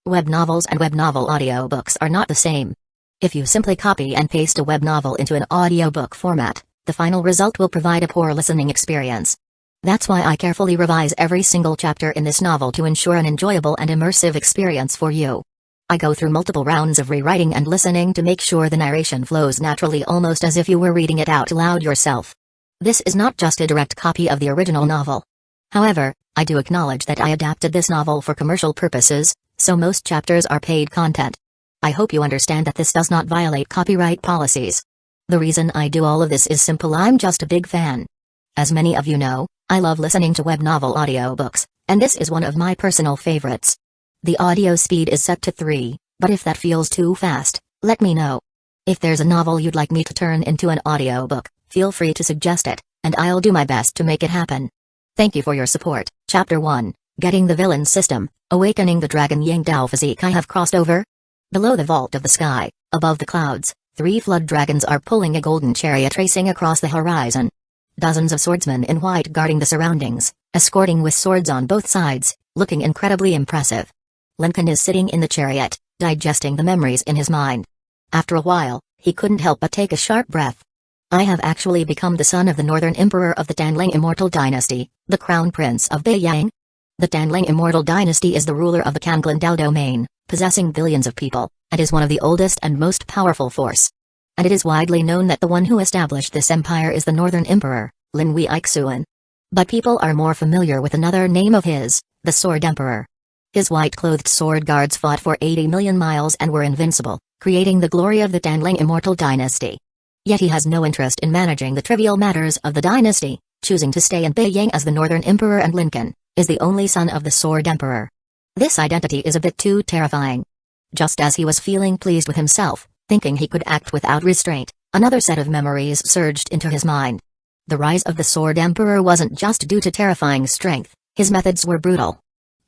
Web novels and web novel audiobooks are not the same. If you simply copy and paste a web novel into an audiobook format, the final result will provide a poor listening experience. That's why I carefully revise every single chapter in this novel to ensure an enjoyable and immersive experience for you. I go through multiple rounds of rewriting and listening to make sure the narration flows naturally, almost as if you were reading it out loud yourself. This is not just a direct copy of the original novel. However, I do acknowledge that I adapted this novel for commercial purposes, so most chapters are paid content. I hope you understand that this does not violate copyright policies. The reason I do all of this is simple: I'm just a big fan. As many of you know, I love listening to web novel audiobooks, and this is one of my personal favorites. The audio speed is set to 3, but if that feels too fast, let me know. If there's a novel you'd like me to turn into an audiobook, feel free to suggest it, and I'll do my best to make it happen. Thank you for your support. Chapter 1, Getting the Villain System, Awakening the Dragon Yang Dao Physique. I have crossed over. Below the vault of the sky, above the clouds, 3 flood dragons are pulling a golden chariot racing across the horizon. Dozens of swordsmen in white guarding the surroundings, escorting with swords on both sides, looking incredibly impressive. Lincoln is sitting in the chariot, digesting the memories in his mind. After a while, he couldn't help but take a sharp breath. I have actually become the son of the Northern Emperor of the Danlang Immortal Dynasty, the Crown Prince of Beiyang. The Danlang Immortal Dynasty is the ruler of the Kanglan Dao domain, possessing billions of people, and is one of the oldest and most powerful force. And it is widely known that the one who established this empire is the Northern Emperor, Lin Wei Ixuan. But people are more familiar with another name of his, the Sword Emperor. His white-clothed sword guards fought for 80 million miles and were invincible, creating the glory of the Danlang Immortal Dynasty. Yet he has no interest in managing the trivial matters of the dynasty, choosing to stay in Beiyang as the Northern Emperor, and Lincoln is the only son of the Sword Emperor. This identity is a bit too terrifying. Just as he was feeling pleased with himself, thinking he could act without restraint, another set of memories surged into his mind. The rise of the Sword Emperor wasn't just due to terrifying strength, his methods were brutal.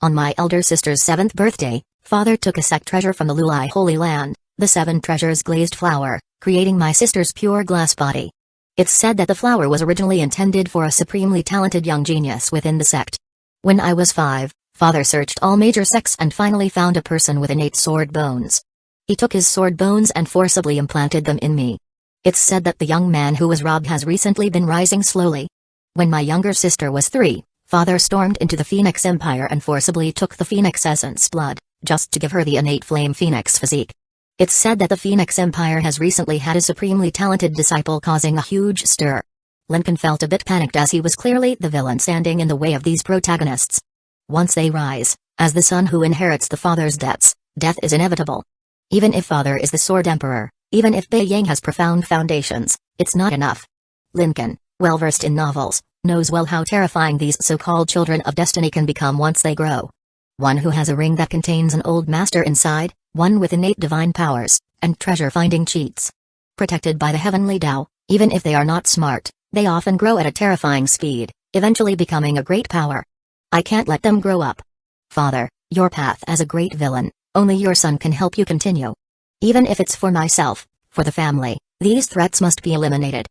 On my elder sister's 7th birthday, father took a sect treasure from the Lulai Holy Land, the 7 treasures glazed flower, creating my sister's pure glass body. It's said that the flower was originally intended for a supremely talented young genius within the sect. When I was 5, father searched all major sects and finally found a person with innate sword bones. He took his sword bones and forcibly implanted them in me. It's said that the young man who was robbed has recently been rising slowly. When my younger sister was 3, father stormed into the Phoenix Empire and forcibly took the Phoenix Essence blood, just to give her the innate flame Phoenix physique. It's said that the Phoenix Empire has recently had a supremely talented disciple, causing a huge stir. Lincoln felt a bit panicked as he was clearly the villain standing in the way of these protagonists. Once they rise, as the son who inherits the father's debts, death is inevitable. Even if father is the Sword Emperor, even if Beiyang has profound foundations, it's not enough. Lincoln, well versed in novels, knows well how terrifying these so-called children of destiny can become once they grow. One who has a ring that contains an old master inside, one with innate divine powers, and treasure-finding cheats. Protected by the heavenly Tao, even if they are not smart, they often grow at a terrifying speed, eventually becoming a great power. I can't let them grow up. Father, your path as a great villain, only your son can help you continue. Even if it's for myself, for the family, these threats must be eliminated.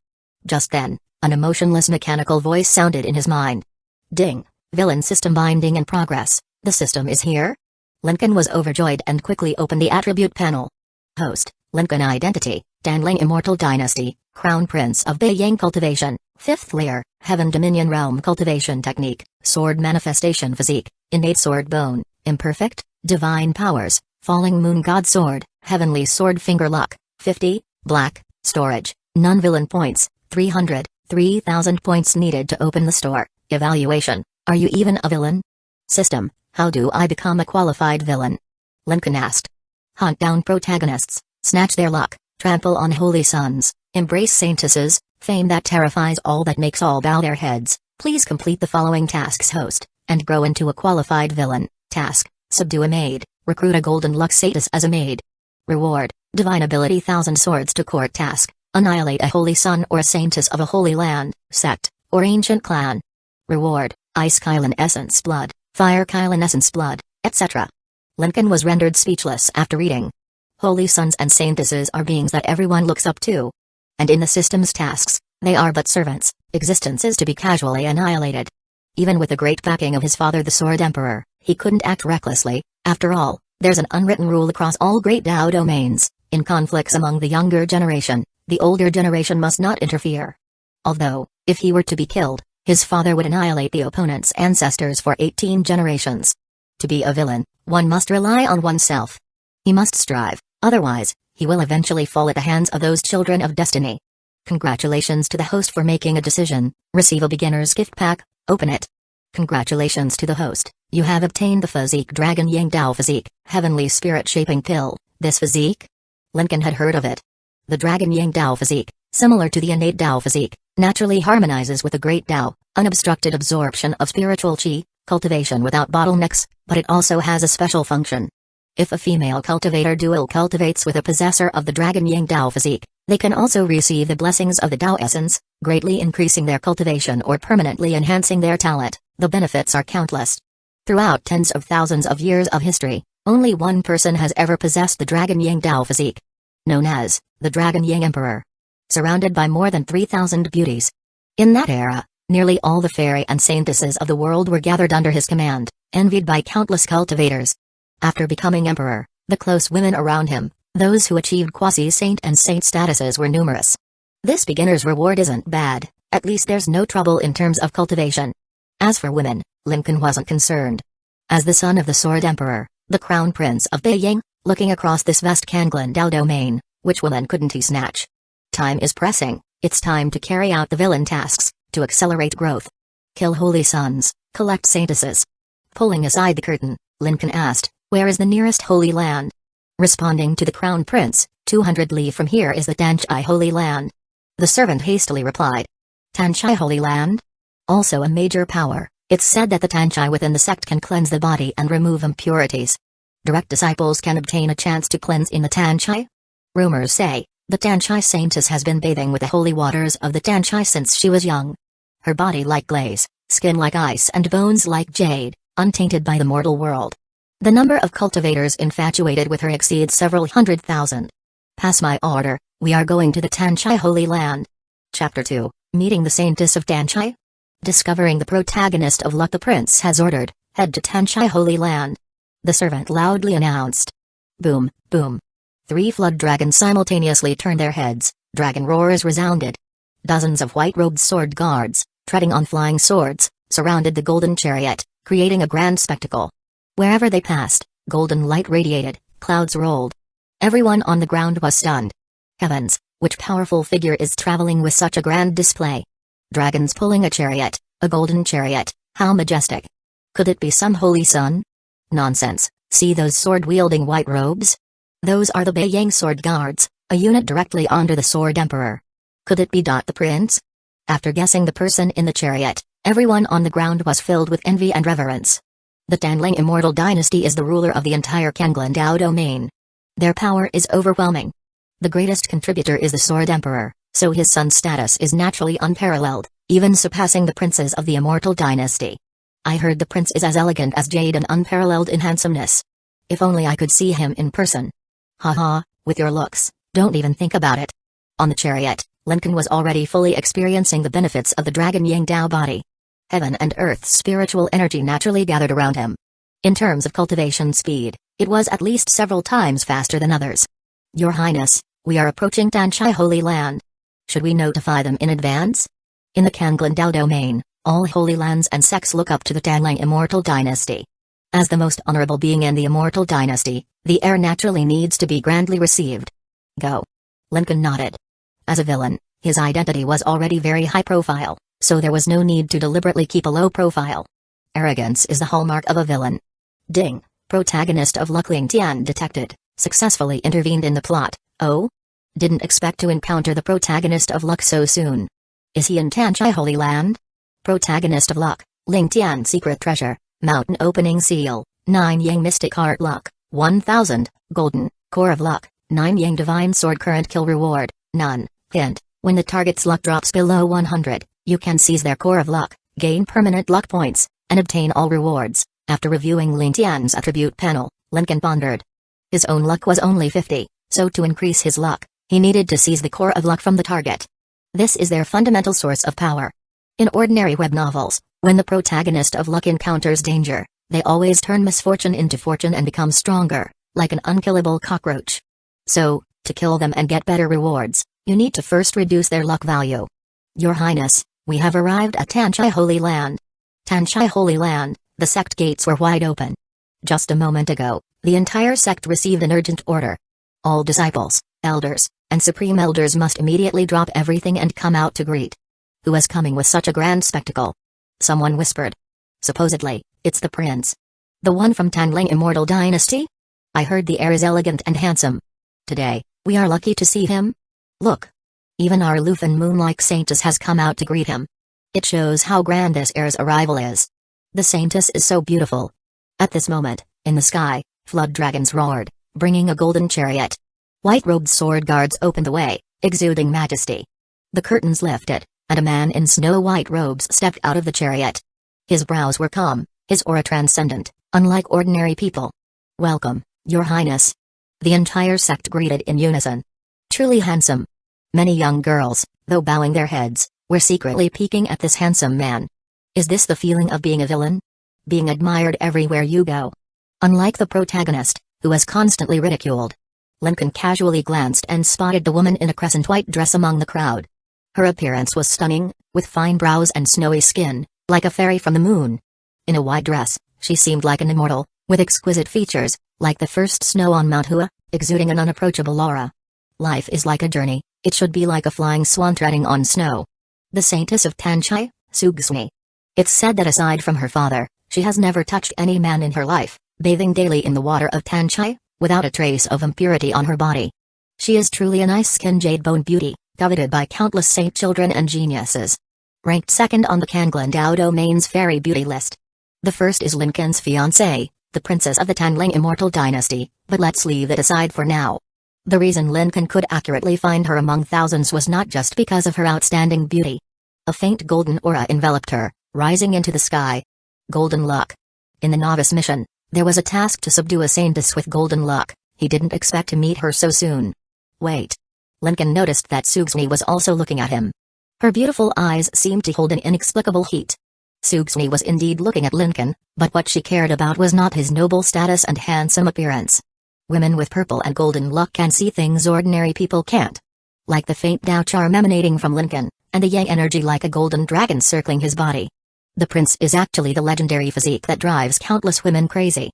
Just then, an emotionless mechanical voice sounded in his mind. Ding, villain system binding in progress, the system is here? Lincoln was overjoyed and quickly opened the attribute panel. Host, Lincoln Identity, Danlang Immortal Dynasty, Crown Prince of Beiyang Cultivation, 5th Layer, Heaven Dominion Realm Cultivation Technique, Sword Manifestation Physique, Innate Sword Bone, Imperfect, Divine Powers, Falling Moon God Sword, Heavenly Sword Finger Luck, 50, Black, Storage, Non-Villain Points, 300, 3,000 points needed to open the store. Evaluation, are you even a villain? System, how do I become a qualified villain? Lincoln asked. Hunt down protagonists, snatch their luck, trample on holy sons, embrace Saintesses, fame that terrifies all that makes all bow their heads. Please complete the following tasks, host, and grow into a qualified villain. Task, subdue a maid, recruit a golden luck Saintess as a maid. Reward, divine ability 1000 swords to court. Task, annihilate a holy son or a saintess of a holy land, sect, or ancient clan. Reward, ice Kylan essence blood, fire Kylan essence blood, etc. Lincoln was rendered speechless after reading. Holy sons and saintesses are beings that everyone looks up to. And in the system's tasks, they are but servants, existences to be casually annihilated. Even with the great backing of his father the Sword Emperor, he couldn't act recklessly. After all, There's an unwritten rule across all great Dao domains: in conflicts among the younger generation, the older generation must not interfere. Although, if he were to be killed, his father would annihilate the opponent's ancestors for 18 generations. To be a villain, one must rely on oneself. He must strive, otherwise, he will eventually fall at the hands of those children of destiny. Congratulations to the host for making a decision. Receive a beginner's gift pack, open it. Congratulations to the host, you have obtained the Physique Dragon Yang Dao Physique, Heavenly Spirit Shaping Pill. This physique? Lincoln had heard of it. The Dragon Yang Dao Physique, similar to the innate Dao Physique, naturally harmonizes with the Great Dao, unobstructed absorption of spiritual qi, cultivation without bottlenecks, but it also has a special function. If a female cultivator dual cultivates with a possessor of the Dragon Yang Dao Physique, they can also receive the blessings of the Dao essence, greatly increasing their cultivation or permanently enhancing their talent. The benefits are countless. Throughout tens of thousands of years of history, only one person has ever possessed the Dragon Yang Dao Physique. Known as the Dragon Yang Emperor. Surrounded by more than 3,000 beauties. In that era, nearly all the fairy and saintesses of the world were gathered under his command, envied by countless cultivators. After becoming emperor, the close women around him, those who achieved quasi-saint and saint statuses, were numerous. This beginner's reward isn't bad, at least there's no trouble in terms of cultivation. As for women, Lincoln wasn't concerned. As the son of the Sword Emperor, the Crown Prince of Beiying, looking across this vast Kanglen Dao domain, which woman couldn't he snatch? Time is pressing, it's time to carry out the villain tasks, to accelerate growth. Kill holy sons, collect saintesses. Pulling aside the curtain, Lincoln asked, where is the nearest holy land? Responding to the Crown Prince, 200 li from here is the Tanchai Holy Land. The servant hastily replied. Tanchai Holy Land? Also a major power, it's said that the Tanchai within the sect can cleanse the body and remove impurities. Direct disciples can obtain a chance to cleanse in the Tanchai? Rumors say, the Tanchai Saintess has been bathing with the holy waters of the Tanchai since she was young. Her body like glaze, skin like ice and bones like jade, untainted by the mortal world. The number of cultivators infatuated with her exceeds several 100,000. Pass my order, we are going to the Tanchai Holy Land. Chapter 2, Meeting the Saintess of Tanchai? Discovering the protagonist of Luck, the prince has ordered, head to Tanchai Holy Land. The servant loudly announced. Boom, boom. 3 flood dragons simultaneously turned their heads, dragon roars resounded. Dozens of white-robed sword guards, treading on flying swords, surrounded the golden chariot, creating a grand spectacle. Wherever they passed, golden light radiated, clouds rolled. Everyone on the ground was stunned. Heavens, which powerful figure is traveling with such a grand display? Dragons pulling a chariot, a golden chariot, how majestic. Could it be some holy son? Nonsense, see those sword-wielding white robes? Those are the Beiyang Sword Guards, a unit directly under the Sword Emperor. Could it be the prince? After guessing the person in the chariot, everyone on the ground was filled with envy and reverence. The Tanling Immortal Dynasty is the ruler of the entire Kanglen Dao domain. Their power is overwhelming. The greatest contributor is the Sword Emperor, so his son's status is naturally unparalleled, even surpassing the princes of the Immortal Dynasty. I heard the prince is as elegant as jade and unparalleled in handsomeness. If only I could see him in person. Haha, with your looks, don't even think about it. On the chariot, Lincoln was already fully experiencing the benefits of the Dragon Yang Dao body. Heaven and earth's spiritual energy naturally gathered around him. In terms of cultivation speed, it was at least several times faster than others. Your Highness, we are approaching Tanchai Holy Land. Should we notify them in advance? In the Kanglen Dao domain, all holy lands and sects look up to the Tanling Immortal Dynasty. As the most honorable being in the Immortal Dynasty, the heir naturally needs to be grandly received. Go. Lincoln nodded. As a villain, his identity was already very high profile, so there was no need to deliberately keep a low profile. Arrogance is the hallmark of a villain. Ding, protagonist of Luck Ling Tian detected, successfully intervened in the plot. Oh? Didn't expect to encounter the protagonist of Luck so soon. Is he in Tanchai Holy Land? Protagonist of Luck, Ling Tian Secret Treasure, Mountain Opening Seal, 9 Yang Mystic Heart Luck, 1000, Golden, Core of Luck, 9 Yang Divine Sword Current Kill Reward, none. Hint, when the target's luck drops below 100, you can seize their Core of Luck, gain permanent luck points, and obtain all rewards. After reviewing Ling Tian's attribute panel, Lincoln pondered. His own luck was only 50, so to increase his luck, he needed to seize the Core of Luck from the target. This is their fundamental source of power. In ordinary web novels, when the protagonist of Luck encounters danger, They always turn misfortune into fortune and become stronger, like an unkillable cockroach. So, to kill them and get better rewards, you need to first reduce their luck value. Your Highness, we have arrived at Tanchai Holy Land. Tanchai Holy Land, the sect gates were wide open. Just a moment ago, the entire sect received an urgent order. All disciples, elders, and supreme elders must immediately drop everything and come out to greet. Who is coming with such a grand spectacle? Someone whispered. Supposedly, it's the prince. The one from Tanling Immortal Dynasty? I heard the heir is elegant and handsome. Today, we are lucky to see him. Look. Even our aloof and moon-like Saintess has come out to greet him. It shows how grand this heir's arrival is. The Saintess is so beautiful. At this moment, in the sky, flood dragons roared, bringing a golden chariot. White-robed sword guards opened the way, exuding majesty. The curtains lifted, and a man in snow-white robes stepped out of the chariot. His brows were calm, his aura transcendent, unlike ordinary people. Welcome, Your Highness. The entire sect greeted in unison. Truly handsome. Many young girls, though bowing their heads, were secretly peeking at this handsome man. Is this the feeling of being a villain? Being admired everywhere you go? Unlike the protagonist, who was constantly ridiculed. Lincoln casually glanced and spotted the woman in a crescent white dress among the crowd. Her appearance was stunning, with fine brows and snowy skin, like a fairy from the moon. In a white dress, she seemed like an immortal, with exquisite features, like the first snow on Mount Hua, exuding an unapproachable aura. Life is like a journey, it should be like a flying swan treading on snow. The Saintess of Tanchai, Sugsumi. It's said that aside from her father, she has never touched any man in her life, bathing daily in the water of Tanchai, without a trace of impurity on her body. She is truly a nice-skinned jade-bone beauty, coveted by countless saint children and geniuses. Ranked second on the Kanglan Dao Domain's fairy beauty list. The first is Lincoln's fiancée, the princess of the Tanling Immortal Dynasty, but let's leave it aside for now. The reason Lincoln could accurately find her among thousands was not just because of her outstanding beauty. A faint golden aura enveloped her, rising into the sky. Golden luck. In the novice mission, there was a task to subdue a saintess with golden luck. He didn't expect to meet her so soon. Wait. Lincoln noticed that Sugsumi was also looking at him. Her beautiful eyes seemed to hold an inexplicable heat. Sugsumi was indeed looking at Lincoln, but what she cared about was not his noble status and handsome appearance. Women with purple and golden luck can see things ordinary people can't. Like the faint Dao charm emanating from Lincoln, and the yang energy like a golden dragon circling his body. The prince is actually the legendary physique that drives countless women crazy.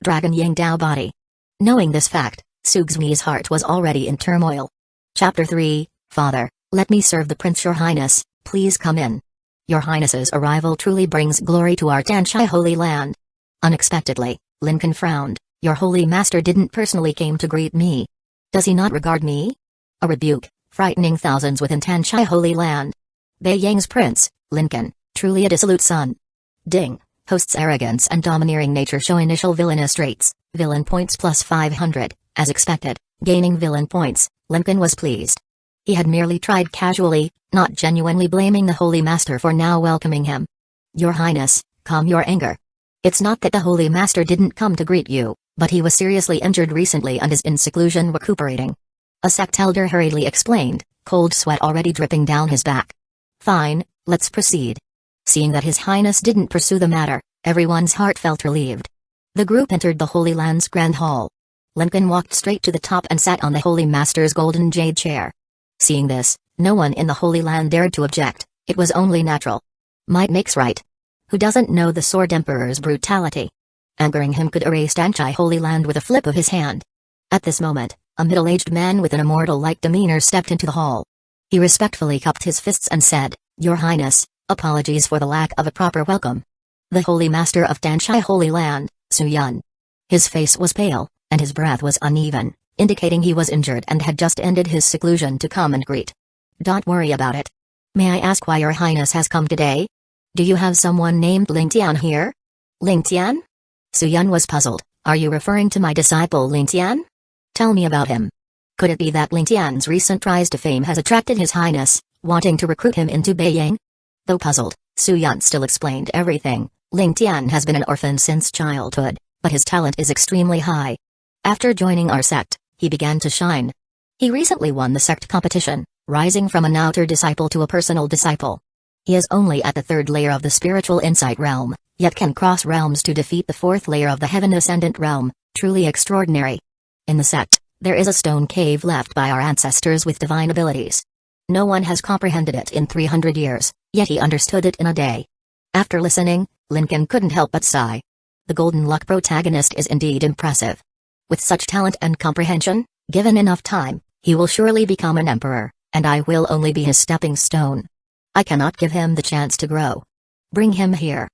Dragon Yang Dao body. Knowing this fact, Sugsumi's heart was already in turmoil. Chapter 3, Father, let me serve the prince. Your Highness, please come in. Your Highness's arrival truly brings glory to our Tanchai Holy Land. Unexpectedly, Lincoln frowned. Your holy master didn't personally came to greet me. Does he not regard me? A rebuke, frightening thousands within Tanchai Holy Land. Bei Yang's prince, Lincoln, truly a dissolute son. Ding, host's arrogance and domineering nature show initial villainous traits, villain points plus 500, as expected, gaining villain points, Lincoln was pleased. He had merely tried casually, not genuinely blaming the holy master for now welcoming him. Your Highness, calm your anger. It's not that the holy master didn't come to greet you, but he was seriously injured recently and is in seclusion recuperating. A sect elder hurriedly explained, cold sweat already dripping down his back. Fine, let's proceed. Seeing that His Highness didn't pursue the matter, everyone's heart felt relieved. The group entered the Holy Land's Grand Hall. Lincoln walked straight to the top and sat on the Holy Master's golden jade chair. Seeing this, no one in the Holy Land dared to object, it was only natural. Might makes right. Who doesn't know the Sword Emperor's brutality? Angering him could erase Tanchai Holy Land with a flip of his hand. At this moment, a middle-aged man with an immortal-like demeanor stepped into the hall. He respectfully cupped his fists and said, Your Highness, apologies for the lack of a proper welcome. The Holy Master of Tanchai Holy Land, Su Yun. His face was pale, and his breath was uneven, indicating he was injured and had just ended his seclusion to come and greet. Don't worry about it. May I ask why Your Highness has come today? Do you have someone named Ling Tian here? Ling Tian? Su Yun was puzzled. Are you referring to my disciple Ling Tian? Tell me about him. Could it be that Ling Tian's recent rise to fame has attracted His Highness, wanting to recruit him into Beiyang? Though puzzled, Su Yun still explained everything. Ling Tian has been an orphan since childhood, but his talent is extremely high. After joining our sect, he began to shine. He recently won the sect competition, rising from an outer disciple to a personal disciple. He is only at the third layer of the spiritual insight realm, yet can cross realms to defeat the fourth layer of the Heaven Ascendant realm, truly extraordinary. In the sect, there is a stone cave left by our ancestors with divine abilities. No one has comprehended it in 300 years, yet he understood it in a day. After listening, Lincoln couldn't help but sigh. The Golden Luck protagonist is indeed impressive. With such talent and comprehension, given enough time, he will surely become an emperor, and I will only be his stepping stone. I cannot give him the chance to grow. Bring him here.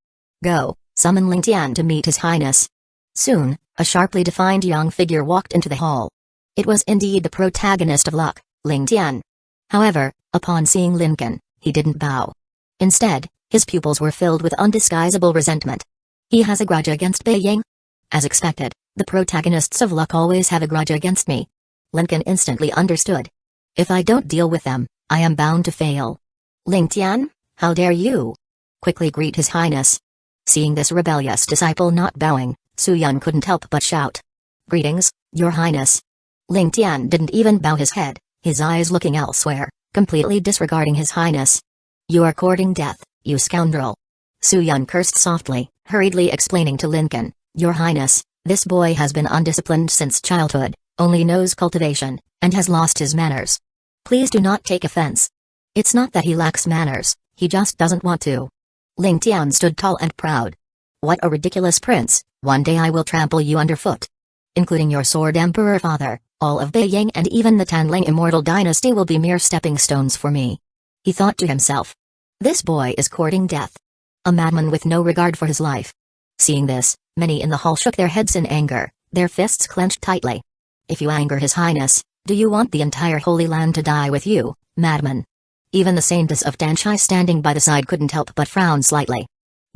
Go, summon Ling Tian to meet His Highness. Soon, a sharply defined young figure walked into the hall. It was indeed the protagonist of Luck, Ling Tian. However, upon seeing Lincoln, he didn't bow. Instead, his pupils were filled with undisguisable resentment. He has a grudge against Bei Ying? As expected, the protagonists of Luck always have a grudge against me. Lincoln instantly understood. If I don't deal with them, I am bound to fail. Ling Tian, how dare you? Quickly greet His Highness. Seeing this rebellious disciple not bowing, Su Yun couldn't help but shout. Greetings, Your Highness. Ling Tian didn't even bow his head, his eyes looking elsewhere, completely disregarding His Highness. You are courting death, you scoundrel. Su Yun cursed softly, hurriedly explaining to Lincoln, Your Highness, this boy has been undisciplined since childhood, only knows cultivation, and has lost his manners. Please do not take offense. It's not that he lacks manners, he just doesn't want to. Ling Tian stood tall and proud. What a ridiculous prince, one day I will trample you underfoot. Including your sword emperor father, all of Bei Ying and even the Tanling immortal dynasty will be mere stepping stones for me. He thought to himself. This boy is courting death. A madman with no regard for his life. Seeing this, many in the hall shook their heads in anger, their fists clenched tightly. If you anger His Highness, do you want the entire Holy Land to die with you, madman? Even the Saintess of Danzō standing by the side couldn't help but frown slightly.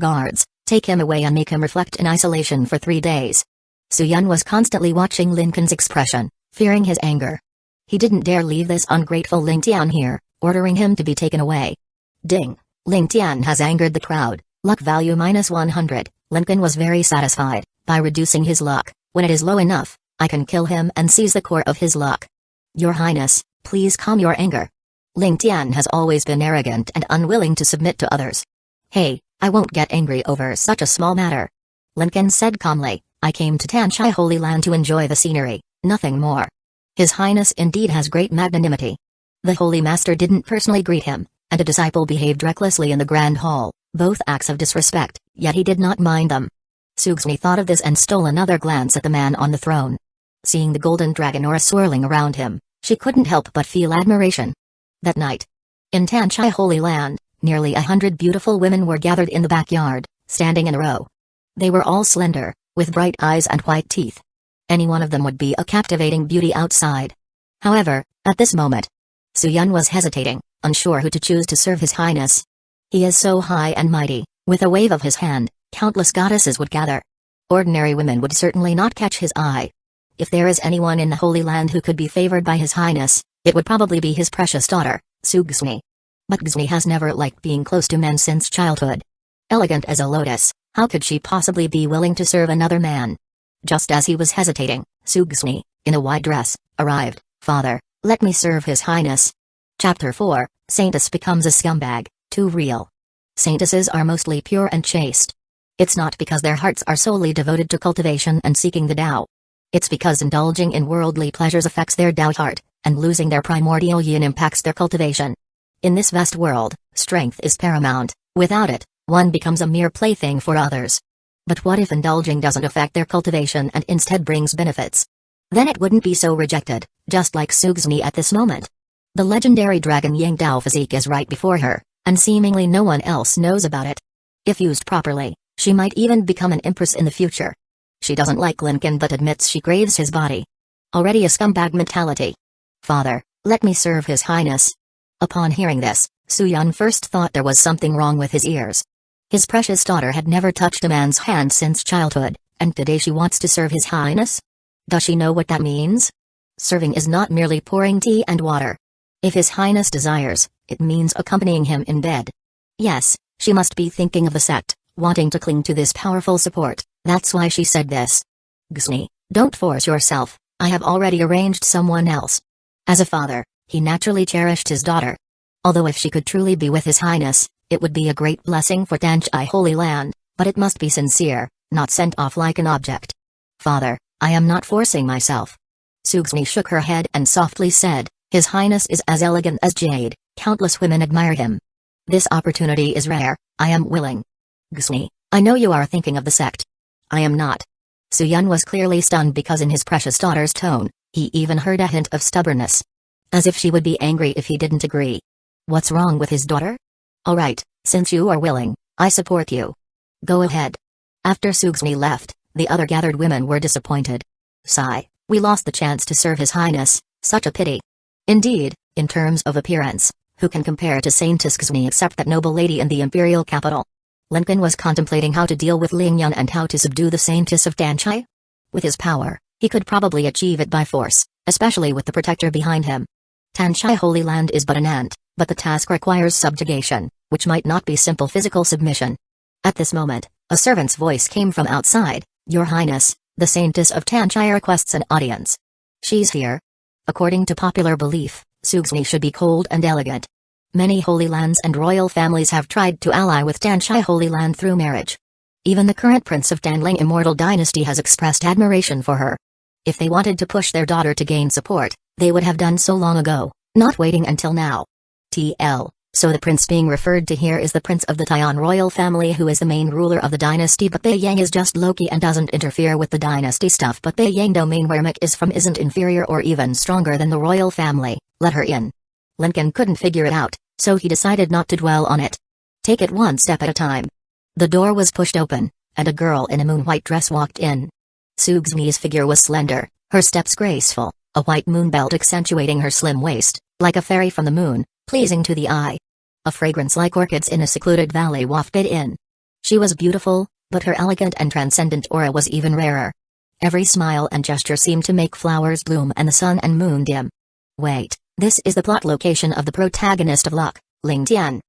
Guards, take him away and make him reflect in isolation for 3 days. Su Yun was constantly watching Lincoln's expression, fearing his anger. He didn't dare leave this ungrateful Ling Tian here, ordering him to be taken away. Ding! Ling Tian has angered the crowd, luck value -100. Lincoln was very satisfied. By reducing his luck, when it is low enough, I can kill him and seize the core of his luck. Your Highness, please calm your anger. Ling Tian has always been arrogant and unwilling to submit to others. Hey, I won't get angry over such a small matter. Lincoln said calmly, I came to Tanchai Holy Land to enjoy the scenery, nothing more. His Highness indeed has great magnanimity. The Holy Master didn't personally greet him, and a disciple behaved recklessly in the Grand Hall, both acts of disrespect, yet he did not mind them. Sugsni thought of this and stole another glance at the man on the throne. Seeing the golden dragon aura swirling around him, she couldn't help but feel admiration. That night, in Tanchai Holy Land, nearly 100 beautiful women were gathered in the backyard, standing in a row. They were all slender, with bright eyes and white teeth. Any one of them would be a captivating beauty outside. However, at this moment, Su Yun was hesitating, unsure who to choose to serve His Highness. He is so high and mighty, with a wave of his hand, countless goddesses would gather. Ordinary women would certainly not catch his eye. If there is anyone in the Holy Land who could be favored by His Highness, it would probably be his precious daughter, Sugsni. But Gsni has never liked being close to men since childhood. Elegant as a lotus, how could she possibly be willing to serve another man? Just as he was hesitating, Sugsni, in a white dress, arrived. Father, let me serve His Highness. Chapter 4, Saintess becomes a scumbag, too real. Saintesses are mostly pure and chaste. It's not because their hearts are solely devoted to cultivation and seeking the Tao. It's because indulging in worldly pleasures affects their Tao heart, and losing their primordial yin impacts their cultivation. In this vast world, strength is paramount. Without it, one becomes a mere plaything for others. But what if indulging doesn't affect their cultivation and instead brings benefits? Then it wouldn't be so rejected, just like Sugsni at this moment. The legendary dragon Yang Dao Physique is right before her, and seemingly no one else knows about it. If used properly, she might even become an empress in the future. She doesn't like Lincoln but admits she craves his body. Already a scumbag mentality. Father, let me serve His Highness. Upon hearing this, Su Yun first thought there was something wrong with his ears. His precious daughter had never touched a man's hand since childhood, and today she wants to serve His Highness? Does she know what that means? Serving is not merely pouring tea and water. If His Highness desires, it means accompanying him in bed. Yes, she must be thinking of the sect, wanting to cling to this powerful support, that's why she said this. Gsni, don't force yourself, I have already arranged someone else. As a father, he naturally cherished his daughter. Although if she could truly be with His Highness, it would be a great blessing for Tanchai Holy Land, But it must be sincere, not sent off like an object. Father, I am not forcing myself. Sugsumi shook her head and softly said, His Highness is as elegant as jade, countless women admire him. This opportunity is rare, I am willing. Gusumi, I know you are thinking of the sect. I am not. Suyun was clearly stunned because in his precious daughter's tone, he even heard a hint of stubbornness. As if she would be angry if he didn't agree. What's wrong with his daughter? Alright, since you are willing, I support you. Go ahead. After Sugsumi left, the other gathered women were disappointed. Sigh, we lost the chance to serve His Highness, such a pity. Indeed, in terms of appearance, who can compare to Saintess Gusumi except that noble lady in the imperial capital? Lincoln was contemplating how to deal with Lingyun and how to subdue the Saintess of Danchai. With his power, he could probably achieve it by force, especially with the protector behind him. Danchai Holy Land is but an ant, but the task requires subjugation, which might not be simple physical submission. At this moment, a servant's voice came from outside, Your Highness, the Saintess of Danchai requests an audience. She's here. According to popular belief, Sugsumi should be cold and elegant. Many Holy Lands and royal families have tried to ally with Danchai Holy Land through marriage. Even the current prince of Danling Immortal Dynasty has expressed admiration for her. If they wanted to push their daughter to gain support, they would have done so long ago, not waiting until now. TL, so the prince being referred to here is the prince of the Taiyan royal family who is the main ruler of the dynasty, but Bei Yang is just Loki and doesn't interfere with the dynasty stuff, but Bei Yang domain where Mick is from isn't inferior or even stronger than the royal family, let her in. Lincoln couldn't figure it out, so he decided not to dwell on it. Take it one step at a time. The door was pushed open, and a girl in a moon-white dress walked in. Sugsumi's figure was slender, her steps graceful, a white moon belt accentuating her slim waist, like a fairy from the moon, pleasing to the eye. A fragrance like orchids in a secluded valley wafted in. She was beautiful, but her elegant and transcendent aura was even rarer. Every smile and gesture seemed to make flowers bloom and the sun and moon dim. Wait, this is the plot location of the protagonist of Luck, Ling Tian.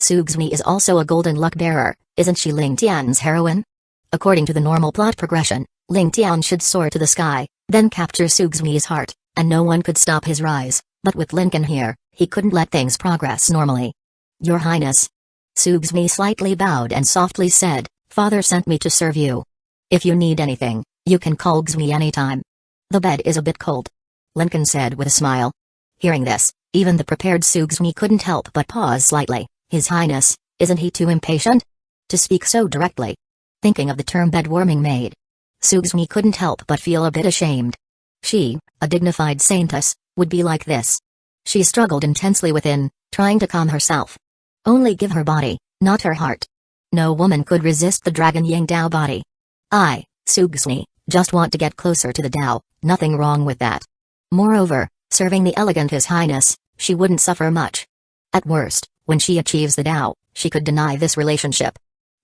Sugsumi is also a golden luck bearer, isn't she Ling Tian's heroine? According to the normal plot progression, Ling Tian should soar to the sky, then capture Sugsumi's heart, and no one could stop his rise, but with Lincoln here, he couldn't let things progress normally. Your Highness. Sugsumi slightly bowed and softly said, Father sent me to serve you. If you need anything, you can call Gzmi anytime. The bed is a bit cold. Lincoln said with a smile. Hearing this, even the prepared Sugsumi couldn't help but pause slightly. His Highness, isn't he too impatient? To speak so directly. Thinking of the term bed-warming maid. Sugsumi couldn't help but feel a bit ashamed. She, a dignified saintess, would be like this. She struggled intensely within, trying to calm herself. Only give her body, not her heart. No woman could resist the Dragon Yang Dao body. I, Sugsumi, just want to get closer to the Dao, nothing wrong with that. Moreover, serving the elegant His Highness, she wouldn't suffer much. At worst, when she achieves the Dao, she could deny this relationship.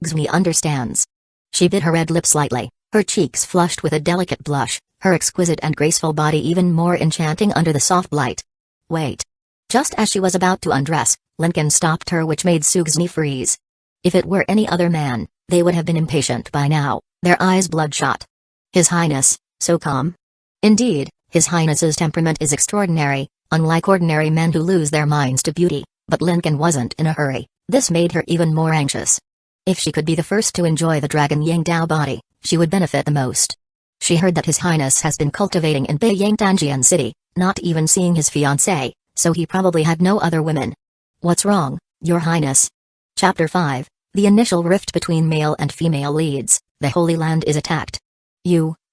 Gzmi understands. She bit her red lips slightly, her cheeks flushed with a delicate blush, her exquisite and graceful body even more enchanting under the soft light. Wait. Just as she was about to undress, Lincoln stopped her, which made Sugsumi freeze. If it were any other man, they would have been impatient by now, their eyes bloodshot. His Highness, so calm? Indeed, His Highness's temperament is extraordinary, unlike ordinary men who lose their minds to beauty, but Lincoln wasn't in a hurry. This made her even more anxious. If she could be the first to enjoy the Dragon Yang Dao body, she would benefit the most. She heard that His Highness has been cultivating in Beiyang Danjian City, not even seeing his fiancée, so he probably had no other women. What's wrong, Your Highness? Chapter 5, The Initial Rift Between Male and Female Leads, The Holy Land is Attacked.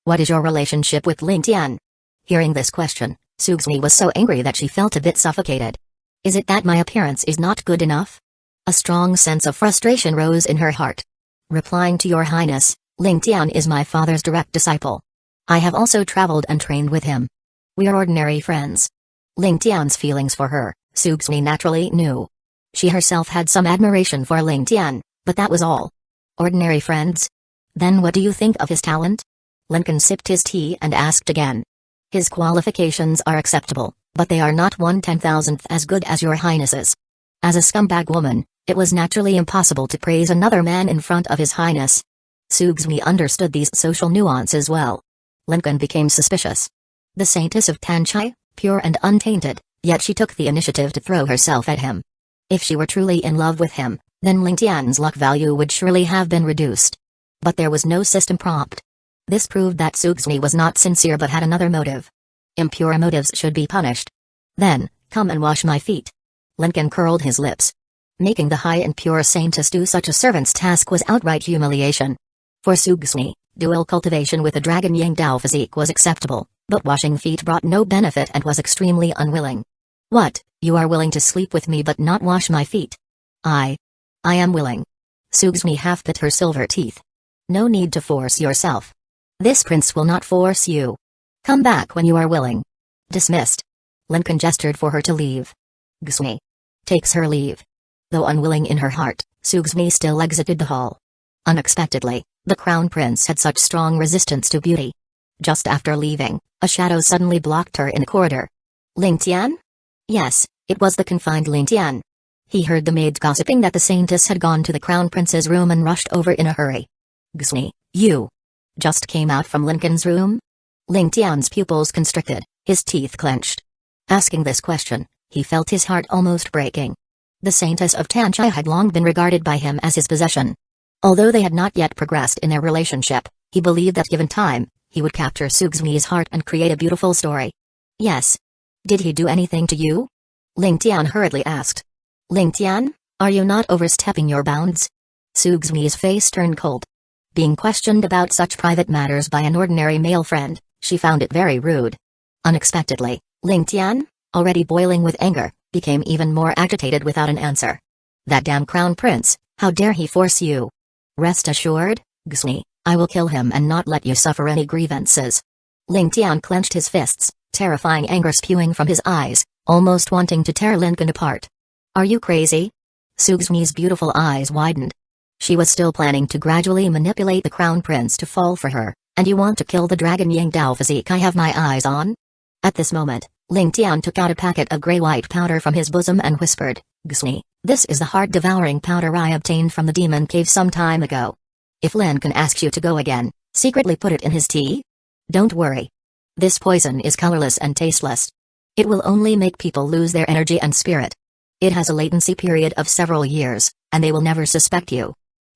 What is your relationship with Ling Tian? Hearing this question, Sugsumi was so angry that she felt a bit suffocated. Is it that my appearance is not good enough? A strong sense of frustration rose in her heart. Replying to Your Highness, Ling Tian is my father's direct disciple. I have also traveled and trained with him. We are ordinary friends. Ling Tian's feelings for her, Sugsumi naturally knew. She herself had some admiration for Ling Tian, but that was all. Ordinary friends? Then what do you think of his talent? Lincoln sipped his tea and asked again. His qualifications are acceptable, but they are not 1/10,000th as good as Your Highness's. As a scumbag woman, it was naturally impossible to praise another man in front of His Highness. Sugsumi understood these social nuances well. Lincoln became suspicious. The Saintess of Danchai, pure and untainted, yet she took the initiative to throw herself at him. If she were truly in love with him, then Ling Tian's luck value would surely have been reduced. But there was no system prompt. This proved that Sugsumi was not sincere but had another motive. Impure motives should be punished. Then, come and wash my feet. Lincoln curled his lips. Making the high and pure Saintess do such a servant's task was outright humiliation. For Sugsumi, dual cultivation with a dragon Yang Dao physique was acceptable, but washing feet brought no benefit and was extremely unwilling. What, you are willing to sleep with me but not wash my feet? I am willing. Sugsumi half bit her silver teeth. No need to force yourself. This prince will not force you. Come back when you are willing. Dismissed. Lincoln gestured for her to leave. Sugsumi takes her leave. Though unwilling in her heart, Sugsumi still exited the hall. Unexpectedly, the crown prince had such strong resistance to beauty. Just after leaving, a shadow suddenly blocked her in the corridor. Ling Tian? Yes, it was the confined Ling Tian. He heard the maid gossiping that the Saintess had gone to the crown prince's room and rushed over in a hurry. Sugsumi, you just came out from Lincoln's room? Ling Tian's pupils constricted, his teeth clenched. Asking this question, he felt his heart almost breaking. The Saintess of Tanchai had long been regarded by him as his possession. Although they had not yet progressed in their relationship, he believed that given time, he would capture Sugsumi's heart and create a beautiful story. Yes. Did he do anything to you? Ling Tian hurriedly asked. Ling Tian, are you not overstepping your bounds? Sugsumi's face turned cold. Being questioned about such private matters by an ordinary male friend, she found it very rude. Unexpectedly, Ling Tian, already boiling with anger, became even more agitated without an answer. That damn crown prince, how dare he force you? Rest assured, Sugsumi, I will kill him and not let you suffer any grievances. Ling Tian clenched his fists, terrifying anger spewing from his eyes, almost wanting to tear Lincoln apart. Are you crazy? Sugsumi's beautiful eyes widened. She was still planning to gradually manipulate the crown prince to fall for her, and you want to kill the dragon Yang Dao physique I have my eyes on? At this moment, Ling Tian took out a packet of grey-white powder from his bosom and whispered, Sugsumi, this is the heart-devouring powder I obtained from the demon cave some time ago. If Lincoln asks you to go again, secretly put it in his tea? Don't worry. This poison is colorless and tasteless. It will only make people lose their energy and spirit. It has a latency period of several years, and they will never suspect you.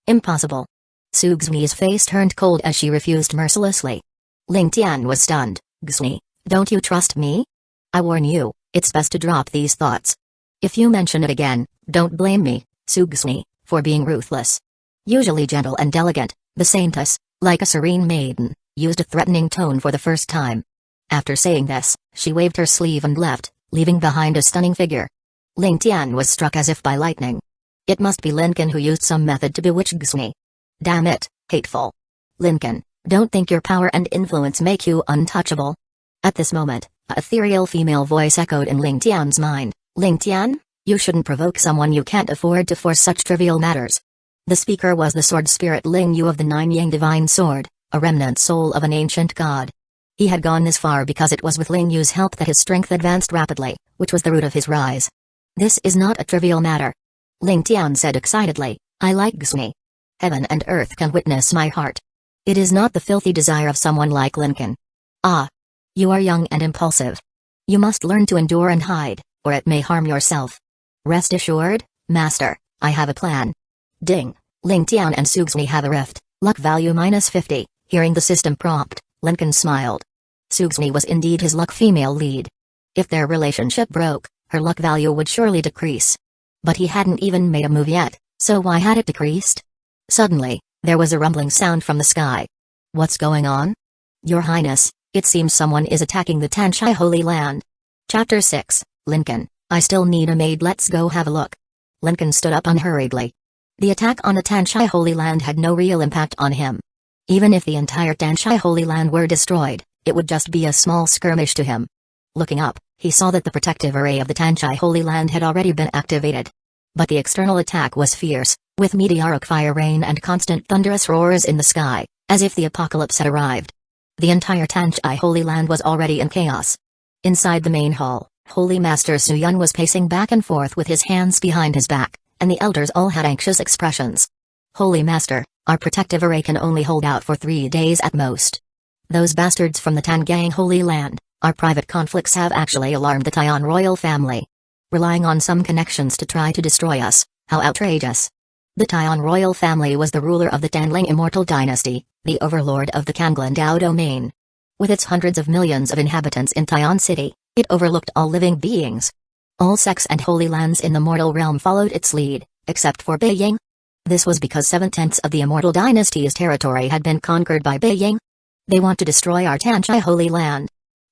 Impossible. Sugsumi's face turned cold as she refused mercilessly. Ling Tian was stunned. Sugsumi, don't you trust me? I warn you, it's best to drop these thoughts. If you mention it again, don't blame me, Sugsumi, for being ruthless. Usually gentle and delicate, the Saintess, like a serene maiden, used a threatening tone for the first time. After saying this, she waved her sleeve and left, leaving behind a stunning figure. Ling Tian was struck as if by lightning. It must be Lincoln who used some method to bewitch Sugsumi. Damn it, hateful. Lincoln, don't think your power and influence make you untouchable. At this moment, a ethereal female voice echoed in Ling Tian's mind. Ling Tian, you shouldn't provoke someone you can't afford to for such trivial matters. The speaker was the sword spirit Ling Yu of the Nine Yang Divine Sword, a remnant soul of an ancient god. He had gone this far because it was with Ling Yu's help that his strength advanced rapidly, which was the root of his rise. This is not a trivial matter. Ling Tian said excitedly, I like Sugsumi. Heaven and earth can witness my heart. It is not the filthy desire of someone like Lincoln. Ah. You are young and impulsive. You must learn to endure and hide, or it may harm yourself. Rest assured, master, I have a plan. Ding, Ling Tian and Sugsumi have a rift, luck value -50, hearing the system prompt, Lincoln smiled. Sugsumi was indeed his luck female lead. If their relationship broke, her luck value would surely decrease. But he hadn't even made a move yet, so why had it decreased? Suddenly, there was a rumbling sound from the sky. What's going on? Your Highness, it seems someone is attacking the Tanchai Holy Land. Chapter 6, Lincoln, I still need a maid, let's go have a look. Lincoln stood up unhurriedly. The attack on the Tanchai Holy Land had no real impact on him. Even if the entire Tanchai Holy Land were destroyed, it would just be a small skirmish to him. Looking up, he saw that the protective array of the Tanchai Holy Land had already been activated. But the external attack was fierce, with meteoric fire rain and constant thunderous roars in the sky, as if the apocalypse had arrived. The entire Tanchai Holy Land was already in chaos. Inside the main hall, Holy Master Suyun was pacing back and forth with his hands behind his back, and the elders all had anxious expressions. Holy Master, our protective array can only hold out for 3 days at most. Those bastards from the Tangang Holy Land, our private conflicts have actually alarmed the Taiwan royal family. Relying on some connections to try to destroy us, how outrageous. The Taion royal family was the ruler of the Tanling Immortal Dynasty, the overlord of the Kanglin-Dao domain. With its hundreds of millions of inhabitants in Taion City, it overlooked all living beings. All sects and holy lands in the mortal realm followed its lead, except for Beiying. This was because 7/10 of the Immortal Dynasty's territory had been conquered by Beiying. They want to destroy our Tanchai Holy Land.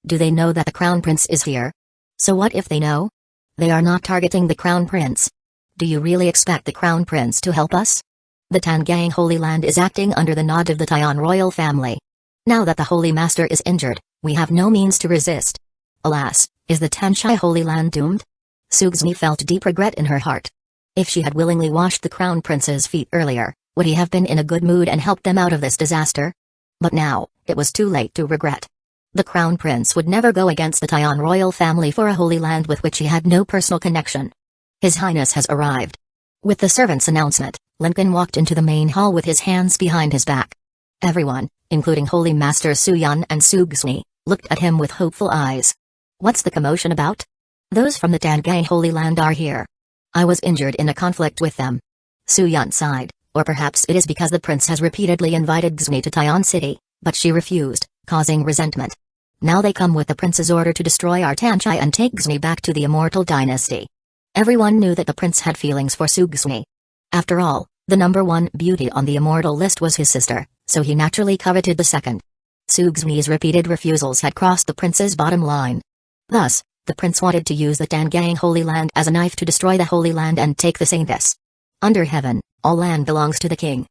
Do they know that the Crown Prince is here? So what if they know? They are not targeting the Crown Prince. Do you really expect the Crown Prince to help us? The Tangang Holy Land is acting under the nod of the Taion royal family. Now that the Holy Master is injured, we have no means to resist. Alas, is the Tanchai Holy Land doomed? Sugsni felt deep regret in her heart. If she had willingly washed the Crown Prince's feet earlier, would he have been in a good mood and helped them out of this disaster? But now, it was too late to regret. The Crown Prince would never go against the Taion royal family for a holy land with which he had no personal connection. His Highness has arrived. With the servant's announcement, Lincoln walked into the main hall with his hands behind his back. Everyone, including Holy Master Suyan and Sugsni, looked at him with hopeful eyes. What's the commotion about? Those from the Tangang Holy Land are here. I was injured in a conflict with them. Suyan sighed, or perhaps it is because the prince has repeatedly invited Xni to Taion City, but she refused, causing resentment. Now they come with the prince's order to destroy our Tanchai and take Xni back to the Immortal Dynasty. Everyone knew that the prince had feelings for Sugsni. After all, the number one beauty on the immortal list was his sister, so he naturally coveted the second. Sugsni's repeated refusals had crossed the prince's bottom line. Thus, the prince wanted to use the Tangang Holy Land as a knife to destroy the Holy Land and take the Saintesses. Under heaven, all land belongs to the king.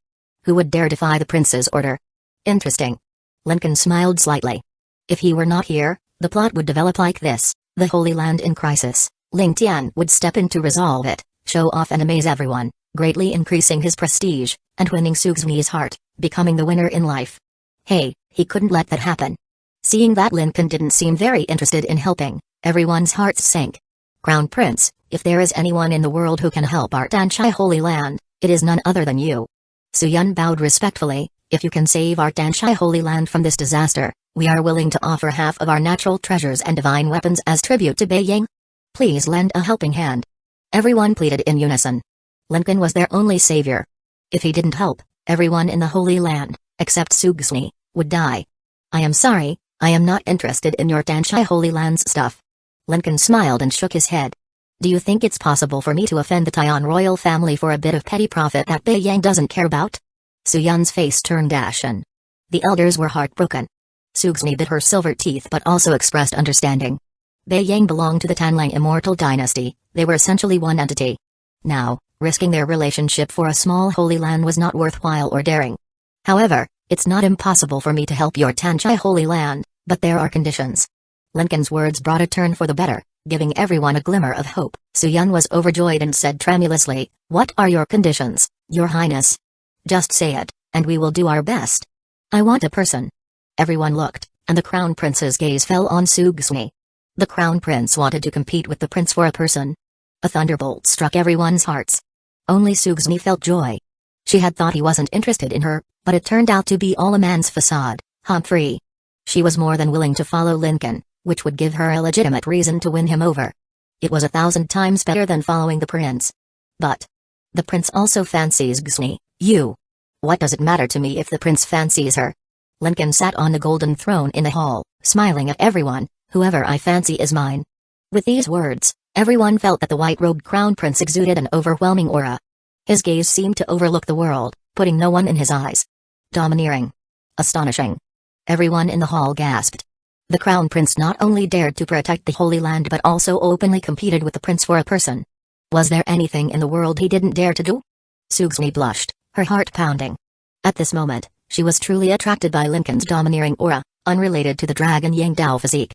Who would dare defy the prince's order? Interesting. Lincoln smiled slightly. If he were not here, the plot would develop like this: the Holy Land in crisis. Ling Tian would step in to resolve it, show off and amaze everyone, greatly increasing his prestige, and winning Sugsni's heart, becoming the winner in life. Hey, he couldn't let that happen. Seeing that Lincoln didn't seem very interested in helping, everyone's hearts sank. Crown Prince, if there is anyone in the world who can help our Tanchai Holy Land, it is none other than you. Suyun bowed respectfully. If you can save our Tanchai Holy Land from this disaster, we are willing to offer half of our natural treasures and divine weapons as tribute to Beiying. Please lend a helping hand. Everyone pleaded in unison. Lincoln was their only savior. If he didn't help, everyone in the Holy Land, except Sugsni, would die. I am sorry, I am not interested in your Tanchai Holy Land's stuff. Lincoln smiled and shook his head. Do you think it's possible for me to offend the Taion royal family for a bit of petty profit that Beiying doesn't care about? Suyun's face turned ashen. The elders were heartbroken. Sugsni bit her silver teeth but also expressed understanding. Beiying belonged to the Tanlang Immortal Dynasty, they were essentially one entity. Now, risking their relationship for a small holy land was not worthwhile or daring. However, it's not impossible for me to help your Tanchai Holy Land, but there are conditions. Lincoln's words brought a turn for the better, giving everyone a glimmer of hope. Suyun was overjoyed and said tremulously, "What are your conditions, Your Highness? Just say it, and we will do our best." "I want a person." Everyone looked, and the Crown Prince's gaze fell on Sugsni. The Crown Prince wanted to compete with the prince for a person. A thunderbolt struck everyone's hearts. Only Sugsni felt joy. She had thought he wasn't interested in her, but it turned out to be all a man's facade, Humphrey. She was more than willing to follow Lincoln, which would give her a legitimate reason to win him over. It was 1,000 times better than following the prince. But the prince also fancies Xni. You. What does it matter to me if the prince fancies her? Lincoln sat on the golden throne in the hall, smiling at everyone. Whoever I fancy is mine. With these words, everyone felt that the white-robed crown prince exuded an overwhelming aura. His gaze seemed to overlook the world, putting no one in his eyes. Domineering. Astonishing. Everyone in the hall gasped. The crown prince not only dared to protect the Holy Land but also openly competed with the prince for a person. Was there anything in the world he didn't dare to do? Sugsni blushed, her heart pounding. At this moment, she was truly attracted by Lincoln's domineering aura, unrelated to the dragon Yang Dao physique.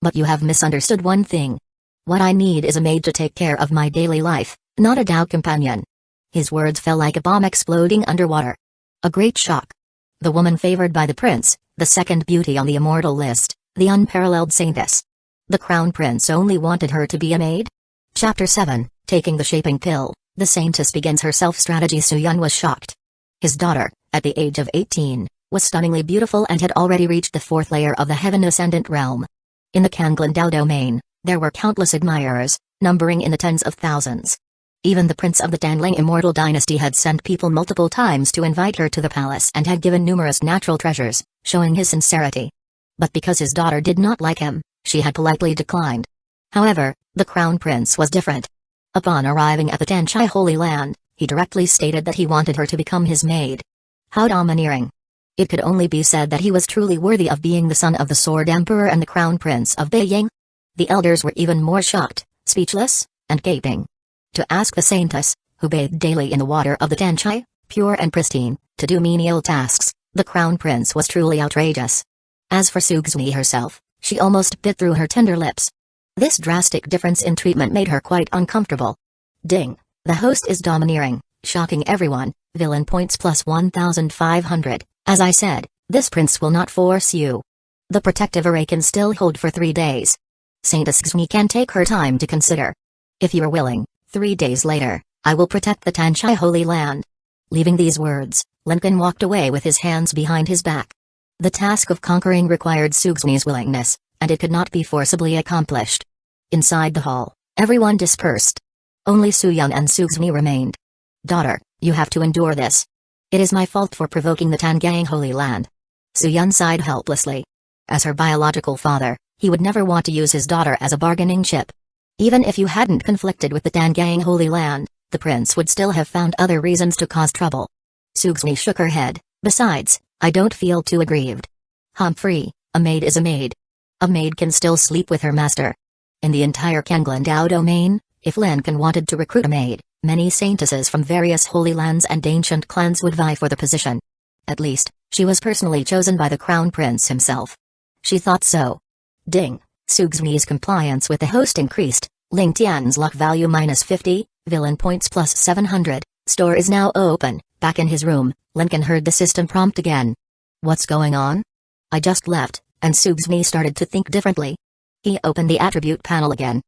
But you have misunderstood one thing. What I need is a maid to take care of my daily life, not a Dao companion. His words fell like a bomb exploding underwater. A great shock. The woman favored by the prince, the second beauty on the immortal list, the unparalleled Saintess. The crown prince only wanted her to be a maid? Chapter 7, Taking the Shaping Pill, the Saintess begins her self-strategy. Suyun was shocked. His daughter, at the age of 18, was stunningly beautiful and had already reached the fourth layer of the Heaven Ascendant realm. In the Kanglin Dao domain, there were countless admirers, numbering in the tens of thousands. Even the prince of the Danling immortal dynasty had sent people multiple times to invite her to the palace and had given numerous natural treasures, showing his sincerity. But because his daughter did not like him, she had politely declined. However, the crown prince was different. Upon arriving at the Tanchai Holy Land, he directly stated that he wanted her to become his maid. How domineering. It could only be said that he was truly worthy of being the son of the Sword Emperor and the crown prince of Beiying. The elders were even more shocked, speechless, and gaping. To ask the Saintess, who bathed daily in the water of the Tanchai, pure and pristine, to do menial tasks, the crown prince was truly outrageous. As for Sugzumi herself, she almost bit through her tender lips. This drastic difference in treatment made her quite uncomfortable. Ding, the host is domineering, shocking everyone, villain points plus 1,500. As I said, this prince will not force you. The protective array can still hold for 3 days. Saintess Xmi can take her time to consider. If you are willing, 3 days later, I will protect the Tanchai Holy Land. Leaving these words, Lincoln walked away with his hands behind his back. The task of conquering required Sugzmi's willingness, and it could not be forcibly accomplished. Inside the hall, everyone dispersed. Only Suyun and Sugzmi remained. Daughter, you have to endure this. It is my fault for provoking the Tangang Holy Land. Suyun sighed helplessly. As her biological father, he would never want to use his daughter as a bargaining chip. Even if you hadn't conflicted with the Tangang Holy Land, the prince would still have found other reasons to cause trouble. Sugzmi shook her head. Besides, I don't feel too aggrieved. Humphrey, a maid is a maid. A maid can still sleep with her master. In the entire Kanglandao domain, if Lincoln wanted to recruit a maid, many Saintesses from various holy lands and ancient clans would vie for the position. At least, she was personally chosen by the crown prince himself. She thought so. Ding, Sugzmi's compliance with the host increased. Ling Tian's luck value minus 50, villain points plus 700, store is now open. Back in his room, Lincoln heard the system prompt again. What's going on? I just left, and Sugzmi started to think differently. He opened the attribute panel again.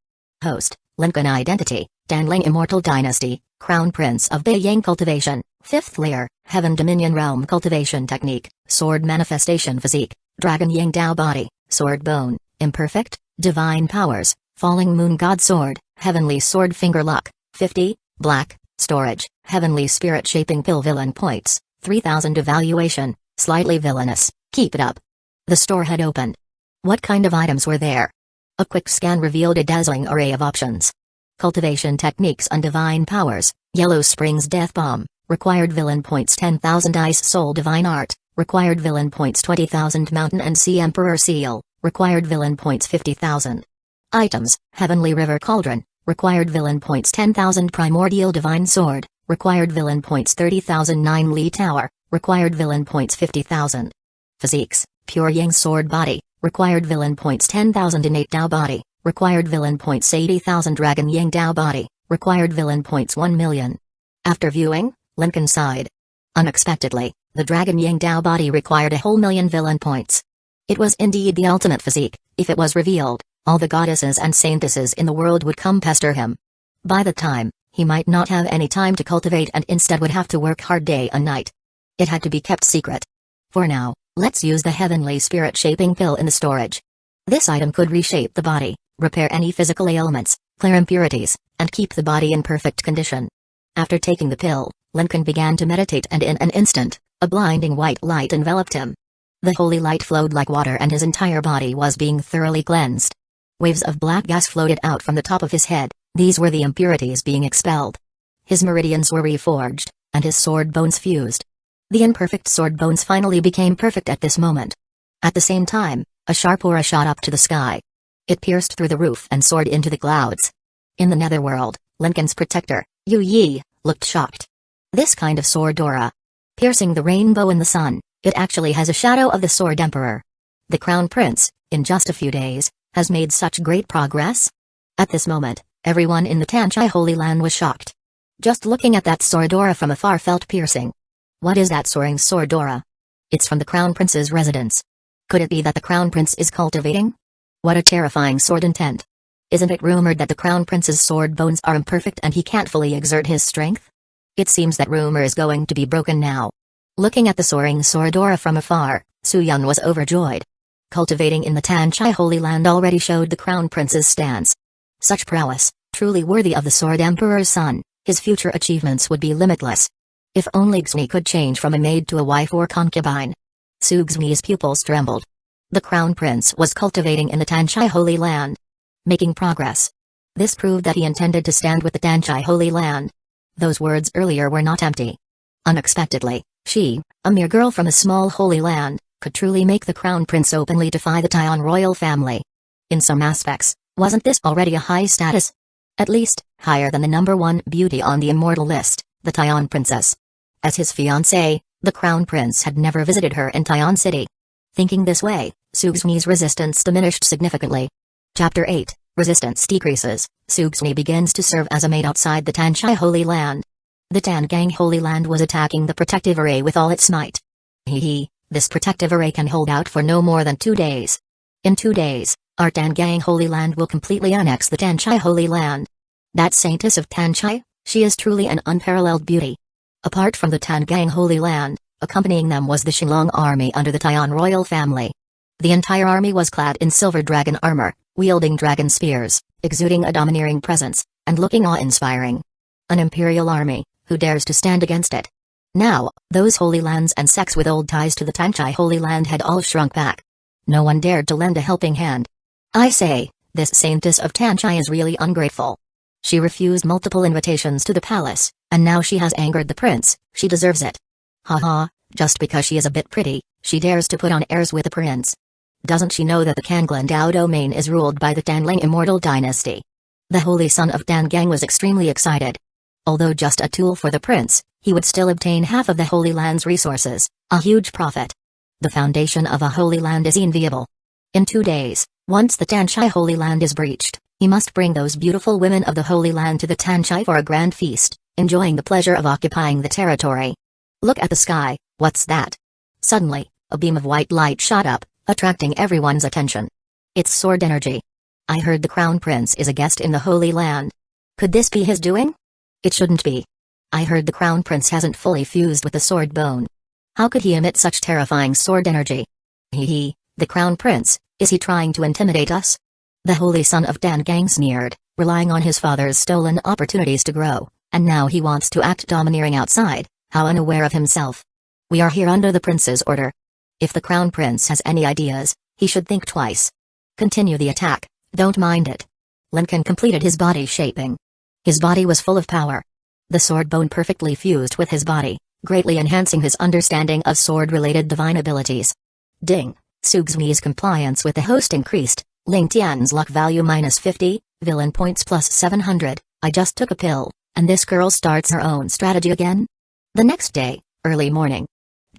Host, Lincoln identity, Danling Immortal Dynasty, Crown Prince of Beiyang Cultivation, 5th layer, Heaven Dominion Realm Cultivation Technique, Sword Manifestation Physique, Dragon Yang Dao Body, Sword Bone, Imperfect, Divine Powers, Falling Moon God Sword, Heavenly Sword Finger Luck, 50, Black, Storage, Heavenly Spirit Shaping Pill Villain Points, 3000 Evaluation, Slightly Villainous, keep it up. The store had opened. What kind of items were there? A quick scan revealed a dazzling array of options. Cultivation Techniques and Divine Powers, Yellow Springs Death Bomb, required villain points 10,000 Ice Soul Divine Art, required villain points 20,000 Mountain and Sea Emperor Seal, required villain points 50,000. Items, Heavenly River Cauldron, required villain points 10,000 Primordial Divine Sword, required villain points 30,000 Nine Li Tower, required villain points 50,000. Physiques, Pure Yang Sword Body, required villain points 10,000 Innate Dao Body, required villain points 80,000 Dragon Yang Dao Body, required villain points 1 million. After viewing, Lincoln sighed. Unexpectedly, the Dragon Yang Dao Body required a whole million villain points. It was indeed the ultimate physique. If it was revealed, all the goddesses and saintesses in the world would come pester him. By the time, he might not have any time to cultivate and instead would have to work hard day and night. It had to be kept secret. For now, let's use the Heavenly Spirit Shaping Pill in the storage. This item could reshape the body, repair any physical ailments, clear impurities, and keep the body in perfect condition. After taking the pill, Lincoln began to meditate, and in an instant, a blinding white light enveloped him. The holy light flowed like water and his entire body was being thoroughly cleansed. Waves of black gas floated out from the top of his head. These were the impurities being expelled. His meridians were reforged, and his sword bones fused. The imperfect sword bones finally became perfect at this moment. At the same time, a sharp aura shot up to the sky. It pierced through the roof and soared into the clouds. In the netherworld, Lincoln's protector, Yu Yi, looked shocked. This kind of sword aura, piercing the rainbow in the sun, it actually has a shadow of the Sword Emperor. The Crown Prince, in just a few days, has made such great progress? At this moment, everyone in the Tanchai Holy Land was shocked. Just looking at that sword aura from afar felt piercing. What is that soaring sword aura? It's from the Crown Prince's residence. Could it be that the Crown Prince is cultivating? What a terrifying sword intent. Isn't it rumored that the Crown Prince's sword bones are imperfect and he can't fully exert his strength? It seems that rumor is going to be broken now. Looking at the soaring sword aura from afar, Suyun was overjoyed. Cultivating in the Tanchai Holy Land already showed the Crown Prince's stance. Such prowess, truly worthy of the Sword Emperor's son, His future achievements would be limitless. If only Xni could change from a maid to a wife or concubine. Xni's pupils trembled. The crown prince was cultivating in the Tanchai Holy Land. Making progress. This proved that he intended to stand with the Tanchai Holy Land. Those words earlier were not empty. Unexpectedly, she, a mere girl from a small holy land, could truly make the crown prince openly defy the Taion royal family. In some aspects, wasn't this already a high status? At least, higher than the #1 beauty on the immortal list, the Taion princess. As his fiancée, the crown prince had never visited her in Taion City. Thinking this way, Xni's resistance diminished significantly. Chapter 8, Resistance decreases. Xni begins to serve as a maid outside the Tanchai Holy Land. The Tangang Holy Land was attacking the protective array with all its might. This protective array can hold out for no more than 2 days. In 2 days, our Tangang Holy Land will completely annex the Tanchai Holy Land. That Saintess of Tanchai, she is truly an unparalleled beauty. Apart from the Tangang Holy Land, accompanying them was the Xinglong army under the Taion royal family. The entire army was clad in silver dragon armor, wielding dragon spears, exuding a domineering presence, and looking awe-inspiring. An imperial army, who dares to stand against it? Now, those holy lands and sects with old ties to the Tanchai Holy Land had all shrunk back. No one dared to lend a helping hand. I say, this Saintess of Tanchai is really ungrateful. She refused multiple invitations to the palace, and now she has angered the prince. She deserves it. Haha, just because she is a bit pretty, she dares to put on airs with the prince. Doesn't she know that the Kanglan Dao domain is ruled by the Tanling Immortal Dynasty? The holy son of Tangang was extremely excited. Although just a tool for the prince, he would still obtain half of the Holy Land's resources, a huge profit. The foundation of a holy land is inviolable. In 2 days, once the Tanchai Holy Land is breached, he must bring those beautiful women of the Holy Land to the Tanchai for a grand feast, enjoying the pleasure of occupying the territory. Look at the sky, what's that? Suddenly, a beam of white light shot up, attracting everyone's attention. It's sword energy. I heard the Crown Prince is a guest in the Holy Land. Could this be his doing? It shouldn't be. I heard the Crown Prince hasn't fully fused with the sword bone. How could he emit such terrifying sword energy? The Crown Prince, is he trying to intimidate us? The holy son of Tangang sneered, relying on his father's stolen opportunities to grow, and now he wants to act domineering outside, how unaware of himself. We are here under the prince's order. If the Crown Prince has any ideas, he should think twice. Continue the attack, don't mind it. Lincoln completed his body shaping. His body was full of power. The sword bone perfectly fused with his body, greatly enhancing his understanding of sword-related divine abilities. Ding, Xni's compliance with the host increased. Ling Tian's luck value -50, villain points +700, I just took a pill, and this girl starts her own strategy again? The next day, early morning.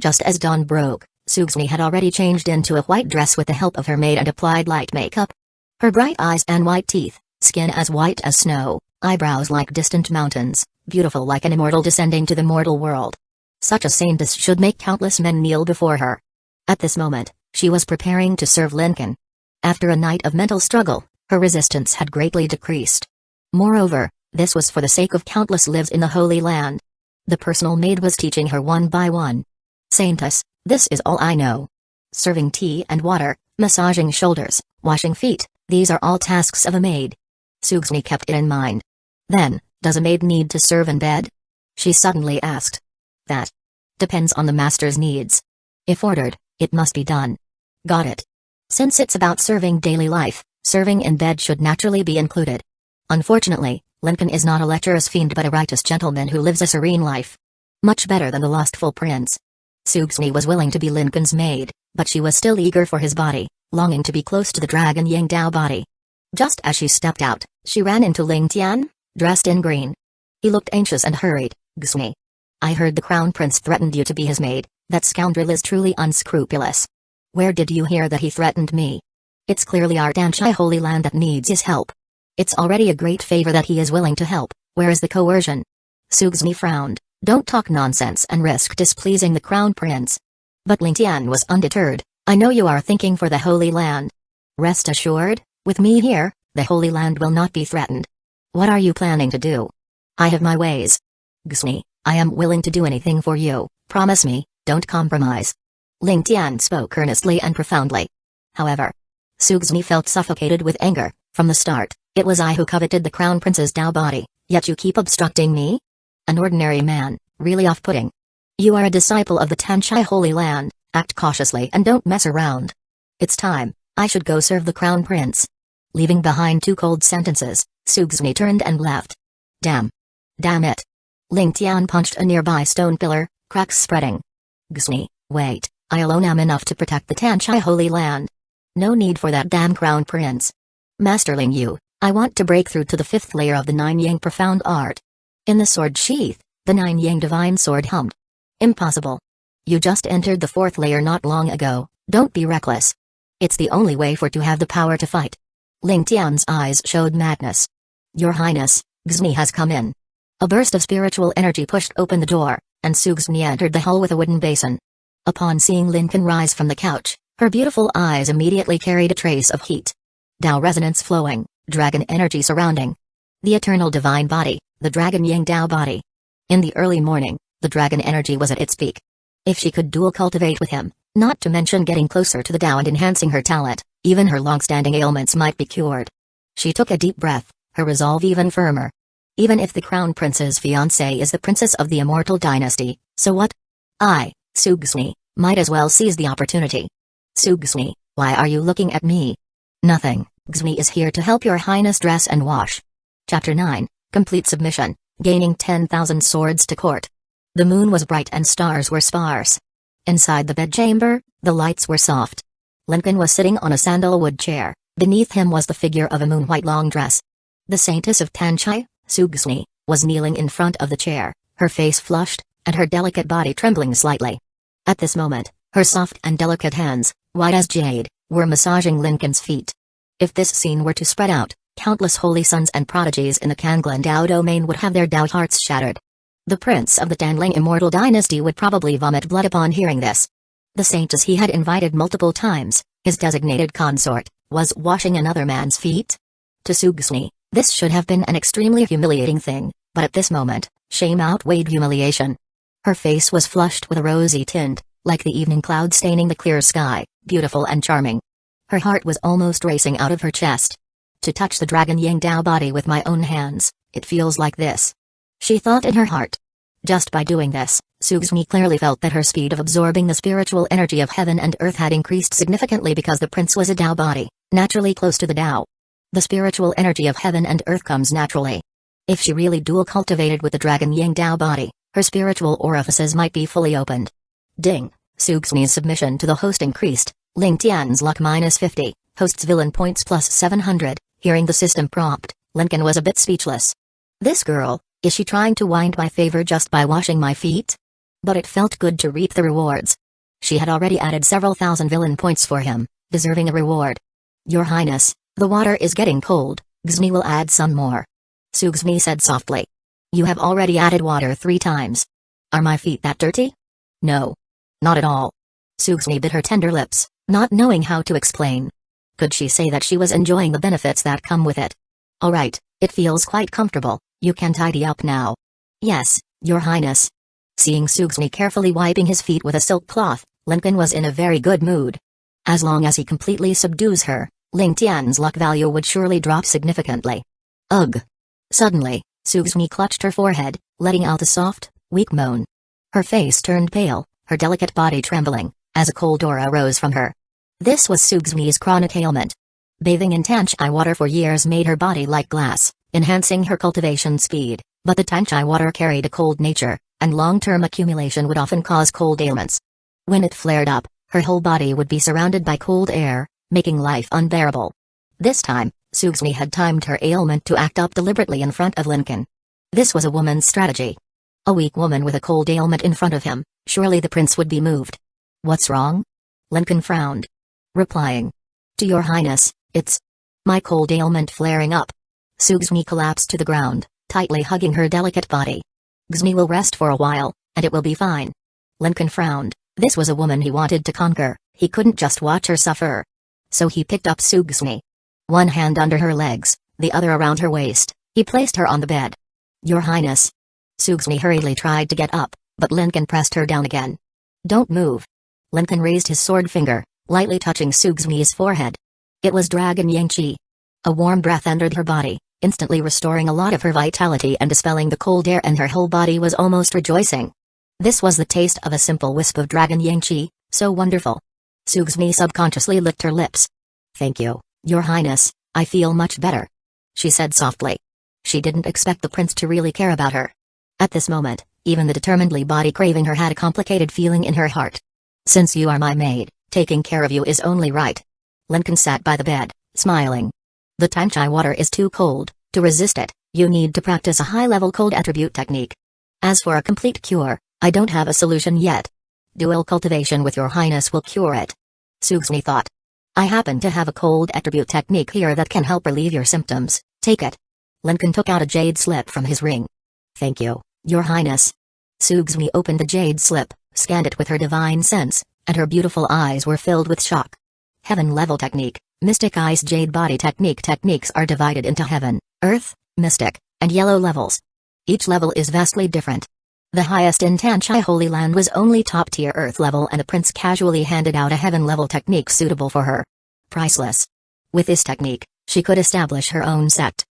Just as dawn broke, Xni had already changed into a white dress with the help of her maid and applied light makeup. Her bright eyes and white teeth, skin as white as snow, eyebrows like distant mountains, beautiful like an immortal descending to the mortal world. Such a saintess should make countless men kneel before her. At this moment, she was preparing to serve Lincoln. After a night of mental struggle, her resistance had greatly decreased. Moreover, this was for the sake of countless lives in the Holy Land. The personal maid was teaching her one by one. Saintess, this is all I know. Serving tea and water, massaging shoulders, washing feet, these are all tasks of a maid. Xni kept it in mind. Then, does a maid need to serve in bed? She suddenly asked. That depends on the master's needs. If ordered, it must be done. Got it. Since it's about serving daily life, serving in bed should naturally be included. Unfortunately, Lincoln is not a lecherous fiend but a righteous gentleman who lives a serene life. Much better than the lustful prince. Xni was willing to be Lincoln's maid, but she was still eager for his body, longing to be close to the dragon Yang Dao body. Just as she stepped out, she ran into Ling Tian, dressed in green. He looked anxious and hurried. Xni, I heard the Crown Prince threatened you to be his maid. That scoundrel is truly unscrupulous. Where did you hear that he threatened me? It's clearly our Tanchai Holy Land that needs his help. It's already a great favor that he is willing to help. Where is the coercion? Xni frowned. Don't talk nonsense and risk displeasing the Crown Prince. But Ling Tian was undeterred. I know you are thinking for the Holy Land. Rest assured, with me here, the Holy Land will not be threatened. What are you planning to do? I have my ways. Xni, I am willing to do anything for you, promise me, don't compromise. Ling Tian spoke earnestly and profoundly. However, Xni felt suffocated with anger. From the start, it was I who coveted the Crown Prince's Dao body, Yet you keep obstructing me? An ordinary man, really off-putting. You are a disciple of the Tenchi Holy Land, act cautiously and don't mess around. It's time, I should go serve the Crown Prince. Leaving behind 2 cold sentences, Sugzumi turned and left. Damn. Damn it. Ling Tian punched a nearby stone pillar, cracks spreading. Gzmi, wait, I alone am enough to protect the Tenchi Holy Land. No need for that damn Crown Prince. Master Ling Yu, I want to break through to the 5th layer of the Nine Yang Profound Art. In the sword sheath, the Nine Yang Divine Sword hummed. Impossible. You just entered the 4th layer not long ago, don't be reckless. It's the only way for to have the power to fight. Ling Tian's eyes showed madness. Your Highness, Gzmi has come in. A burst of spiritual energy pushed open the door, and Sugzmi entered the hall with a wooden basin. Upon seeing Lincoln rise from the couch, her beautiful eyes immediately carried a trace of heat. Dao resonance flowing, dragon energy surrounding. The eternal divine body, the dragon Yang Dao body. In the early morning, the dragon energy was at its peak. If she could dual cultivate with him, not to mention getting closer to the Dao and enhancing her talent, even her long-standing ailments might be cured. She took a deep breath, her resolve even firmer. Even if the Crown Prince's fiancée is the princess of the immortal dynasty, so what? I, Sugzmi, might as well seize the opportunity. Sugzmi, why are you looking at me? Nothing, Gzmi is here to help your highness dress and wash. Chapter 9, Complete Submission, Gaining 10,000 Swords to Court. The moon was bright and stars were sparse. Inside the bedchamber, the lights were soft. Lincoln was sitting on a sandalwood chair, beneath him was the figure of a moon-white long dress. The Saintess of Tenchi, Sugzmi, was kneeling in front of the chair, her face flushed, and her delicate body trembling slightly. At this moment, her soft and delicate hands, white as jade, were massaging Lincoln's feet. If this scene were to spread out, countless holy sons and prodigies in the Kanglan Dao domain would have their Dao hearts shattered. The prince of the Danling immortal dynasty would probably vomit blood upon hearing this. The saintess he had invited multiple times, his designated consort, was washing another man's feet? To Sugzmi, this should have been an extremely humiliating thing, but at this moment, shame outweighed humiliation. Her face was flushed with a rosy tint, like the evening cloud staining the clear sky, beautiful and charming. Her heart was almost racing out of her chest. To touch the dragon Yang Dao body with my own hands, it feels like this. She thought in her heart. Just by doing this, Sugzmi clearly felt that her speed of absorbing the spiritual energy of heaven and earth had increased significantly because the prince was a Dao body, naturally close to the Dao. The spiritual energy of heaven and earth comes naturally. If she really dual cultivated with the dragon Yang Dao body, her spiritual orifices might be fully opened. Ding, Sugzmi's submission to the host increased, Ling Tian's luck -50, host's villain points +700, hearing the system prompt, Lincoln was a bit speechless. This girl, is she trying to wind my favor just by washing my feet? But it felt good to reap the rewards. She had already added several thousand villain points for him, deserving a reward. Your Highness, the water is getting cold, Gzmi will add some more. Sugzmi said softly. You have already added water 3 times. Are my feet that dirty? No. Not at all. Sugzmi bit her tender lips, not knowing how to explain. Could she say that she was enjoying the benefits that come with it? Alright, it feels quite comfortable, you can tidy up now. Yes, Your Highness. Seeing Sugzmi carefully wiping his feet with a silk cloth, Lincoln was in a very good mood. As long as he completely subdues her, Ling Tian's luck value would surely drop significantly. Ugh. Suddenly, Sugzmi clutched her forehead, letting out a soft, weak moan. Her face turned pale, her delicate body trembling, as a cold aura rose from her. This was Sugzmi's chronic ailment. Bathing in Tanchi water for years made her body like glass, enhancing her cultivation speed, but the Tanchi water carried a cold nature, and long-term accumulation would often cause cold ailments. When it flared up, her whole body would be surrounded by cold air, making life unbearable. This time, Sugzmi had timed her ailment to act up deliberately in front of Lincoln. This was a woman's strategy. A weak woman with a cold ailment in front of him, surely the prince would be moved. What's wrong? Lincoln frowned. Replying. To Your Highness, it's my cold ailment flaring up. Sugzmi collapsed to the ground, tightly hugging her delicate body. Gzmi will rest for a while, and it will be fine. Lincoln frowned. This was a woman he wanted to conquer, he couldn't just watch her suffer. So he picked up Sugzmi. One hand under her legs, the other around her waist, he placed her on the bed. Your Highness. Sugzmi hurriedly tried to get up, but Lincoln pressed her down again. Don't move. Lincoln raised his sword finger, lightly touching Sugzmi's forehead. It was Dragon Yang Qi. A warm breath entered her body, instantly restoring a lot of her vitality and dispelling the cold air, and her whole body was almost rejoicing. This was the taste of a simple wisp of dragon yang chi, so wonderful. Sugsumi subconsciously licked her lips. "Thank you, Your Highness, I feel much better," she said softly. She didn't expect the prince to really care about her. At this moment, even the determinedly body craving her had a complicated feeling in her heart. "Since you are my maid, taking care of you is only right." Lincoln sat by the bed, smiling. "The Tanchai water is too cold. To resist it, you need to practice a high-level cold attribute technique. As for a complete cure, I don't have a solution yet. Dual cultivation with Your Highness will cure it." Sugsumi thought. "I happen to have a cold attribute technique here that can help relieve your symptoms. Take it." Lincoln took out a jade slip from his ring. "Thank you, Your Highness." Sugsumi opened the jade slip, scanned it with her divine sense, and her beautiful eyes were filled with shock. Heaven-level technique, Mystic Eyes Jade Body Technique. Techniques are divided into Heaven, Earth, Mystic, and Yellow levels. Each level is vastly different. The highest in Tanchai Holy Land was only top-tier Earth level, and the prince casually handed out a Heaven-level technique suitable for her. Priceless. With this technique, she could establish her own sect.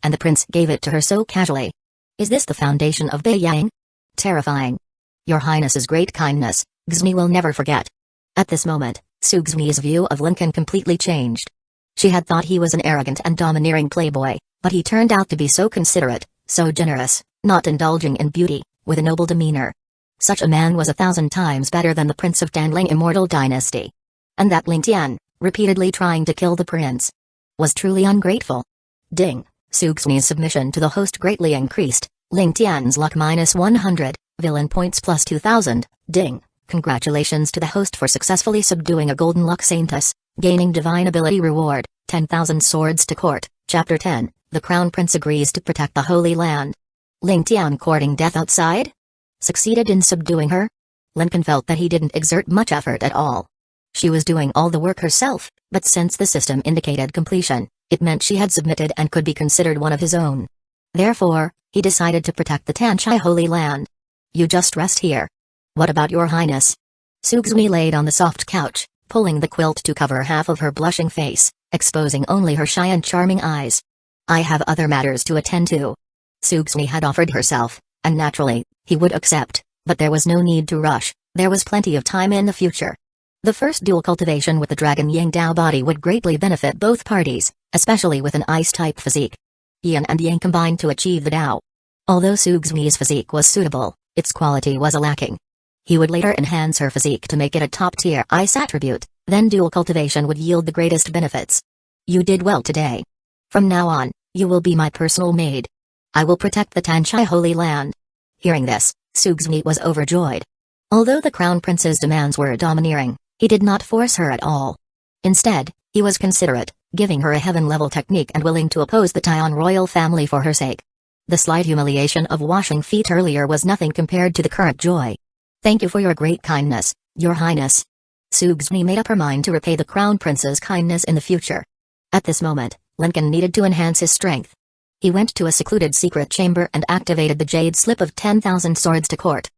And the prince gave it to her so casually. Is this the foundation of Beiyang? Terrifying. Your Highness's great kindness, Sugsumi will never forget. At this moment, Sugsumi's view of Lincoln completely changed. She had thought he was an arrogant and domineering playboy, but he turned out to be so considerate, so generous, not indulging in beauty, with a noble demeanor. Such a man was 1,000 times better than the Prince of Danling Immortal Dynasty. And that Ling Tian, repeatedly trying to kill the prince, was truly ungrateful. Ding. Sugsumi's submission to the host greatly increased. Ling Tian's luck -100, villain points +2000, ding. Congratulations to the host for successfully subduing a golden luck Saintess, gaining divine ability reward, 10,000 swords to court. Chapter 10, The Crown Prince agrees to protect the Holy Land. Ling Tian courting death outside? Succeeded in subduing her? Lincoln felt that he didn't exert much effort at all. She was doing all the work herself, but since the system indicated completion, it meant she had submitted and could be considered one of his own. Therefore, he decided to protect the Tanchai Holy Land. You just rest here. What about Your Highness? Sugsumi laid on the soft couch, pulling the quilt to cover half of her blushing face, exposing only her shy and charming eyes. I have other matters to attend to. Sugsumi had offered herself, and naturally, he would accept, but there was no need to rush, there was plenty of time in the future. The first dual cultivation with the Dragon Yang Dao body would greatly benefit both parties, especially with an ice-type physique. Yin and Yang combined to achieve the Dao. Although Sugsumi's physique was suitable, its quality was lacking. He would later enhance her physique to make it a top-tier ice attribute, then dual cultivation would yield the greatest benefits. You did well today. From now on, you will be my personal maid. I will protect the Tanchai Holy Land. Hearing this, Sugsumi was overjoyed. Although the Crown Prince's demands were domineering, he did not force her at all. Instead, he was considerate, giving her a heaven-level technique and willing to oppose the Taion royal family for her sake. The slight humiliation of washing feet earlier was nothing compared to the current joy. Thank you for your great kindness, Your Highness. Sugsumi made up her mind to repay the Crown Prince's kindness in the future. At this moment, Lincoln needed to enhance his strength. He went to a secluded secret chamber and activated the jade slip of 10,000 swords to court.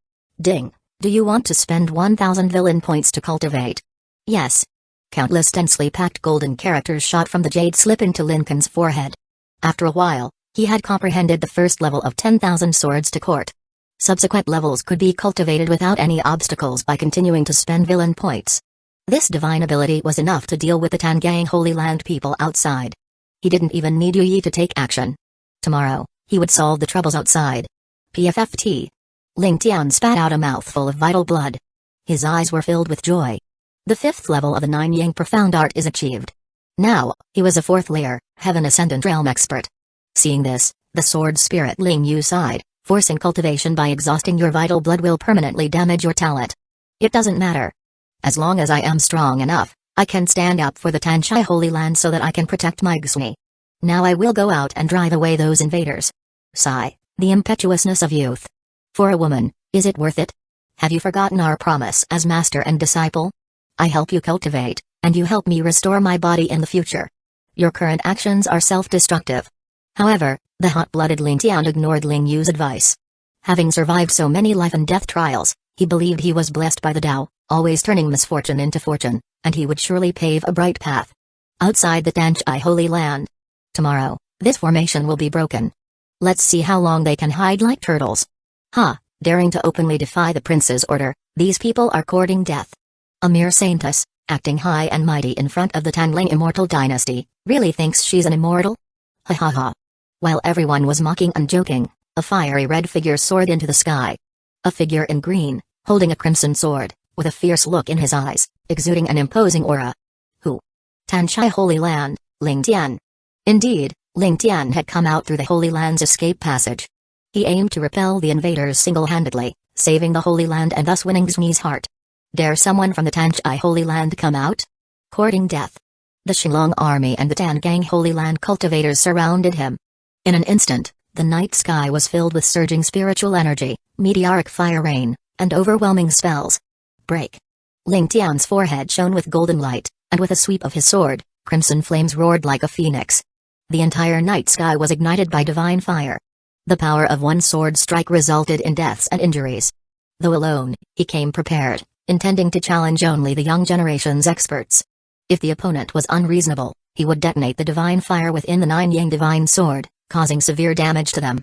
Ding. Do you want to spend 1,000 villain points to cultivate? Yes. Countless densely packed golden characters shot from the jade slip into Lincoln's forehead. After a while, he had comprehended the first level of 10,000 swords to court. Subsequent levels could be cultivated without any obstacles by continuing to spend villain points. This divine ability was enough to deal with the Tangang Holy Land people outside. He didn't even need Yu Yi to take action. Tomorrow, he would solve the troubles outside. PFFT. Ling Tian spat out a mouthful of vital blood. His eyes were filled with joy. The 5th level of the Nine Yang Profound Art is achieved. Now, he was a 4th layer, Heaven Ascendant Realm expert. Seeing this, the sword spirit Ling Yu sighed. Forcing cultivation by exhausting your vital blood will permanently damage your talent. It doesn't matter. As long as I am strong enough, I can stand up for the Tanchai Holy Land so that I can protect my Sugsumi. Now I will go out and drive away those invaders. Sigh, the impetuousness of youth. For a woman, is it worth it? Have you forgotten our promise as master and disciple? I help you cultivate, and you help me restore my body in the future. Your current actions are self-destructive. However, the hot-blooded Ling Tian ignored Ling Yu's advice. Having survived so many life and death trials, he believed he was blessed by the Tao, always turning misfortune into fortune, and he would surely pave a bright path. Outside the Tanchai Holy Land. Tomorrow, This formation will be broken. Let's see how long they can hide like turtles. Ha, daring to openly defy the prince's order, these people are courting death. A mere saintess, acting high and mighty in front of the Tangling immortal dynasty, really thinks she's an immortal? Ha ha ha. While everyone was mocking and joking, a fiery red figure soared into the sky. A figure in green, holding a crimson sword, with a fierce look in his eyes, exuding an imposing aura. Who? Tanchai Holy Land, Ling Tian. Indeed, Ling Tian had come out through the Holy Land's escape passage. He aimed to repel the invaders single-handedly, saving the Holy Land and thus winning Xingyi's heart. Dare someone from the Tanchai Holy Land come out? Courting death. The Xinglong army and the Tangang Holy Land cultivators surrounded him. In an instant, the night sky was filled with surging spiritual energy, meteoric fire rain, and overwhelming spells. Break. Ling Tian's forehead shone with golden light, and with a sweep of his sword, crimson flames roared like a phoenix. The entire night sky was ignited by divine fire. The power of one sword strike resulted in deaths and injuries. Though alone, he came prepared, intending to challenge only the young generation's experts. If the opponent was unreasonable, he would detonate the divine fire within the Nine Yang divine sword, causing severe damage to them.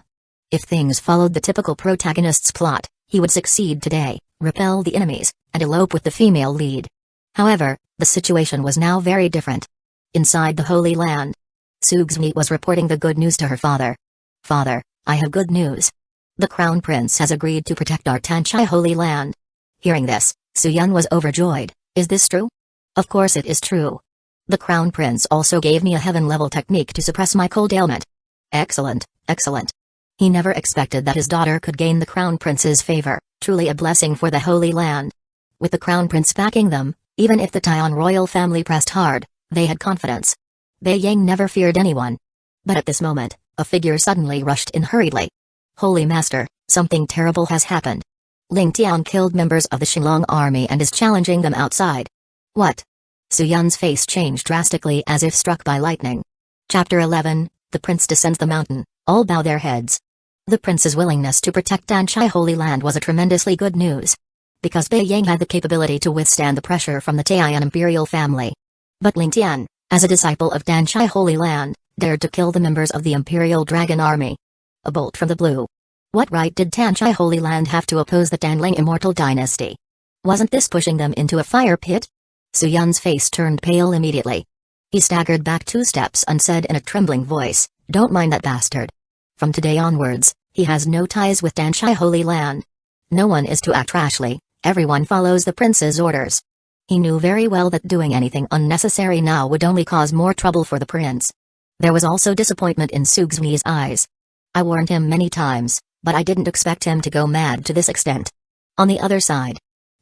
If things followed the typical protagonist's plot, he would succeed today, repel the enemies, and elope with the female lead. However, the situation was now very different. Inside the Holy Land, Su Xingyi was reporting the good news to her father. Father, I have good news. The Crown Prince has agreed to protect our Tanchai Holy Land. Hearing this, Su Yun was overjoyed. Is this true? Of course it is true. The Crown Prince also gave me a heaven-level technique to suppress my cold ailment. Excellent, excellent. He never expected that his daughter could gain the Crown Prince's favor, truly a blessing for the Holy Land. With the Crown Prince backing them, even if the Taion royal family pressed hard, they had confidence. Bei Yang never feared anyone. But at this moment, a figure suddenly rushed in hurriedly. Holy Master, something terrible has happened. Ling Tian killed members of the Xinglong army and is challenging them outside. What? Su Yun's face changed drastically as if struck by lightning. Chapter 11, The Prince Descends the Mountain, all bow their heads. The prince's willingness to protect Tanchai Holy Land was a tremendously good news. Because Bei Yang had the capability to withstand the pressure from the Taiyan imperial family. But Ling Tian, as a disciple of Tanchai Holy Land, dared to kill the members of the Imperial Dragon Army. A bolt from the blue. What right did Tanchai Holy Land have to oppose the Tangling Immortal Dynasty? Wasn't this pushing them into a fire pit? Su Yun's face turned pale immediately. He staggered back 2 steps and said in a trembling voice, "Don't mind that bastard. From today onwards, he has no ties with Tanchai Holy Land. No one is to act rashly, everyone follows the prince's orders." He knew very well that doing anything unnecessary now would only cause more trouble for the prince. There was also disappointment in Su Xingyi's eyes. I warned him many times, but I didn't expect him to go mad to this extent. On the other side.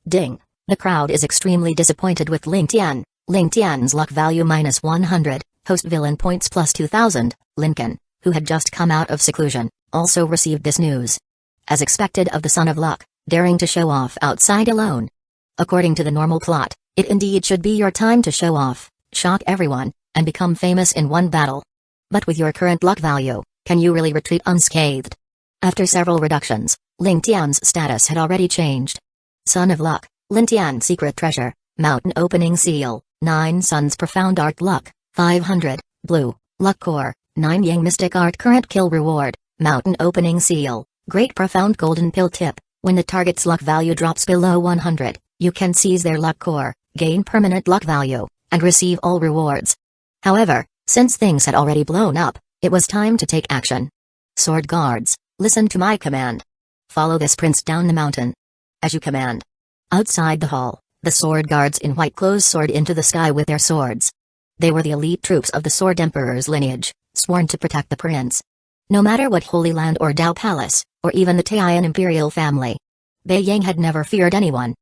Ding. The crowd is extremely disappointed with Ling Tian. Ling Tian's luck value -100, host villain points +2000. Lincoln, who had just come out of seclusion, also received this news. As expected of the Son of Luck, daring to show off outside alone. According to the normal plot, it indeed should be your time to show off, shock everyone, and become famous in one battle. But with your current luck value, can you really retreat unscathed? After several reductions, Ling Tian's status had already changed. Son of Luck, Ling Tian Secret Treasure, Mountain Opening Seal, 9 Suns Profound Art Luck, 500, Blue, Luck Core, 9 Yang Mystic Art Current Kill Reward, Mountain Opening Seal, Great Profound Golden Pill Tip. When the target's luck value drops below 100, you can seize their luck core, gain permanent luck value, and receive all rewards. However, since things had already blown up, it was time to take action. Sword guards, listen to my command. Follow this prince down the mountain. As you command. Outside the hall, the sword guards in white clothes soared into the sky with their swords. They were the elite troops of the Sword Emperor's lineage, sworn to protect the prince. No matter what Holy Land or Dao Palace, or even the Taiyan imperial family. Bei Yang had never feared anyone.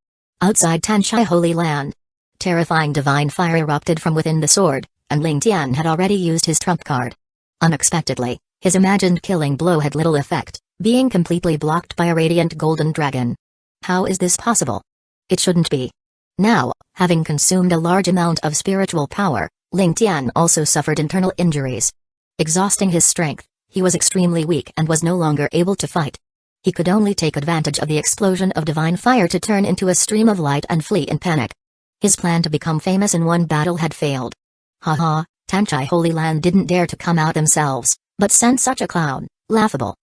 Outside Tanchai Holy Land, terrifying divine fire erupted from within the sword, and Ling Tian had already used his trump card. Unexpectedly, his imagined killing blow had little effect, being completely blocked by a radiant golden dragon. How is this possible? It shouldn't be. Now, having consumed a large amount of spiritual power, Ling Tian also suffered internal injuries. Exhausting his strength, he was extremely weak and was no longer able to fight. He could only take advantage of the explosion of divine fire to turn into a stream of light and flee in panic. His plan to become famous in one battle had failed. Haha, Tanchai Holy Land didn't dare to come out themselves, But send such a clown, laughable.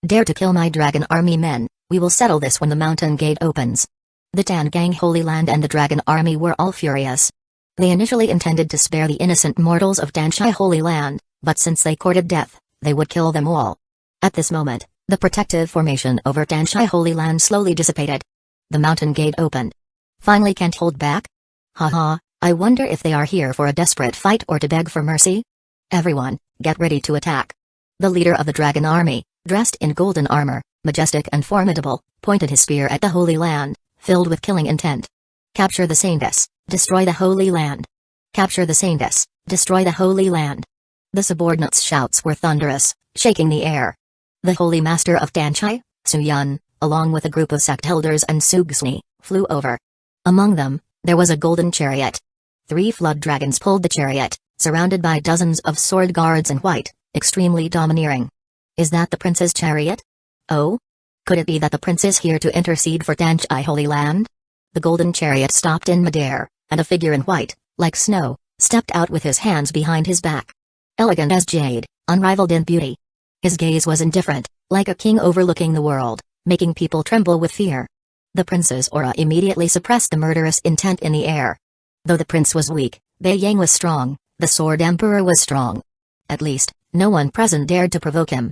Dare to kill my dragon army men, we will settle this when the mountain gate opens. The Tangang Holy Land and the dragon army were all furious. They initially intended to spare the innocent mortals of Danshai Holy Land, but since they courted death, they would kill them all. At this moment, the protective formation over Danshai Holy Land slowly dissipated. The mountain gate opened. Finally can't hold back? Haha, I wonder if they are here for a desperate fight or to beg for mercy? Everyone, get ready to attack. The leader of the dragon army, dressed in golden armor, majestic and formidable, pointed his spear at the Holy Land, filled with killing intent. Capture the Saintesses, destroy the Holy Land. Capture the Saintesses, destroy the Holy Land. The subordinates' shouts were thunderous, shaking the air. The Holy Master of Danshai, Suyun, along with a group of sect elders and Sugsni, flew over. Among them, there was a golden chariot. 3 flood dragons pulled the chariot, surrounded by dozens of sword guards in white, extremely domineering. Is that the prince's chariot? Oh? Could it be that the prince is here to intercede for Danshai Holy Land? The golden chariot stopped in midair, and a figure in white, like snow, stepped out with his hands behind his back. Elegant as jade, unrivaled in beauty. His gaze was indifferent, like a king overlooking the world, making people tremble with fear. The prince's aura immediately suppressed the murderous intent in the air. Though the prince was weak, Bei Yang was strong, the Sword Emperor was strong. At least, no one present dared to provoke him.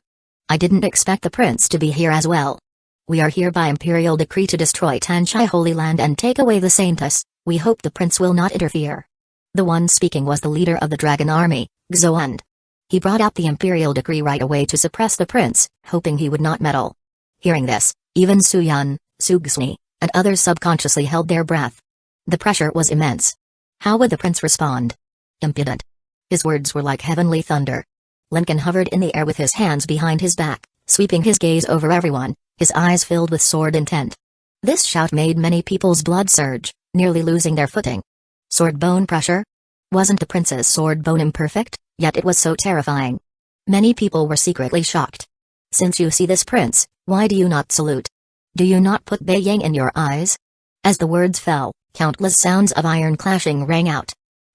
I didn't expect the prince to be here as well. We are here by imperial decree to destroy Danshai Holy Land and take away the Saintesses. We hope the prince will not interfere. The one speaking was the leader of the dragon army, Xoand. He brought out the imperial decree right away to suppress the prince, hoping he would not meddle. Hearing this, even Suyun, Sugsni, and others subconsciously held their breath. The pressure was immense. How would the prince respond? Impudent. His words were like heavenly thunder. Lincoln hovered in the air with his hands behind his back, sweeping his gaze over everyone, his eyes filled with sword intent. This shout made many people's blood surge, nearly losing their footing. Sword bone pressure? Wasn't the prince's sword bone imperfect, yet it was so terrifying. Many people were secretly shocked. Since you see this prince, why do you not salute? Do you not put Bei Yang in your eyes? As the words fell, countless sounds of iron clashing rang out.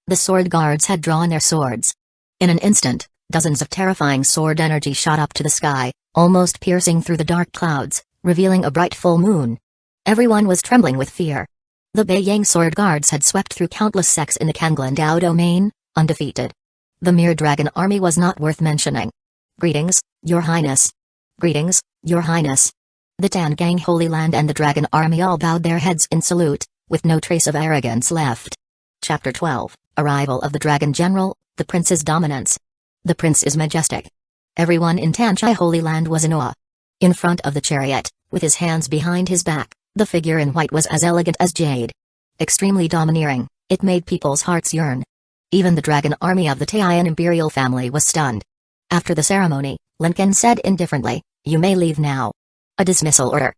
The sword guards had drawn their swords. In an instant, dozens of terrifying sword energy shot up to the sky, almost piercing through the dark clouds, revealing a bright full moon. Everyone was trembling with fear. The Bei Yang sword guards had swept through countless sects in the Kanglandao domain, undefeated. The mere dragon army was not worth mentioning. Greetings, Your Highness. Greetings, Your Highness. The Tangang Holy Land and the dragon army all bowed their heads in salute, with no trace of arrogance left. Chapter 12, Arrival of the Dragon General, the Prince's Dominance. The prince is majestic. Everyone in Danshai Holy Land was in awe. In front of the chariot, with his hands behind his back, the figure in white was as elegant as jade. Extremely domineering, it made people's hearts yearn. Even the dragon army of the Taiyan imperial family was stunned. After the ceremony, Lincoln said indifferently, "You may leave now." A dismissal order.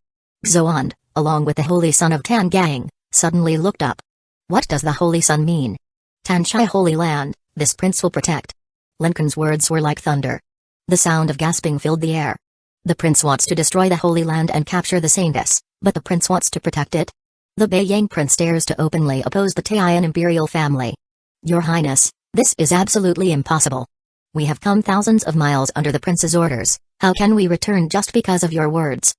Xoand, along with the Holy Son of Tangang, suddenly looked up. What does the Holy Son mean? Danshai Holy Land, this prince will protect. Lincoln's words were like thunder. The sound of gasping filled the air. The prince wants to destroy the Holy Land and capture the Saintesses, but the prince wants to protect it? The Bei Yang prince dares to openly oppose the Taiyan imperial family. Your Highness, this is absolutely impossible. We have come thousands of miles under the prince's orders, how can we return just because of your words?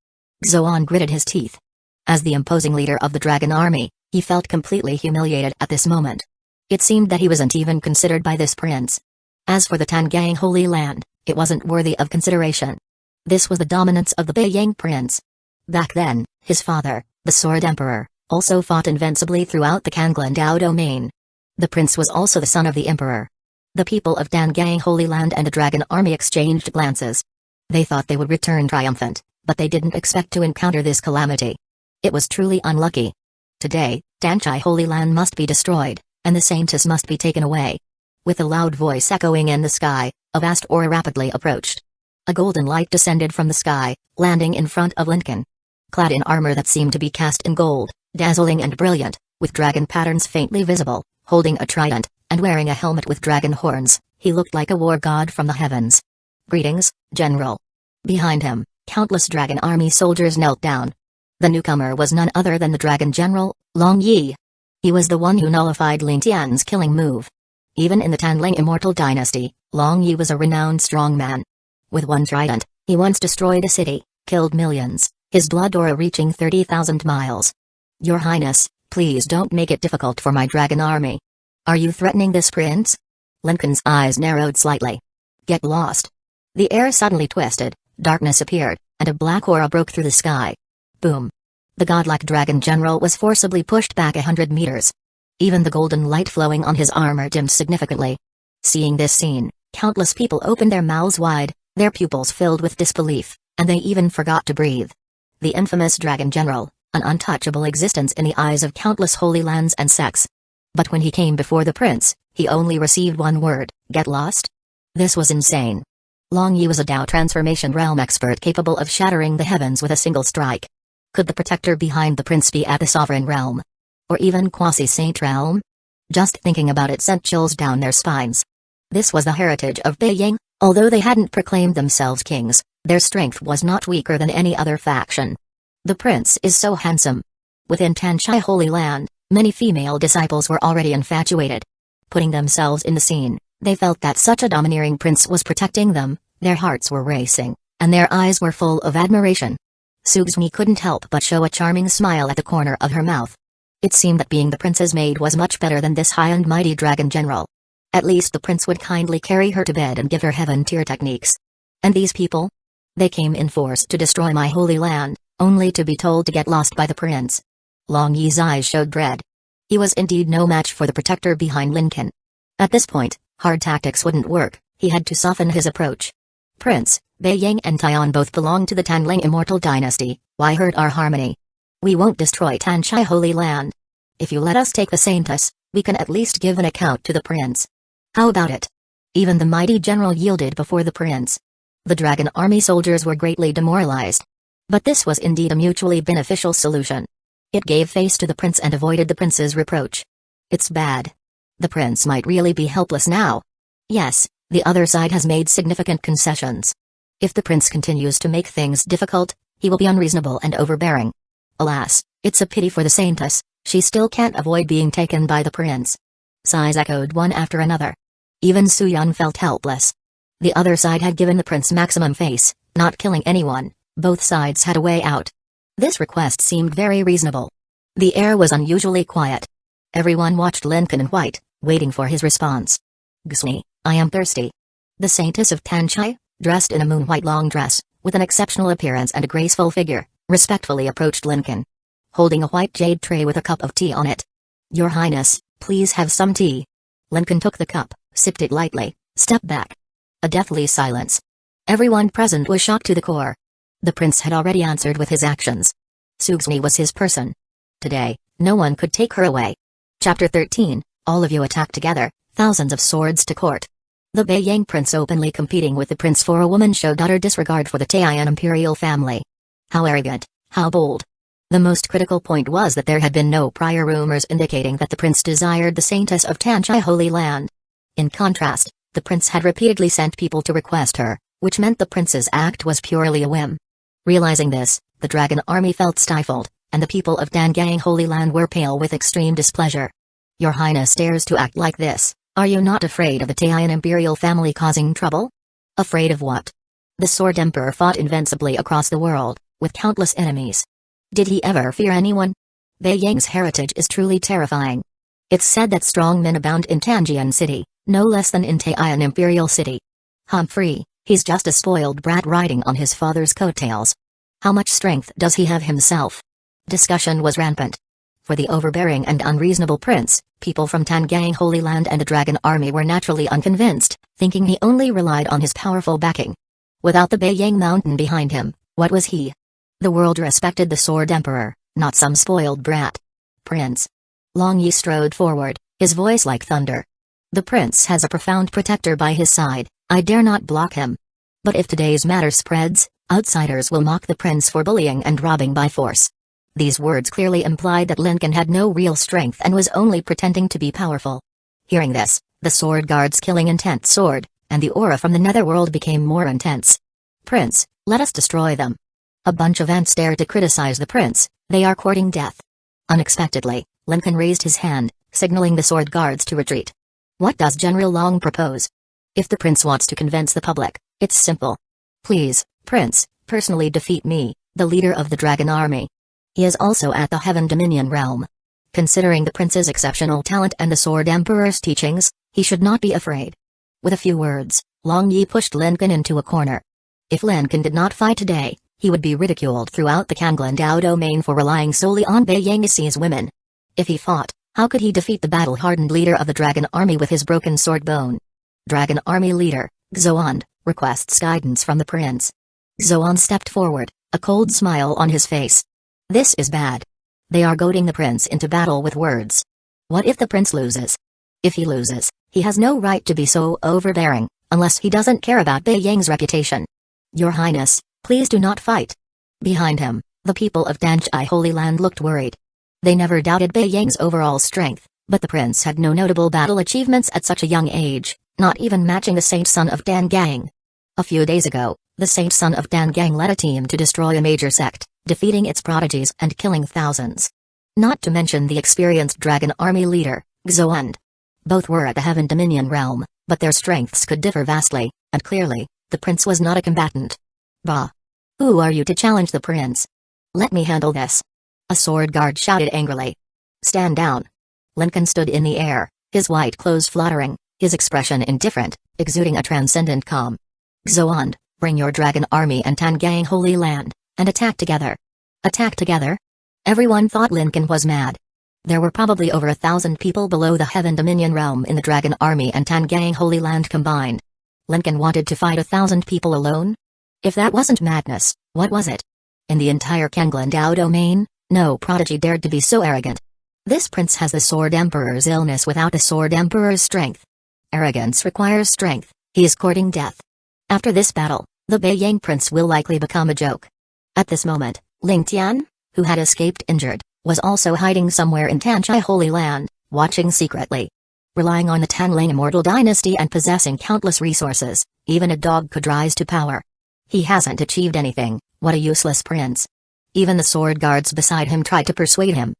Xoand gritted his teeth. As the imposing leader of the dragon army, he felt completely humiliated at this moment. It seemed that he wasn't even considered by this prince. As for the Tangang Holy Land, it wasn't worthy of consideration. This was the dominance of the Bei Yang prince. Back then, his father, the Sword Emperor, also fought invincibly throughout the Kanglandao domain. The prince was also the son of the emperor. The people of Tangang Holy Land and the dragon army exchanged glances. They thought they would return triumphant, but they didn't expect to encounter this calamity. It was truly unlucky. Today, Danshai Holy Land must be destroyed, and the Saintesses must be taken away. With a loud voice echoing in the sky, a vast aura rapidly approached. A golden light descended from the sky, landing in front of Lincoln. Clad in armor that seemed to be cast in gold, dazzling and brilliant, with dragon patterns faintly visible, holding a trident, and wearing a helmet with dragon horns, he looked like a war god from the heavens. Greetings, General. Behind him, countless dragon army soldiers knelt down. The newcomer was none other than the dragon general, Long Yi. He was the one who nullified Ling Tian's killing move. Even in the Tanling Immortal Dynasty, Long Yi was a renowned strongman. With one trident, he once destroyed a city, killed millions, his blood aura reaching 30,000 miles. Your Highness, please don't make it difficult for my dragon army. Are you threatening this prince? Lincoln's eyes narrowed slightly. Get lost. The air suddenly twisted, darkness appeared, and a black aura broke through the sky. Boom. The godlike dragon general was forcibly pushed back 100 meters. Even the golden light flowing on his armor dimmed significantly. Seeing this scene, countless people opened their mouths wide, their pupils filled with disbelief, and they even forgot to breathe. The infamous dragon general, an untouchable existence in the eyes of countless holy lands and sects. But when he came before the prince, he only received one word: get lost? This was insane. Long Yi was a Dao transformation realm expert capable of shattering the heavens with a single strike. Could the protector behind the prince be at the sovereign realm? Or even quasi-saint realm? Just thinking about it sent chills down their spines. This was the heritage of Beiying. Although they hadn't proclaimed themselves kings, their strength was not weaker than any other faction. The prince is so handsome. Within Tanchai Holy Land, many female disciples were already infatuated. Putting themselves in the scene, they felt that such a domineering prince was protecting them, their hearts were racing, and their eyes were full of admiration. Sugsumi couldn't help but show a charming smile at the corner of her mouth. It seemed that being the prince's maid was much better than this high and mighty dragon general. At least the prince would kindly carry her to bed and give her heaven-tier techniques. And these people? They came in force to destroy my holy land, only to be told to get lost by the prince. Long Yi's eyes showed dread. He was indeed no match for the protector behind Lincoln. At this point, hard tactics wouldn't work, he had to soften his approach. Prince, Beiying and Taiwan both belong to the Tanling immortal dynasty, why hurt our harmony? We won't destroy Tanchai Holy Land. If you let us take the Saintesses, we can at least give an account to the prince. How about it? Even the mighty general yielded before the prince. The dragon army soldiers were greatly demoralized. But this was indeed a mutually beneficial solution. It gave face to the prince and avoided the prince's reproach. It's bad. The prince might really be helpless now. Yes, the other side has made significant concessions. If the prince continues to make things difficult, he will be unreasonable and overbearing. Alas, it's a pity for the Saintess, she still can't avoid being taken by the prince. Sighs echoed one after another. Even Suyun felt helpless. The other side had given the prince maximum face, not killing anyone, both sides had a way out. This request seemed very reasonable. The air was unusually quiet. Everyone watched Lincoln in white, waiting for his response. Gsui, I am thirsty. The Saintess of Tanchai, dressed in a moon-white long dress, with an exceptional appearance and a graceful figure, respectfully approached Lincoln. Holding a white jade tray with a cup of tea on it. Your Highness, please have some tea. Lincoln took the cup, sipped it lightly, stepped back. A deathly silence. Everyone present was shocked to the core. The prince had already answered with his actions. Sugsumi was his person. Today, no one could take her away. Chapter 13, all of you attack together, thousands of swords to court. The Beiyang prince openly competing with the prince for a woman showed utter disregard for the Taiyan imperial family. How arrogant, how bold. The most critical point was that there had been no prior rumors indicating that the prince desired the Saintess of Tanchai Holy Land. In contrast, the prince had repeatedly sent people to request her, which meant the prince's act was purely a whim. Realizing this, the dragon army felt stifled, and the people of Dangang Holy Land were pale with extreme displeasure. Your Highness dares to act like this, are you not afraid of the Taiyan imperial family causing trouble? Afraid of what? The Sword Emperor fought invincibly across the world, with countless enemies. Did he ever fear anyone? Beiyang's heritage is truly terrifying. It's said that strong men abound in Tanjian City, no less than in Taiyan Imperial City. Humphrey, he's just a spoiled brat riding on his father's coattails. How much strength does he have himself? Discussion was rampant. For the overbearing and unreasonable prince, people from Tangang Holy Land and the dragon army were naturally unconvinced, thinking he only relied on his powerful backing. Without the Beiyang mountain behind him, what was he? The world respected the Sword Emperor, not some spoiled brat. Prince. Long Yi strode forward, his voice like thunder. The prince has a profound protector by his side, I dare not block him. But if today's matter spreads, outsiders will mock the prince for bullying and robbing by force. These words clearly implied that Lincoln had no real strength and was only pretending to be powerful. Hearing this, the sword guards' killing intent soared, and the aura from the netherworld became more intense. Prince, let us destroy them. A bunch of ants dared to criticize the prince, they are courting death. Unexpectedly, Lincoln raised his hand, signaling the sword guards to retreat. What does General Long propose? If the prince wants to convince the public, it's simple. Please, Prince, personally defeat me, the leader of the dragon army. He is also at the Heaven Dominion realm. Considering the prince's exceptional talent and the Sword Emperor's teachings, he should not be afraid. With a few words, Long Yi pushed Lincoln into a corner. If Lincoln did not fight today, he would be ridiculed throughout the Kanglandao domain for relying solely on Villainesses women. If he fought, how could he defeat the battle-hardened leader of the dragon army with his broken sword bone? Dragon army leader, Xoand, requests guidance from the prince. Xoand stepped forward, a cold smile on his face. This is bad. They are goading the prince into battle with words. What if the prince loses? If he loses, he has no right to be so overbearing, unless he doesn't care about Bei Yang's reputation. Your Highness, please do not fight. Behind him, the people of Danzō Holy Land looked worried. They never doubted Bei Yang's overall strength, but the prince had no notable battle achievements at such a young age, not even matching the Saint Son of Dangang. A few days ago, the Saint Son of Dangang led a team to destroy a major sect, defeating its prodigies and killing thousands. Not to mention the experienced dragon army leader, Xoand. Both were at the Heaven Dominion realm, but their strengths could differ vastly, and clearly, the prince was not a combatant. Bah! Who are you to challenge the prince? Let me handle this. A sword guard shouted angrily. Stand down. Lincoln stood in the air, his white clothes fluttering, his expression indifferent, exuding a transcendent calm. Xoand, bring your dragon army and Tangang Holy Land, and attack together. Attack together? Everyone thought Lincoln was mad. There were probably over 1,000 people below the Heaven Dominion realm in the dragon army and Tangang Holy Land combined. Lincoln wanted to fight 1,000 people alone? If that wasn't madness, what was it? In the entire Kanglandao domain, no prodigy dared to be so arrogant. This prince has the Sword Emperor's illness without the Sword Emperor's strength. Arrogance requires strength, he is courting death. After this battle, the Bei Yang prince will likely become a joke. At this moment, Ling Tian, who had escaped injured, was also hiding somewhere in Tanzhai Holy Land, watching secretly. Relying on the Tanling immortal dynasty and possessing countless resources, even a dog could rise to power. He hasn't achieved anything, what a useless prince. Even the sword guards beside him tried to persuade him.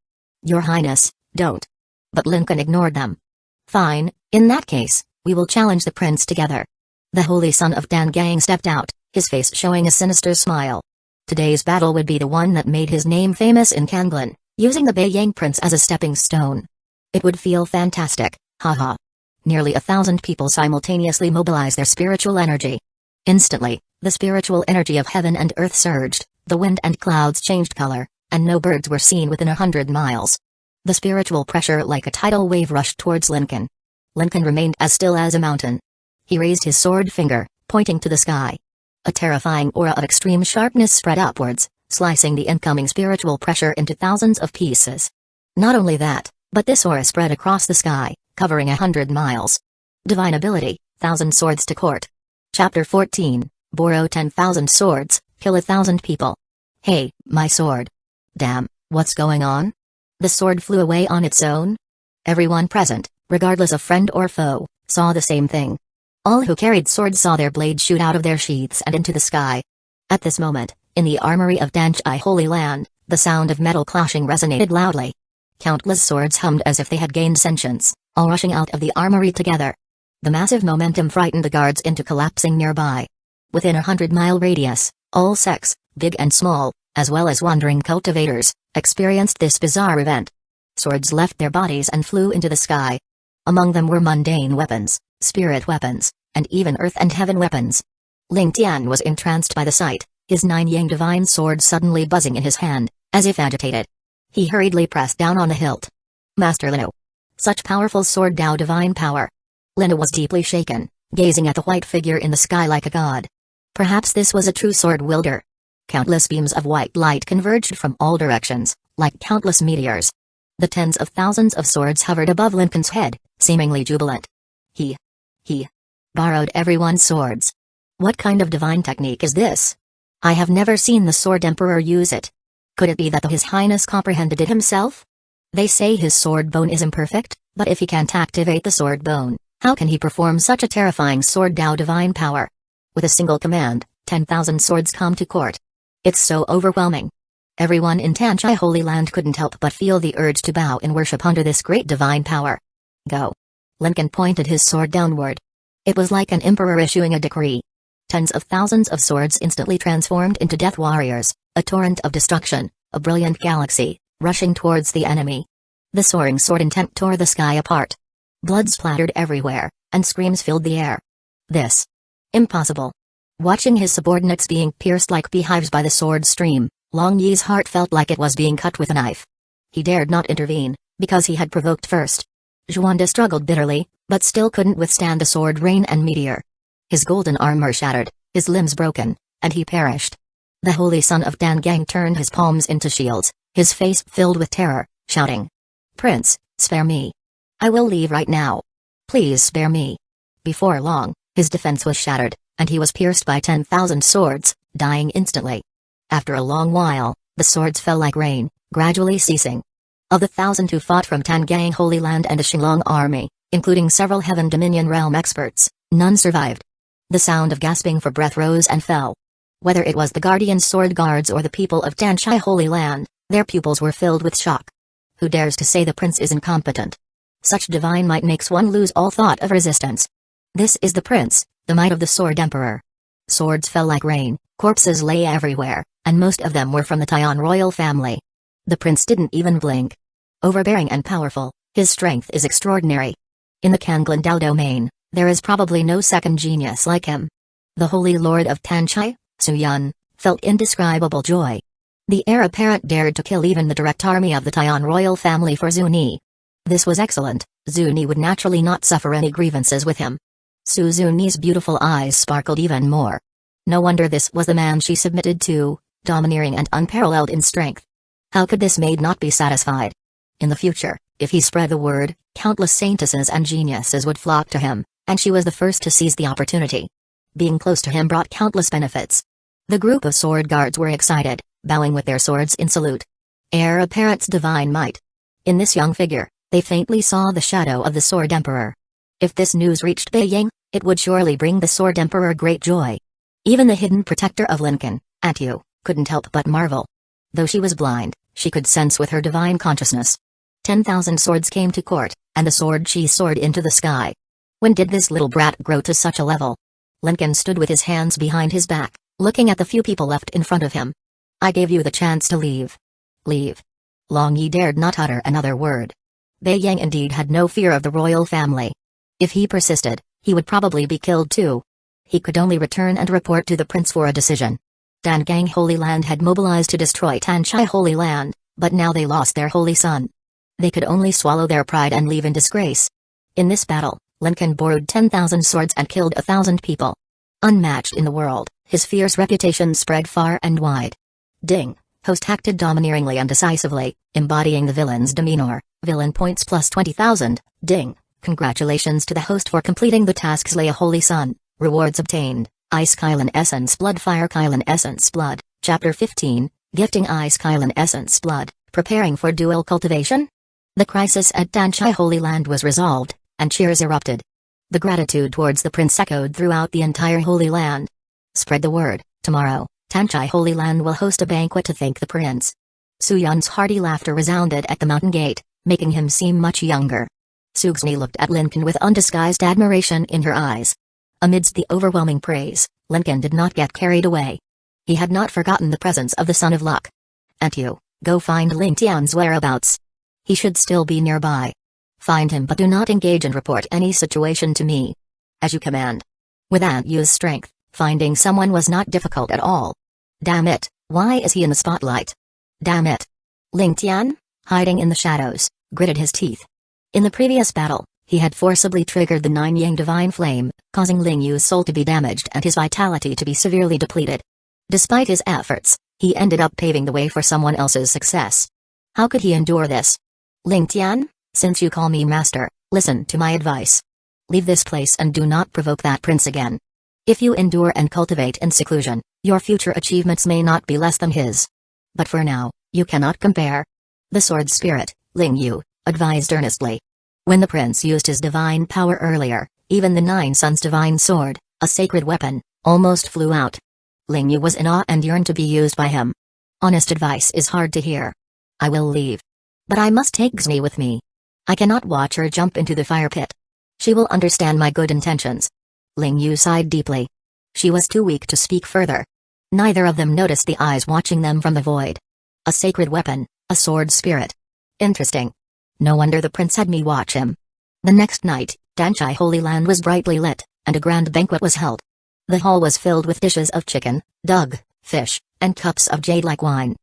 Your Highness, don't. But Lincoln ignored them. Fine, in that case, we will challenge the prince together. The holy son of Dangang stepped out, his face showing a sinister smile. Today's battle would be the one that made his name famous in Kanglan, using the Bei Yang prince as a stepping stone. It would feel fantastic, haha. Nearly 1,000 people simultaneously mobilized their spiritual energy. Instantly, the spiritual energy of heaven and earth surged, the wind and clouds changed color, and no birds were seen within 100 miles. The spiritual pressure like a tidal wave rushed towards Lincoln. Lincoln remained as still as a mountain. He raised his sword finger, pointing to the sky. A terrifying aura of extreme sharpness spread upwards, slicing the incoming spiritual pressure into thousands of pieces. Not only that, but this aura spread across the sky, covering 100 miles. Divine ability, 1,000 swords to court. Chapter 14, borrow 10,000 swords, kill 1,000 people. Hey, my sword. Damn, what's going on? The sword flew away on its own? Everyone present, regardless of friend or foe, saw the same thing. All who carried swords saw their blades shoot out of their sheaths and into the sky. At this moment, in the armory of Danzō Holy Land, the sound of metal clashing resonated loudly. Countless swords hummed as if they had gained sentience, all rushing out of the armory together. The massive momentum frightened the guards into collapsing nearby. Within a 100-mile radius, all sects, big and small, as well as wandering cultivators, experienced this bizarre event. Swords left their bodies and flew into the sky. Among them were mundane weapons, spirit weapons, and even earth and heaven weapons. Ling Tian was entranced by the sight, his 9-yang divine sword suddenly buzzing in his hand, as if agitated. He hurriedly pressed down on the hilt. Master Lino. Such powerful sword Dao divine power. Lino was deeply shaken, gazing at the white figure in the sky like a god. Perhaps this was a true sword wielder. Countless beams of white light converged from all directions, like countless meteors. The tens of thousands of swords hovered above Lincoln's head, seemingly jubilant. He borrowed everyone's swords. What kind of divine technique is this? I have never seen the Sword Emperor use it. Could it be that His Highness comprehended it himself? They say his sword bone is imperfect, but if he can't activate the sword bone, how can he perform such a terrifying sword Dao divine power? With a single command, 10,000 swords come to court. It's so overwhelming. Everyone in Tanzhai Holy Land couldn't help but feel the urge to bow in worship under this great divine power. Go. Lincoln pointed his sword downward. It was like an emperor issuing a decree. Tens of thousands of swords instantly transformed into death warriors, a torrent of destruction, a brilliant galaxy, rushing towards the enemy. The soaring sword intent tore the sky apart. Blood splattered everywhere, and screams filled the air. This. Impossible. Watching his subordinates being pierced like beehives by the sword stream, Long Yi's heart felt like it was being cut with a knife. He dared not intervene, because he had provoked first. Xuande struggled bitterly, but still couldn't withstand the sword rain and meteor. His golden armor shattered, his limbs broken, and he perished. The holy son of Dangang turned his palms into shields, his face filled with terror, shouting, "Prince, spare me. I will leave right now. Please spare me." Before long, his defense was shattered, and he was pierced by 10,000 swords, dying instantly. After a long while, the swords fell like rain, gradually ceasing. Of the 1,000 who fought from Tangang Holy Land and the Xinglong army, including several Heaven Dominion realm experts, none survived. The sound of gasping for breath rose and fell. Whether it was the Guardian Sword Guards or the people of Danchai Holy Land, their pupils were filled with shock. Who dares to say the prince is incompetent? Such divine might makes one lose all thought of resistance. This is the prince, the might of the Sword Emperor. Swords fell like rain, corpses lay everywhere, and most of them were from the Tian royal family. The prince didn't even blink. Overbearing and powerful, his strength is extraordinary. In the Kanglan Dao domain, there is probably no second genius like him. The Holy Lord of Tanchai, Su Yun, felt indescribable joy. The heir apparent dared to kill even the direct army of the Tian royal family for Zuni. This was excellent. Zuni would naturally not suffer any grievances with him. Zuni's beautiful eyes sparkled even more. No wonder this was the man she submitted to, domineering and unparalleled in strength. How could this maid not be satisfied? In the future, if he spread the word, countless saintesses and geniuses would flock to him, and she was the first to seize the opportunity. Being close to him brought countless benefits. The group of sword guards were excited, bowing with their swords in salute. Heir apparent's divine might. In this young figure, they faintly saw the shadow of the Sword Emperor. If this news reached Beiying, it would surely bring the Sword Emperor great joy. Even the hidden protector of Lincoln, Atu, couldn't help but marvel. Though she was blind, she could sense with her divine consciousness. 10,000 swords came to court, and the sword she soared into the sky. When did this little brat grow to such a level? Lincoln stood with his hands behind his back, looking at the few people left in front of him. I gave you the chance to leave. Leave. Long Yi dared not utter another word. Beiyang indeed had no fear of the royal family. If he persisted, he would probably be killed too. He could only return and report to the prince for a decision. Dangang Holy Land had mobilized to destroy Tanchai Holy Land, but now they lost their holy son. They could only swallow their pride and leave in disgrace. In this battle, Lincoln borrowed 10,000 swords and killed 1,000 people. Unmatched in the world, his fierce reputation spread far and wide. Ding, host acted domineeringly and decisively, embodying the villain's demeanor. Villain points plus 20,000, ding, congratulations to the host for completing the task. Slay a holy son, rewards obtained, Ice Kylan Essence Blood Fire Kylan Essence Blood, Chapter 15, Gifting Ice Kylan Essence Blood, Preparing for Dual Cultivation? The crisis at Danchai Holy Land was resolved, and cheers erupted. The gratitude towards the prince echoed throughout the entire Holy Land. Spread the word, tomorrow, Tanchai Holy Land will host a banquet to thank the prince. Su Yun's hearty laughter resounded at the mountain gate, making him seem much younger. Suxni looked at Lincoln with undisguised admiration in her eyes. Amidst the overwhelming praise, Lincoln did not get carried away. He had not forgotten the presence of the Son of Luck. And you, go find Ling Tian's whereabouts. He should still be nearby. Find him, but do not engage and report any situation to me. As you command. With Aunt Yu's strength, finding someone was not difficult at all. Damn it, why is he in the spotlight? Damn it. Ling Tian, hiding in the shadows, gritted his teeth. In the previous battle, he had forcibly triggered the Nine Yang Divine Flame, causing Ling Yu's soul to be damaged and his vitality to be severely depleted. Despite his efforts, he ended up paving the way for someone else's success. How could he endure this? Ling Tian, since you call me master, listen to my advice. Leave this place and do not provoke that prince again. If you endure and cultivate in seclusion, your future achievements may not be less than his. But for now, you cannot compare. The sword spirit, Ling Yu, advised earnestly. When the prince used his divine power earlier, even the Nine Sons' divine sword, a sacred weapon, almost flew out. Ling Yu was in awe and yearned to be used by him. Honest advice is hard to hear. I will leave. But I must take Xni with me. I cannot watch her jump into the fire pit. She will understand my good intentions. Ling Yu sighed deeply. She was too weak to speak further. Neither of them noticed the eyes watching them from the void. A sacred weapon, a sword spirit. Interesting. No wonder the prince had me watch him. The next night, Danchai Holy Land was brightly lit, and a grand banquet was held. The hall was filled with dishes of chicken, dug, fish, and cups of jade-like wine.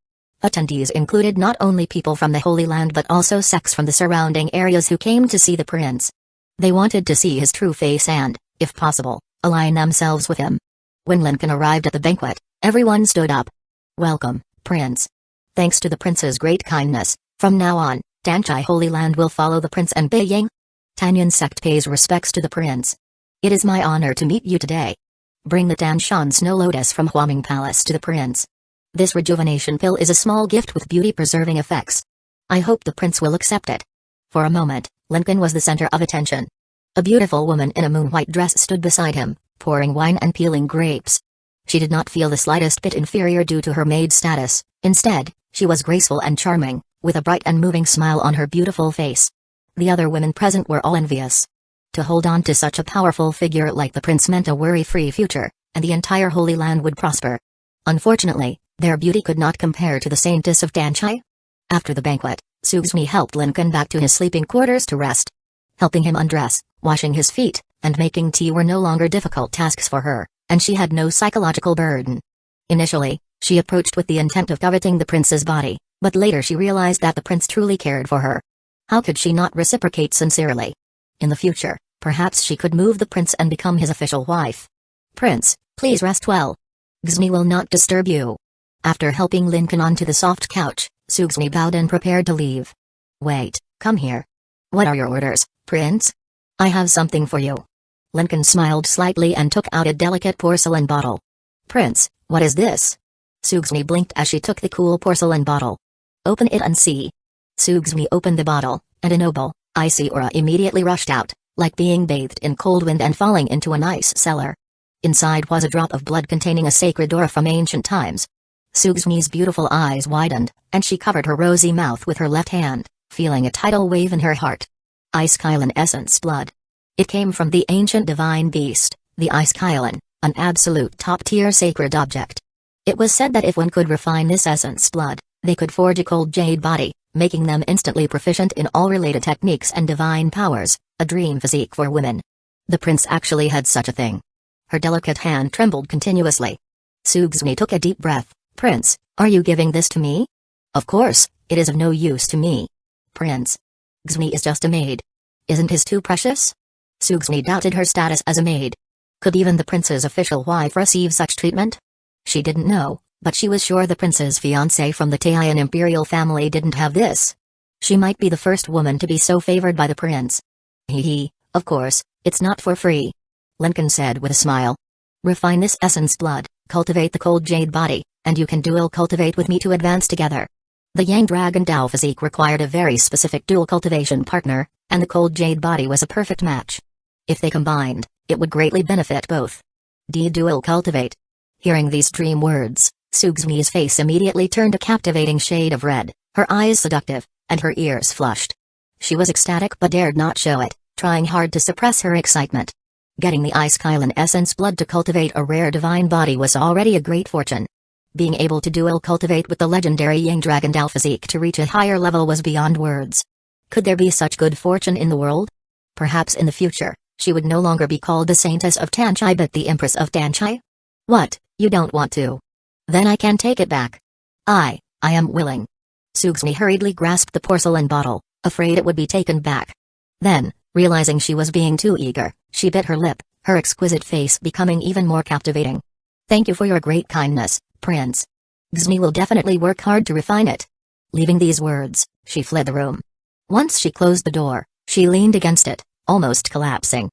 Attendees included not only people from the Holy Land but also sects from the surrounding areas who came to see the prince. They wanted to see his true face and, if possible, align themselves with him. When Lincoln arrived at the banquet, everyone stood up. "Welcome, Prince. Thanks to the prince's great kindness, from now on, Danchai Holy Land will follow the prince and Beiying. Tanyan sect pays respects to the prince. It is my honor to meet you today. Bring the Tanshan Snow Lotus from Huaming Palace to the prince. This rejuvenation pill is a small gift with beauty-preserving effects. I hope the prince will accept it." For a moment, Lincoln was the center of attention. A beautiful woman in a moon-white dress stood beside him, pouring wine and peeling grapes. She did not feel the slightest bit inferior due to her maid status. Instead, she was graceful and charming, with a bright and moving smile on her beautiful face. The other women present were all envious. To hold on to such a powerful figure like the prince meant a worry-free future, and the entire Holy Land would prosper. Unfortunately, their beauty could not compare to the Saintesses of Danchai. After the banquet, Sugsmi helped Lincoln back to his sleeping quarters to rest. Helping him undress, washing his feet, and making tea were no longer difficult tasks for her, and she had no psychological burden. Initially, she approached with the intent of coveting the prince's body, but later she realized that the prince truly cared for her. How could she not reciprocate sincerely? In the future, perhaps she could move the prince and become his official wife. "Prince, please rest well. Gzmi will not disturb you." After helping Lincoln onto the soft couch, Sugsmi bowed and prepared to leave. "Wait, come here. What are your orders, Prince?" "I have something for you." Lincoln smiled slightly and took out a delicate porcelain bottle. "Prince, what is this?" Sugsmi blinked as she took the cool porcelain bottle. "Open it and see." Sugsmi opened the bottle, and a noble, icy aura immediately rushed out, like being bathed in cold wind and falling into an ice cellar. Inside was a drop of blood containing a sacred aura from ancient times. Sugsmi's beautiful eyes widened, and she covered her rosy mouth with her left hand, feeling a tidal wave in her heart. Ice Kylan essence blood. It came from the ancient divine beast, the Ice Kylan, an absolute top-tier sacred object. It was said that if one could refine this essence blood, they could forge a cold jade body, making them instantly proficient in all related techniques and divine powers, a dream physique for women. The prince actually had such a thing. Her delicate hand trembled continuously. Sugsmi took a deep breath. "Prince, are you giving this to me?" "Of course, it is of no use to me. Prince. Gzmi is just a maid. Isn't his too precious?" Sugsmi doubted her status as a maid. Could even the prince's official wife receive such treatment? She didn't know, but she was sure the prince's fiancé from the Taiyan imperial family didn't have this. She might be the first woman to be so favored by the prince. Of course, it's not for free," Lincoln said with a smile. "Refine this essence blood, cultivate the cold jade body, and you can dual cultivate with me to advance together." The Yang Dragon Dao physique required a very specific dual cultivation partner, and the cold jade body was a perfect match. If they combined, it would greatly benefit both. Dual cultivate. Hearing these dream words, Sugsmi's face immediately turned a captivating shade of red, her eyes seductive, and her ears flushed. She was ecstatic but dared not show it, trying hard to suppress her excitement. Getting the Ice Kylan essence blood to cultivate a rare divine body was already a great fortune. Being able to dual cultivate with the legendary Yang Dragon Dao physique to reach a higher level was beyond words. Could there be such good fortune in the world? Perhaps in the future, she would no longer be called the Saintess of Danchai but the Empress of Danchai? "What, you don't want to? Then I can take it back. I am willing." Sugsmi hurriedly grasped the porcelain bottle, afraid it would be taken back. Then, realizing she was being too eager, she bit her lip, her exquisite face becoming even more captivating. "Thank you for your great kindness, Prince. Gzmi will definitely work hard to refine it." Leaving these words, she fled the room. Once she closed the door, she leaned against it, almost collapsing.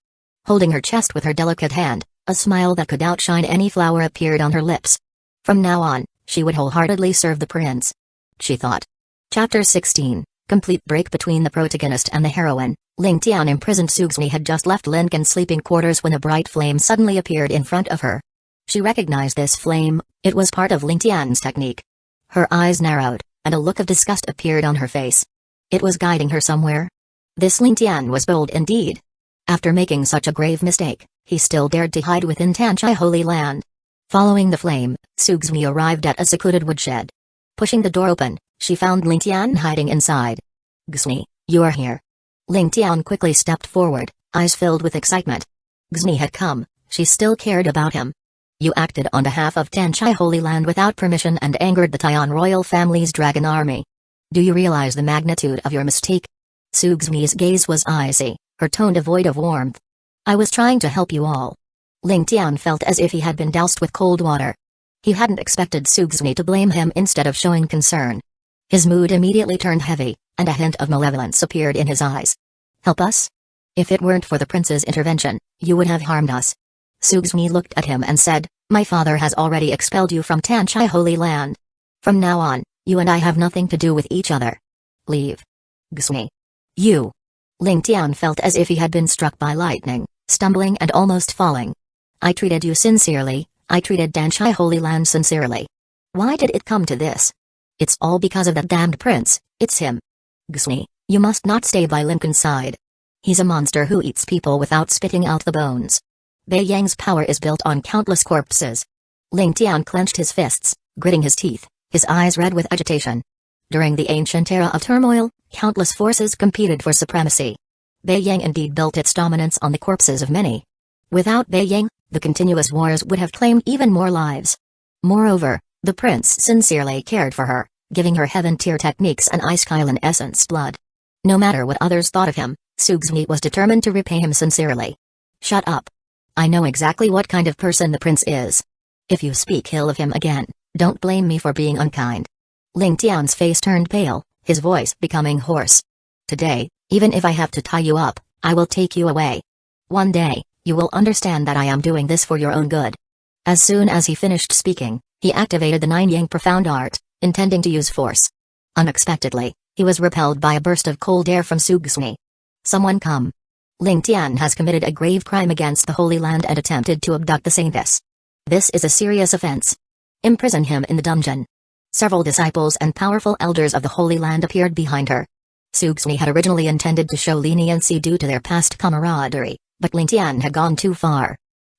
Holding her chest with her delicate hand, a smile that could outshine any flower appeared on her lips. From now on, she would wholeheartedly serve the prince, she thought. Chapter 16, Complete break between the protagonist and the heroine. Ling Tian imprisoned Sugsmi had just left Lincoln's sleeping quarters when a bright flame suddenly appeared in front of her. She recognized this flame, it was part of Ling Tian's technique. Her eyes narrowed, and a look of disgust appeared on her face. It was guiding her somewhere. This Ling Tian was bold indeed. After making such a grave mistake, he still dared to hide within Tanchai Holy Land. Following the flame, Sugsumi arrived at a secluded woodshed. Pushing the door open, she found Ling Tian hiding inside. "Gusmi, you are here." Ling Tian quickly stepped forward, eyes filled with excitement. Gusmi had come, she still cared about him. "You acted on behalf of Tanchai Holy Land without permission and angered the Tian royal family's dragon army. Do you realize the magnitude of your mistake?" Sugsumi's gaze was icy, her tone devoid of warmth. "I was trying to help you all." Ling Tian felt as if he had been doused with cold water. He hadn't expected Sugsumi to blame him instead of showing concern. His mood immediately turned heavy, and a hint of malevolence appeared in his eyes. "Help us? If it weren't for the prince's intervention, you would have harmed us." Sugsumi looked at him and said, "My father has already expelled you from Tanchai Holy Land. From now on, you and I have nothing to do with each other. Leave." "Gusumi. You." Ling Tian felt as if he had been struck by lightning, stumbling and almost falling. "I treated you sincerely, I treated Tanchai Holy Land sincerely. Why did it come to this? It's all because of that damned prince, it's him. Gusumi, you must not stay by Lincoln's side. He's a monster who eats people without spitting out the bones. Bei Yang's power is built on countless corpses." Ling Tian clenched his fists, gritting his teeth, his eyes red with agitation. During the ancient era of turmoil, countless forces competed for supremacy. Bei Yang indeed built its dominance on the corpses of many. Without Bei Yang, the continuous wars would have claimed even more lives. Moreover, the prince sincerely cared for her, giving her heaven-tier techniques and Ice-Kylan essence blood. No matter what others thought of him, Sugsumi was determined to repay him sincerely. "Shut up. I know exactly what kind of person the prince is. If you speak ill of him again, don't blame me for being unkind." Ling Tian's face turned pale, his voice becoming hoarse. "Today, even if I have to tie you up, I will take you away. One day, you will understand that I am doing this for your own good." As soon as he finished speaking, he activated the Nine Yang Profound Art, intending to use force. Unexpectedly, he was repelled by a burst of cold air from Sugsumi. "Someone come. Ling Tian has committed a grave crime against the Holy Land and attempted to abduct the Saintesses. This is a serious offense. Imprison him in the dungeon." Several disciples and powerful elders of the Holy Land appeared behind her. Sugsumi had originally intended to show leniency due to their past camaraderie, but Ling Tian had gone too far.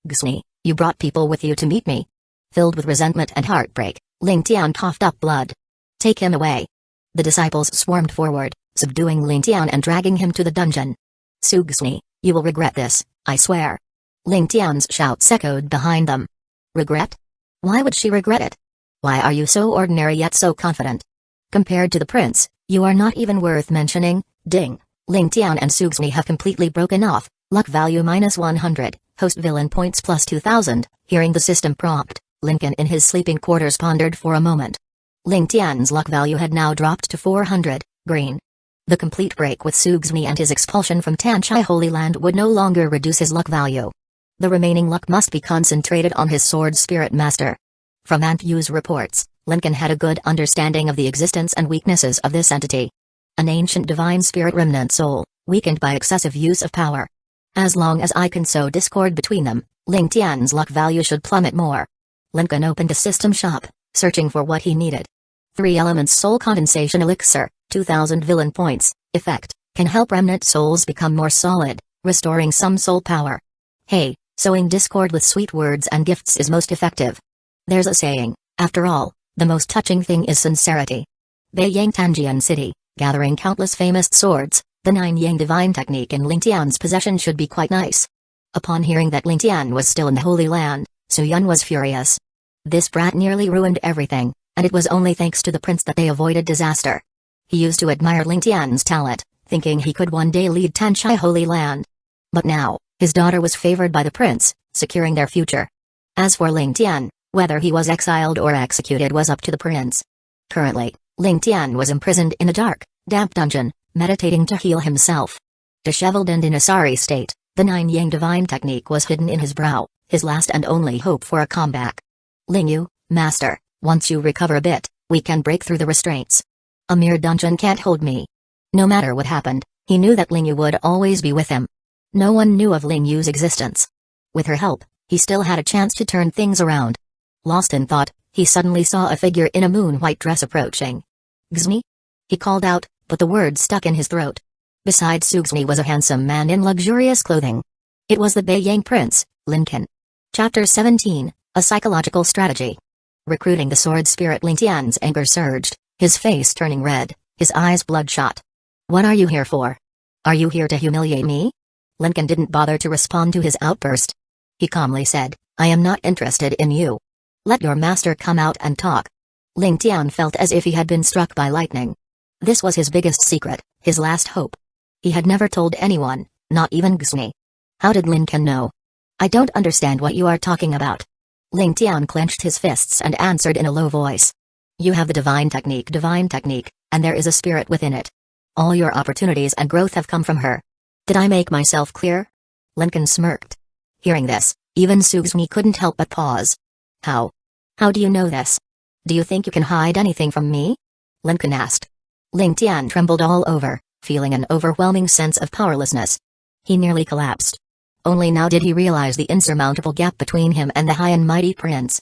"Gusumi, you brought people with you to meet me." Filled with resentment and heartbreak, Ling Tian coughed up blood. "Take him away." The disciples swarmed forward, subduing Ling Tian and dragging him to the dungeon. "Sugsumi, you will regret this, I swear." Ling Tian's shouts echoed behind them. "Regret? Why would she regret it? Why are you so ordinary yet so confident? Compared to the prince, you are not even worth mentioning." Ding. Ling Tian and Sugsumi have completely broken off. Luck value -100, host villain points plus 2000. Hearing the system prompt, Lincoln in his sleeping quarters pondered for a moment. Ling Tian's luck value had now dropped to 400, green. The complete break with Sugsumi and his expulsion from Tanchai Holy Land would no longer reduce his luck value. The remaining luck must be concentrated on his sword spirit master. From Anthew's reports, Lincoln had a good understanding of the existence and weaknesses of this entity. An ancient divine spirit remnant soul, weakened by excessive use of power. As long as I can sow discord between them, Ling Tian's luck value should plummet more. Lincoln opened a system shop, searching for what he needed. 3 elements soul condensation elixir, 2000 villain points, effect, can help remnant souls become more solid, restoring some soul power. Hey, sowing discord with sweet words and gifts is most effective. There's a saying, after all, the most touching thing is sincerity. Bei Yang Tanjian City, gathering countless famous swords, the 9 Yang divine technique in Ling Tian's possession should be quite nice. Upon hearing that Ling Tian was still in the Holy Land, Su Yun was furious. This brat nearly ruined everything, and it was only thanks to the prince that they avoided disaster. He used to admire Ling Tian's talent, thinking he could one day lead Tanchai Holy Land. But now, his daughter was favored by the prince, securing their future. As for Ling Tian, whether he was exiled or executed was up to the prince. Currently, Ling Tian was imprisoned in a dark, damp dungeon, meditating to heal himself. Disheveled and in a sorry state, the 9 Yang divine technique was hidden in his brow, his last and only hope for a comeback. "Lingyu, master, once you recover a bit, we can break through the restraints. A mere dungeon can't hold me." No matter what happened, he knew that Lingyu would always be with him. No one knew of Lingyu's existence. With her help, he still had a chance to turn things around. Lost in thought, he suddenly saw a figure in a moon-white dress approaching. "Gusumi?" He called out, but the words stuck in his throat. Beside Sugzumi was a handsome man in luxurious clothing. It was the Beiyang Prince, Lincoln. Chapter 17, A Psychological Strategy. Recruiting the sword spirit, Ling Tian's anger surged, his face turning red, his eyes bloodshot. What are you here for? Are you here to humiliate me? Lincoln didn't bother to respond to his outburst. He calmly said, I am not interested in you. Let your master come out and talk. Ling Tian felt as if he had been struck by lightning. This was his biggest secret, his last hope. He had never told anyone, not even Guzmi. How did Lincoln know? I don't understand what you are talking about. Ling Tian clenched his fists and answered in a low voice. You have the divine technique, and there is a spirit within it. All your opportunities and growth have come from her. Did I make myself clear? Lincoln smirked. Hearing this, even Sugzumi couldn't help but pause. How? How do you know this? Do you think you can hide anything from me? Lincoln asked. Ling Tian trembled all over, feeling an overwhelming sense of powerlessness. He nearly collapsed. Only now did he realize the insurmountable gap between him and the high and mighty prince.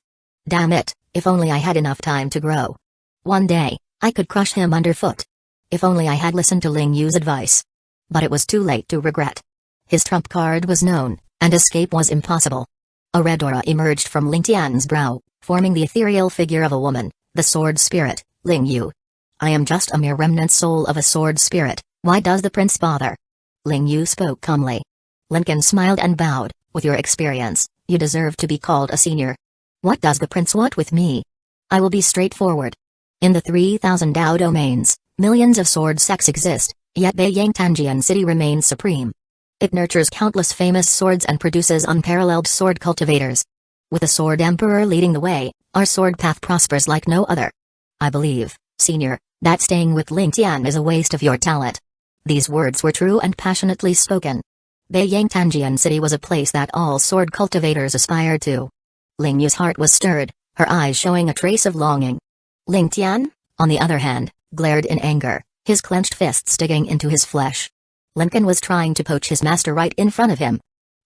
Damn it, if only I had enough time to grow. One day, I could crush him underfoot. If only I had listened to Ling Yu's advice. But it was too late to regret. His trump card was known, and escape was impossible. A red aura emerged from Ling Tian's brow, forming the ethereal figure of a woman, the sword spirit, Ling Yu. I am just a mere remnant soul of a sword spirit, why does the prince bother? Ling Yu spoke calmly. Lincoln smiled and bowed, with your experience, you deserve to be called a senior. What does the prince want with me? I will be straightforward. In the 3,000 Dao domains, millions of sword sects exist, yet Beiyang Tanjian City remains supreme. It nurtures countless famous swords and produces unparalleled sword cultivators. With a sword emperor leading the way, our sword path prospers like no other. I believe, senior, that staying with Ling Tian is a waste of your talent. These words were true and passionately spoken. Beiyang Tanjian City was a place that all sword cultivators aspired to. Ling Yu's heart was stirred, her eyes showing a trace of longing. Ling Tian, on the other hand, glared in anger, his clenched fists digging into his flesh. Lincoln was trying to poach his master right in front of him.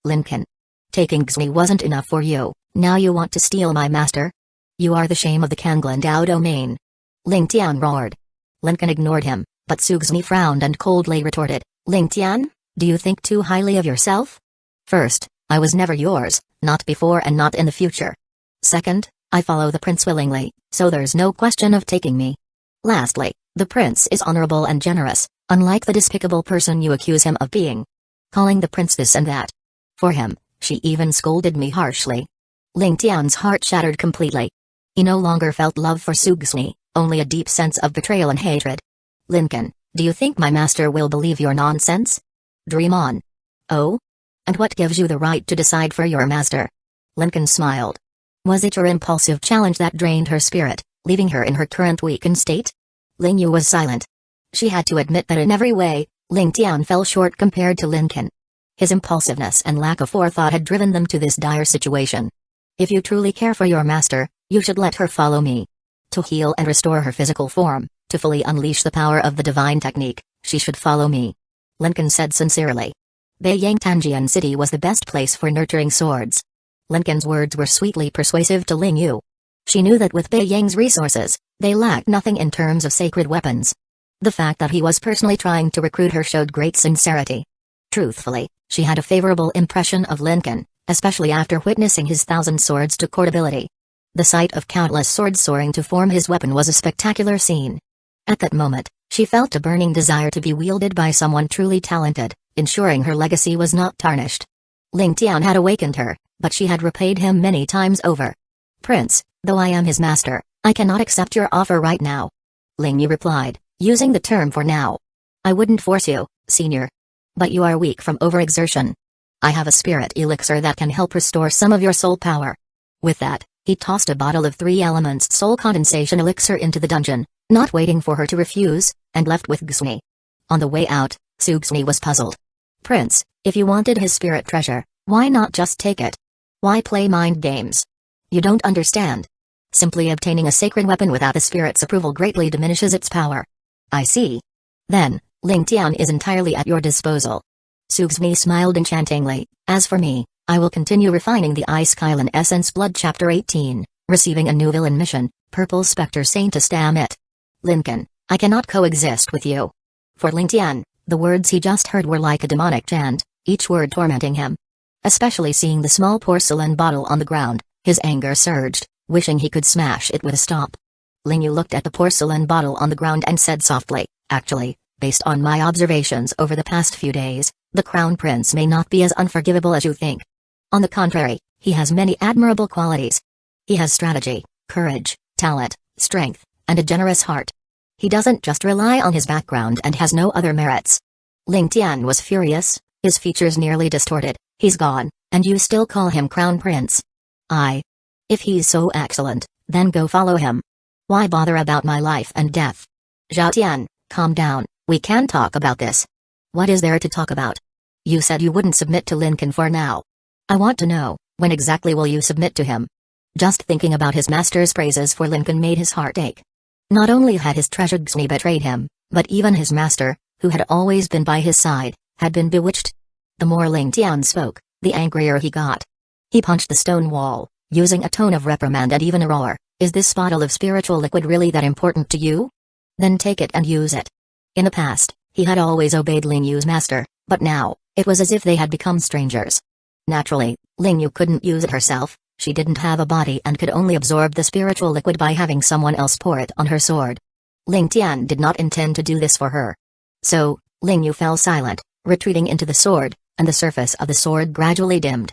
Lincoln. Taking Xui wasn't enough for you, now you want to steal my master? You are the shame of the Kanglan Dao domain. Ling Tian roared. Lincoln ignored him, but Sugzumi frowned and coldly retorted, Ling Tian, do you think too highly of yourself? First, I was never yours, not before and not in the future. Second, I follow the prince willingly, so there's no question of taking me. Lastly, the prince is honorable and generous, unlike the despicable person you accuse him of being. Calling the prince this and that. For him, she even scolded me harshly. Ling Tian's heart shattered completely. He no longer felt love for Sugzumi, only a deep sense of betrayal and hatred. Lincoln, do you think my master will believe your nonsense? Dream on. Oh? And what gives you the right to decide for your master? Lincoln smiled. Was it your impulsive challenge that drained her spirit, leaving her in her current weakened state? Ling Yu was silent. She had to admit that in every way, Ling Tian fell short compared to Lincoln. His impulsiveness and lack of forethought had driven them to this dire situation. If you truly care for your master, you should let her follow me. To heal and restore her physical form, to fully unleash the power of the divine technique, she should follow me. Lincoln said sincerely. Beiyang Tanjian City was the best place for nurturing swords. Lincoln's words were sweetly persuasive to Ling Yu. She knew that with Beiyang's resources, they lacked nothing in terms of sacred weapons. The fact that he was personally trying to recruit her showed great sincerity. Truthfully, she had a favorable impression of Lincoln, especially after witnessing his 1,000 swords to court ability. The sight of countless swords soaring to form his weapon was a spectacular scene. At that moment, she felt a burning desire to be wielded by someone truly talented, ensuring her legacy was not tarnished. Ling Tian had awakened her, but she had repaid him many times over. Prince, though I am his master, I cannot accept your offer right now. Ling Yu replied, using the term for now. I wouldn't force you, senior. But you are weak from overexertion. I have a spirit elixir that can help restore some of your soul power. With that, he tossed a bottle of 3 elements soul condensation elixir into the dungeon, not waiting for her to refuse, and left with Guzmi. On the way out, Sugzumi was puzzled. Prince, if you wanted his spirit treasure, why not just take it? Why play mind games? You don't understand. Simply obtaining a sacred weapon without the spirit's approval greatly diminishes its power. I see. Then, Ling Tian is entirely at your disposal. Sugzumi smiled enchantingly. As for me, I will continue refining the Ice Kylan Essence Blood Chapter 18, receiving a new villain mission, Purple Spectre Saintess. Damn it. Lincoln, I cannot coexist with you. For Ling Tian, The words he just heard were like a demonic chant, each word tormenting him. Especially seeing the small porcelain bottle on the ground, his anger surged, wishing he could smash it with a stop. Lingyu looked at the porcelain bottle on the ground and said softly, "Actually, based on my observations over the past few days, the Crown Prince may not be as unforgivable as you think. On the contrary, he has many admirable qualities. He has strategy, courage, talent, strength, and a generous heart. He doesn't just rely on his background and has no other merits." Ling Tian was furious, his features nearly distorted. "He's gone, and you still call him Crown Prince?" If he's so excellent, then go follow him. Why bother about my life and death?" "Zhao Tian, calm down, we can talk about this." "What is there to talk about? You said you wouldn't submit to Lincoln for now. I want to know, when exactly will you submit to him?" Just thinking about his master's praises for Lincoln made his heart ache. Not only had his treasured Xni betrayed him, but even his master, who had always been by his side, had been bewitched. The more Ling Tian spoke, the angrier he got. He punched the stone wall, using a tone of reprimand and even a roar. "Is this bottle of spiritual liquid really that important to you? Then take it and use it." In the past, he had always obeyed Ling Yu's master, but now, it was as if they had become strangers. Naturally, Ling Yu couldn't use it herself, she didn't have a body and could only absorb the spiritual liquid by having someone else pour it on her sword. Ling Tian did not intend to do this for her. So, Ling Yu fell silent, retreating into the sword, and the surface of the sword gradually dimmed.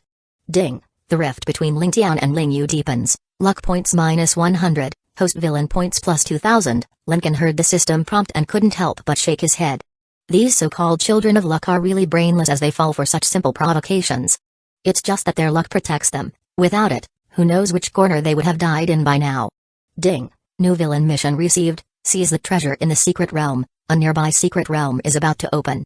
Ding! The rift between Ling Tian and Ling Yu deepens. Luck points -100, host villain points +2000. Lincoln heard the system prompt and couldn't help but shake his head. These so-called children of luck are really brainless as they fall for such simple provocations. It's just that their luck protects them. Without it, who knows which corner they would have died in by now. Ding! New villain mission received. Seize the treasure in the secret realm. A nearby secret realm is about to open.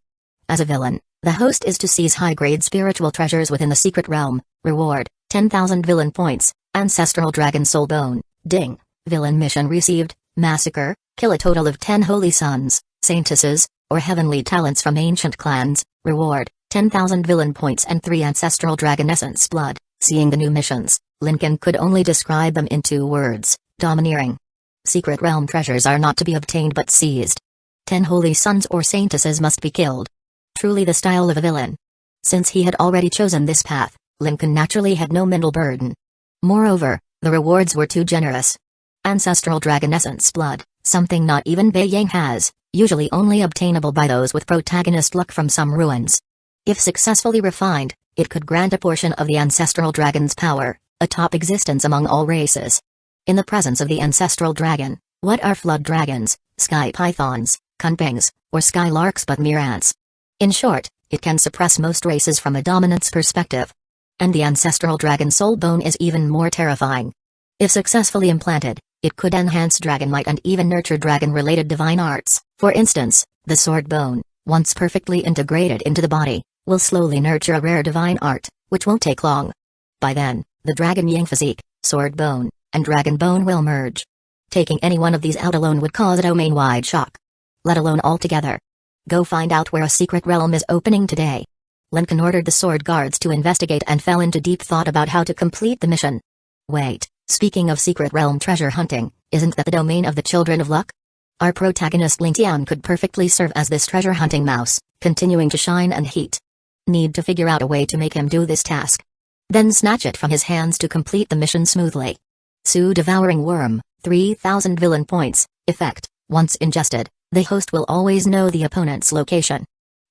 As a villain, the host is to seize high-grade spiritual treasures within the secret realm. Reward, 10,000 villain points. Ancestral Dragon Soul Bone. Ding! Villain mission received. Massacre, kill a total of 10 holy sons, Saintesses, or heavenly talents from ancient clans. Reward, 10,000 villain points and 3 ancestral dragon essence blood. Seeing the new missions, Lincoln could only describe them in 2 words: domineering. Secret realm treasures are not to be obtained but seized. 10 holy sons or Saintesses must be killed. Truly the style of a villain. Since he had already chosen this path, Lincoln naturally had no mental burden. Moreover, the rewards were too generous. Ancestral dragon essence blood, something not even Bei Yang has, usually only obtainable by those with protagonist luck from some ruins. If successfully refined, it could grant a portion of the ancestral dragon's power, a top existence among all races. In the presence of the ancestral dragon, what are flood dragons, sky pythons, kunpings, or skylarks but mere ants? In short, it can suppress most races from a dominance perspective. And the ancestral dragon soul bone is even more terrifying. If successfully implanted, it could enhance dragon might and even nurture dragon-related divine arts. For instance, the sword bone, once perfectly integrated into the body, will slowly nurture a rare divine art, which won't take long. By then, the dragon yang physique, sword bone, and dragon bone will merge. Taking any one of these out alone would cause a domain-wide shock. Let alone all together. Go find out where a secret realm is opening today. Lincoln ordered the sword guards to investigate and fell into deep thought about how to complete the mission. Wait, speaking of secret realm treasure hunting, isn't that the domain of the children of luck? Our protagonist Ling Tian could perfectly serve as this treasure hunting mouse, continuing to shine and heat. Need to figure out a way to make him do this task. Then snatch it from his hands to complete the mission smoothly. Su Devouring Worm, 3,000 villain points, effect, once ingested, the host will always know the opponent's location.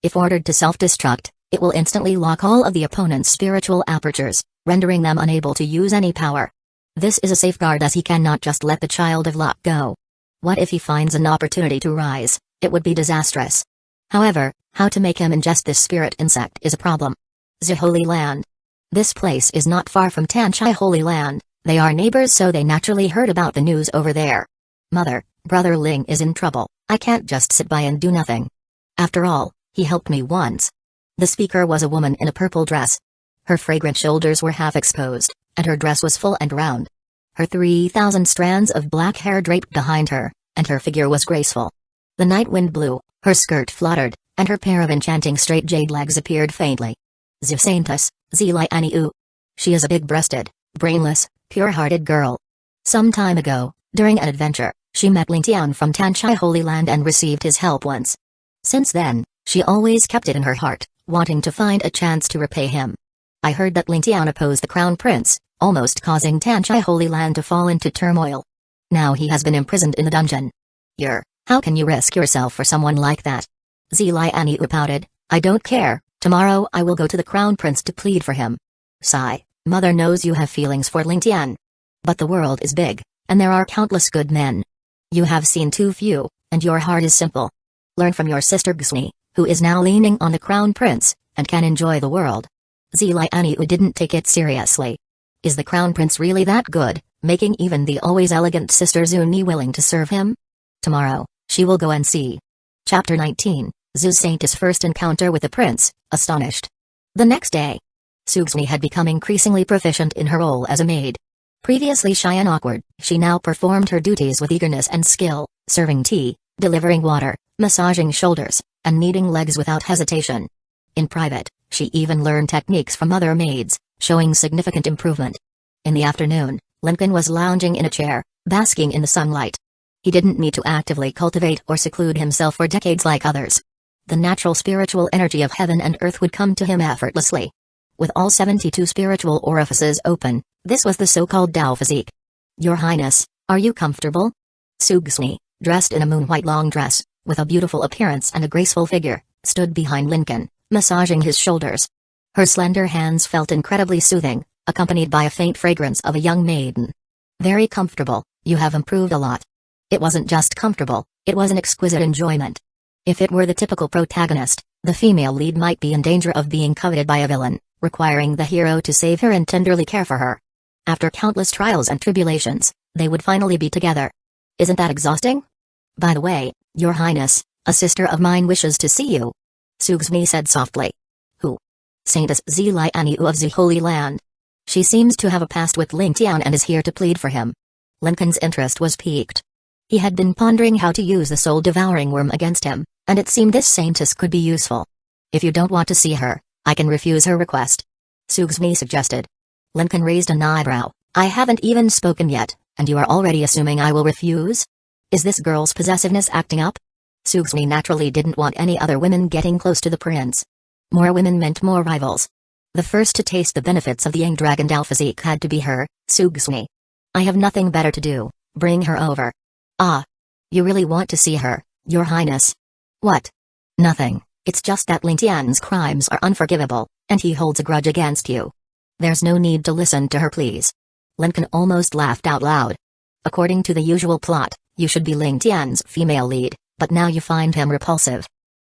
If ordered to self-destruct, it will instantly lock all of the opponent's spiritual apertures, rendering them unable to use any power. This is a safeguard as he cannot just let the child of luck go. What if he finds an opportunity to rise? It would be disastrous. However, how to make him ingest this spirit insect is a problem. The Holy Land. This place is not far from Tanchai Holy Land, they are neighbors so they naturally heard about the news over there. Mother, Brother Ling is in trouble, I can't just sit by and do nothing. After all, he helped me once. The speaker was a woman in a purple dress. Her fragrant shoulders were half exposed, and her dress was full and round. Her 3,000 strands of black hair draped behind her, and her figure was graceful. The night wind blew, her skirt fluttered, and her pair of enchanting straight jade legs appeared faintly. The Saintess, Zilai Aniu. She is a big-breasted, brainless, pure-hearted girl. Some time ago, during an adventure, she met Ling Tian from Tanchai Holy Land and received his help once. Since then, She always kept it in her heart, wanting to find a chance to repay him. I heard that Lingtian opposed the crown prince, almost causing Tanchai Holy Land to fall into turmoil. Now he has been imprisoned in a dungeon. How can you risk yourself for someone like that? Zilianiu pouted. I don't care, tomorrow I will go to the crown prince to plead for him. Sigh, mother knows you have feelings for Lingtian. But the world is big, and there are countless good men. You have seen too few, and your heart is simple. Learn from your sister Gsni, who is now leaning on the crown prince, and can enjoy the world. Zilianiu didn't take it seriously. Is the crown prince really that good, making even the always elegant sister Zuni willing to serve him? Tomorrow, she will go and see. Chapter 19, Zhu Saintesses' first encounter with the prince, astonished. The next day, Sugsni had become increasingly proficient in her role as a maid. Previously shy and awkward, she now performed her duties with eagerness and skill, serving tea, delivering water, massaging shoulders, and kneading legs without hesitation. In private, she even learned techniques from other maids, showing significant improvement. In the afternoon, Lincoln was lounging in a chair, basking in the sunlight. He didn't need to actively cultivate or seclude himself for decades like others. The natural spiritual energy of heaven and earth would come to him effortlessly. With all 72 spiritual orifices open, this was the so-called Tao physique. Your Highness, are you comfortable? Sugsni, dressed in a moon-white long dress, with a beautiful appearance and a graceful figure, stood behind Lincoln, massaging his shoulders. Her slender hands felt incredibly soothing, accompanied by a faint fragrance of a young maiden. Very comfortable, you have improved a lot. It wasn't just comfortable, it was an exquisite enjoyment. If it were the typical protagonist, the female lead might be in danger of being coveted by a villain, requiring the hero to save her and tenderly care for her. After countless trials and tribulations, they would finally be together. Isn't that exhausting? By the way, Your Highness, a sister of mine wishes to see you. Sugsni said softly. Who? Saintess Zilianiu of the Holy Land. She seems to have a past with Lingtian and is here to plead for him. Lincoln's interest was piqued. He had been pondering how to use the soul-devouring worm against him, and it seemed this saintess could be useful. If you don't want to see her, I can refuse her request. Sugsni suggested. Lincoln raised an eyebrow. I haven't even spoken yet, and you are already assuming I will refuse? Is this girl's possessiveness acting up? Sugsni naturally didn't want any other women getting close to the prince. More women meant more rivals. The first to taste the benefits of the Yang Dragon Tao physique had to be her, Sugsni. I have nothing better to do, bring her over. Ah. You really want to see her, Your Highness? What? Nothing, it's just that Lingtian's crimes are unforgivable, and he holds a grudge against you. There's no need to listen to her pleas. Lincoln almost laughed out loud. According to the usual plot, you should be Lingtian's female lead, but now you find him repulsive.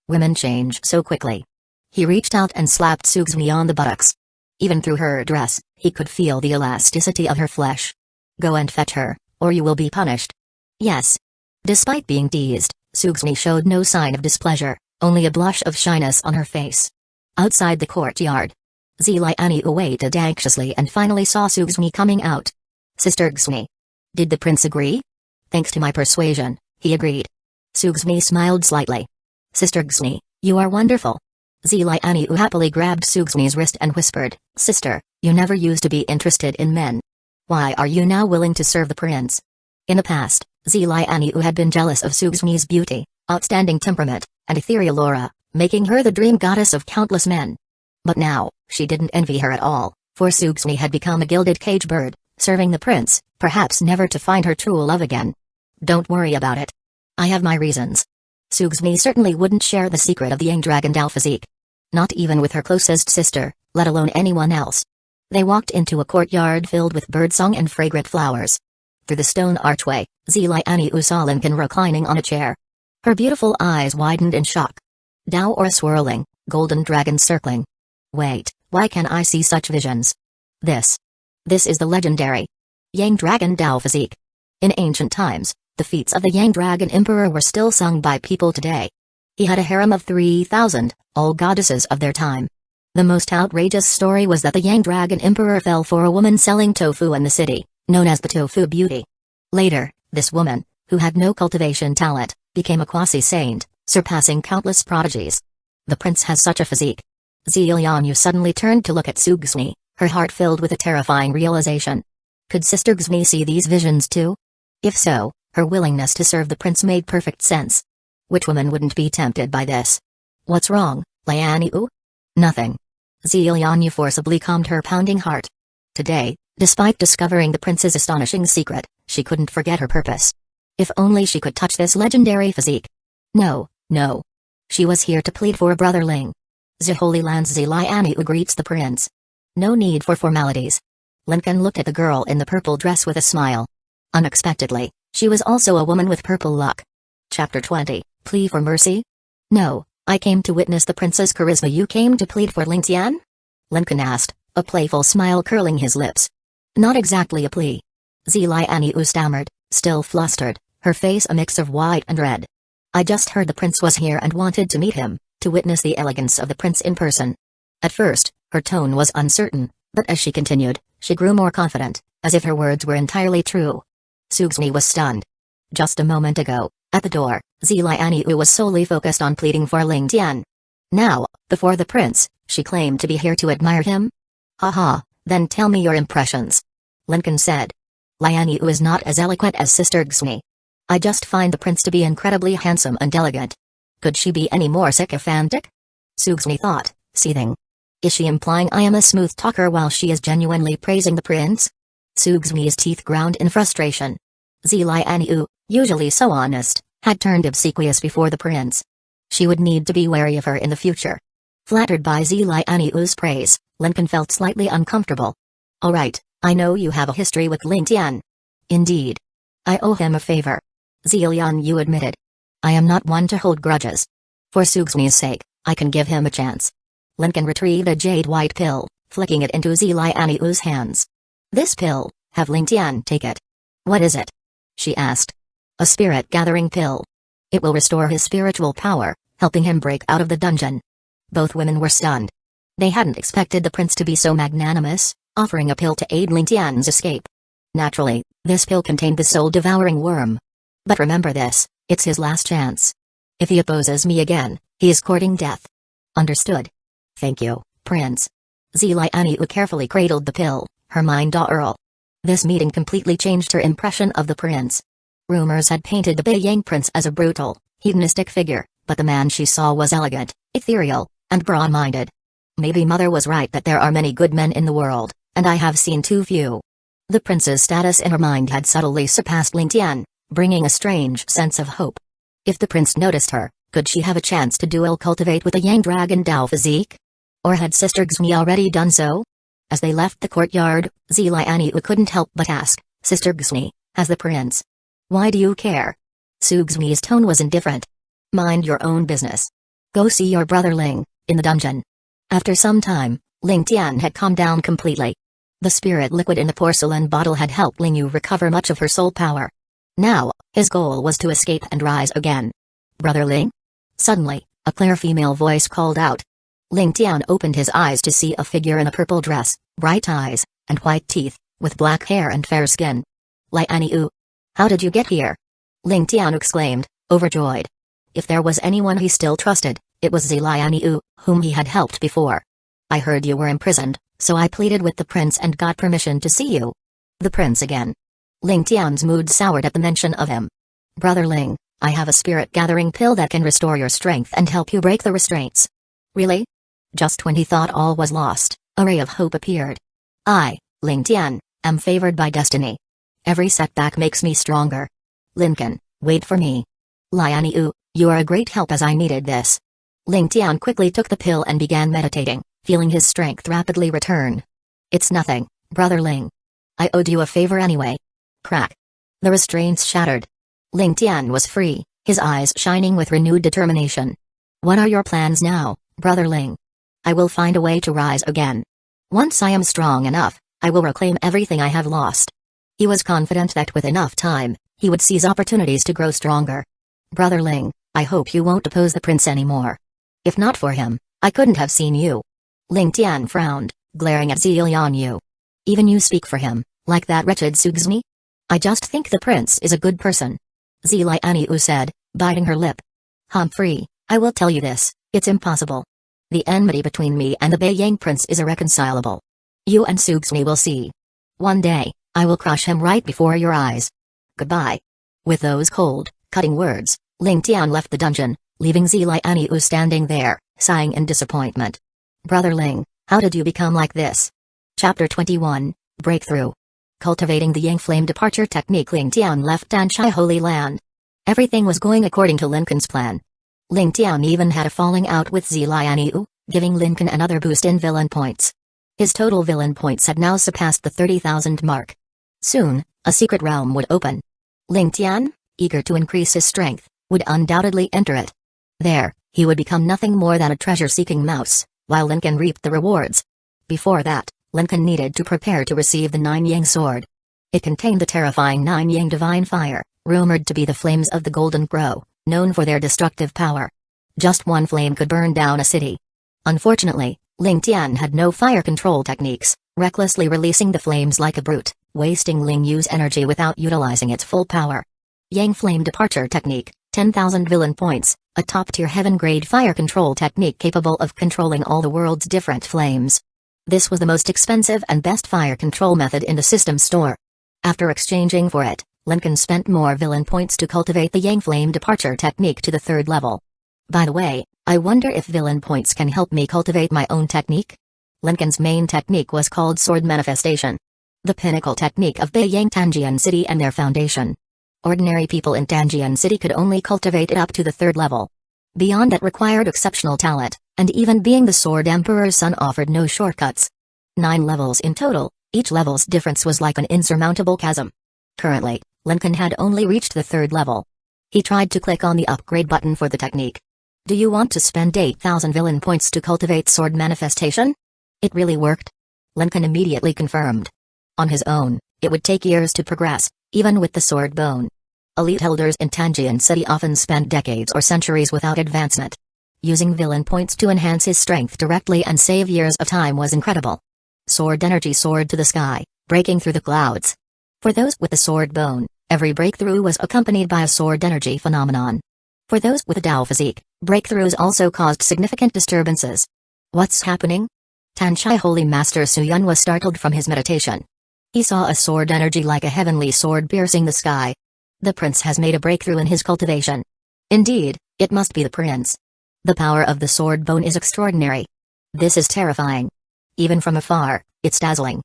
Women change so quickly. He reached out and slapped Sugsni on the buttocks. Even through her dress, he could feel the elasticity of her flesh. Go and fetch her, or you will be punished. Yes. Despite being teased, Sugsni showed no sign of displeasure, only a blush of shyness on her face. Outside the courtyard, Zilianiu waited anxiously and finally saw Sugsni coming out. Sister Gsni. Did the prince agree? Thanks to my persuasion, he agreed. Sugsni smiled slightly. Sister Gsni, you are wonderful. Zilianiu happily grabbed Sugsni's wrist and whispered, Sister, you never used to be interested in men. Why are you now willing to serve the prince? In the past, Zilianiu had been jealous of Sugsni's beauty, outstanding temperament, and ethereal aura, making her the dream goddess of countless men. But now, she didn't envy her at all, for Sugsni had become a gilded cage bird, serving the prince, perhaps never to find her true love again. Don't worry about it. I have my reasons. Sugsni certainly wouldn't share the secret of the Yang Dragon Tao physique. Not even with her closest sister, let alone anyone else. They walked into a courtyard filled with birdsong and fragrant flowers. Through the stone archway, Zilianiu saw Lincoln reclining on a chair. Her beautiful eyes widened in shock. Tao aura swirling, golden dragons circling. Wait, why can I see such visions? This is the legendary Yang Dragon Tao physique. In ancient times, the feats of the Yang Dragon Emperor were still sung by people today. He had a harem of 3,000, all goddesses of their time. The most outrageous story was that the Yang Dragon Emperor fell for a woman selling tofu in the city, known as the Tofu Beauty. Later, this woman, who had no cultivation talent, became a quasi-saint, surpassing countless prodigies. The prince has such a physique. Zilianiu suddenly turned to look at Sugsni, her heart filled with a terrifying realization. Could Sister Gsni see these visions too? If so, her willingness to serve the prince made perfect sense. Which woman wouldn't be tempted by this? What's wrong, Lianyu? Nothing. Zilianyu forcibly calmed her pounding heart. Today, despite discovering the prince's astonishing secret, she couldn't forget her purpose. If only she could touch this legendary physique. No, no. She was here to plead for a brotherling. The Holy Land's Zilianyu greets the prince. No need for formalities. Lincoln looked at the girl in the purple dress with a smile. Unexpectedly, she was also a woman with purple luck. Chapter 20, Plea for Mercy? No, I came to witness the prince's charisma. You came to plead for Lingtian? Lincoln asked, a playful smile curling his lips. Not exactly a plea. Zilianyu stammered, still flustered, her face a mix of white and red. I just heard the prince was here and wanted to meet him, to witness the elegance of the prince in person. At first, her tone was uncertain, but as she continued, she grew more confident, as if her words were entirely true. Sugsmi was stunned. Just a moment ago, at the door, Zilianyu was solely focused on pleading for Lingtian. Now, before the prince, she claimed to be here to admire him? Haha, then tell me your impressions. Lincoln said. Lianyu is not as eloquent as Sister Gsmi. I just find the prince to be incredibly handsome and elegant. Could she be any more sycophantic? Sugsmi thought, seething. Is she implying I am a smooth talker while she is genuinely praising the prince? Sugsmi's teeth ground in frustration. Zilianyu, usually so honest, had turned obsequious before the prince. She would need to be wary of her in the future. Flattered by Zilianyu's praise, Lincoln felt slightly uncomfortable. Alright, I know you have a history with Lingtian. Indeed. I owe him a favor. Zilianyu admitted. I am not one to hold grudges. For Sugsmi's sake, I can give him a chance. Lincoln retrieved a jade white pill, flicking it into Zilianyu's hands. This pill, have Lingtian take it. What is it? She asked. A spirit-gathering pill. It will restore his spiritual power, helping him break out of the dungeon. Both women were stunned. They hadn't expected the prince to be so magnanimous, offering a pill to aid Lingtian's escape. Naturally, this pill contained the soul-devouring worm. But remember this, it's his last chance. If he opposes me again, he is courting death. Understood. Thank you, Prince. Zilianyu carefully cradled the pill, her mind aural. This meeting completely changed her impression of the prince. Rumors had painted the Beiyang prince as a brutal, hedonistic figure, but the man she saw was elegant, ethereal, and broad-minded. Maybe mother was right that there are many good men in the world, and I have seen too few. The prince's status in her mind had subtly surpassed Lingtian, bringing a strange sense of hope. If the prince noticed her, could she have a chance to dual cultivate with a Yang Dragon Dao physique? Or had Sister Gsmi already done so? As they left the courtyard, Zilianyu couldn't help but ask, Sister Gsmi, has the prince? Why do you care? Sugsmi's tone was indifferent. Mind your own business. Go see your brother Ling, in the dungeon. After some time, Lingtian had calmed down completely. The spirit liquid in the porcelain bottle had helped Lingyu recover much of her soul power. Now, his goal was to escape and rise again. Brother Ling? Suddenly, a clear female voice called out. Lingtian opened his eyes to see a figure in a purple dress, bright eyes, and white teeth, with black hair and fair skin. Lianyu. How did you get here? Lingtian exclaimed, overjoyed. If there was anyone he still trusted, it was Zilianyu, whom he had helped before. I heard you were imprisoned, so I pleaded with the prince and got permission to see you. The prince again. Lingtian's mood soured at the mention of him. Brother Ling, I have a spirit-gathering pill that can restore your strength and help you break the restraints. Really? Just when he thought all was lost, a ray of hope appeared. I, Lingtian, am favored by destiny. Every setback makes me stronger. Lincoln, wait for me. Lianyu, you are a great help as I needed this. Lingtian quickly took the pill and began meditating, feeling his strength rapidly return. It's nothing, Brother Ling. I owed you a favor anyway. Crack. The restraints shattered. Lingtian was free, his eyes shining with renewed determination. What are your plans now, Brother Ling? I will find a way to rise again. Once I am strong enough, I will reclaim everything I have lost. He was confident that with enough time, he would seize opportunities to grow stronger. Brother Ling, I hope you won't oppose the prince anymore. If not for him, I couldn't have seen you. Lingtian frowned, glaring at Zilianyu. Even you speak for him, like that wretched Sugsmi? I just think the prince is a good person. Zilianyu said, biting her lip. Humphrey, I will tell you this, it's impossible. The enmity between me and the Beiyang prince is irreconcilable. You and Sugsmi will see. One day, I will crush him right before your eyes. Goodbye. With those cold, cutting words, Lingtian left the dungeon, leaving Zilianiu standing there, sighing in disappointment. Brother Ling, how did you become like this? Chapter 21, Breakthrough. Cultivating the Yang Flame Departure Technique, Ling Tian left Danshai Holy Land. Everything was going according to Lincoln's plan. Ling Tian even had a falling out with Zilianiu, giving Lincoln another boost in villain points. His total villain points had now surpassed the 30,000 mark. Soon, a secret realm would open. Ling Tian, eager to increase his strength, would undoubtedly enter it. There, he would become nothing more than a treasure-seeking mouse, while Lincoln reaped the rewards. Before that, Lincoln needed to prepare to receive the Nine Yang Sword. It contained the terrifying Nine Yang Divine Fire, rumored to be the flames of the Golden Crow, known for their destructive power. Just one flame could burn down a city. Unfortunately, Ling Tian had no fire control techniques, recklessly releasing the flames like a brute, wasting Ling Yu's energy without utilizing its full power. Yang Flame Departure Technique, 10,000 villain points, a top-tier heaven-grade fire control technique capable of controlling all the world's different flames. This was the most expensive and best fire control method in the system store. After exchanging for it, Lincoln spent more villain points to cultivate the Yang Flame Departure Technique to the 3rd level. By the way, I wonder if villain points can help me cultivate my own technique? Lincoln's main technique was called Sword Manifestation. The pinnacle technique of Beiyang Tanjian City and their foundation. Ordinary people in Tanjian City could only cultivate it up to the 3rd level. Beyond that required exceptional talent, and even being the Sword Emperor's son offered no shortcuts. 9 levels in total, each level's difference was like an insurmountable chasm. Currently, Lincoln had only reached the 3rd level. He tried to click on the upgrade button for the technique. Do you want to spend 8,000 villain points to cultivate Sword Manifestation? It really worked? Lincoln immediately confirmed. On his own, it would take years to progress, even with the sword bone. Elite elders in Tanjian City often spent decades or centuries without advancement. Using villain points to enhance his strength directly and save years of time was incredible. Sword energy soared to the sky, breaking through the clouds. For those with the sword bone, every breakthrough was accompanied by a sword energy phenomenon. For those with a Dao physique, breakthroughs also caused significant disturbances. What's happening? Tanshai Holy Master Suyun was startled from his meditation. He saw a sword energy like a heavenly sword piercing the sky. The prince has made a breakthrough in his cultivation. Indeed, it must be the prince. The power of the sword bone is extraordinary. This is terrifying. Even from afar, it's dazzling.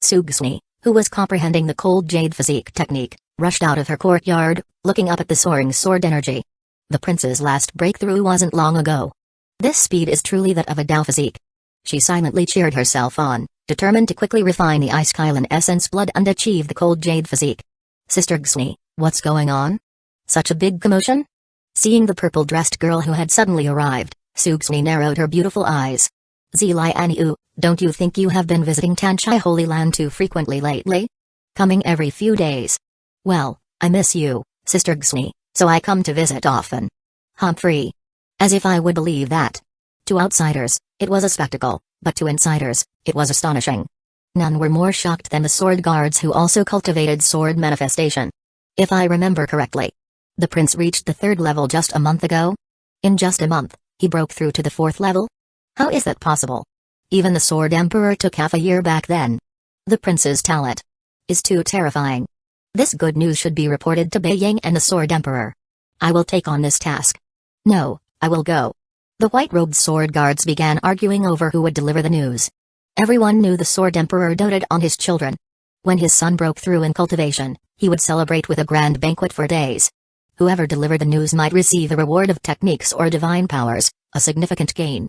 Sugsni, who was comprehending the cold jade physique technique, rushed out of her courtyard, looking up at the soaring sword energy. The prince's last breakthrough wasn't long ago. This speed is truly that of a Dao physique. She silently cheered herself on, determined to quickly refine the Ice Kylan essence blood and achieve the cold jade physique. Sister Gsni, what's going on? Such a big commotion? Seeing the purple-dressed girl who had suddenly arrived, Sugsni narrowed her beautiful eyes. Zilianiu, don't you think you have been visiting Tanshai Holy Land too frequently lately? Coming every few days. Well, I miss you, Sister Gsni, so I come to visit often. Humphrey. As if I would believe that. To outsiders, it was a spectacle, but to insiders, it was astonishing. None were more shocked than the sword guards who also cultivated sword manifestation. If I remember correctly, the prince reached the 3rd level just a month ago? In just a month, he broke through to the 4th level? How is that possible? Even the Sword Emperor took half a year back then. The prince's talent is too terrifying. This good news should be reported to Beiyang and the Sword Emperor. I will take on this task. No, I will go. The white-robed sword guards began arguing over who would deliver the news. Everyone knew the Sword Emperor doted on his children. When his son broke through in cultivation, he would celebrate with a grand banquet for days. Whoever delivered the news might receive the reward of techniques or divine powers, a significant gain.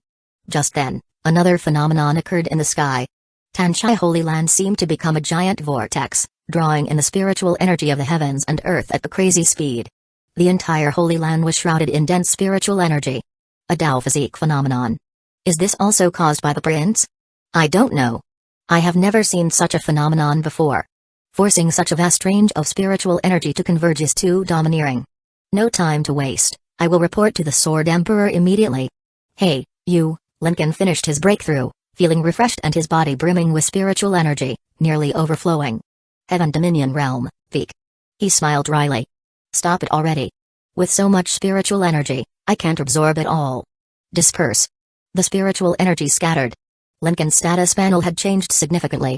Just then, another phenomenon occurred in the sky. Tanshai Holy Land seemed to become a giant vortex, drawing in the spiritual energy of the heavens and earth at a crazy speed. The entire Holy Land was shrouded in dense spiritual energy. A Dao physique phenomenon. Is this also caused by the prince? I don't know. I have never seen such a phenomenon before. Forcing such a vast range of spiritual energy to converge is too domineering. No time to waste, I will report to the Sword Emperor immediately. Hey, you. Lincoln finished his breakthrough, feeling refreshed and his body brimming with spiritual energy, nearly overflowing. Heaven Dominion Realm, Physique. He smiled wryly. Stop it already. With so much spiritual energy, I can't absorb it all. Disperse. The spiritual energy scattered. Lincoln's status panel had changed significantly.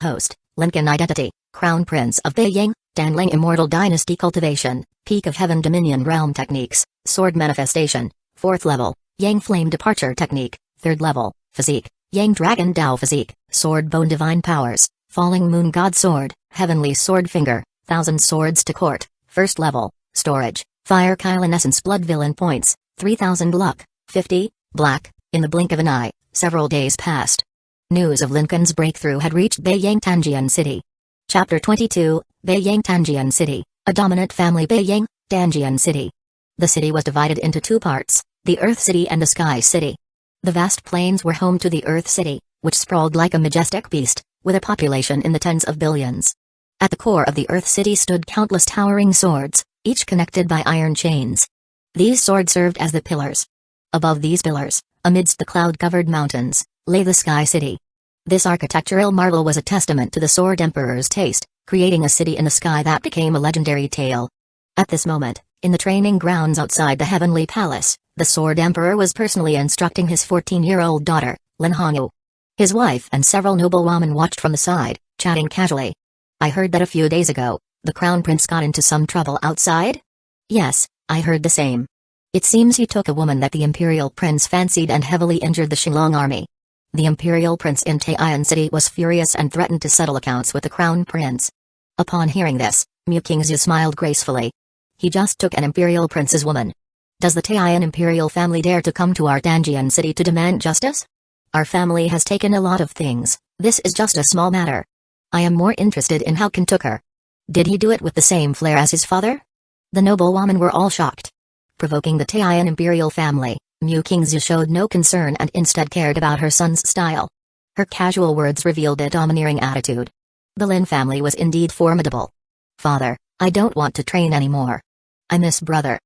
Host, Lincoln Identity, Crown Prince of Beiyang, Danling Immortal Dynasty Cultivation, Peak of Heaven Dominion Realm Techniques, Sword Manifestation, 4th level, Yang Flame Departure Technique. 3rd level, Physique, Yang Dragon Dao Physique, Sword Bone Divine Powers, Falling Moon God Sword, Heavenly Sword Finger, 1000 Swords to Court. 1st level, Storage, Fire Kylan Essence Blood Villain Points, 3000 Luck, 50, Black. In the blink of an eye, several days passed. News of Lincoln's breakthrough had reached Beiyang Tanjian City. Chapter 22, Beiyang Tanjian City, a dominant family. Beiyang, Tanjian City. The city was divided into 2 parts, the Earth City and the Sky City. The vast plains were home to the Earth City, which sprawled like a majestic beast, with a population in the tens of billions. At the core of the Earth City stood countless towering swords, each connected by iron chains. These swords served as the pillars. Above these pillars, amidst the cloud-covered mountains, lay the Sky City. This architectural marvel was a testament to the Sword Emperor's taste, creating a city in the sky that became a legendary tale. At this moment, in the training grounds outside the Heavenly Palace, the Sword Emperor was personally instructing his 14-year-old daughter, Lin Hongyu. His wife and several noblewomen watched from the side, chatting casually. I heard that a few days ago, the Crown Prince got into some trouble outside? Yes, I heard the same. It seems he took a woman that the Imperial Prince fancied and heavily injured the Xilong army. The Imperial Prince in Taiyan City was furious and threatened to settle accounts with the Crown Prince. Upon hearing this, Mu Qingzhu smiled gracefully. He just took an Imperial Prince's woman. Does the Taiyan Imperial family dare to come to our Tanjian City to demand justice? Our family has taken a lot of things, this is just a small matter. I am more interested in how Qin took her. Did he do it with the same flair as his father? The noblewomen were all shocked. Provoking the Taiyan Imperial family, Mu Qingzhu showed no concern and instead cared about her son's style. Her casual words revealed a domineering attitude. The Lin family was indeed formidable. Father, I don't want to train anymore. I miss brother.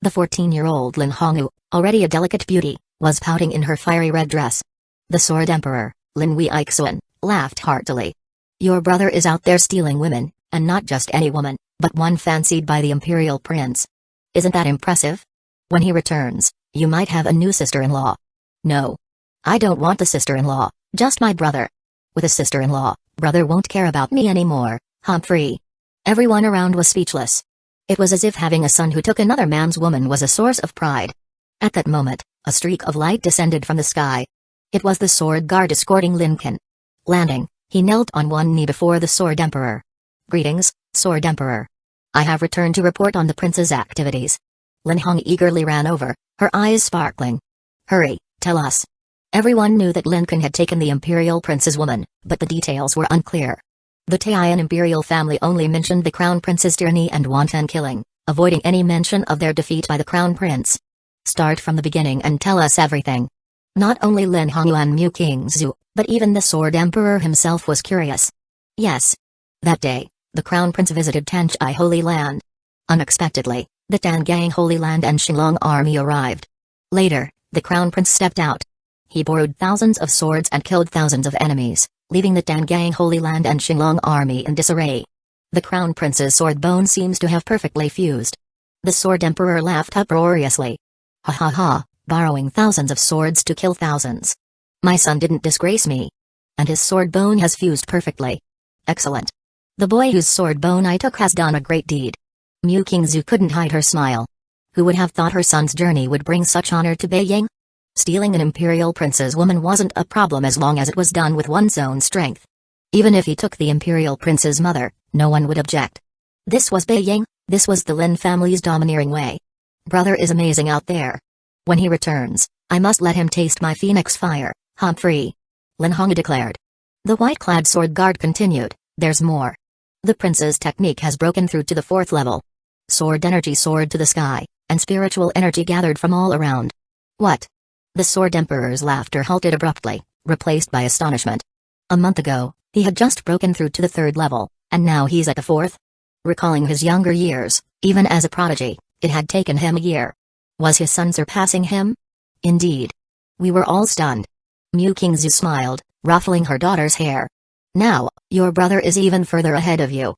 The 14-year-old Lin Hongyu, already a delicate beauty, was pouting in her fiery red dress. The Sword Emperor, Lin Weixuan, laughed heartily. Your brother is out there stealing women, and not just any woman, but one fancied by the Imperial Prince. Isn't that impressive? When he returns, you might have a new sister-in-law. No. I don't want a sister-in-law, just my brother. With a sister-in-law, brother won't care about me anymore, Humphrey. Everyone around was speechless. It was as if having a son who took another man's woman was a source of pride. At that moment, a streak of light descended from the sky. It was the sword guard escorting Lincoln. Landing, he knelt on one knee before the Sword Emperor. Greetings, Sword Emperor. I have returned to report on the prince's activities. Lin Hong eagerly ran over, her eyes sparkling. Hurry, tell us. Everyone knew that Lincoln had taken the Imperial Prince's woman, but the details were unclear. The Taiyan Imperial family only mentioned the Crown Prince's tyranny and wanton killing, avoiding any mention of their defeat by the Crown Prince. Start from the beginning and tell us everything. Not only Lin Hongyu and Mu Qingzhu, but even the Sword Emperor himself was curious. Yes. That day, the Crown Prince visited Tanchai Holy Land. Unexpectedly, the Tangang Holy Land and Xilong army arrived. Later, the Crown Prince stepped out. He borrowed thousands of swords and killed thousands of enemies, leaving the Tangang Holy Land and Xilong army in disarray. The Crown Prince's sword bone seems to have perfectly fused. The Sword Emperor laughed uproariously. Ha ha ha, borrowing thousands of swords to kill thousands. My son didn't disgrace me. And his sword bone has fused perfectly. Excellent. The boy whose sword bone I took has done a great deed. Mu Qingzhu couldn't hide her smile. Who would have thought her son's journey would bring such honor to Beiyang? Stealing an Imperial Prince's woman wasn't a problem as long as it was done with one's own strength. Even if he took the Imperial Prince's mother, no one would object. This was Beiyang, this was the Lin family's domineering way. Brother is amazing out there. When he returns, I must let him taste my phoenix fire, Humphrey. Lin Hongyu declared. The white-clad sword guard continued, there's more. The prince's technique has broken through to the 4th level. Sword energy soared to the sky, and spiritual energy gathered from all around. What? The Sword Emperor's laughter halted abruptly, replaced by astonishment. A month ago, he had just broken through to the 3rd level, and now he's at the 4th? Recalling his younger years, even as a prodigy, it had taken him a year. Was his son surpassing him? Indeed. We were all stunned. Mu Qingzhu smiled, ruffling her daughter's hair. Now, your brother is even further ahead of you.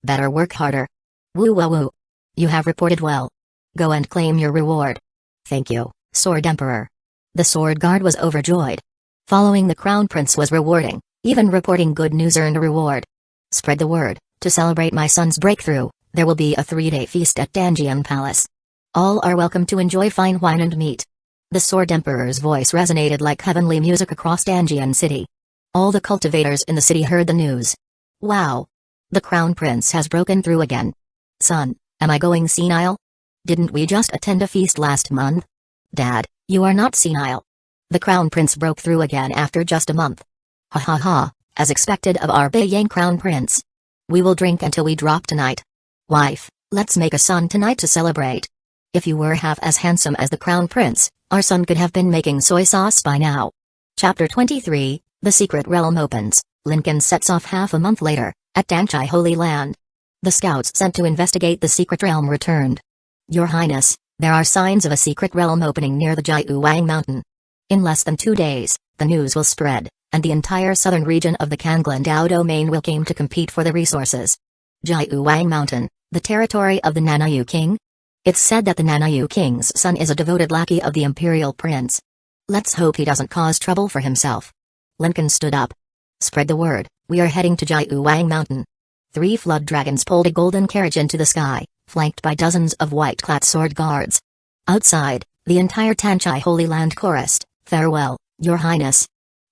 Better work harder. Woo woo woo. You have reported well. Go and claim your reward. Thank you, Sword Emperor. The sword guard was overjoyed. Following the Crown Prince was rewarding, even reporting good news earned a reward. Spread the word, to celebrate my son's breakthrough, there will be a 3-day feast at Danjian Palace. All are welcome to enjoy fine wine and meat. The Sword Emperor's voice resonated like heavenly music across Danjian City. All the cultivators in the city heard the news. Wow! The Crown Prince has broken through again. Son, am I going senile? Didn't we just attend a feast last month? Dad, you are not senile. The Crown Prince broke through again after just a month. Ha ha ha, as expected of our Beiyang Crown Prince. We will drink until we drop tonight. Wife, let's make a son tonight to celebrate. If you were half as handsome as the Crown Prince, our son could have been making soy sauce by now. Chapter 23, The Secret Realm opens. Lincoln sets off half a month later, at Danchai Holy Land. The scouts sent to investigate the secret realm returned. Your Highness, there are signs of a secret realm opening near the Jiuwang Mountain. In less than 2 days, the news will spread, and the entire southern region of the Kanglandao domain will come to compete for the resources. Jiuwang Mountain, the territory of the Nanayu King? It's said that the Nanayu King's son is a devoted lackey of the Imperial Prince. Let's hope he doesn't cause trouble for himself. Lincoln stood up. Spread the word, we are heading to Jiuwang Mountain. 3 flood dragons pulled a golden carriage into the sky, flanked by dozens of white-clad sword guards. Outside, the entire Danchai Holy Land chorused, "Farewell, Your Highness."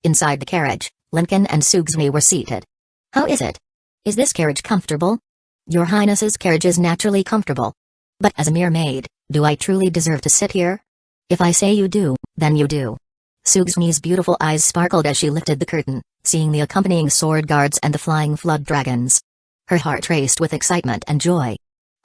Inside the carriage, Lincoln and Sugsmi were seated. How is it? Is this carriage comfortable? Your Highness's carriage is naturally comfortable. But as a mere maid, do I truly deserve to sit here? If I say you do, then you do. Sugsmi's beautiful eyes sparkled as she lifted the curtain, seeing the accompanying sword guards and the flying flood dragons. Her heart raced with excitement and joy.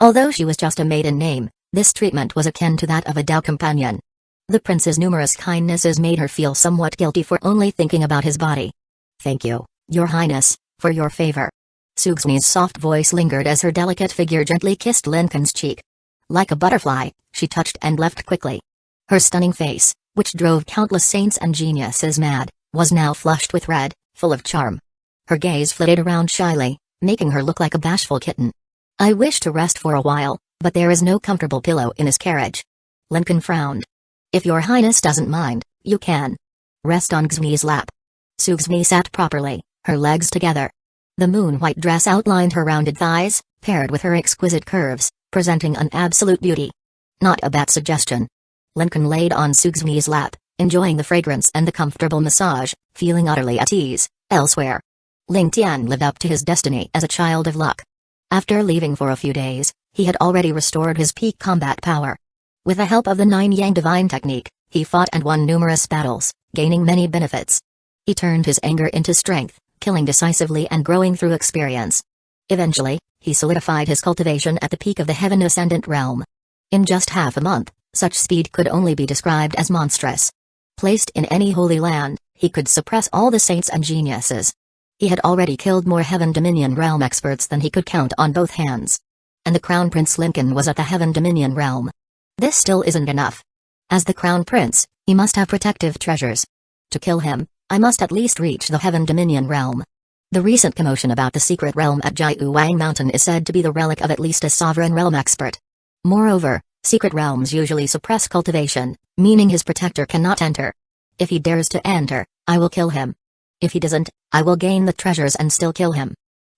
Although she was just a maid in name, this treatment was akin to that of a Dao companion. The prince's numerous kindnesses made her feel somewhat guilty for only thinking about his body. Thank you, Your Highness, for your favor. Sugsmi's soft voice lingered as her delicate figure gently kissed Lincoln's cheek. Like a butterfly, she touched and left quickly. Her stunning face, which drove countless saints and geniuses mad, was now flushed with red, full of charm. Her gaze flitted around shyly, making her look like a bashful kitten. I wish to rest for a while, but there is no comfortable pillow in this carriage. Lincoln frowned. If Your Highness doesn't mind, you can rest on Xmi's lap. Sugsmi sat properly, her legs together. The moon-white dress outlined her rounded thighs, paired with her exquisite curves, presenting an absolute beauty. Not a bad suggestion. Lincoln laid on Sugsmi's lap, enjoying the fragrance and the comfortable massage, feeling utterly at ease. Elsewhere, Ling Tian lived up to his destiny as a child of luck. After leaving for a few days, he had already restored his peak combat power. With the help of the 9 Yang Divine Technique, he fought and won numerous battles, gaining many benefits. He turned his anger into strength, killing decisively and growing through experience. Eventually, he solidified his cultivation at the peak of the Heaven Ascendant realm. In just half a month, such speed could only be described as monstrous. Placed in any holy land, he could suppress all the saints and geniuses. He had already killed more Heaven Dominion realm experts than he could count on both hands. And the Crown Prince Lincoln was at the Heaven Dominion realm. This still isn't enough. As the Crown Prince, he must have protective treasures. To kill him, I must at least reach the Heaven Dominion realm. The recent commotion about the secret realm at Jiuwang Mountain is said to be the relic of at least a sovereign realm expert. Moreover, secret realms usually suppress cultivation, meaning his protector cannot enter. If he dares to enter, I will kill him. If he doesn't, I will gain the treasures and still kill him.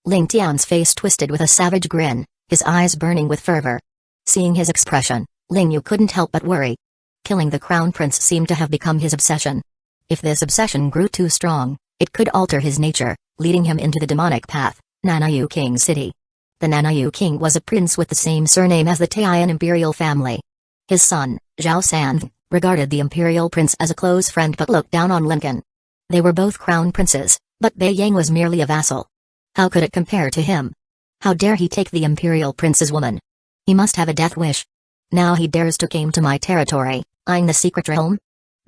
Ling Tian's face twisted with a savage grin, his eyes burning with fervor. Seeing his expression, Ling Yu couldn't help but worry. Killing the Crown Prince seemed to have become his obsession. If this obsession grew too strong, it could alter his nature, leading him into the demonic path, Nanayu King City. The Nanayu King was a prince with the same surname as the Taiyan imperial family. His son, Zhao San, regarded the imperial prince as a close friend but looked down on Lincoln. They were both crown princes, but Beiyang was merely a vassal. How could it compare to him? How dare he take the imperial prince's woman? He must have a death wish. Now he dares to come to my territory, eyeing the secret realm?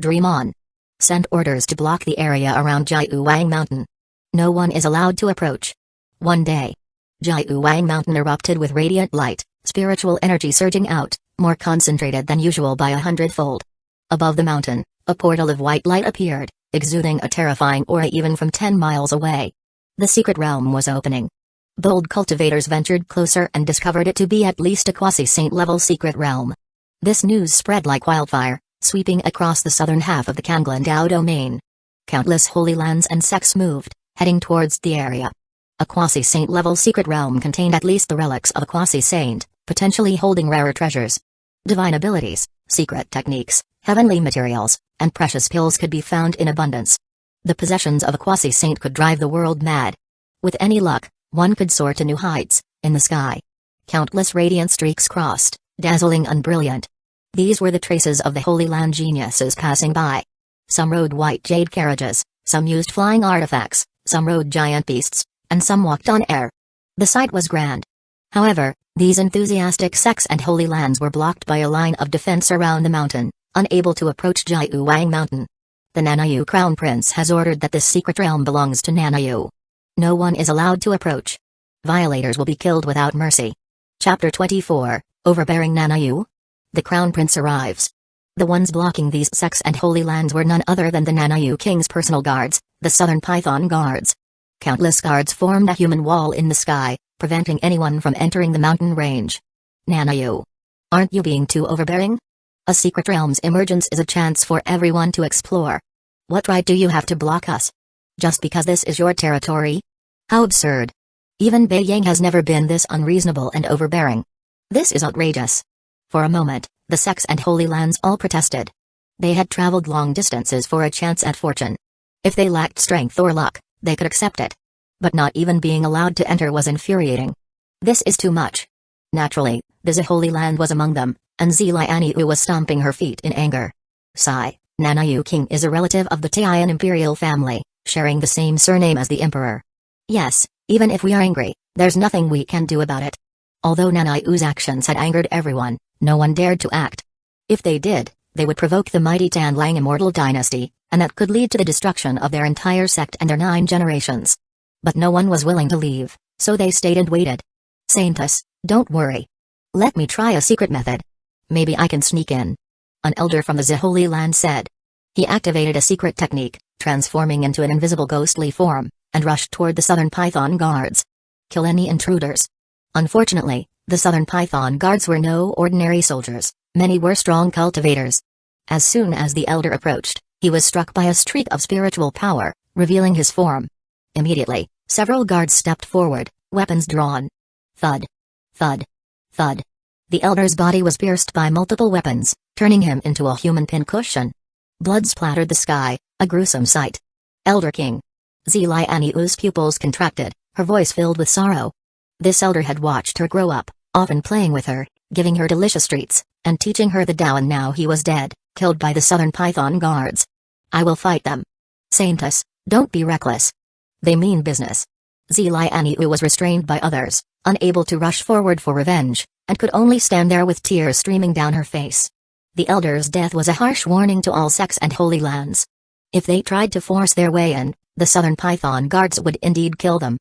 Dream on. Send orders to block the area around Jiuwang Mountain. No one is allowed to approach. One day, Jiuwang Mountain erupted with radiant light, spiritual energy surging out, more concentrated than usual by 100-fold. Above the mountain, a portal of white light appeared, exuding a terrifying aura even from 10 miles away. The secret realm was opening. Bold cultivators ventured closer and discovered it to be at least a quasi-saint level secret realm. This news spread like wildfire, sweeping across the southern half of the Kanglandao domain. Countless holy lands and sects moved, heading towards the area. A quasi-saint level secret realm contained at least the relics of a quasi-saint, potentially holding rarer treasures. Divine abilities, secret techniques, Heavenly materials and precious pills could be found in abundance. The possessions of a quasi-saint could drive the world mad. With any luck, one could soar to new heights in the sky. Countless radiant streaks crossed, dazzling and brilliant. These were the traces of the Holy Land geniuses passing by. Some rode white jade carriages, some used flying artifacts, some rode giant beasts, and some walked on air. The sight was grand. However, these enthusiastic sects and holy lands were blocked by a line of defense around the mountain, unable to approach Jiuwang Mountain. The Nanayu Crown Prince has ordered that this secret realm belongs to Nanayu. No one is allowed to approach. Violators will be killed without mercy. Chapter 24, Overbearing Nanayu? The Crown Prince arrives. The ones blocking these sects and holy lands were none other than the Nanayu King's personal guards, the Southern Python Guards. Countless guards formed a human wall in the sky, preventing anyone from entering the mountain range. Nanayu. Aren't you being too overbearing? A secret realm's emergence is a chance for everyone to explore. What right do you have to block us? Just because this is your territory? How absurd. Even Beiyang has never been this unreasonable and overbearing. This is outrageous. For a moment, the sects and holy lands all protested. They had traveled long distances for a chance at fortune. If they lacked strength or luck, they could accept it. But not even being allowed to enter was infuriating. This is too much. Naturally, the Holy Land was among them, and Zilianiu was stomping her feet in anger. Sigh, Nanayu King is a relative of the Taiyan imperial family, sharing the same surname as the emperor. Yes, even if we are angry, there's nothing we can do about it. Although Nanayu's actions had angered everyone, no one dared to act. If they did, they would provoke the mighty Tanlang immortal dynasty, and that could lead to the destruction of their entire sect and their 9 generations. But no one was willing to leave, so they stayed and waited. Saintess, don't worry. Let me try a secret method. Maybe I can sneak in. An elder from the Holy Land said. He activated a secret technique, transforming into an invisible ghostly form, and rushed toward the Southern Python Guards. Kill any intruders. Unfortunately, the Southern Python Guards were no ordinary soldiers, many were strong cultivators. As soon as the elder approached, he was struck by a streak of spiritual power, revealing his form. Immediately, several guards stepped forward, weapons drawn. Thud. Thud. Thud. The elder's body was pierced by multiple weapons, turning him into a human pincushion. Blood splattered the sky, a gruesome sight. Elder King. Zilianiu's pupils contracted, her voice filled with sorrow. This elder had watched her grow up, often playing with her, giving her delicious treats, and teaching her the Tao, and now he was dead, killed by the Southern Python Guards. I will fight them. Saintess, don't be reckless. They mean business. Zilianiu was restrained by others, unable to rush forward for revenge, and could only stand there with tears streaming down her face. The elder's death was a harsh warning to all sects and holy lands. If they tried to force their way in, the Southern Python Guards would indeed kill them.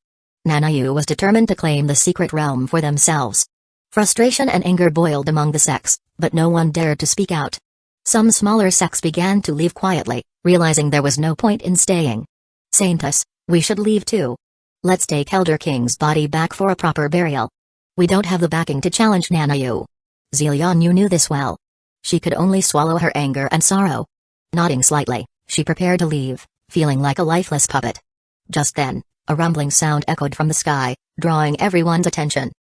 Nanayu was determined to claim the secret realm for themselves. Frustration and anger boiled among the sects, but no one dared to speak out. Some smaller sects began to leave quietly, realizing there was no point in staying. Saintess, we should leave too. Let's take Elder King's body back for a proper burial. We don't have the backing to challenge Nanayu. Zilianiu knew this well. She could only swallow her anger and sorrow. Nodding slightly, she prepared to leave, feeling like a lifeless puppet. Just then, a rumbling sound echoed from the sky, drawing everyone's attention.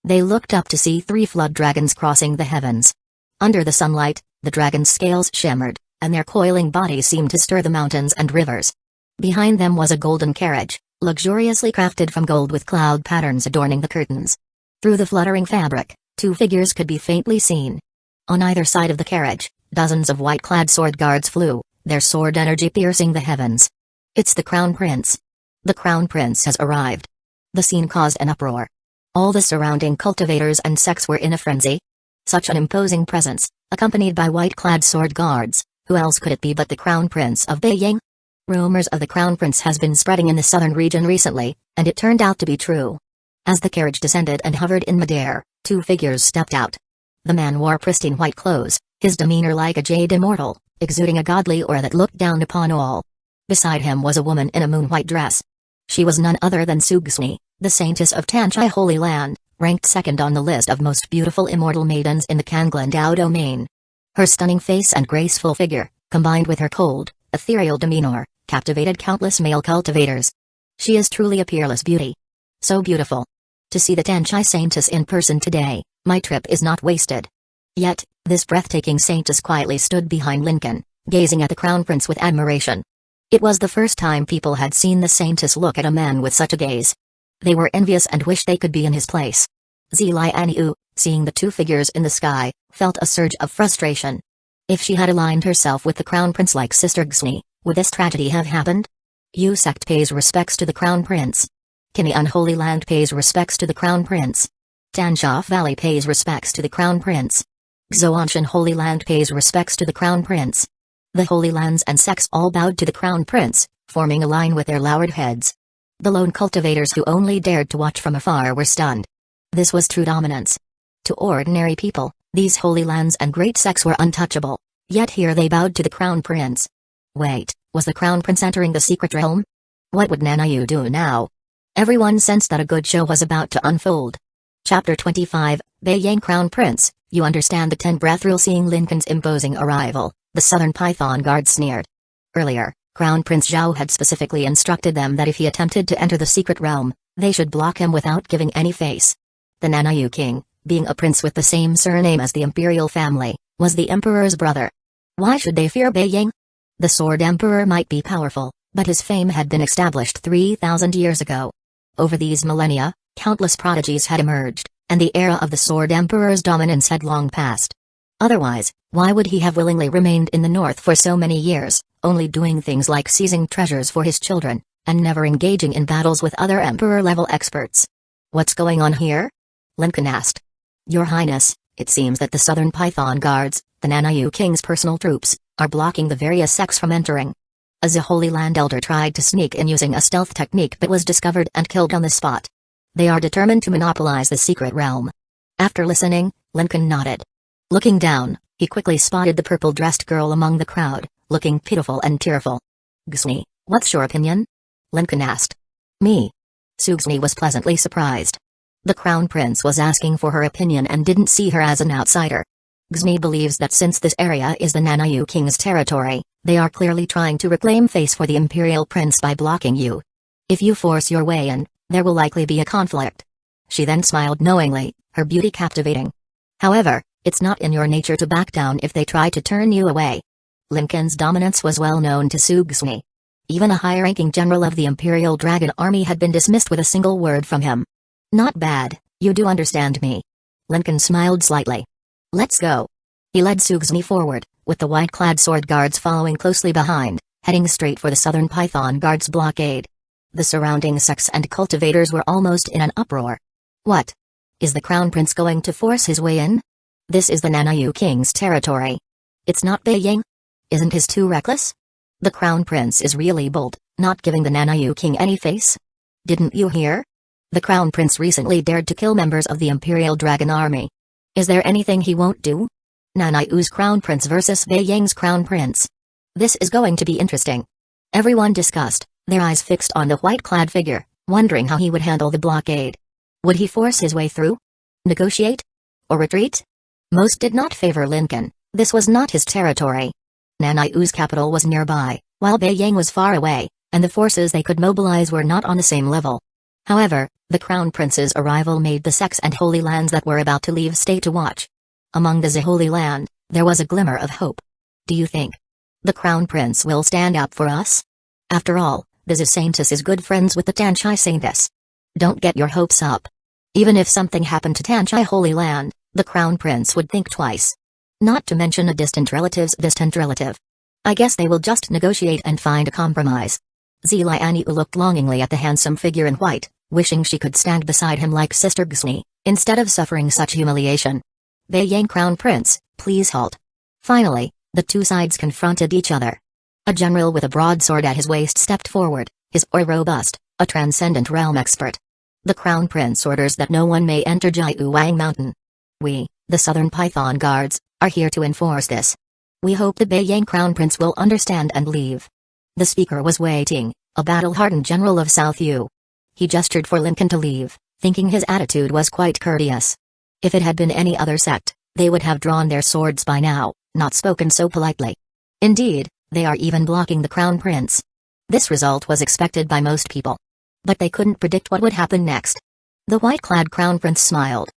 They looked up to see 3 flood dragons crossing the heavens. Under the sunlight, the dragons' scales shimmered, and their coiling bodies seemed to stir the mountains and rivers. Behind them was a golden carriage, luxuriously crafted from gold with cloud patterns adorning the curtains. Through the fluttering fabric, 2 figures could be faintly seen. On either side of the carriage, dozens of white-clad sword guards flew, their sword energy piercing the heavens. It's the Crown Prince. The Crown Prince has arrived. The scene caused an uproar. All the surrounding cultivators and sects were in a frenzy. Such an imposing presence, accompanied by white-clad sword guards, who else could it be but the Crown Prince of Beiyang? Rumors of the Crown Prince has been spreading in the southern region recently, and it turned out to be true. As the carriage descended and hovered in midair, 2 figures stepped out. The man wore pristine white clothes, his demeanor like a jade immortal, exuding a godly aura that looked down upon all. Beside him was a woman in a moon-white dress. She was none other than Sugsni, the Saintess of Tanchai Holy Land, ranked 2nd on the list of most beautiful immortal maidens in the Kanglan Dao domain. Her stunning face and graceful figure, combined with her cold, ethereal demeanor, captivated countless male cultivators. She is truly a peerless beauty. So beautiful. To see the Tanchai Saintess in person today, my trip is not wasted. Yet, this breathtaking saintess quietly stood behind Lincoln, gazing at the crown prince with admiration. It was the first time people had seen the saintess look at a man with such a gaze. They were envious and wished they could be in his place. Zilianiu, seeing the two figures in the sky, felt a surge of frustration. If she had aligned herself with the crown prince like Sister Gsni, would this tragedy have happened? Yu sect pays respects to the crown prince. Kini Unholy Land pays respects to the crown prince. Tanshaf Valley pays respects to the crown prince. Xoanshan Holy Land pays respects to the crown prince. The Holy Lands and sects all bowed to the crown prince, forming a line with their lowered heads. The lone cultivators who only dared to watch from afar were stunned. This was true dominance. To ordinary people, these holy lands and great sects were untouchable, yet here they bowed to the crown prince. Wait, was the crown prince entering the secret realm? What would Nanayu do now? Everyone sensed that a good show was about to unfold. Chapter 25, Beiyang Crown Prince, you understand the 10-breath rule. Seeing Lincoln's imposing arrival, the Southern Python Guard sneered. Earlier, Crown Prince Zhao had specifically instructed them that if he attempted to enter the secret realm, they should block him without giving any face. The Nanayu king, being a prince with the same surname as the imperial family, was the emperor's brother. Why should they fear Beiyang? The Sword Emperor might be powerful, but his fame had been established 3,000 years ago. Over these millennia, countless prodigies had emerged, and the era of the Sword Emperor's dominance had long passed. Otherwise, why would he have willingly remained in the north for so many years, only doing things like seizing treasures for his children, and never engaging in battles with other emperor-level experts? What's going on here? Lincoln asked. Your Highness, it seems that the Southern Python Guards, the Nanayu King's personal troops, are blocking the various sects from entering. As a Holy Land elder tried to sneak in using a stealth technique but was discovered and killed on the spot. They are determined to monopolize the secret realm. After listening, Lincoln nodded. Looking down, he quickly spotted the purple-dressed girl among the crowd, looking pitiful and tearful. Gsni, what's your opinion? Lincoln asked. Me. Gsni was pleasantly surprised. The Crown Prince was asking for her opinion and didn't see her as an outsider. Gsni believes that since this area is the Nanayu King's territory, they are clearly trying to reclaim face for the Imperial Prince by blocking you. If you force your way in, there will likely be a conflict. She then smiled knowingly, her beauty captivating. However, it's not in your nature to back down if they try to turn you away. Lincoln's dominance was well known to Gsni. Even a high-ranking general of the Imperial Dragon Army had been dismissed with a single word from him. Not bad, you do understand me. Lincoln smiled slightly. Let's go. He led Gsni forward, with the white-clad sword guards following closely behind, heading straight for the Southern Python Guards' blockade. The surrounding sects and cultivators were almost in an uproar. What? Is the Crown Prince going to force his way in? This is the Nanayu King's territory. It's not Beiyang? Isn't his too reckless? The Crown Prince is really bold, not giving the Nanayu King any face. Didn't you hear? The Crown Prince recently dared to kill members of the Imperial Dragon Army. Is there anything he won't do? Nanayu's Crown Prince versus Beiyang's Crown Prince. This is going to be interesting. Everyone discussed, their eyes fixed on the white-clad figure, wondering how he would handle the blockade. Would he force his way through? Negotiate? Or retreat? Most did not favor Lincoln. This was not his territory. Nanayu's capital was nearby, while Beiyang was far away, and the forces they could mobilize were not on the same level. However, the Crown Prince's arrival made the sects and Holy Lands that were about to leave stay to watch. Among the Holy Land, there was a glimmer of hope. Do you think the Crown Prince will stand up for us? After all, the Saintesses is good friends with the Tanchai Saintess. Don't get your hopes up. Even if something happened to Tanchai Holy Land, the Crown Prince would think twice. Not to mention a distant relative's distant relative. I guess they will just negotiate and find a compromise. Zilianiu looked longingly at the handsome figure in white, wishing she could stand beside him like Sister Gsni, instead of suffering such humiliation. Beiyang Crown Prince, please halt. Finally, the two sides confronted each other. A general with a broadsword at his waist stepped forward, his aura robust, a transcendent realm expert. The Crown Prince orders that no one may enter Jiuwang Mountain. We, the Southern Python Guards, are here to enforce this. We hope the Beiyang Crown Prince will understand and leave. The speaker was waiting, a battle-hardened general of South Yu. He gestured for Lincoln to leave, thinking his attitude was quite courteous. If it had been any other sect, they would have drawn their swords by now, not spoken so politely. Indeed, they are even blocking the Crown Prince. This result was expected by most people. But they couldn't predict what would happen next. The white-clad Crown Prince smiled.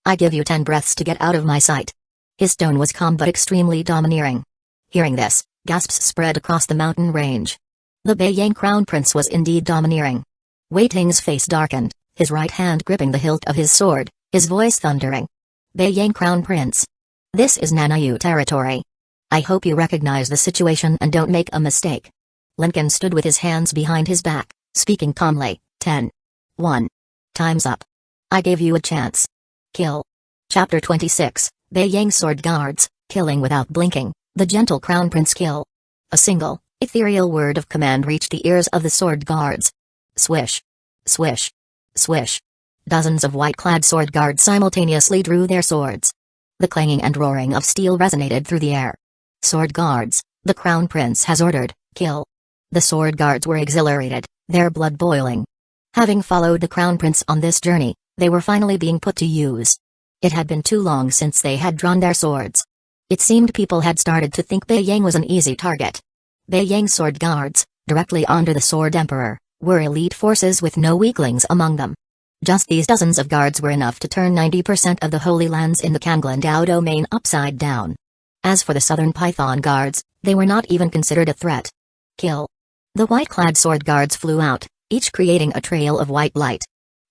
I give you 10 breaths to get out of my sight. His tone was calm but extremely domineering. Hearing this, gasps spread across the mountain range. The Beiyang Crown Prince was indeed domineering. Wei Ting's face darkened, his right hand gripping the hilt of his sword, his voice thundering. Beiyang Crown Prince. This is Nanayu territory. I hope you recognize the situation and don't make a mistake. Lincoln stood with his hands behind his back, speaking calmly. 10. 1. Time's up. I gave you a chance. Kill. Chapter 26, Beiyang Sword Guards, killing without blinking, the gentle Crown Prince kill. A single, ethereal word of command reached the ears of the sword guards. Swish. Swish. Swish. Dozens of white-clad sword guards simultaneously drew their swords. The clanging and roaring of steel resonated through the air. Sword guards, the Crown Prince has ordered, kill. The sword guards were exhilarated, their blood boiling. Having followed the Crown Prince on this journey, they were finally being put to use. It had been too long since they had drawn their swords. It seemed people had started to think Beiyang was an easy target. Beiyang sword guards, directly under the Sword Emperor, were elite forces with no weaklings among them. Just these dozens of guards were enough to turn 90% of the Holy Lands in the Kanglan Dao domain upside down. As for the Southern Python guards, they were not even considered a threat. Kill. The white-clad sword guards flew out, each creating a trail of white light.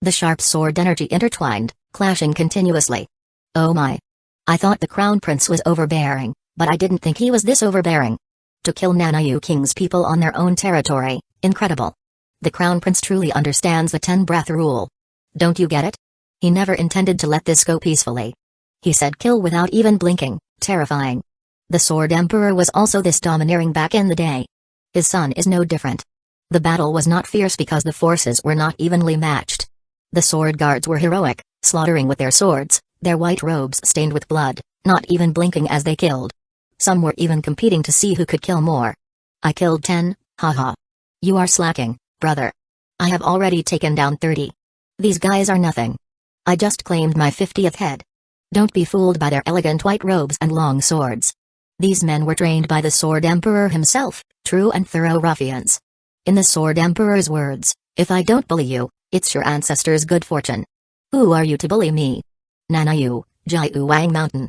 The sharp sword energy intertwined, clashing continuously. Oh my. I thought the Crown Prince was overbearing, but I didn't think he was this overbearing. To kill Nanayu King's people on their own territory, incredible. The Crown Prince truly understands the 10-breath rule. Don't you get it? He never intended to let this go peacefully. He said kill without even blinking, terrifying. The Sword Emperor was also this domineering back in the day. His son is no different. The battle was not fierce because the forces were not evenly matched. The sword guards were heroic, slaughtering with their swords, their white robes stained with blood, not even blinking as they killed. Some were even competing to see who could kill more. I killed 10, haha. You are slacking, brother. I have already taken down 30. These guys are nothing. I just claimed my 50th head. Don't be fooled by their elegant white robes and long swords. These men were trained by the Sword Emperor himself, true and thorough ruffians. In the Sword Emperor's words, if I don't bully you, it's your ancestors' good fortune. Who are you to bully me? Nanayu, Jiuwang Mountain.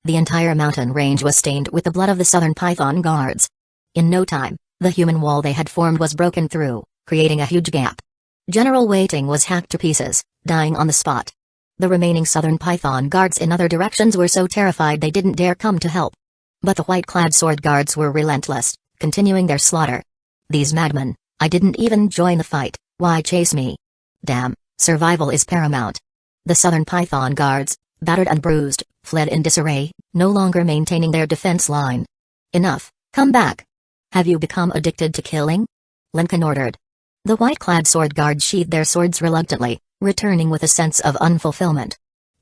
The entire mountain range was stained with the blood of the Southern Python guards. In no time, the human wall they had formed was broken through, creating a huge gap. General Wei Ting was hacked to pieces, dying on the spot. The remaining Southern Python guards in other directions were so terrified they didn't dare come to help. But the white-clad sword guards were relentless, continuing their slaughter. These madmen, I didn't even join the fight, why chase me? Damn, survival is paramount. The Southern Python guards, battered and bruised, fled in disarray, no longer maintaining their defense line. Enough, come back. Have you become addicted to killing? Lincoln ordered. The white-clad sword guards sheathed their swords reluctantly, returning with a sense of unfulfillment.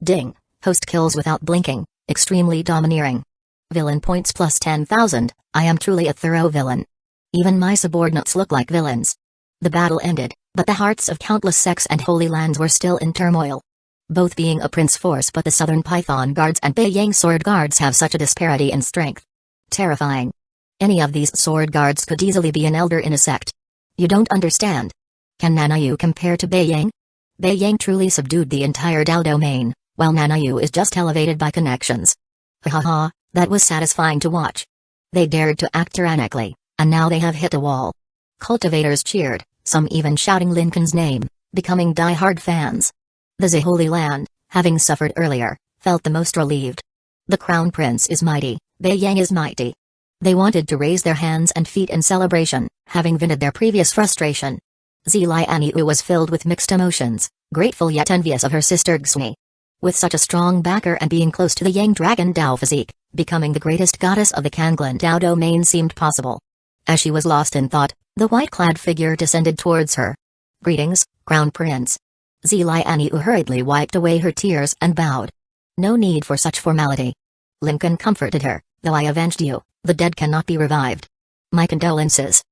Ding, host kills without blinking, extremely domineering. Villain points plus 10,000, I am truly a thorough villain. Even my subordinates look like villains. The battle ended, but the hearts of countless sects and holy lands were still in turmoil. Both being a prince force, but the Southern Python guards and Beiyang sword guards have such a disparity in strength. Terrifying. Any of these sword guards could easily be an elder in a sect. You don't understand. Can Nanayu compare to Beiyang? Beiyang truly subdued the entire Dao domain, while Nanayu is just elevated by connections. Haha, that was satisfying to watch. They dared to act tyrannically, and now they have hit a wall. Cultivators cheered, some even shouting Lincoln's name, becoming die-hard fans. The Zhe Holy Land, having suffered earlier, felt the most relieved. The Crown Prince is mighty, Beiyang is mighty. They wanted to raise their hands and feet in celebration, having vented their previous frustration. Zilianiu was filled with mixed emotions, grateful yet envious of her sister Xue. With such a strong backer and being close to the Yang Dragon Dao physique, becoming the greatest goddess of the Kanglan Dao domain seemed possible. As she was lost in thought, the white-clad figure descended towards her. Greetings, Crown Prince. Zilianiu hurriedly wiped away her tears and bowed. No need for such formality. Lincoln comforted her, though I avenged you, the dead cannot be revived. My condolences.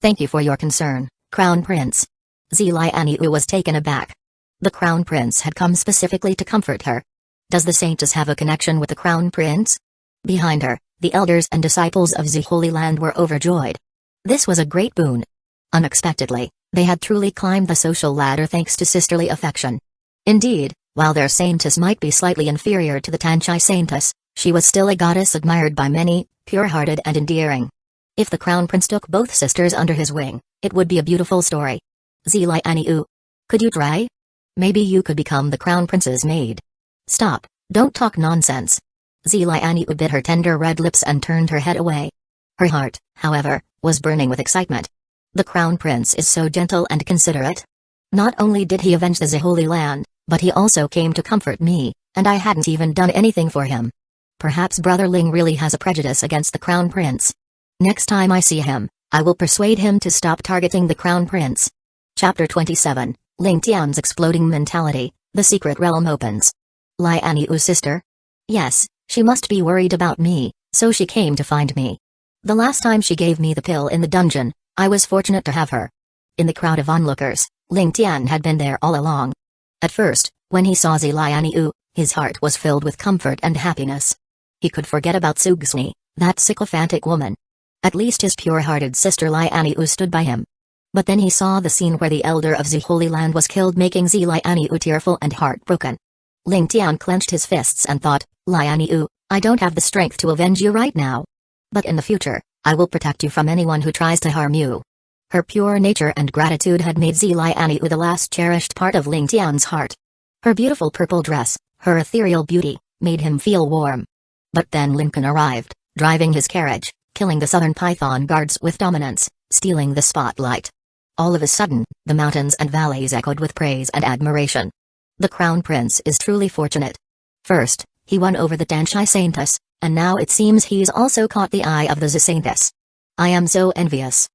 Thank you for your concern, Crown Prince. Zilianiu was taken aback. The Crown Prince had come specifically to comfort her. Does the Saintess have a connection with the Crown Prince? Behind her, the elders and disciples of the Holy Land were overjoyed. This was a great boon. Unexpectedly, they had truly climbed the social ladder thanks to sisterly affection. Indeed, while their Saintess might be slightly inferior to the Tanchai Saintess, She was still a goddess admired by many, pure-hearted and endearing. If the crown prince took both sisters under his wing, it would be a beautiful story. Villainesses. Could you try? Maybe you could become the crown prince's maid. Stop, don't talk nonsense. Villainesses bit her tender red lips and turned her head away. Her heart, however, was burning with excitement. The crown prince is so gentle and considerate. Not only did he avenge the Holy Land, but he also came to comfort me, and I hadn't even done anything for him. Perhaps Brother Ling really has a prejudice against the crown prince. Next time I see him, I will persuade him to stop targeting the crown prince. Chapter 27, Ling Tian's exploding mentality, the secret realm opens. Lianiu's sister? Yes, she must be worried about me, so she came to find me. The last time she gave me the pill in the dungeon, I was fortunate to have her. In the crowd of onlookers, Ling Tian had been there all along. At first, when he saw Lianiu, his heart was filled with comfort and happiness. He could forget about Sugsni, that sycophantic woman. At least his pure-hearted sister Lianiu stood by him. But then he saw the scene where the elder of the Holy Land was killed, making Lianiu tearful and heartbroken. Ling Tian clenched his fists and thought, Lianiu, I don't have the strength to avenge you right now. But in the future, I will protect you from anyone who tries to harm you. Her pure nature and gratitude had made Lianiu the last cherished part of Ling Tian's heart. Her beautiful purple dress, her ethereal beauty, made him feel warm. But then Lincoln arrived, driving his carriage, killing the southern python guards with dominance, stealing the spotlight. All of a sudden, the mountains and valleys echoed with praise and admiration. The crown prince is truly fortunate. First, he won over the Danshai Saintess, and now it seems he's also caught the eye of the Saintess. I am so envious.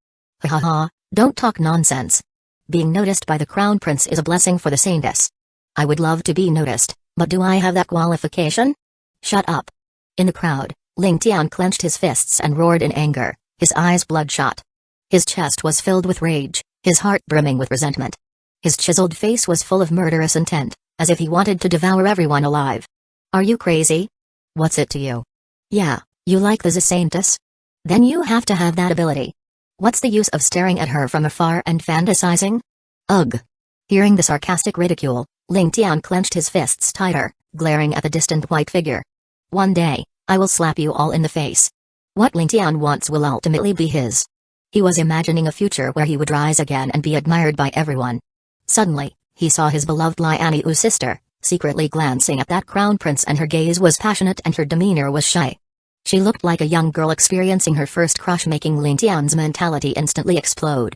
Ha ha, don't talk nonsense. Being noticed by the crown prince is a blessing for the Saintess. I would love to be noticed, but do I have that qualification? Shut up. In the crowd, Ling Tian clenched his fists and roared in anger, his eyes bloodshot. His chest was filled with rage, his heart brimming with resentment. His chiseled face was full of murderous intent, as if he wanted to devour everyone alive. Are you crazy? What's it to you? Yeah, you like the Saintess? Then you have to have that ability. What's the use of staring at her from afar and fantasizing? Ugh. Hearing the sarcastic ridicule, Ling Tian clenched his fists tighter, glaring at the distant white figure. One day, I will slap you all in the face. What Ling Tian wants will ultimately be his. He was imagining a future where he would rise again and be admired by everyone. Suddenly, he saw his beloved Lianiu's sister, secretly glancing at that crown prince, and her gaze was passionate and her demeanor was shy. She looked like a young girl experiencing her first crush, making Ling Tian's mentality instantly explode.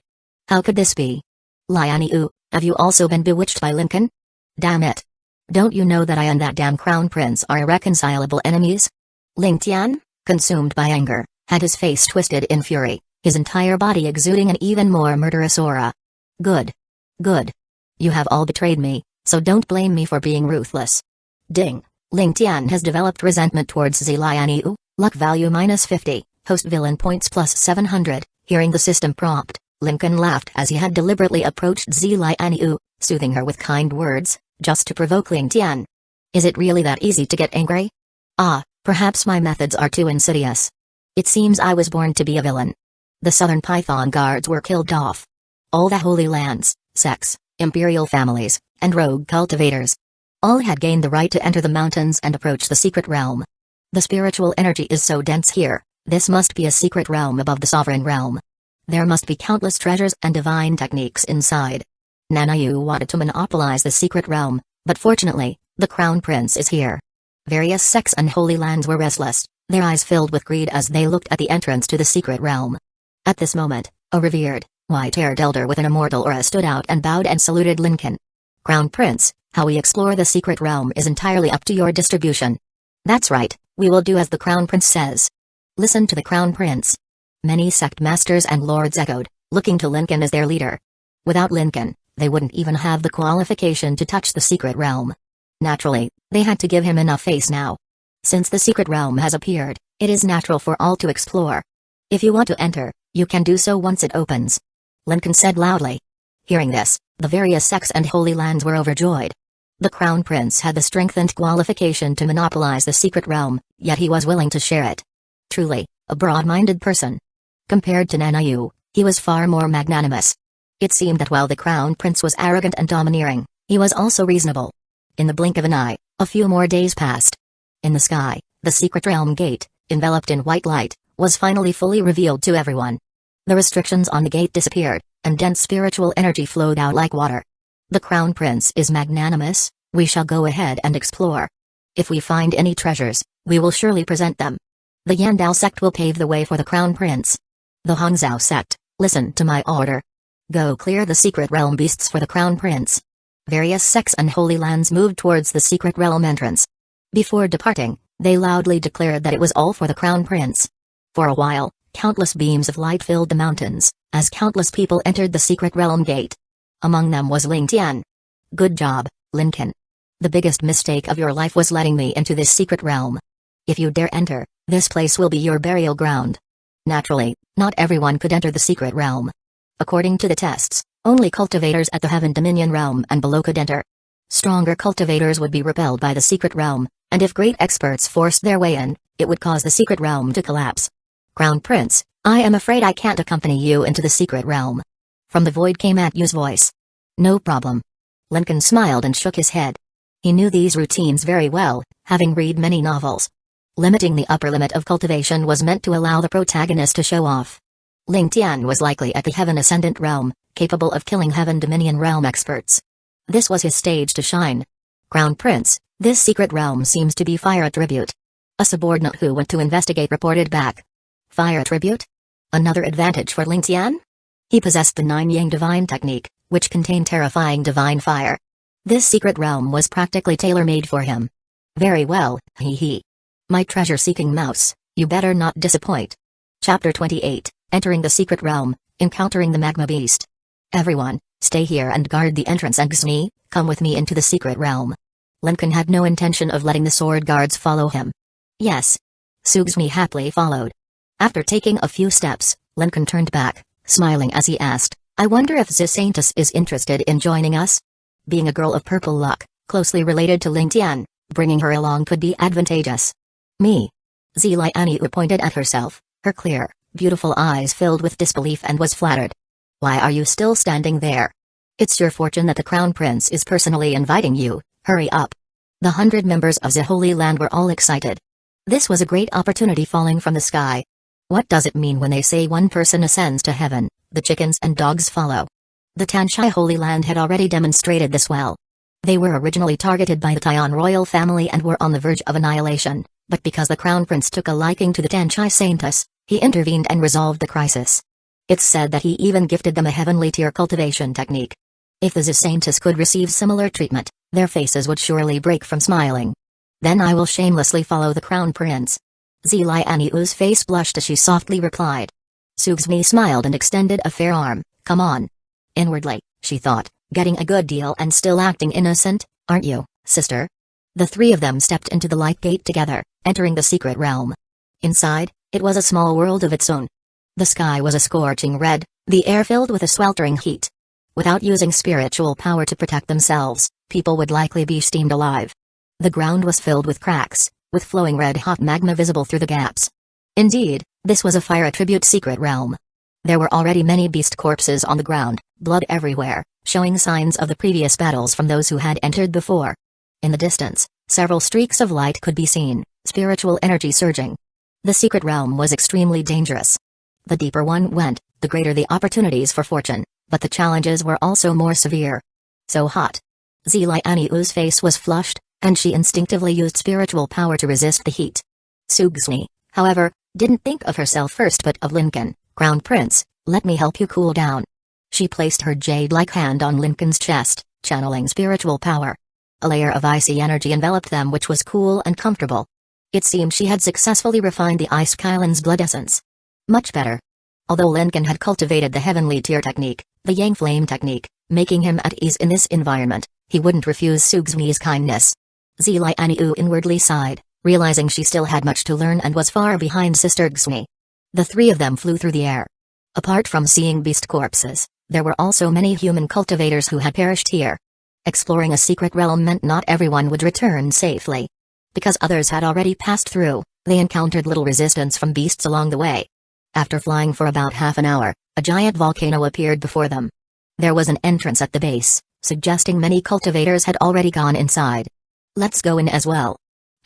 How could this be? Lianiu, have you also been bewitched by Lincoln? Damn it. Don't you know that I and that damn crown prince are irreconcilable enemies? Ling Tian, consumed by anger, had his face twisted in fury, his entire body exuding an even more murderous aura. Good. Good. You have all betrayed me, so don't blame me for being ruthless. Ding. Ling Tian has developed resentment towards Lianiu, luck value -50, host villain points +700. Hearing the system prompt, Lincoln laughed as he had deliberately approached Lianiu, soothing her with kind words, just to provoke Ling Tian. Is it really that easy to get angry? Ah, perhaps my methods are too insidious. It seems I was born to be a villain. The southern python guards were killed off. All the holy lands, sects, imperial families, and rogue cultivators. All had gained the right to enter the mountains and approach the secret realm. The spiritual energy is so dense here, this must be a secret realm above the sovereign realm. There must be countless treasures and divine techniques inside. Nanayu wanted to monopolize the secret realm, but fortunately, the crown prince is here. Various sects and holy lands were restless, their eyes filled with greed as they looked at the entrance to the secret realm. At this moment, a revered, white-haired elder with an immortal aura stood out and bowed and saluted Lincoln. Crown Prince, how we explore the secret realm is entirely up to your distribution. That's right, we will do as the Crown Prince says. Listen to the Crown Prince. Many sect masters and lords echoed, looking to Lincoln as their leader. Without Lincoln, they wouldn't even have the qualification to touch the secret realm. Naturally, they had to give him enough face now. Since the secret realm has appeared, it is natural for all to explore. If you want to enter, you can do so once it opens. Lincoln said loudly. Hearing this, the various sects and holy lands were overjoyed. The Crown Prince had the strength and qualification to monopolize the secret realm, yet he was willing to share it. Truly, a broad-minded person. Compared to Nanayu, he was far more magnanimous. It seemed that while the Crown Prince was arrogant and domineering, he was also reasonable. In the blink of an eye, a few more days passed. In the sky, The secret realm gate, enveloped in white light, was finally fully revealed to everyone. The restrictions on the gate disappeared, and dense spiritual energy flowed out like water. The Crown Prince is magnanimous, we shall go ahead and explore. If we find any treasures, we will surely present them. The Yandao sect will pave the way for the Crown Prince. The Hongzhou sect, listen to my order. Go clear the secret realm beasts for the Crown Prince. Various sects and holy lands moved towards the secret realm entrance. Before departing, they loudly declared that it was all for the Crown Prince. For a while, countless beams of light filled the mountains, as countless people entered the secret realm gate. Among them was Ling Tian. Good job, Lincoln. The biggest mistake of your life was letting me into this secret realm. If you dare enter, this place will be your burial ground. Naturally, not everyone could enter the secret realm. According to the tests, only cultivators at the Heaven Dominion realm and below could enter. Stronger cultivators would be repelled by the secret realm, and if great experts forced their way in, it would cause the secret realm to collapse. Crown Prince, I am afraid I can't accompany you into the secret realm. From the void came Yu's voice. No problem. Lincoln smiled and shook his head. He knew these routines very well, having read many novels. Limiting the upper limit of cultivation was meant to allow the protagonist to show off. Ling Tian was likely at the Heaven Ascendant realm, capable of killing Heaven Dominion realm experts. This was his stage to shine. Crown Prince, this secret realm seems to be fire attribute. A subordinate who went to investigate reported back. Fire attribute? Another advantage for Ling Tian? He possessed the Nine Yang divine technique, which contained terrifying divine fire. This secret realm was practically tailor-made for him. Very well, he. My treasure-seeking mouse, you better not disappoint. Chapter 28, Entering the Secret Realm, Encountering the Magma Beast. Everyone, stay here and guard the entrance, and Xni, come with me into the secret realm. Lincoln had no intention of letting the sword guards follow him. Yes. Sugsmi happily followed. After taking a few steps, Lincoln turned back, smiling as he asked, I wonder if Saintesses is interested in joining us? Being a girl of purple luck, closely related to Ling Tian, bringing her along could be advantageous. Me. Zilianu pointed at herself, her clear, beautiful eyes filled with disbelief, and was flattered. Why are you still standing there? It's your fortune that the Crown Prince is personally inviting you, hurry up. The 100 members of the Holy Land were all excited. This was a great opportunity falling from the sky. What does it mean when they say one person ascends to heaven, the chickens and dogs follow? The Tanshai Holy Land had already demonstrated this well. They were originally targeted by the Tian royal family and were on the verge of annihilation, but because the Crown Prince took a liking to the Tanshai Saintess, he intervened and resolved the crisis. It's said that he even gifted them a heavenly tier cultivation technique. If the Saintess could receive similar treatment, their faces would surely break from smiling. Then I will shamelessly follow the Crown Prince. Zilianiu's face blushed as she softly replied. Sugsmi smiled and extended a fair arm, come on. Inwardly, she thought, getting a good deal and still acting innocent, aren't you, sister? The three of them stepped into the light gate together, entering the secret realm. Inside, it was a small world of its own. The sky was a scorching red, the air filled with a sweltering heat. Without using spiritual power to protect themselves, people would likely be steamed alive. The ground was filled with cracks, with flowing red-hot magma visible through the gaps. Indeed, this was a fire attribute secret realm. There were already many beast corpses on the ground, blood everywhere, showing signs of the previous battles from those who had entered before. In the distance, several streaks of light could be seen, spiritual energy surging. The secret realm was extremely dangerous. The deeper one went, the greater the opportunities for fortune, but the challenges were also more severe. So hot. Zilianiu's face was flushed, and she instinctively used spiritual power to resist the heat. Sugsmi, however, didn't think of herself first but of Lincoln. Crown Prince, let me help you cool down. She placed her jade-like hand on Lincoln's chest, channeling spiritual power. A layer of icy energy enveloped them which was cool and comfortable. It seemed she had successfully refined the Ice Kylan's blood essence. Much better. Although Lincoln had cultivated the heavenly tier technique, the Yang Flame technique, making him at ease in this environment, he wouldn't refuse Sugsmi's kindness. Zilianiu inwardly sighed, realizing she still had much to learn and was far behind Sister Xni. The three of them flew through the air. Apart from seeing beast corpses, there were also many human cultivators who had perished here. Exploring a secret realm meant not everyone would return safely. Because others had already passed through, they encountered little resistance from beasts along the way. After flying for about half an hour, a giant volcano appeared before them. There was an entrance at the base, suggesting many cultivators had already gone inside. Let's go in as well.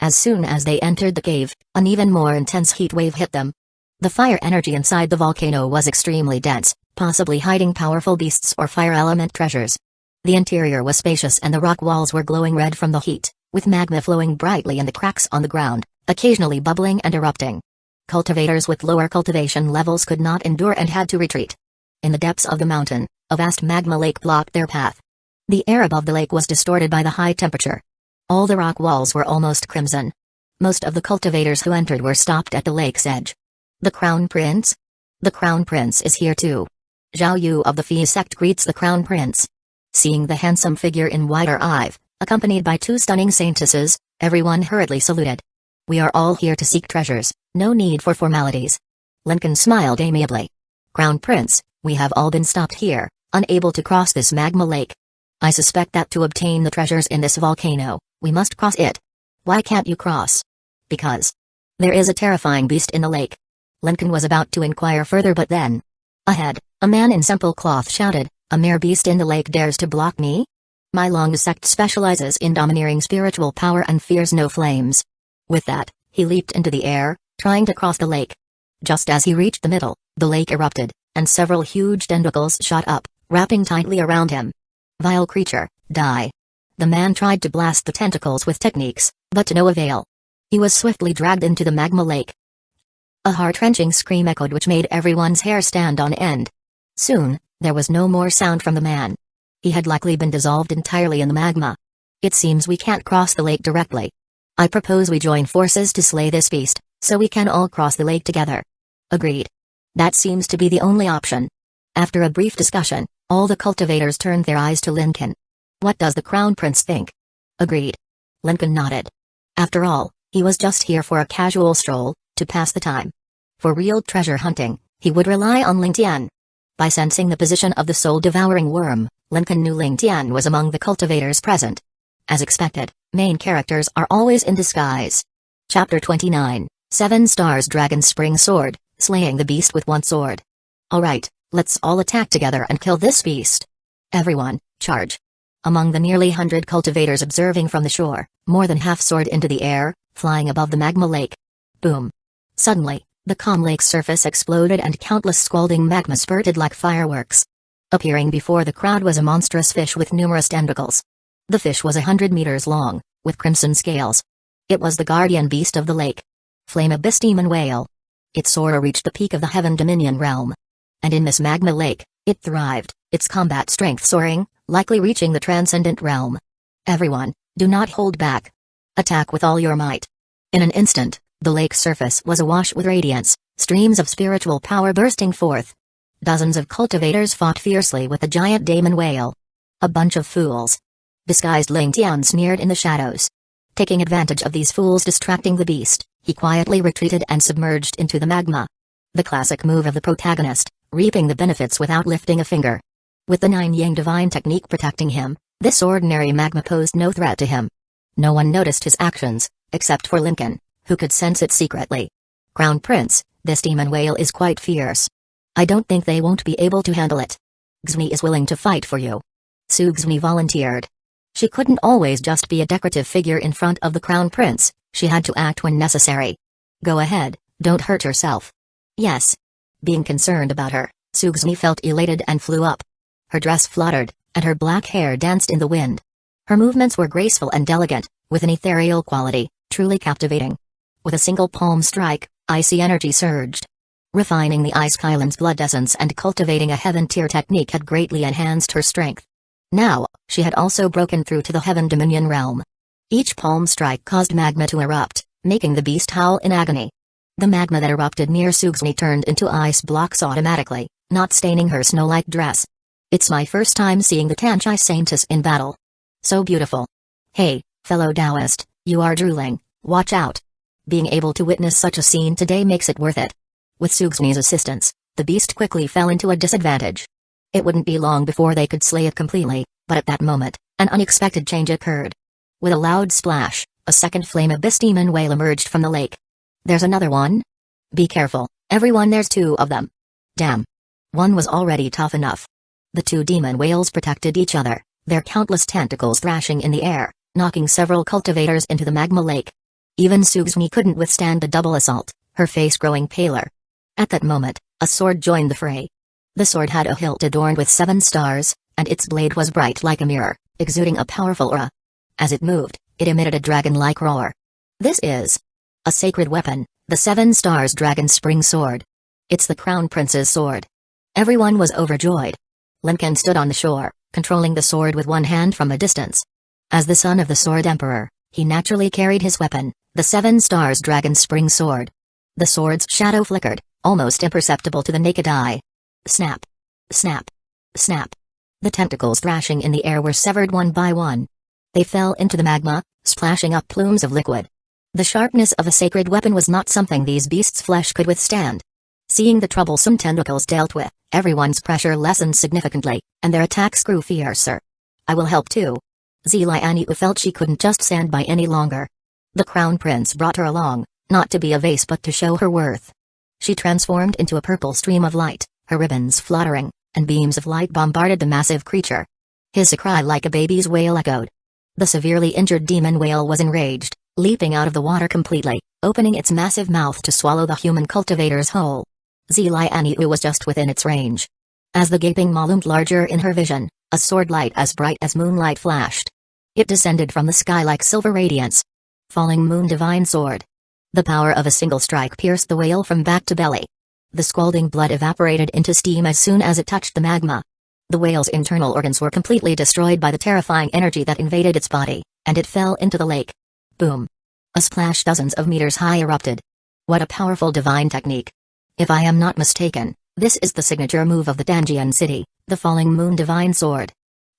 As soon as they entered the cave, an even more intense heat wave hit them. The fire energy inside the volcano was extremely dense, possibly hiding powerful beasts or fire element treasures. The interior was spacious and the rock walls were glowing red from the heat, with magma flowing brightly in the cracks on the ground, occasionally bubbling and erupting. Cultivators with lower cultivation levels could not endure and had to retreat. In the depths of the mountain, a vast magma lake blocked their path. The air above the lake was distorted by the high temperature. All the rock walls were almost crimson. Most of the cultivators who entered were stopped at the lake's edge. The Crown Prince? The Crown Prince is here too. Zhao Yu of the Phi sect greets the Crown Prince. Seeing the handsome figure in whiter Ive, accompanied by two stunning Saintesses, everyone hurriedly saluted. We are all here to seek treasures, no need for formalities. Lincoln smiled amiably. Crown Prince, we have all been stopped here, unable to cross this magma lake. I suspect that to obtain the treasures in this volcano, we must cross it. Why can't you cross? Because there is a terrifying beast in the lake. Lincoln was about to inquire further, but then, ahead, a man in simple cloth shouted, a mere beast in the lake dares to block me? My Long sect specializes in domineering spiritual power and fears no flames. With that, he leaped into the air, trying to cross the lake. Just as he reached the middle, the lake erupted, and several huge tentacles shot up, wrapping tightly around him. Vile creature, die. The man tried to blast the tentacles with techniques, but to no avail. He was swiftly dragged into the magma lake. A heart-wrenching scream echoed which made everyone's hair stand on end. Soon, there was no more sound from the man. He had likely been dissolved entirely in the magma. It seems we can't cross the lake directly. I propose we join forces to slay this beast, so we can all cross the lake together. Agreed. That seems to be the only option. After a brief discussion, all the cultivators turned their eyes to Lincoln. What does the Crown Prince think? Agreed. Lincoln nodded. After all, he was just here for a casual stroll, to pass the time. For real treasure hunting, he would rely on Ling Tian. By sensing the position of the soul-devouring worm, Lincoln knew Ling Tian was among the cultivators present. As expected, main characters are always in disguise. Chapter 29, 7 Stars Dragon Spring Sword, Slaying the Beast with One Sword. Alright, let's all attack together and kill this beast. Everyone, charge. Among the nearly 100 cultivators observing from the shore, more than half soared into the air, flying above the magma lake. Boom. Suddenly, the calm lake's surface exploded and countless scalding magma spurted like fireworks. Appearing before the crowd was a monstrous fish with numerous tentacles. The fish was 100 meters long, with crimson scales. It was the guardian beast of the lake. Flame Abyss Demon Whale. Its soar reached the peak of the Heaven Dominion realm. And in this magma lake, it thrived, its combat strength soaring, likely reaching the transcendent realm. Everyone, do not hold back. Attack with all your might. In an instant, the lake's surface was awash with radiance, streams of spiritual power bursting forth. Dozens of cultivators fought fiercely with the giant demon whale. A bunch of fools. Disguised Ling Tian sneered in the shadows. Taking advantage of these fools distracting the beast, he quietly retreated and submerged into the magma. The classic move of the protagonist, reaping the benefits without lifting a finger. With the Nine Yang Divine technique protecting him, this ordinary magma posed no threat to him. No one noticed his actions, except for Lincoln, who could sense it secretly. Crown Prince, this demon whale is quite fierce. I don't think they won't be able to handle it. Xmi is willing to fight for you. Su Xmi volunteered. She couldn't always just be a decorative figure in front of the Crown Prince, she had to act when necessary. Go ahead, don't hurt yourself. Yes. Being concerned about her, Su Xmi felt elated and flew up. Her dress fluttered, and her black hair danced in the wind. Her movements were graceful and delicate, with an ethereal quality, truly captivating. With a single palm strike, icy energy surged. Refining the Ice Kylan's blood essence and cultivating a Heaven tier technique had greatly enhanced her strength. Now, she had also broken through to the Heaven Dominion realm. Each palm strike caused magma to erupt, making the beast howl in agony. The magma that erupted near Su Xmi turned into ice blocks automatically, not staining her snow-like dress. It's my first time seeing the Tanchai Saintess in battle. So beautiful. Hey, fellow Taoist, you are drooling, watch out. Being able to witness such a scene today makes it worth it. With Su Xmi's assistance, the beast quickly fell into a disadvantage. It wouldn't be long before they could slay it completely, but at that moment, an unexpected change occurred. With a loud splash, a second Flame Abyss Demon Whale emerged from the lake. There's another one? Be careful, everyone, there's two of them. Damn. One was already tough enough. The two demon whales protected each other, their countless tentacles thrashing in the air, knocking several cultivators into the magma lake. Even Sugzumi couldn't withstand the double assault, her face growing paler. At that moment, a sword joined the fray. The sword had a hilt adorned with 7 stars, and its blade was bright like a mirror, exuding a powerful aura. As it moved, it emitted a dragon-like roar. This is a sacred weapon, the 7 stars dragon spring sword. It's the Crown Prince's sword. Everyone was overjoyed. Lincoln stood on the shore, controlling the sword with one hand from a distance. As the son of the Sword Emperor, he naturally carried his weapon, the 7 stars dragon spring sword. The sword's shadow flickered, almost imperceptible to the naked eye. Snap! Snap! Snap! The tentacles thrashing in the air were severed one by one. They fell into the magma, splashing up plumes of liquid. The sharpness of a sacred weapon was not something these beasts' flesh could withstand. Seeing the troublesome tentacles dealt with, everyone's pressure lessened significantly, and their attacks grew fiercer. I will help too. Zilianiu felt she couldn't just stand by any longer. The Crown Prince brought her along, not to be a vase but to show her worth. She transformed into a purple stream of light, her ribbons fluttering, and beams of light bombarded the massive creature. His cry like a baby's wail echoed. The severely injured demon whale was enraged, leaping out of the water completely, opening its massive mouth to swallow the human cultivators whole. Zilianiu was just within its range. As the gaping maw loomed larger in her vision, a sword light as bright as moonlight flashed. It descended from the sky like silver radiance. Falling Moon Divine Sword. The power of a single strike pierced the whale from back to belly. The scalding blood evaporated into steam as soon as it touched the magma. The whale's internal organs were completely destroyed by the terrifying energy that invaded its body, and it fell into the lake. Boom! A splash dozens of meters high erupted. What a powerful divine technique. If I am not mistaken, this is the signature move of the Danjian city, the Falling Moon Divine Sword.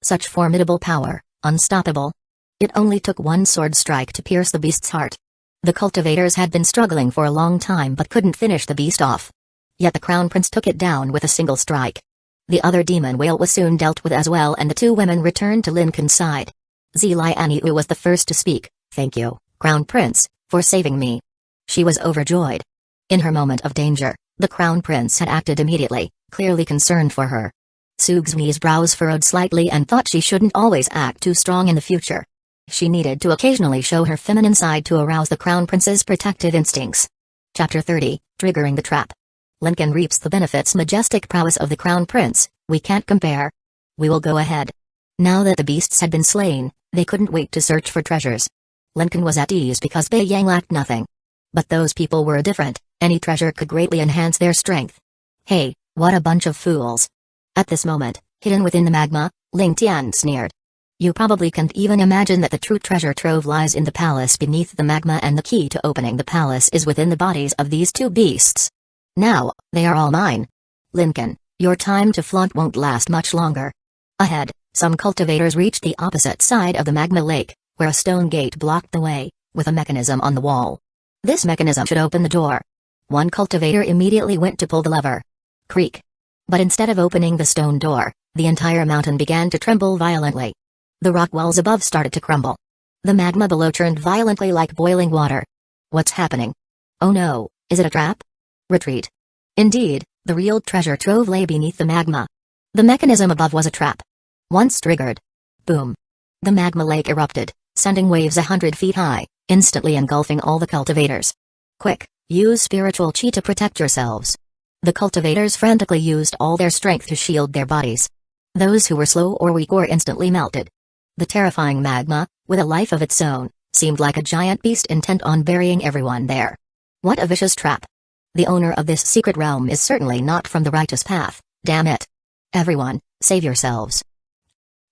Such formidable power, unstoppable. It only took one sword strike to pierce the beast's heart. The cultivators had been struggling for a long time but couldn't finish the beast off. Yet the Crown Prince took it down with a single strike. The other demon whale was soon dealt with as well, and the 2 women returned to Lincoln's side. Zilianiu was the first to speak. Thank you, Crown Prince, for saving me. She was overjoyed. In her moment of danger, the Crown Prince had acted immediately, clearly concerned for her. Sugzumi's brows furrowed slightly and thought she shouldn't always act too strong in the future. She needed to occasionally show her feminine side to arouse the Crown Prince's protective instincts. Chapter 30, Triggering the Trap. Lincoln reaps the benefits. Majestic prowess of the Crown Prince, we can't compare. We will go ahead. Now that the beasts had been slain, they couldn't wait to search for treasures. Lincoln was at ease because Beiyang lacked nothing. But those people were different, any treasure could greatly enhance their strength. Hey, what a bunch of fools. At this moment, hidden within the magma, Ling Tian sneered. You probably can't even imagine that the true treasure trove lies in the palace beneath the magma, and the key to opening the palace is within the bodies of these 2 beasts. Now, they are all mine. Lincoln, your time to flaunt won't last much longer. Ahead, some cultivators reached the opposite side of the magma lake, where a stone gate blocked the way, with a mechanism on the wall. This mechanism should open the door. One cultivator immediately went to pull the lever. Creak. But instead of opening the stone door, the entire mountain began to tremble violently. The rock walls above started to crumble. The magma below churned violently like boiling water. What's happening? Oh no, is it a trap? Retreat. Indeed, the real treasure trove lay beneath the magma. The mechanism above was a trap. Once triggered. Boom. The magma lake erupted, sending waves 100 feet high, instantly engulfing all the cultivators. Quick, use spiritual chi to protect yourselves. The cultivators frantically used all their strength to shield their bodies. Those who were slow or weak were instantly melted. The terrifying magma, with a life of its own, seemed like a giant beast intent on burying everyone there. What a vicious trap. The owner of this secret realm is certainly not from the righteous path, damn it. Everyone, save yourselves.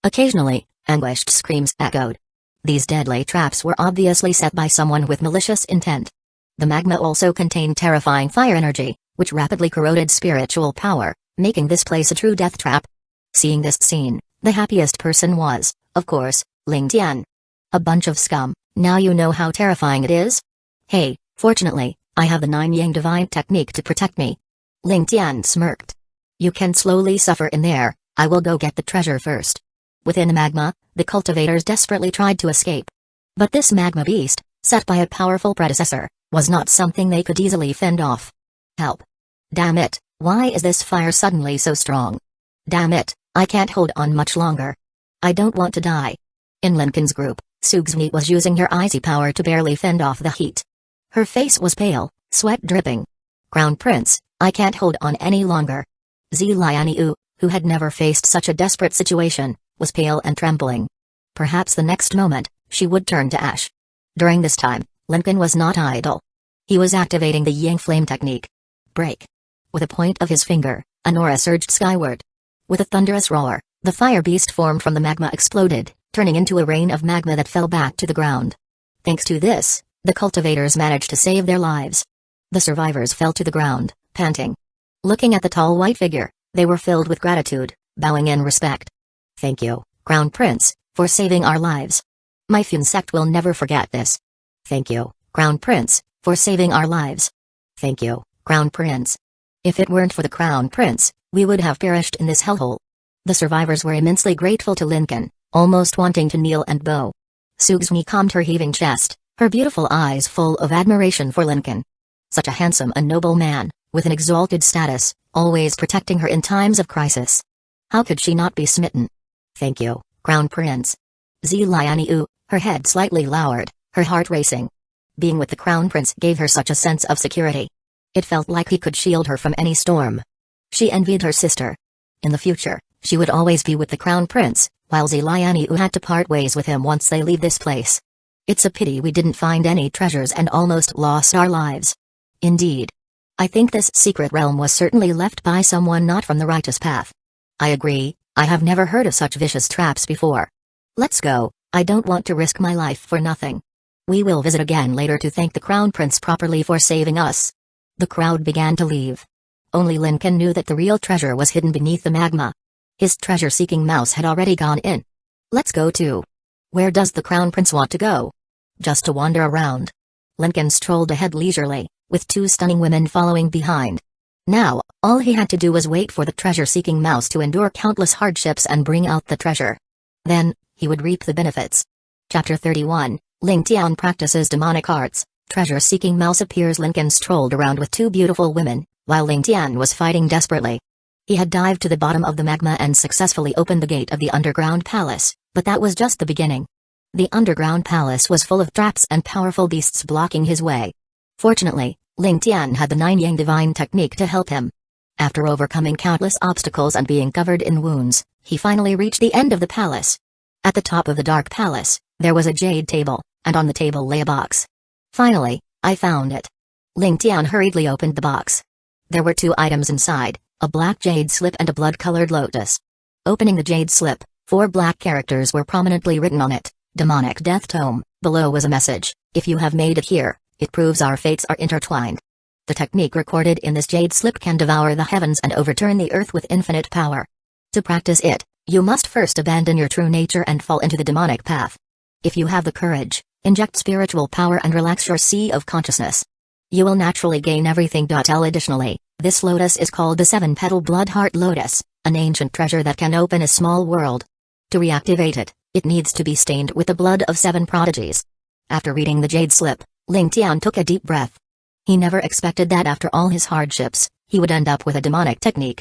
Occasionally, anguished screams echoed. These deadly traps were obviously set by someone with malicious intent. The magma also contained terrifying fire energy, which rapidly corroded spiritual power, making this place a true death trap. Seeing this scene, the happiest person was, of course, Ling Tian. A bunch of scum, now you know how terrifying it is? Hey, fortunately, I have the 9 Yang divine technique to protect me. Ling Tian smirked. You can slowly suffer in there, I will go get the treasure first. Within the magma, the cultivators desperately tried to escape. But this magma beast, set by a powerful predecessor, was not something they could easily fend off. Help. Damn it, why is this fire suddenly so strong? Damn it, I can't hold on much longer. I don't want to die. In Lincoln's group, Sugsumi was using her icy power to barely fend off the heat. Her face was pale, sweat dripping. Crown Prince, I can't hold on any longer. Zilianiu, who had never faced such a desperate situation, was pale and trembling. Perhaps the next moment, she would turn to ash. During this time, Lincoln was not idle. He was activating the Yang Flame technique. Break. With a point of his finger, an aura surged skyward. With a thunderous roar, the fire beast formed from the magma exploded, turning into a rain of magma that fell back to the ground. Thanks to this, the cultivators managed to save their lives. The survivors fell to the ground, panting. Looking at the tall white figure, they were filled with gratitude, bowing in respect. Thank you, Crown Prince, for saving our lives. My Fun sect will never forget this. Thank you, Crown Prince, for saving our lives. Thank you, Crown Prince. If it weren't for the Crown Prince, we would have perished in this hellhole. The survivors were immensely grateful to Lincoln, almost wanting to kneel and bow. Sugsumi calmed her heaving chest, her beautiful eyes full of admiration for Lincoln. Such a handsome and noble man, with an exalted status, always protecting her in times of crisis. How could she not be smitten? Thank you, Crown Prince. Zilianiu, her head slightly lowered, her heart racing. Being with the Crown Prince gave her such a sense of security. It felt like he could shield her from any storm. She envied her sister. In the future, she would always be with the Crown Prince, while Zilianiu had to part ways with him once they leave this place. It's a pity we didn't find any treasures and almost lost our lives. Indeed. I think this secret realm was certainly left by someone not from the righteous path. I agree, I have never heard of such vicious traps before. Let's go, I don't want to risk my life for nothing. We will visit again later to thank the Crown Prince properly for saving us. The crowd began to leave. Only Lincoln knew that the real treasure was hidden beneath the magma. His treasure-seeking mouse had already gone in. Let's go too. Where does the Crown Prince want to go? Just to wander around. Lincoln strolled ahead leisurely, with two stunning women following behind. Now, all he had to do was wait for the treasure-seeking mouse to endure countless hardships and bring out the treasure. Then, he would reap the benefits. Chapter 31, Ling Tian practices demonic arts. Treasure-seeking mouse appears. Lincoln strolled around with two beautiful women, while Ling Tian was fighting desperately. He had dived to the bottom of the magma and successfully opened the gate of the underground palace, but that was just the beginning. The underground palace was full of traps and powerful beasts blocking his way. Fortunately, Ling Tian had the Nine Yang Divine technique to help him. After overcoming countless obstacles and being covered in wounds, he finally reached the end of the palace. At the top of the dark palace, there was a jade table, and on the table lay a box. Finally, I found it. Ling Tian hurriedly opened the box. There were two items inside, a black jade slip and a blood-colored lotus. Opening the jade slip, 4 black characters were prominently written on it. Demonic Death Tome. Below was a message: if you have made it here, it proves our fates are intertwined. The technique recorded in this jade slip can devour the heavens and overturn the earth with infinite power. To practice it, you must first abandon your true nature and fall into the demonic path. If you have the courage, inject spiritual power and relax your sea of consciousness. You will naturally gain everything. Additionally, this lotus is called the 7-petal blood heart lotus, an ancient treasure that can open a small world. To reactivate it, it needs to be stained with the blood of 7 prodigies. After reading the jade slip, Ling Tian took a deep breath. He never expected that after all his hardships, he would end up with a demonic technique.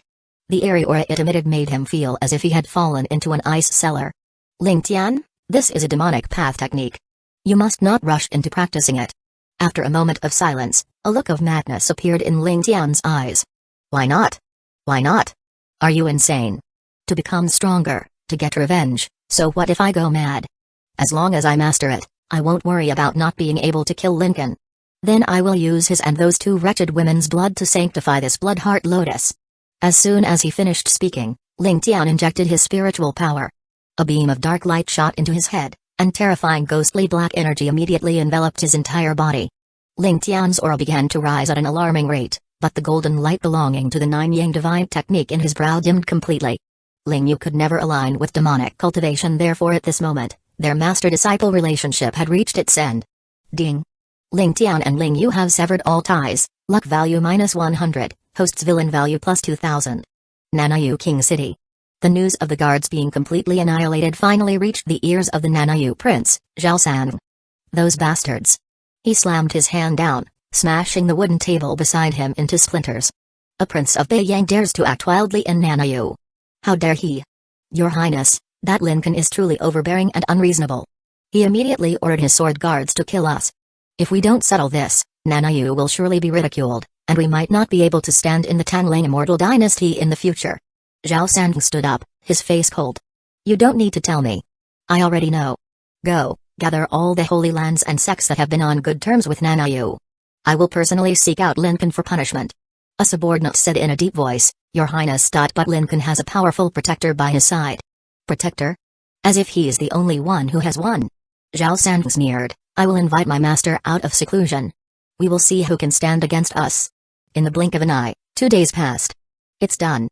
The airy aura it emitted made him feel as if he had fallen into an ice cellar. Ling Tian, this is a demonic path technique. You must not rush into practicing it. After a moment of silence, a look of madness appeared in Ling Tian's eyes. Why not? Why not? Are you insane? To become stronger, to get revenge, so what if I go mad? As long as I master it, I won't worry about not being able to kill Lincoln. Then I will use his and those 2 wretched women's blood to sanctify this blood heart lotus. As soon as he finished speaking, Ling Tian injected his spiritual power. A beam of dark light shot into his head, and terrifying ghostly black energy immediately enveloped his entire body. Ling Tian's aura began to rise at an alarming rate, but the golden light belonging to the 9 Yang Divine technique in his brow dimmed completely. Ling Yu could never align with demonic cultivation, therefore at this moment, their master-disciple relationship had reached its end. Ding. Ling Tian and Ling Yu have severed all ties, luck value -100, hosts villain value +2000. Nanayu King City. The news of the guards being completely annihilated finally reached the ears of the Nanayu prince, Zhao Sang. Those bastards. He slammed his hand down, smashing the wooden table beside him into splinters. A prince of Beiyang dares to act wildly in Nanayu. How dare he? Your Highness, that Lincoln is truly overbearing and unreasonable. He immediately ordered his sword guards to kill us. If we don't settle this, Nanayu will surely be ridiculed, and we might not be able to stand in the Tanling Immortal Dynasty in the future. Zhao Sang stood up, his face cold. You don't need to tell me. I already know. Go, gather all the holy lands and sects that have been on good terms with Nanayu. I will personally seek out Lincoln for punishment. A subordinate said in a deep voice, Your Highness. But Lincoln has a powerful protector by his side. Protector? As if he is the only one who has one. Zhao Sang sneered, I will invite my master out of seclusion. We will see who can stand against us. In the blink of an eye, 2 days passed. It's done.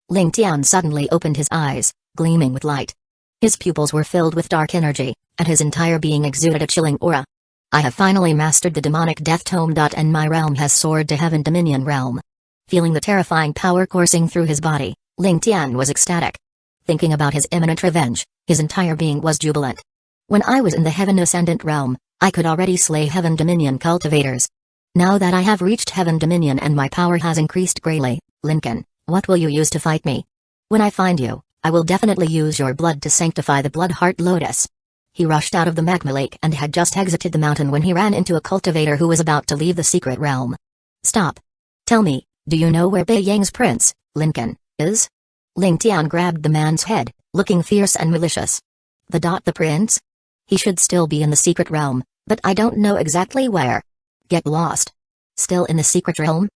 Ling Tian suddenly opened his eyes, gleaming with light. His pupils were filled with dark energy, and his entire being exuded a chilling aura. I have finally mastered the demonic death tome. And my realm has soared to Heaven Dominion realm. Feeling the terrifying power coursing through his body, Ling Tian was ecstatic. Thinking about his imminent revenge, his entire being was jubilant. When I was in the Heaven Ascendant realm, I could already slay Heaven Dominion cultivators. Now that I have reached Heaven Dominion and my power has increased greatly, Lincoln, what will you use to fight me? When I find you, I will definitely use your blood to sanctify the Blood Heart Lotus. He rushed out of the magma lake and had just exited the mountain when he ran into a cultivator who was about to leave the secret realm. Stop. Tell me, do you know where Beiyang's prince, Lincoln, is? Ling Tian grabbed the man's head, looking fierce and malicious. The prince? He should still be in the secret realm, but I don't know exactly where. Get lost. Still in the secret realm?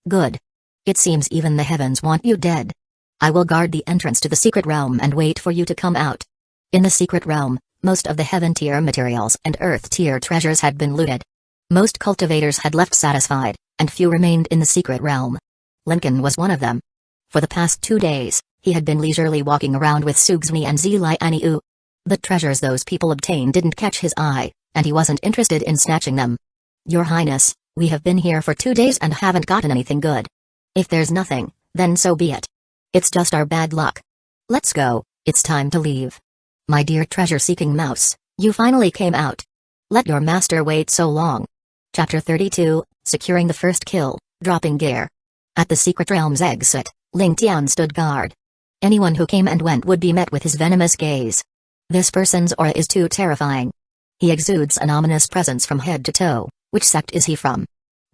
Good. It seems even the heavens want you dead. I will guard the entrance to the secret realm and wait for you to come out. In the secret realm, most of the heaven tier materials and earth tier treasures had been looted. Most cultivators had left satisfied, and few remained in the secret realm. Lincoln was one of them. For the past 2 days, he had been leisurely walking around with Sugzmi and Zilianiu. The treasures those people obtained didn't catch his eye, and he wasn't interested in snatching them. Your Highness, we have been here for 2 days and haven't gotten anything good. If there's nothing, then so be it. It's just our bad luck. Let's go, it's time to leave. My dear treasure-seeking mouse, you finally came out. Let your master wait so long. Chapter 32, Securing the First Kill, Dropping Gear. At the secret realm's exit, Ling Tian stood guard. Anyone who came and went would be met with his venomous gaze. This person's aura is too terrifying. He exudes an ominous presence from head to toe. Which sect is he from?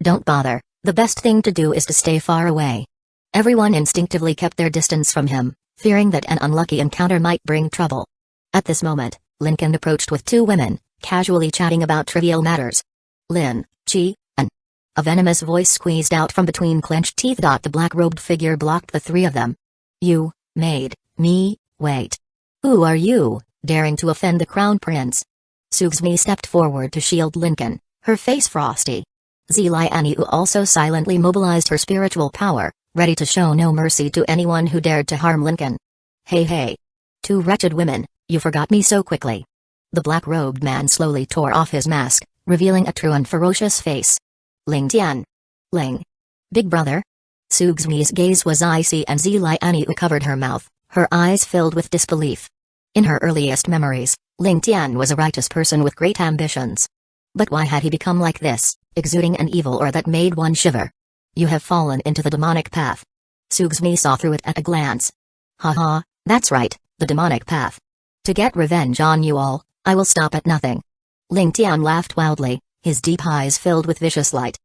Don't bother, the best thing to do is to stay far away. Everyone instinctively kept their distance from him, fearing that an unlucky encounter might bring trouble. At this moment, Lincoln approached with 2 women, casually chatting about trivial matters. Lin, Chi, and... A venomous voice squeezed out from between clenched teeth. The black-robed figure blocked the 3 of them. You, made me wait. Who are you, daring to offend the crown prince? Sugzmi stepped forward to shield Lincoln, her face frosty. Zilianiu also silently mobilized her spiritual power, ready to show no mercy to anyone who dared to harm Lincoln. Hey. 2 wretched women, you forgot me so quickly. The black-robed man slowly tore off his mask, revealing a true and ferocious face. Ling Tian. Ling. Big brother? Sugzmi's gaze was icy and Zilianiu covered her mouth, her eyes filled with disbelief. In her earliest memories, Ling Tian was a righteous person with great ambitions. But why had he become like this, exuding an evil aura that made one shiver? You have fallen into the demonic path. Sugzmi saw through it at a glance. Haha, that's right, the demonic path. To get revenge on you all, I will stop at nothing. Ling Tian laughed wildly, his deep eyes filled with vicious light.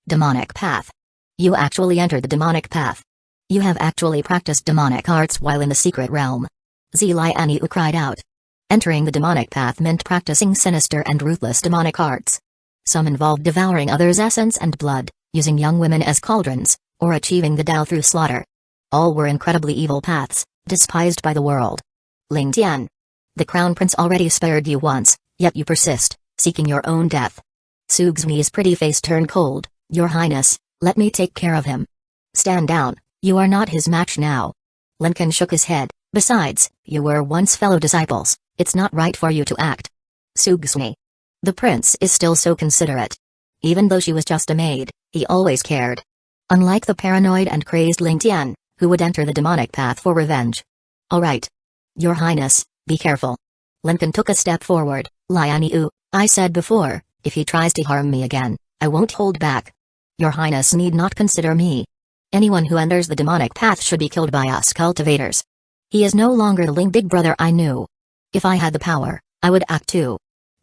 Demonic path. You actually entered the demonic path. You have actually practiced demonic arts while in the secret realm. Zilianiu cried out. Entering the demonic path meant practicing sinister and ruthless demonic arts. Some involved devouring others' essence and blood, using young women as cauldrons, or achieving the Tao through slaughter. All were incredibly evil paths, despised by the world. Ling Tian. The crown prince already spared you once, yet you persist, seeking your own death. Sugzmi's pretty face turned cold. Your Highness, let me take care of him. Stand down, you are not his match now. Lincoln shook his head. Besides, you were once fellow disciples, it's not right for you to act. Sugzmi. The prince is still so considerate. Even though she was just a maid, he always cared. Unlike the paranoid and crazed Ling Tian, who would enter the demonic path for revenge. Alright. Your Highness, be careful. Lincoln took a step forward. Lianiu, I said before, if he tries to harm me again, I won't hold back. Your Highness need not consider me. Anyone who enters the demonic path should be killed by us cultivators. He is no longer the Ling big brother I knew. If I had the power, I would act too.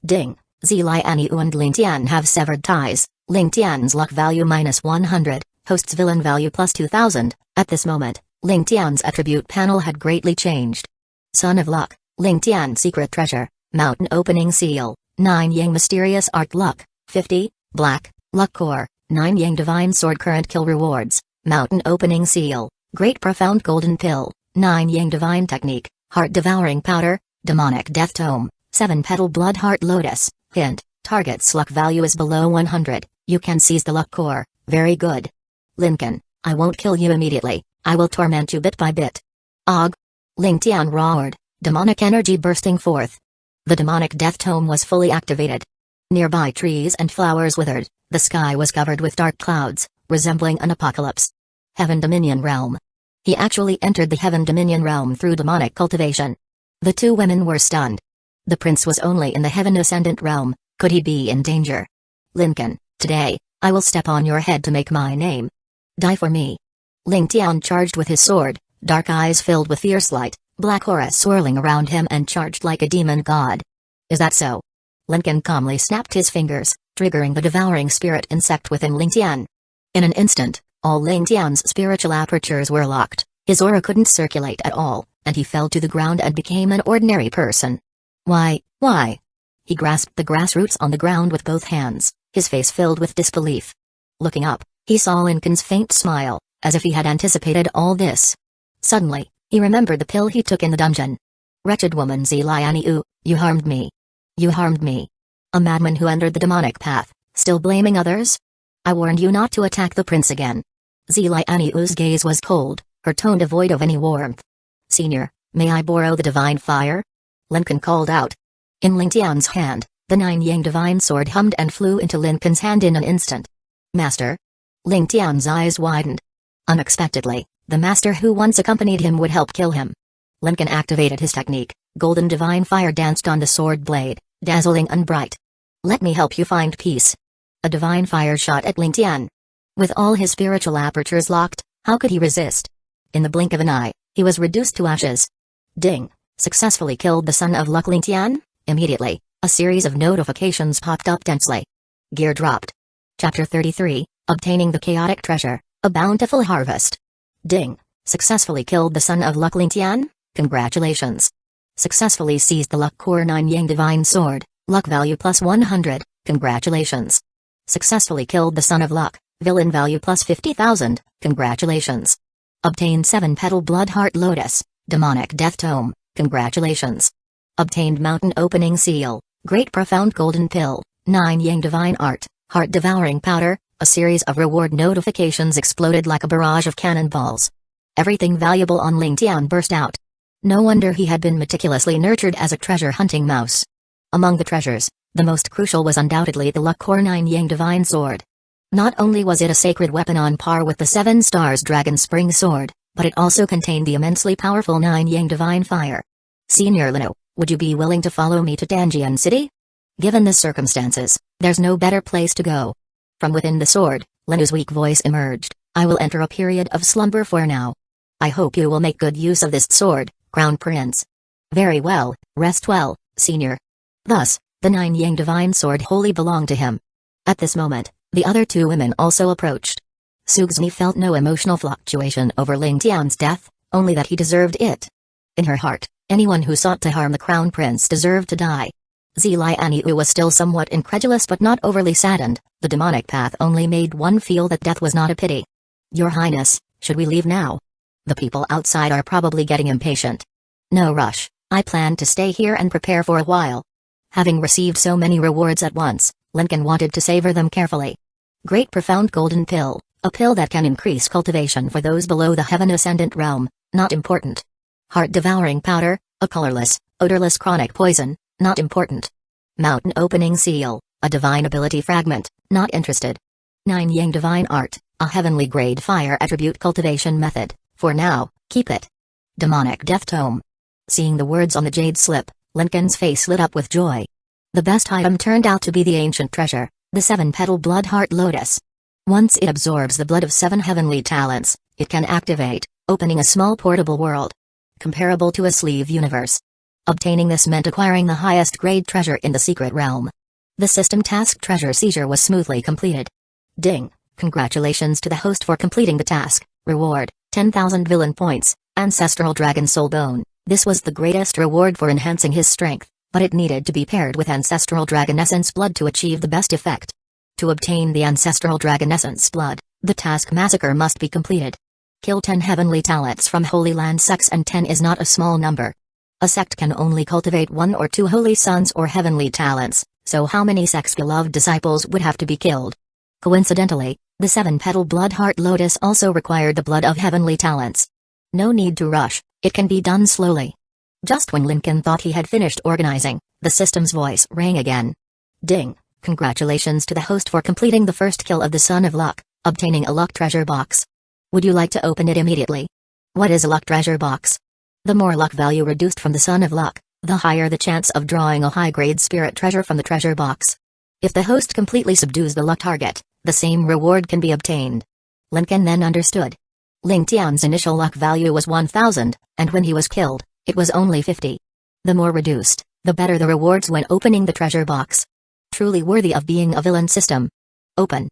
Ding, Zilianiu and Lingtian have severed ties. Lingtian's luck value -100, host's villain value +2000. At this moment, Lingtian's attribute panel had greatly changed. Son of Luck, Lingtian Secret Treasure, Mountain Opening Seal, 9 Yang Mysterious Art Luck, 50, Black, Luck Core, 9 Yang Divine Sword Current Kill Rewards, Mountain Opening Seal, Great Profound Golden Pill, 9 Yang Divine Technique, Heart Devouring Powder, Demonic Death Tome, 7 Petal Blood Heart Lotus. Hint, target's luck value is below 100, you can seize the luck core, very good. Lincoln, I won't kill you immediately, I will torment you bit by bit. Og. Lingtian roared, demonic energy bursting forth. The demonic death tome was fully activated. Nearby trees and flowers withered, the sky was covered with dark clouds, resembling an apocalypse. Heaven Dominion Realm. He actually entered the Heaven Dominion Realm through demonic cultivation. The two women were stunned. The prince was only in the Heaven Ascendant Realm, could he be in danger? Lincoln, today, I will step on your head to make my name. Die for me. Lingtian charged with his sword, dark eyes filled with fierce light, black aura swirling around him and charged like a demon god. Is that so? Lincoln calmly snapped his fingers, triggering the devouring spirit insect within Lingtian. In an instant, all Lingtian's spiritual apertures were locked, his aura couldn't circulate at all, and he fell to the ground and became an ordinary person. Why? He grasped the grass roots on the ground with both hands, his face filled with disbelief. Looking up, he saw Lincoln's faint smile, as if he had anticipated all this. Suddenly, he remembered the pill he took in the dungeon. Wretched woman Zilianiu, you harmed me. You harmed me. A madman who entered the demonic path, still blaming others? I warned you not to attack the prince again. Zilianiu's gaze was cold, her tone devoid of any warmth. Senior, may I borrow the divine fire? Lincoln called out. In Lingtian's hand, the 9 Yang divine sword hummed and flew into Lincoln's hand in an instant. Master? Lingtian's eyes widened. Unexpectedly, the master who once accompanied him would help kill him. Lincoln activated his technique, golden divine fire danced on the sword blade, dazzling and bright. Let me help you find peace. A divine fire shot at Lingtian. With all his spiritual apertures locked, how could he resist? In the blink of an eye, he was reduced to ashes. Ding. Successfully killed the son of Luck Lingtian? Immediately, a series of notifications popped up densely. Gear dropped. Chapter 33, Obtaining the Chaotic Treasure, a Bountiful Harvest. Ding. Successfully killed the son of Luck Lingtian? Congratulations. Successfully seized the Luck Core 9 Yang Divine Sword, luck value +100, congratulations. Successfully killed the son of Luck, villain value +50,000, congratulations. Obtained 7 Petal Blood Heart Lotus, demonic death tome, congratulations. Obtained Mountain Opening Seal, Great Profound Golden Pill, 9 Yang Divine Art, Heart Devouring Powder. A series of reward notifications exploded like a barrage of cannonballs. Everything valuable on Lingtian burst out. No wonder he had been meticulously nurtured as a treasure-hunting mouse. Among the treasures, the most crucial was undoubtedly the Luck Core 9 Yang Divine Sword. Not only was it a sacred weapon on par with the 7 Stars Dragon Spring Sword, but it also contained the immensely powerful 9 Yang Divine Fire. Senior Lino, would you be willing to follow me to Danjian City? Given the circumstances, there's no better place to go. From within the sword, Lino's weak voice emerged. I will enter a period of slumber for now. I hope you will make good use of this sword, Crown Prince. Very well, rest well, Senior. Thus, the 9 Yang Divine Sword wholly belonged to him. At this moment, the other two women also approached. Suxni felt no emotional fluctuation over Lingtian's death, only that he deserved it. In her heart, anyone who sought to harm the Crown Prince deserved to die. Zilianiu was still somewhat incredulous but not overly saddened. The demonic path only made one feel that death was not a pity. Your Highness, should we leave now? The people outside are probably getting impatient. No rush, I plan to stay here and prepare for a while. Having received so many rewards at once, Lincoln wanted to savor them carefully. Great Profound Golden Pill, a pill that can increase cultivation for those below the Heaven Ascendant realm, not important. Heart Devouring Powder, a colorless, odorless chronic poison, not important. Mountain Opening Seal, a divine ability fragment, not interested. 9 Yang Divine Art, a heavenly grade fire attribute cultivation method, for now, keep it. Demonic Death Tome. Seeing the words on the jade slip, Lincoln's face lit up with joy. The best item turned out to be the ancient treasure, the 7-petal Blood Heart Lotus. Once it absorbs the blood of 7 heavenly talents, it can activate, opening a small portable world. Comparable to a sleeve universe. Obtaining this meant acquiring the highest grade treasure in the secret realm. The system task treasure seizure was smoothly completed. Ding! Congratulations to the host for completing the task. Reward, 10,000 villain points, Ancestral Dragon Soul Bone. This was the greatest reward for enhancing his strength, but it needed to be paired with Ancestral Dragon Essence Blood to achieve the best effect. To obtain the Ancestral Dragon Essence Blood, the task Massacre must be completed. Kill 10 heavenly talents from Holy Land sects, and 10 is not a small number. A sect can only cultivate 1 or 2 holy sons or heavenly talents, so how many sects' beloved disciples would have to be killed? Coincidentally, the 7-petal Blood Heart Lotus also required the blood of heavenly talents. No need to rush, it can be done slowly. Just when Lincoln thought he had finished organizing, the system's voice rang again. Ding! Congratulations to the host for completing the first kill of the Son of Luck, obtaining a luck treasure box. Would you like to open it immediately? What is a luck treasure box? The more luck value reduced from the Son of Luck, the higher the chance of drawing a high-grade spirit treasure from the treasure box. If the host completely subdues the luck target, the same reward can be obtained. Lincoln then understood. Ling Tian's initial luck value was 1,000, and when he was killed, it was only 50. The more reduced, the better the rewards when opening the treasure box. Truly worthy of being a villain system. Open.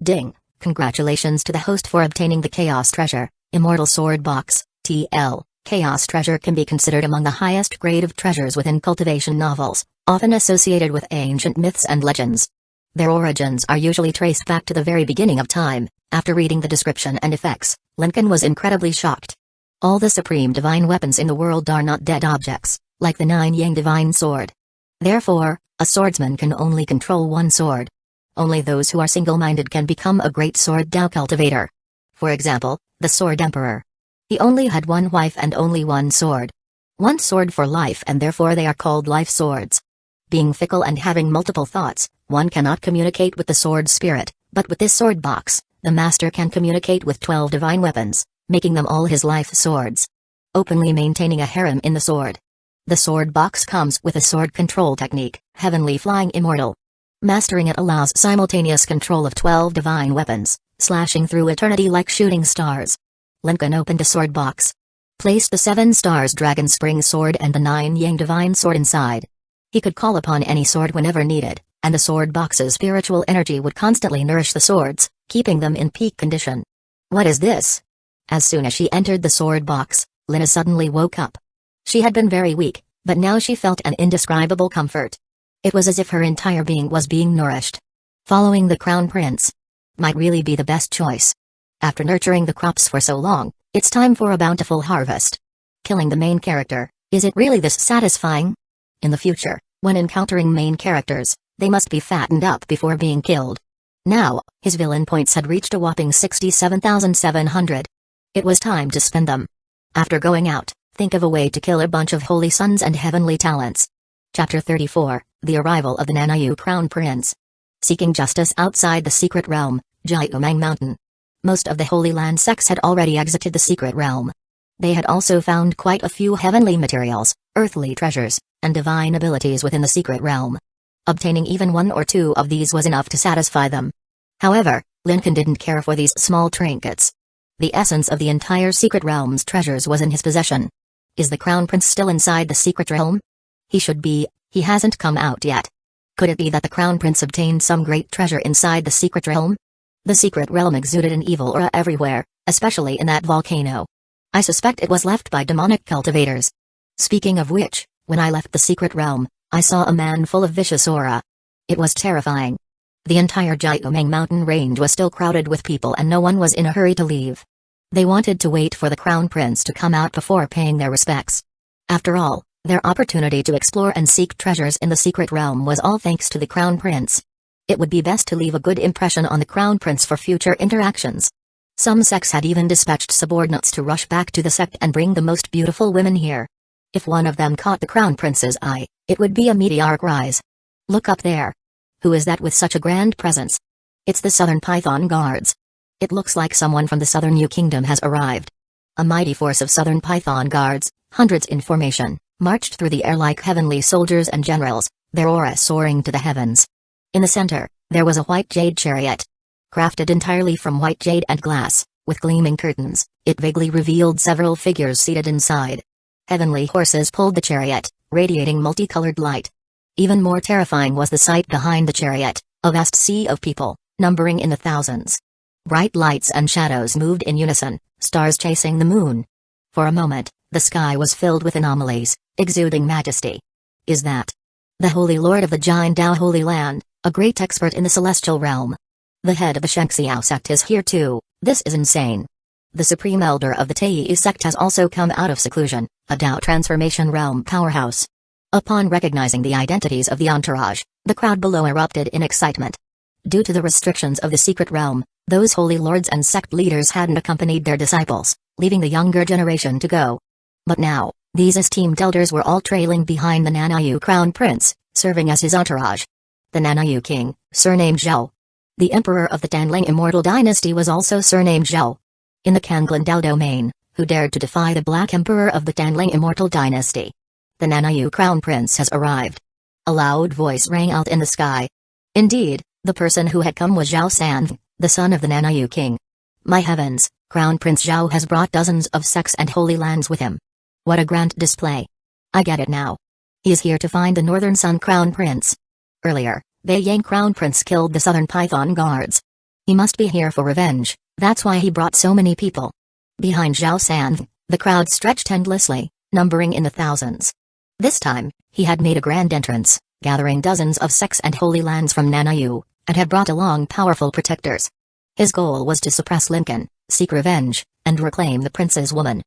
Ding! Congratulations to the host for obtaining the Chaos Treasure, Immortal Sword Box, TL. Chaos Treasure can be considered among the highest grade of treasures within cultivation novels, often associated with ancient myths and legends. Their origins are usually traced back to the very beginning of time. After reading the description and effects, Lincoln was incredibly shocked. All the supreme divine weapons in the world are not dead objects, like the 9-yang divine sword. Therefore, a swordsman can only control one sword. Only those who are single-minded can become a great sword Dao cultivator. For example, the Sword Emperor. He only had one wife and only one sword. One sword for life, and therefore they are called life swords. Being fickle and having multiple thoughts, one cannot communicate with the sword spirit, but with this sword box, the master can communicate with 12 divine weapons, making them all his life swords. Openly maintaining a harem in the sword. The sword box comes with a sword control technique, Heavenly Flying Immortal. Mastering it allows simultaneous control of 12 divine weapons, slashing through eternity like shooting stars. Lincoln opened the sword box. Placed the 7 stars Dragon Spring Sword and the 9-yang divine sword inside. He could call upon any sword whenever needed, and the sword box's spiritual energy would constantly nourish the swords, keeping them in peak condition. What is this? As soon as she entered the sword box, Lina suddenly woke up. She had been very weak, but now she felt an indescribable comfort. It was as if her entire being was being nourished. Following the Crown Prince might really be the best choice. After nurturing the crops for so long, it's time for a bountiful harvest. Killing the main character, is it really this satisfying? In the future, when encountering main characters, they must be fattened up before being killed. Now, his villain points had reached a whopping 67,700. It was time to spend them. After going out, think of a way to kill a bunch of holy sons and heavenly talents. Chapter 34, The Arrival of the Nanayu Crown Prince. Seeking justice outside the secret realm, Jiumeng Mountain. Most of the Holy Land sects had already exited the secret realm. They had also found quite a few heavenly materials, earthly treasures, and divine abilities within the secret realm. Obtaining even 1 or 2 of these was enough to satisfy them. However, Lincoln didn't care for these small trinkets. The essence of the entire secret realm's treasures was in his possession. Is the Crown Prince still inside the secret realm? He should be, he hasn't come out yet. Could it be that the Crown Prince obtained some great treasure inside the secret realm? The secret realm exuded an evil aura everywhere, especially in that volcano. I suspect it was left by demonic cultivators. Speaking of which, when I left the secret realm, I saw a man full of vicious aura. It was terrifying. The entire Jiumeng mountain range was still crowded with people and no one was in a hurry to leave. They wanted to wait for the Crown Prince to come out before paying their respects. After all, their opportunity to explore and seek treasures in the secret realm was all thanks to the Crown Prince. It would be best to leave a good impression on the Crown Prince for future interactions. Some sects had even dispatched subordinates to rush back to the sect and bring the most beautiful women here. If one of them caught the Crown Prince's eye, it would be a meteoric rise. Look up there. Who is that with such a grand presence? It's the Southern Python Guards. It looks like someone from the Southern New Kingdom has arrived. A mighty force of Southern Python Guards, hundreds in formation, marched through the air like heavenly soldiers and generals, their aura soaring to the heavens. In the center, there was a white jade chariot. Crafted entirely from white jade and glass, with gleaming curtains, it vaguely revealed several figures seated inside. Heavenly horses pulled the chariot, radiating multicolored light. Even more terrifying was the sight behind the chariot, a vast sea of people, numbering in the thousands. Bright lights and shadows moved in unison, stars chasing the moon. For a moment, the sky was filled with anomalies, exuding majesty. Is that the Holy Lord of the Giant Dao Holy Land, a great expert in the celestial realm? The head of the Shengxiao sect is here too. This is insane. The supreme elder of the Taiyi sect has also come out of seclusion, a Dao transformation realm powerhouse. Upon recognizing the identities of the entourage, the crowd below erupted in excitement. Due to the restrictions of the secret realm, those holy lords and sect leaders hadn't accompanied their disciples, leaving the younger generation to go. But now, these esteemed elders were all trailing behind the Nanayu crown prince, serving as his entourage. The Nanayu king, surnamed Zhou. The emperor of the Danling immortal dynasty was also surnamed Zhou. In the Kanglan Dao domain, who dared to defy the Black Emperor of the Danling immortal dynasty? The Nanayu crown prince has arrived. A loud voice rang out in the sky. Indeed, the person who had come was Zhao San, the son of the Nanayu king. My heavens, Crown Prince Zhao has brought dozens of sects and holy lands with him. What a grand display. I get it now. He is here to find the Northern Sun Crown Prince. Earlier, Beiyang Crown Prince killed the Southern Python guards. He must be here for revenge, that's why he brought so many people. Behind Zhao San, the crowd stretched endlessly, numbering in the thousands. This time, he had made a grand entrance, gathering dozens of sects and holy lands from Nanayu, and had brought along powerful protectors. His goal was to suppress Lincoln, seek revenge, and reclaim the prince's woman.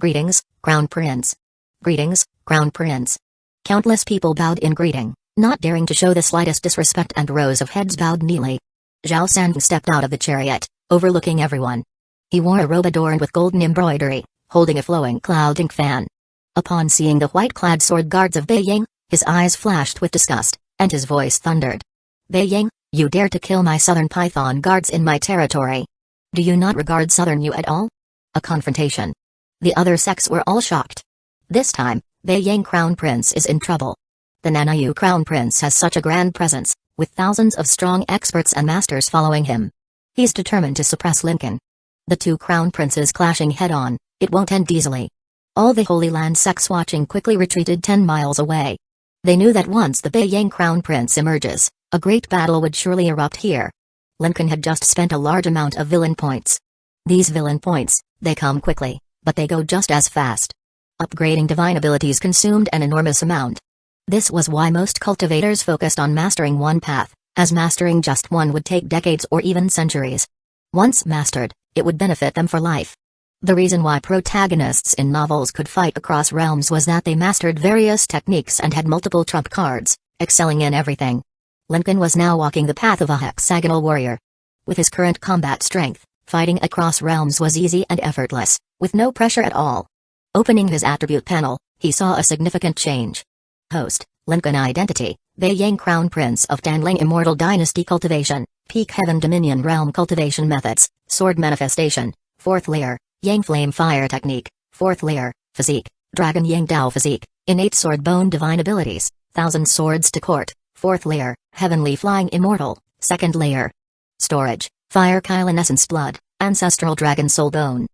Greetings, Crown Prince. Greetings, Crown Prince. Countless people bowed in greeting, not daring to show the slightest disrespect, and rows of heads bowed neatly. Zhao San stepped out of the chariot, overlooking everyone. He wore a robe adorned with golden embroidery, holding a flowing cloud ink fan. Upon seeing the white-clad sword guards of Beiyang, his eyes flashed with disgust, and his voice thundered. Beiyang, you dare to kill my Southern Python guards in my territory. Do you not regard Southern Yu at all? A confrontation. The other sects were all shocked. This time, Beiyang Crown Prince is in trouble. The Nanayu Crown Prince has such a grand presence, with thousands of strong experts and masters following him. He's determined to suppress Lincoln. The two Crown Princes clashing head-on, it won't end easily. All the Holy Land sects watching quickly retreated 10 miles away. They knew that once the Beiyang Crown Prince emerges, a great battle would surely erupt here. Lincoln had just spent a large amount of villain points. These villain points, they come quickly, but they go just as fast. Upgrading divine abilities consumed an enormous amount. This was why most cultivators focused on mastering one path, as mastering just one would take decades or even centuries. Once mastered, it would benefit them for life. The reason why protagonists in novels could fight across realms was that they mastered various techniques and had multiple trump cards, excelling in everything. Lincoln was now walking the path of a hexagonal warrior. With his current combat strength, fighting across realms was easy and effortless, with no pressure at all. Opening his attribute panel, he saw a significant change. Host, Lincoln Identity, Beiyang Crown Prince of Danling Immortal Dynasty Cultivation, Peak Heaven Dominion Realm Cultivation Methods, Sword Manifestation, 4th Layer, Yang Flame Fire Technique, 4th Layer, Physique, Dragon Yang Dao Physique, Innate Sword Bone Divine Abilities, 1000 Swords to Court, 4th Layer, Heavenly Flying Immortal, 2nd Layer. Storage, Fire Kylan Essence Blood, Ancestral Dragon Soul Bone.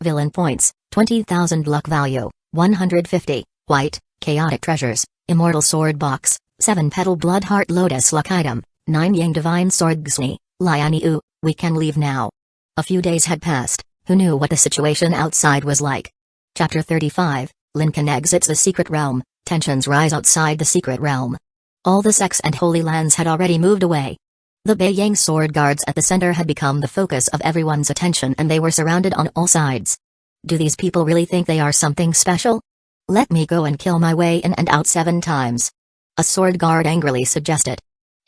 Villain Points, 20,000 Luck Value, 150, White, Chaotic Treasures, Immortal Sword Box, 7 Petal Blood Heart Lotus Luck Item, 9 Yang Divine Sword Gsni, Lianiu, we can leave now. A few days had passed, who knew what the situation outside was like? Chapter 35, Lincoln exits the secret realm, tensions rise outside the secret realm. All the sects and holy lands had already moved away. The Beiyang sword guards at the center had become the focus of everyone's attention, and they were surrounded on all sides. Do these people really think they are something special? Let me go and kill my way in and out 7 times. A sword guard angrily suggested.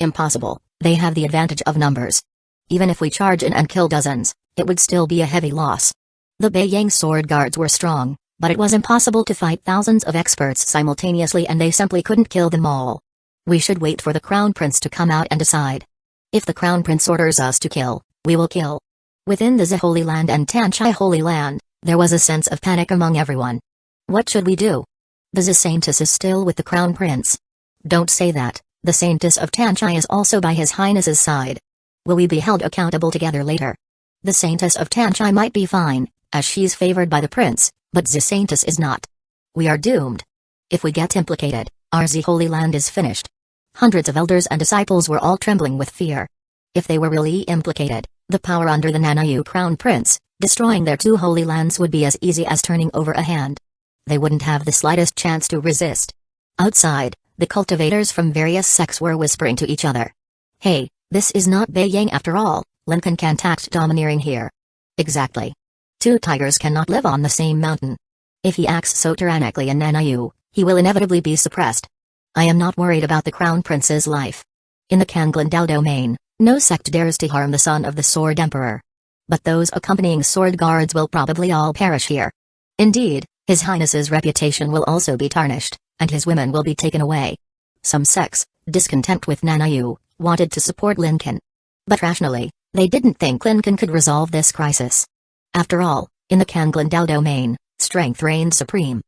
Impossible, they have the advantage of numbers. Even if we charge in and kill dozens, it would still be a heavy loss. The Beiyang sword guards were strong, but it was impossible to fight thousands of experts simultaneously, and they simply couldn't kill them all. We should wait for the Crown Prince to come out and decide. If the Crown Prince orders us to kill, we will kill. Within the Zhe Holy Land and Tanchai Holy Land, there was a sense of panic among everyone. What should we do? The Saintesses is still with the Crown Prince. Don't say that, the Saintess of Tanchai is also by His Highness's side. Will we be held accountable together later? The Saintess of Tanchai might be fine, as she's favored by the prince, but the Saintess is not. We are doomed. If we get implicated, our Holy Land is finished. Hundreds of elders and disciples were all trembling with fear. If they were really implicated, the power under the Nanayu Crown Prince, destroying their two holy lands would be as easy as turning over a hand. They wouldn't have the slightest chance to resist. Outside, the cultivators from various sects were whispering to each other. Hey, this is not Beiyang after all, Lincoln can't act domineering here. Exactly. Two tigers cannot live on the same mountain. If he acts so tyrannically in Nanayu, he will inevitably be suppressed. I am not worried about the Crown Prince's life. In the Kanglin-Dao domain, no sect dares to harm the son of the Sword Emperor. But those accompanying sword guards will probably all perish here. Indeed, His Highness's reputation will also be tarnished, and his women will be taken away. Some sects, discontent with Nanayu, wanted to support Lincoln. But rationally, they didn't think Lincoln could resolve this crisis. After all, in the Kanglin-Dao domain, strength reigned supreme.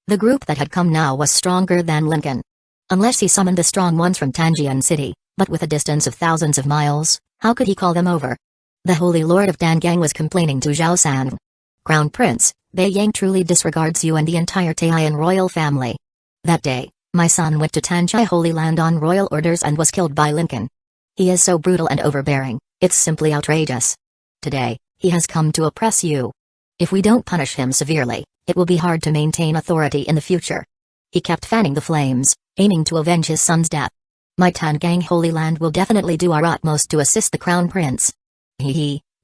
The group that had come now was stronger than Lincoln. Unless he summoned the strong ones from Tanjian City, but with a distance of thousands of miles, how could he call them over? The Holy Lord of Dangang was complaining to Zhao San. Crown Prince, Beiyang truly disregards you and the entire Taiyan royal family. That day, my son went to Tanjai Holy Land on royal orders and was killed by Lincoln. He is so brutal and overbearing, it's simply outrageous. Today, he has come to oppress you. If we don't punish him severely, it will be hard to maintain authority in the future. He kept fanning the flames, aiming to avenge his son's death. My Tangang Holy Land will definitely do our utmost to assist the Crown Prince.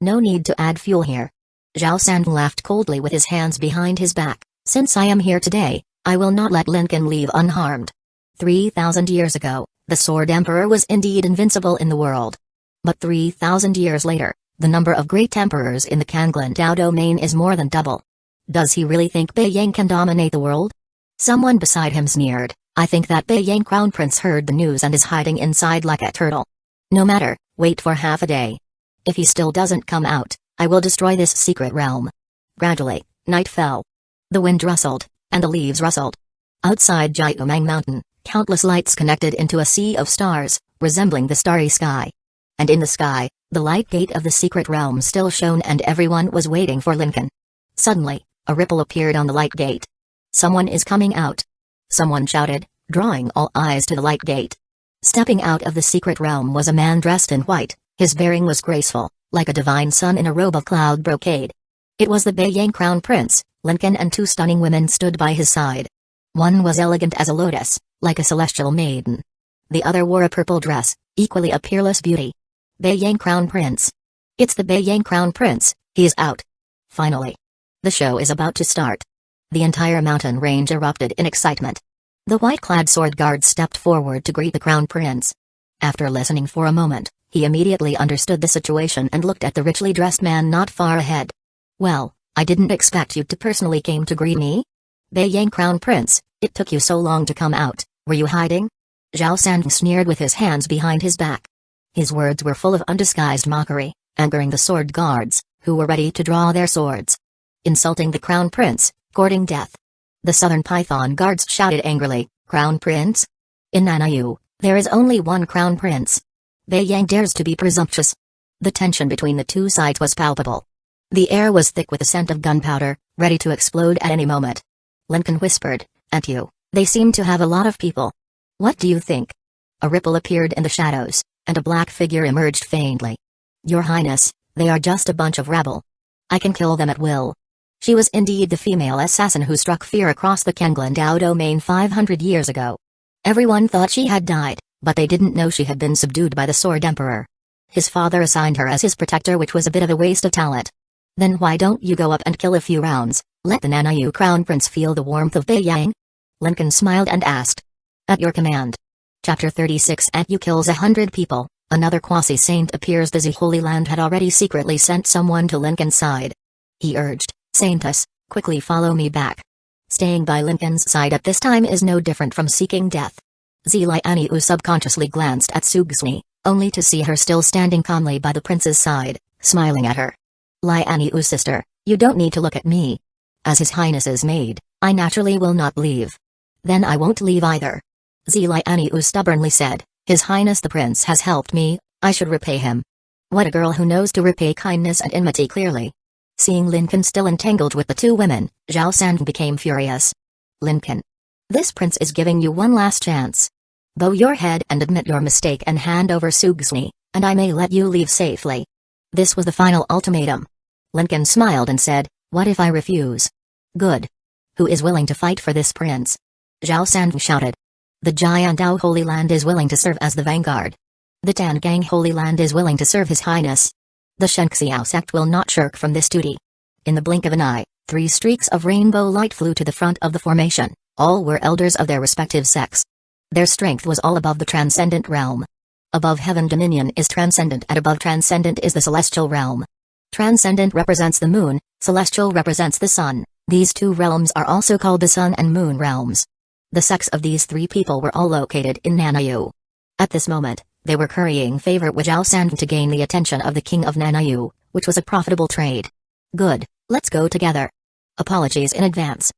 No need to add fuel here. Zhao San laughed coldly with his hands behind his back. Since I am here today, I will not let Lincoln leave unharmed. 3,000 years ago, the Sword Emperor was indeed invincible in the world. But 3,000 years later, the number of great emperors in the Kanglin-Dao domain is more than double. Does he really think Beiyang can dominate the world? Someone beside him sneered. I think that Beiyang Crown Prince heard the news and is hiding inside like a turtle. No matter, wait for half a day. If he still doesn't come out, I will destroy this secret realm. Gradually, night fell. The wind rustled, and the leaves rustled. Outside Jiumang Mountain, countless lights connected into a sea of stars, resembling the starry sky. And in the sky, the light gate of the secret realm still shone and everyone was waiting for Lincoln. Suddenly, a ripple appeared on the light gate. Someone is coming out. Someone shouted, drawing all eyes to the light gate. Stepping out of the secret realm was a man dressed in white. His bearing was graceful, like a divine sun in a robe of cloud brocade. It was the Beiyang Crown Prince. Lincoln and two stunning women stood by his side. One was elegant as a lotus, like a celestial maiden. The other wore a purple dress, equally a peerless beauty. Beiyang Crown Prince. It's the Beiyang Crown Prince, he is out. Finally. The show is about to start. The entire mountain range erupted in excitement. The white-clad sword guards stepped forward to greet the Crown Prince. After listening for a moment, he immediately understood the situation and looked at the richly dressed man not far ahead. Well, I didn't expect you to personally came to greet me? Beiyang Crown Prince, it took you so long to come out, were you hiding? Zhao San sneered with his hands behind his back. His words were full of undisguised mockery, angering the sword guards, who were ready to draw their swords. Insulting the Crown Prince, courting death. The Southern Python guards shouted angrily, Crown Prince? In Nanayu, there is only one Crown Prince. Beiyang dares to be presumptuous. The tension between the two sides was palpable. The air was thick with the scent of gunpowder, ready to explode at any moment. Lincoln whispered, "And you, they seem to have a lot of people. What do you think?" A ripple appeared in the shadows, and a black figure emerged faintly. "Your Highness, they are just a bunch of rabble. I can kill them at will." She was indeed the female assassin who struck fear across the Kanglin-Dao domain 500 years ago. Everyone thought she had died, but they didn't know she had been subdued by the Sword Emperor. His father assigned her as his protector, which was a bit of a waste of talent. Then why don't you go up and kill a few rounds, let the Nanayu Crown Prince feel the warmth of Beiyang? Lincoln smiled and asked. At your command. Chapter 36. Yu kills 100 people, another quasi-saint appears. The Holy Land had already secretly sent someone to Lincoln's side. He urged, Saintess, quickly follow me back. Staying by Lincoln's side at this time is no different from seeking death. Lianiu subconsciously glanced at Sugsuni, only to see her still standing calmly by the prince's side, smiling at her. Lianiu sister, you don't need to look at me. As His Highness's maid, I naturally will not leave. Then I won't leave either. Lianiu stubbornly said, His Highness the Prince has helped me, I should repay him. What a girl who knows to repay kindness and enmity clearly. Seeing Lincoln still entangled with the two women, Zhao San became furious. Lincoln. This prince is giving you one last chance. Bow your head and admit your mistake and hand over Sugsni, and I may let you leave safely. This was the final ultimatum. Lincoln smiled and said, "What if I refuse?" "Good. Who is willing to fight for this prince?" Zhao San shouted. "The giant Dao Holy Land is willing to serve as the vanguard. The Tangang Holy Land is willing to serve His Highness. The Shenxiao sect will not shirk from this duty." In the blink of an eye, 3 streaks of rainbow light flew to the front of the formation. All were elders of their respective sects. Their strength was all above the transcendent realm. Above heaven dominion is transcendent and above transcendent is the celestial realm. Transcendent represents the moon, celestial represents the sun. These 2 realms are also called the sun and moon realms. The sects of these 3 people were all located in Nanayu. At this moment, they were currying favor with Zhao San to gain the attention of the king of Nanayu, which was a profitable trade. "Good, let's go together. Apologies in advance."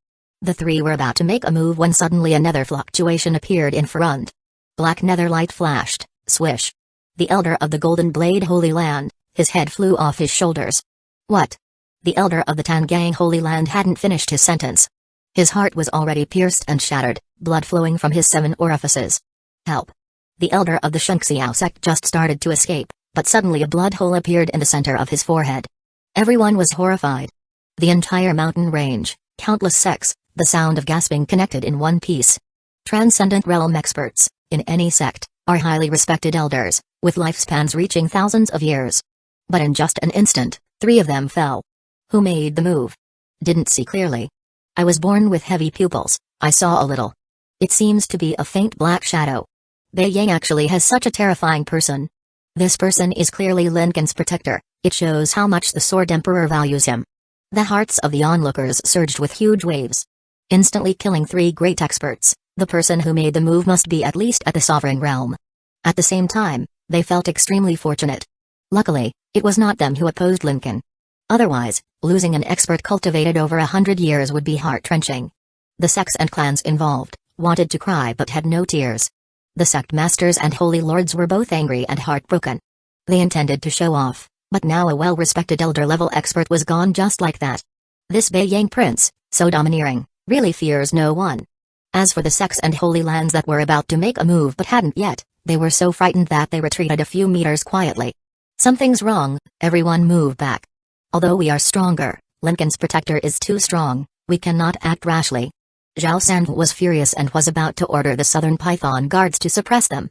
The 3 were about to make a move when suddenly another fluctuation appeared in front. Black nether light flashed, swish. The elder of the Golden Blade Holy Land, his head flew off his shoulders. "What?" The elder of the Tangang Holy Land hadn't finished his sentence. His heart was already pierced and shattered, blood flowing from his 7 orifices. "Help!" The elder of the Shenxiao sect just started to escape, but suddenly a blood hole appeared in the center of his forehead. Everyone was horrified. The entire mountain range, countless sects, the sound of gasping connected in one piece. Transcendent realm experts, in any sect, are highly respected elders, with lifespans reaching thousands of years. But in just an instant, 3 of them fell. Who made the move? Didn't see clearly. I was born with heavy pupils, I saw a little. It seems to be a faint black shadow. Bei Yang actually has such a terrifying person. This person is clearly Lincoln's protector. It shows how much the Sword Emperor values him. The hearts of the onlookers surged with huge waves. Instantly killing 3 great experts, the person who made the move must be at least at the sovereign realm. At the same time, they felt extremely fortunate. Luckily, it was not them who opposed Lincoln. Otherwise, losing an expert cultivated over 100 years would be heart-wrenching. The sects and clans involved wanted to cry but had no tears. The sect masters and holy lords were both angry and heartbroken. They intended to show off, but now a well-respected elder-level expert was gone just like that. This Bei Yang prince, so domineering, really fears no one. As for the sects and holy lands that were about to make a move but hadn't yet, they were so frightened that they retreated a few meters quietly. "Something's wrong," everyone moved back. "Although we are stronger, Lincoln's protector is too strong, we cannot act rashly." Zhao San was furious and was about to order the Southern Python guards to suppress them.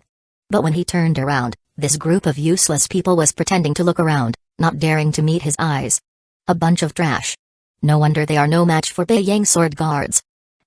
But when he turned around, this group of useless people was pretending to look around, not daring to meet his eyes. A bunch of trash. No wonder they are no match for Bei Yang sword guards.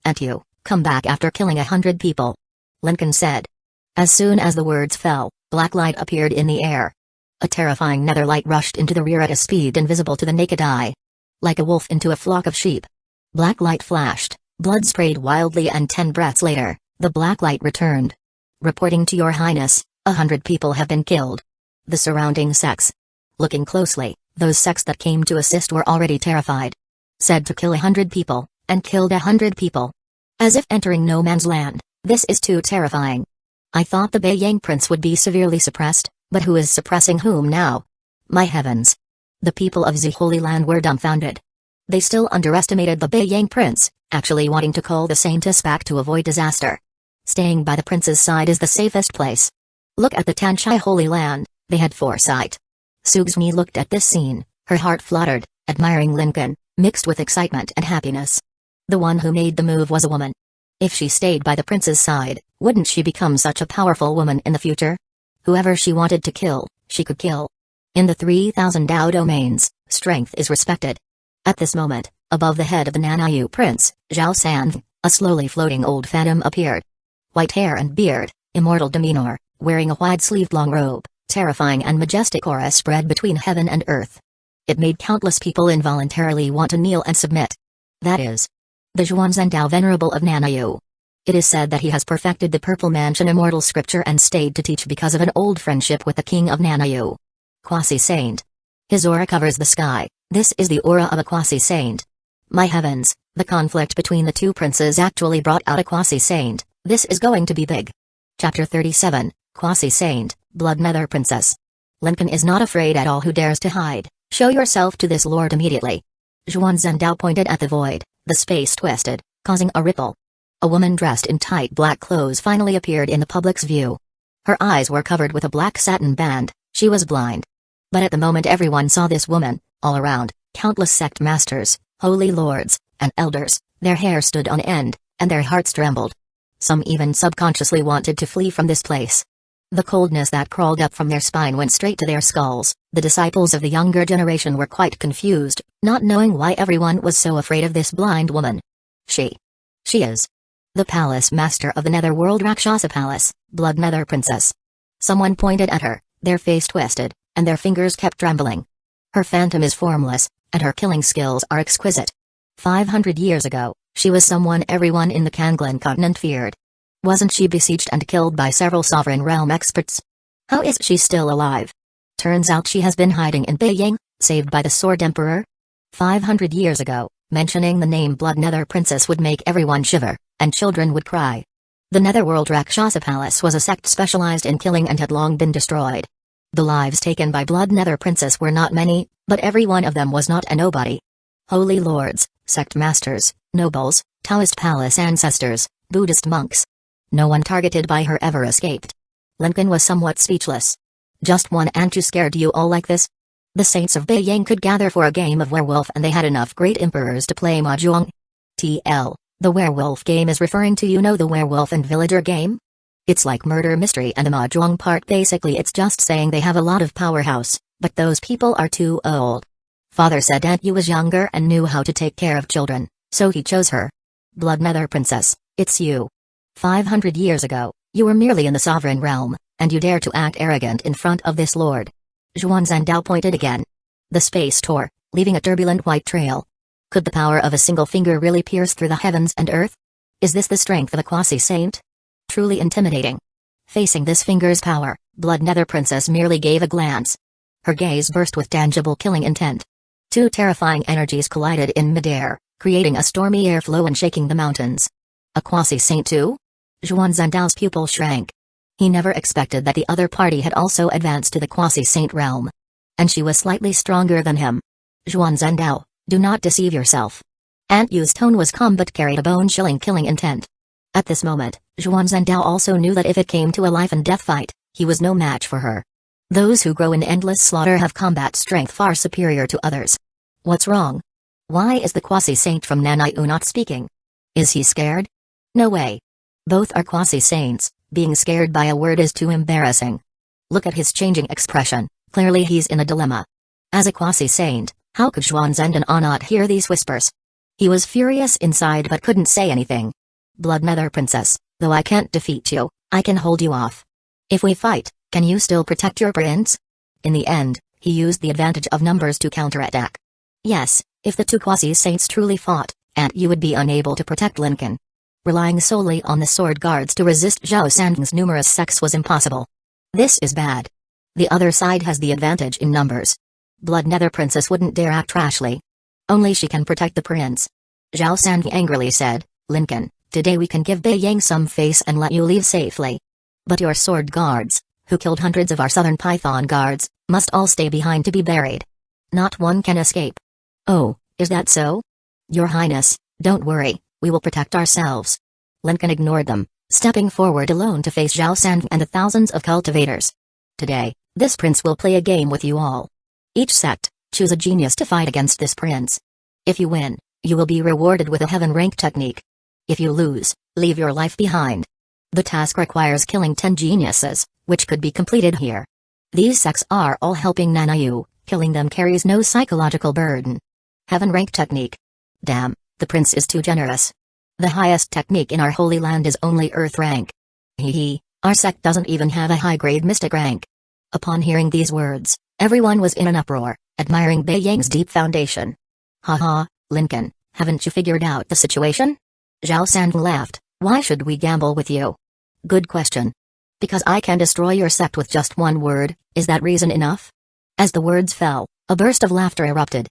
"And you, come back after killing 100 people," Lincoln said. As soon as the words fell, black light appeared in the air. A terrifying nether light rushed into the rear at a speed invisible to the naked eye. Like a wolf into a flock of sheep. Black light flashed, blood sprayed wildly, and 10 breaths later, the black light returned. "Reporting to your highness, 100 people have been killed." The surrounding sects. Looking closely, those sects that came to assist were already terrified. Said to kill 100 people, and killed 100 people. As if entering no man's land, this is too terrifying. I thought the Bei Yang prince would be severely suppressed, but who is suppressing whom now? My heavens! The people of the Holy Land were dumbfounded. They still underestimated the Bei Yang prince, actually wanting to call the Saintesses back to avoid disaster. Staying by the prince's side is the safest place. Look at the Tanchai Holy Land, they had foresight. Sugsmi looked at this scene, her heart fluttered, admiring Lincoln, mixed with excitement and happiness. The one who made the move was a woman. If she stayed by the prince's side, wouldn't she become such a powerful woman in the future? Whoever she wanted to kill, she could kill. In the 3,000 Dao domains, strength is respected. At this moment, above the head of the Nanayu prince, Zhao San, a slowly floating old phantom appeared. White hair and beard, immortal demeanor, wearing a wide-sleeved long robe, terrifying and majestic aura spread between heaven and earth. It made countless people involuntarily want to kneel and submit. That is the Zhuanzhen Dao Venerable of Nanayu. It is said that he has perfected the Purple Mansion immortal scripture and stayed to teach because of an old friendship with the king of Nanayu. Quasi-saint. His aura covers the sky. This is the aura of a quasi-saint. My heavens, the conflict between the 2 princes actually brought out a quasi-saint. This is going to be big. Chapter 37, Quasi-Saint, Blood Nether Princess. Lincoln is not afraid at all. Who dares to hide? Show yourself to this lord immediately. Zhuan Zhendao pointed at the void, the space twisted, causing a ripple. A woman dressed in tight black clothes finally appeared in the public's view. Her eyes were covered with a black satin band, she was blind. But at the moment everyone saw this woman, all around, countless sect masters, holy lords, and elders, their hair stood on end, and their hearts trembled. Some even subconsciously wanted to flee from this place. The coldness that crawled up from their spine went straight to their skulls. The disciples of the younger generation were quite confused, not knowing why everyone was so afraid of this blind woman. She is the palace master of the Netherworld Rakshasa Palace, Blood Nether Princess. Someone pointed at her, their face twisted, and their fingers kept trembling. Her phantom is formless, and her killing skills are exquisite. 500 years ago, she was someone everyone in the Kanglan continent feared. Wasn't she besieged and killed by several sovereign realm experts? How is she still alive? Turns out she has been hiding in Beiying, saved by the Sword Emperor. 500 years ago, mentioning the name Blood Nether Princess would make everyone shiver, and children would cry. The Netherworld Rakshasa Palace was a sect specialized in killing and had long been destroyed. The lives taken by Blood Nether Princess were not many, but every one of them was not a nobody. Holy lords, sect masters, nobles, Taoist palace ancestors, Buddhist monks. No one targeted by her ever escaped. Lincoln was somewhat speechless. Just one ant scared you all like this? The saints of Beiying could gather for a game of werewolf and they had enough great emperors to play mahjong. TL, the werewolf game is referring to the werewolf and villager game? It's like murder mystery and the mahjong part basically it's just saying they have a lot of powerhouse, but those people are too old. Father said Aunt Yu was younger and knew how to take care of children, so he chose her. Blood Nether Princess, it's you. 500 years ago, you were merely in the sovereign realm, and you dare to act arrogant in front of this lord. Zhuan Zandao pointed again. The space tore, leaving a turbulent white trail. Could the power of a single finger really pierce through the heavens and earth? Is this the strength of a quasi-saint? Truly intimidating. Facing this finger's power, Blood Nether Princess merely gave a glance. Her gaze burst with tangible killing intent. Two terrifying energies collided in midair, creating a stormy airflow and shaking the mountains. A quasi-saint too? Zhuan Zandao's pupil shrank. He never expected that the other party had also advanced to the quasi-saint realm. And she was slightly stronger than him. Zhuan Zandao, do not deceive yourself. Aunt Yu's tone was calm but carried a bone-chilling killing intent. At this moment, Zhuan Zandao also knew that if it came to a life-and-death fight, he was no match for her. Those who grow in endless slaughter have combat strength far superior to others. What's wrong? Why is the quasi-saint from Nanayu not speaking? Is he scared? No way. Both are quasi-saints, being scared by a word is too embarrassing. Look at his changing expression, clearly he's in a dilemma. As a quasi-saint, how could Zhuan Zandao not hear these whispers? He was furious inside but couldn't say anything. Blood Nether Princess, though I can't defeat you, I can hold you off. If we fight, can you still protect your prince? In the end, he used the advantage of numbers to counterattack. Yes, if the two quasi-saints truly fought, Aunt Yu would be unable to protect Lincoln. Relying solely on the sword guards to resist Zhao Sanding's numerous sects was impossible. This is bad. The other side has the advantage in numbers. Blood Nether Princess wouldn't dare act rashly. Only she can protect the prince. Zhao Sanding angrily said, Lincoln, today we can give Beiying some face and let you leave safely. But your sword guards, who killed hundreds of our southern python guards, must all stay behind to be buried. Not one can escape. Oh, is that so? Your Highness, don't worry, we will protect ourselves. Lincoln ignored them, stepping forward alone to face Zhao Sanding and the thousands of cultivators. Today, this prince will play a game with you all. Each sect, choose a genius to fight against this prince. If you win, you will be rewarded with a heaven rank technique. If you lose, leave your life behind. The task requires killing 10 geniuses, which could be completed here. These sects are all helping Nanayu, killing them carries no psychological burden. Heaven rank technique. Damn, the prince is too generous. The highest technique in our holy land is only earth rank. Hee, our sect doesn't even have a high-grade mystic rank. Upon hearing these words, everyone was in an uproar, admiring Beiying's deep foundation. Haha, Lincoln, haven't you figured out the situation? Zhao Sanding laughed, why should we gamble with you? Good question. Because I can destroy your sect with just one word, is that reason enough? As the words fell, a burst of laughter erupted.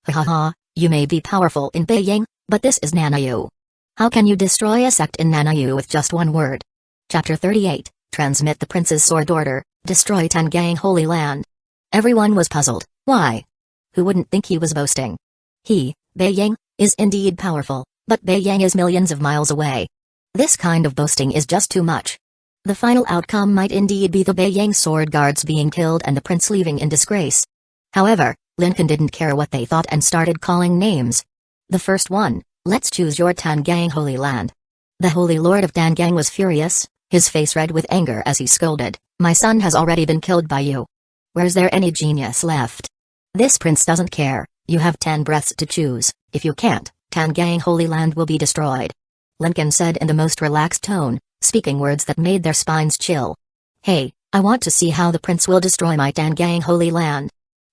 Ha ha ha, you may be powerful in Beiying, but this is Nanayu. How can you destroy a sect in Nanayu with just one word? Chapter 38, Transmit the Prince's Sword Order, Destroy Tangang Holy Land. Everyone was puzzled, why? Who wouldn't think he was boasting? He, Beiying, is indeed powerful, but Beiying is millions of miles away. This kind of boasting is just too much. The final outcome might indeed be the Beiyang sword guards being killed and the prince leaving in disgrace. However, Lincoln didn't care what they thought and started calling names. The first one, let's choose your Tangang Holy Land. The Holy Lord of Tangang was furious, his face red with anger as he scolded, my son has already been killed by you. Where's there any genius left? This prince doesn't care, you have 10 breaths to choose, if you can't, Tangang Holy Land will be destroyed. Lincoln said in the most relaxed tone, speaking words that made their spines chill. Hey, I want to see how the prince will destroy my Tangang Holy Land.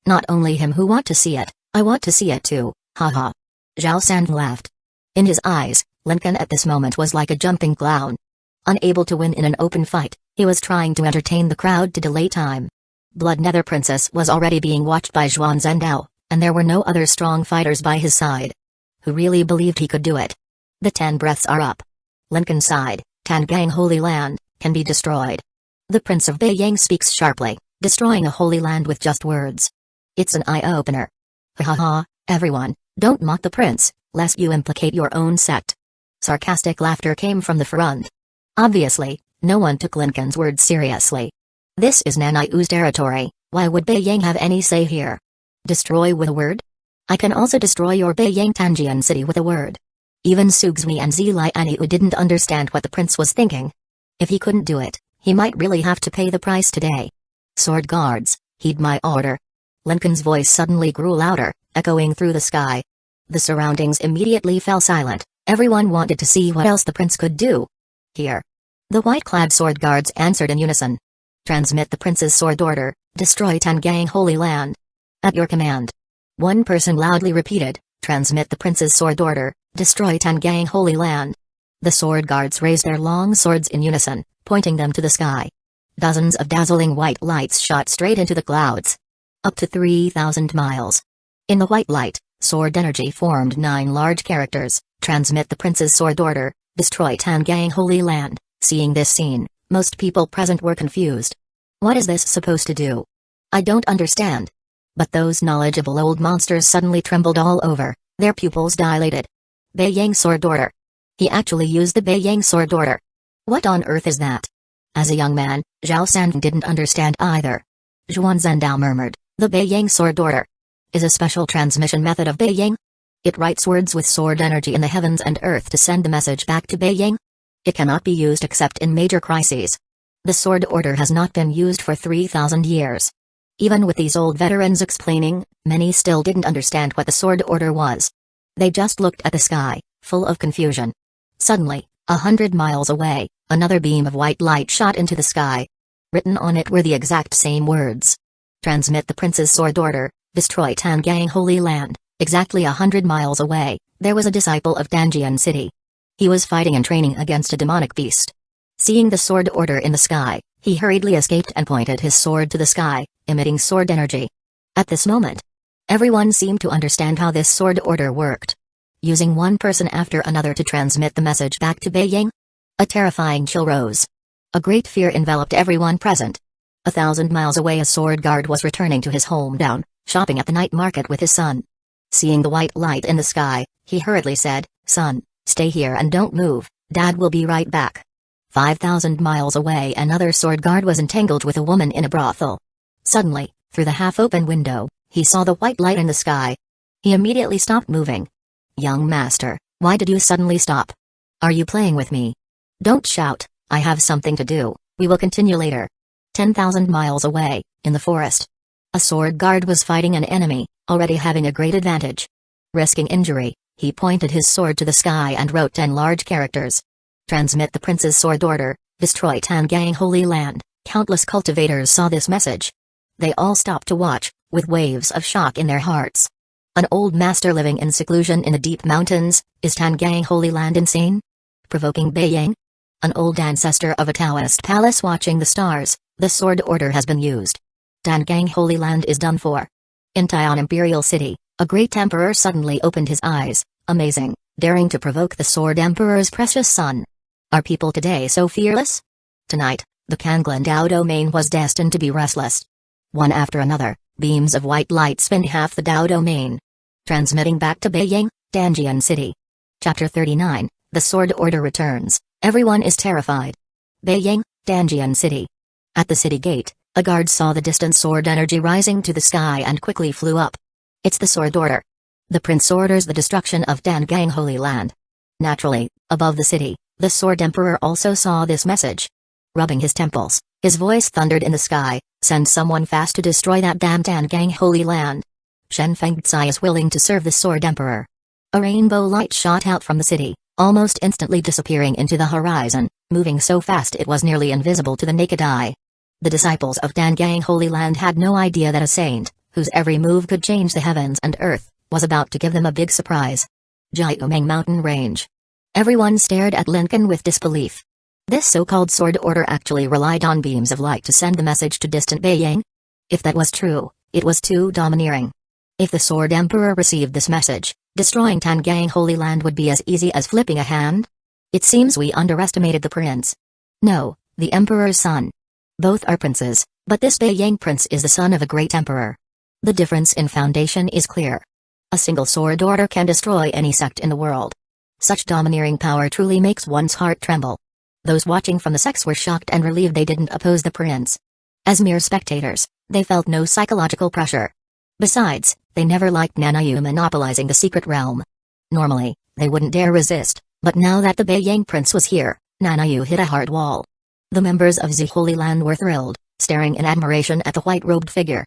Not only him who want to see it, I want to see it too, haha. Zhao San laughed. In his eyes, Lincoln at this moment was like a jumping clown. Unable to win in an open fight, he was trying to entertain the crowd to delay time. Blood Nether Princess was already being watched by Zhuan Zhendao, and there were no other strong fighters by his side. Who really believed he could do it? The 10 breaths are up. Lincoln sighed, Tangang Holy Land can be destroyed. The Prince of Beiyang speaks sharply, destroying a holy land with just words. It's an eye-opener. Ha ha, everyone, don't mock the prince, lest you implicate your own sect. Sarcastic laughter came from the front. Obviously, no one took Lincoln's words seriously. This is Nanaiu's territory, why would Beiyang have any say here? Destroy with a word? I can also destroy your Beiyang Tanjian city with a word. Even Sugzui and Zilianiu didn't understand what the prince was thinking. If he couldn't do it, he might really have to pay the price today. Sword guards, heed my order. Lincoln's voice suddenly grew louder, echoing through the sky. The surroundings immediately fell silent, everyone wanted to see what else the prince could do. Here. The white-clad sword guards answered in unison. Transmit the prince's sword order, destroy Tangang Holy Land. At your command. One person loudly repeated, transmit the prince's sword order, destroy Tangang Holy Land. The sword guards raised their long swords in unison, pointing them to the sky. Dozens of dazzling white lights shot straight into the clouds. Up to 3,000 miles. In the white light, sword energy formed 9 large characters, transmit the prince's sword order, destroy Tangang Holy Land. Seeing this scene, most people present were confused. What is this supposed to do? I don't understand. But those knowledgeable old monsters suddenly trembled all over, their pupils dilated. Beiyang sword order. He actually used the Beiyang sword order. What on earth is that? As a young man, Zhao San didn't understand either. Zhuan Zhendao murmured, the Beiyang sword order is a special transmission method of Beiyang. It writes words with sword energy in the heavens and earth to send the message back to Beiyang. It cannot be used except in major crises. The sword order has not been used for 3,000 years. Even with these old veterans explaining, many still didn't understand what the sword order was. They just looked at the sky, full of confusion. Suddenly, 100 miles away, another beam of white light shot into the sky. Written on it were the exact same words. Transmit the prince's sword order, destroy Tangang Holy Land. Exactly 100 miles away, there was a disciple of Danjian City. He was fighting and training against a demonic beast. Seeing the sword order in the sky, he hurriedly escaped and pointed his sword to the sky, emitting sword energy. At this moment, everyone seemed to understand how this sword order worked. Using one person after another to transmit the message back to Beiyang? A terrifying chill rose. A great fear enveloped everyone present. 1,000 miles away a sword guard was returning to his hometown, shopping at the night market with his son. Seeing the white light in the sky, he hurriedly said, son, stay here and don't move, Dad will be right back. 5,000 miles away another sword guard was entangled with a woman in a brothel. Suddenly, through the half-open window, he saw the white light in the sky. He immediately stopped moving. Young master, why did you suddenly stop? Are you playing with me? Don't shout, I have something to do, we will continue later. 10,000 miles away, in the forest. A sword guard was fighting an enemy, already having a great advantage. Risking injury, he pointed his sword to the sky and wrote 10 large characters. Transmit the prince's sword order, destroy Tangang Holy Land. Countless cultivators saw this message. They all stopped to watch, with waves of shock in their hearts. An old master living in seclusion in the deep mountains, is Tangang Holy Land insane? Provoking Beiyang? An old ancestor of a Taoist palace watching the stars, the sword order has been used. Tangang Holy Land is done for. In Taiwan Imperial City, a great emperor suddenly opened his eyes, amazing, daring to provoke the sword emperor's precious son. Are people today so fearless? Tonight, the Kanglan Dao domain was destined to be restless. One after another, beams of white light spanned half the Dao domain. Transmitting back to Beiyang, Danjian City. Chapter 39, The Sword Order Returns. Everyone is terrified. Beiyang, Danjian City. At the city gate, a guard saw the distant sword energy rising to the sky and quickly flew up. It's the sword order. The prince orders the destruction of Dangang Holy Land. Naturally, above the city, the sword emperor also saw this message. Rubbing his temples, his voice thundered in the sky, "Send someone fast to destroy that damn Dangang Holy Land. Shen Fengzai is willing to serve the sword emperor." A rainbow light shot out from the city, almost instantly disappearing into the horizon, moving so fast it was nearly invisible to the naked eye. The disciples of Dangang Holy Land had no idea that a saint, whose every move could change the heavens and earth, was about to give them a big surprise. Jiumeng Mountain Range. Everyone stared at Lincoln with disbelief. This so-called sword order actually relied on beams of light to send the message to distant Beiyang? If that was true, it was too domineering. If the sword emperor received this message, destroying Dangang Holy Land would be as easy as flipping a hand? It seems we underestimated the prince. No, the emperor's son. Both are princes, but this Beiyang prince is the son of a great emperor. The difference in foundation is clear. A single sword order can destroy any sect in the world. Such domineering power truly makes one's heart tremble. Those watching from the sects were shocked and relieved they didn't oppose the prince. As mere spectators, they felt no psychological pressure. Besides, they never liked Nanayu monopolizing the secret realm. Normally, they wouldn't dare resist, but now that the Beiyang prince was here, Nanayu hit a hard wall. The members of the Holy Land were thrilled, staring in admiration at the white-robed figure.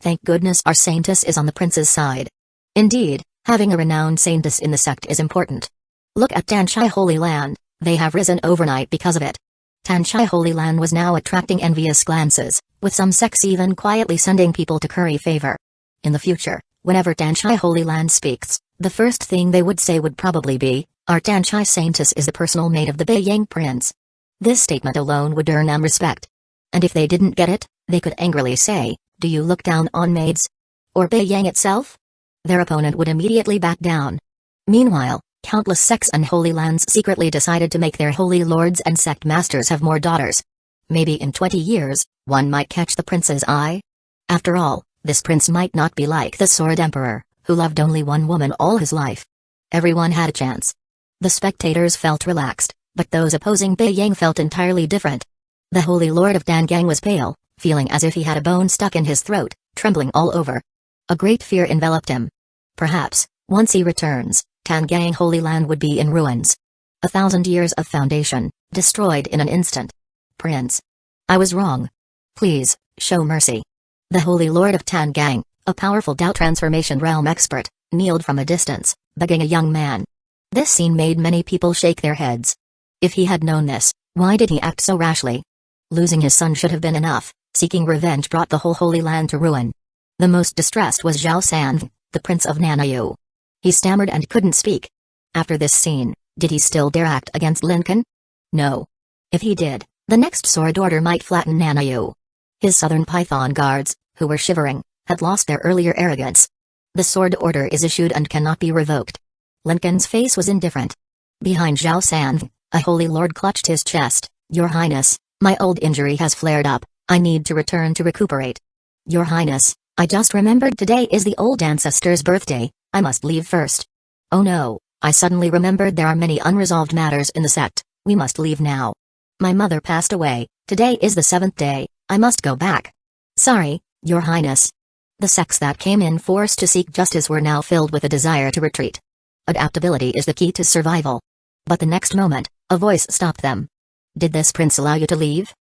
Thank goodness our saintess is on the prince's side. Indeed, having a renowned saintess in the sect is important. Look at Danshai Holy Land, they have risen overnight because of it. Danshai Holy Land was now attracting envious glances, with some sects even quietly sending people to curry favor. In the future, whenever Danshai Holy Land speaks, the first thing they would say would probably be, "Our Danshai saintess is the personal maid of the Beiyang prince." This statement alone would earn them respect. And if they didn't get it, they could angrily say, "Do you look down on maids? Or Beiyang itself?" Their opponent would immediately back down. Meanwhile, countless sects and holy lands secretly decided to make their holy lords and sect masters have more daughters. Maybe in 20 years, one might catch the prince's eye. After all, this prince might not be like the sword emperor, who loved only one woman all his life. Everyone had a chance. The spectators felt relaxed, but those opposing Beiyang felt entirely different. The holy lord of Dangang was pale, feeling as if he had a bone stuck in his throat, trembling all over. A great fear enveloped him. Perhaps, once he returns, Dangang Holy Land would be in ruins. 1,000 years of foundation, destroyed in an instant. "Prince. I was wrong. Please, show mercy." The Holy Lord of Dangang, a powerful doubt transformation realm expert, kneeled from a distance, begging a young man. This scene made many people shake their heads. If he had known this, why did he act so rashly? Losing his son should have been enough, seeking revenge brought the whole Holy Land to ruin. The most distressed was Zhao San, the prince of Nanayu. He stammered and couldn't speak. After this scene, did he still dare act against Lincoln? No. If he did, the next sword order might flatten Nanayu. His southern python guards, who were shivering, had lost their earlier arrogance. The sword order is issued and cannot be revoked. Lincoln's face was indifferent. Behind Zhao San, a holy lord clutched his chest. "Your Highness, my old injury has flared up, I need to return to recuperate." "Your Highness, I just remembered today is the old ancestor's birthday, I must leave first." "Oh no, I suddenly remembered there are many unresolved matters in the sect, we must leave now. My mother passed away, today is the 7th day, I must go back." "Sorry, Your Highness." The sects that came in force to seek justice were now filled with a desire to retreat. Adaptability is the key to survival. But the next moment, a voice stopped them. "Did this prince allow you to leave?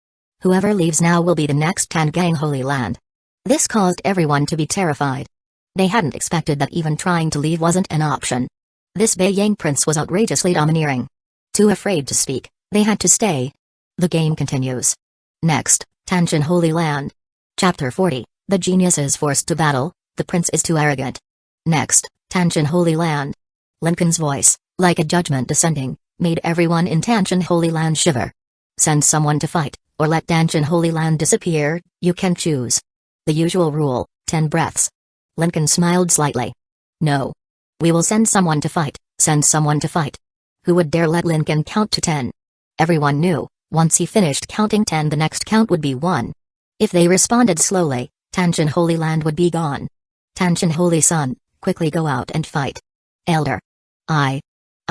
Whoever leaves now will be the next Dangang Holy Land." This caused everyone to be terrified. They hadn't expected that even trying to leave wasn't an option. This Beiyang prince was outrageously domineering. Too afraid to speak, they had to stay. The game continues. Next, Tanshan Holy Land. Chapter 40, The Genius is forced to battle, the prince is too arrogant. Next, Tanshan Holy Land. Lincoln's voice, like a judgment descending, made everyone in Tanshan Holy Land shiver. "Send someone to fight, or let Tanshan Holy Land disappear, you can choose." The usual rule, 10 breaths. Lincoln smiled slightly. "No. We will send someone to fight, send someone to fight." Who would dare let Lincoln count to 10? Everyone knew, once he finished counting 10 the next count would be 1. If they responded slowly, Tanshan Holy Land would be gone. "Tanshan Holy Son, quickly go out and fight." "Elder. I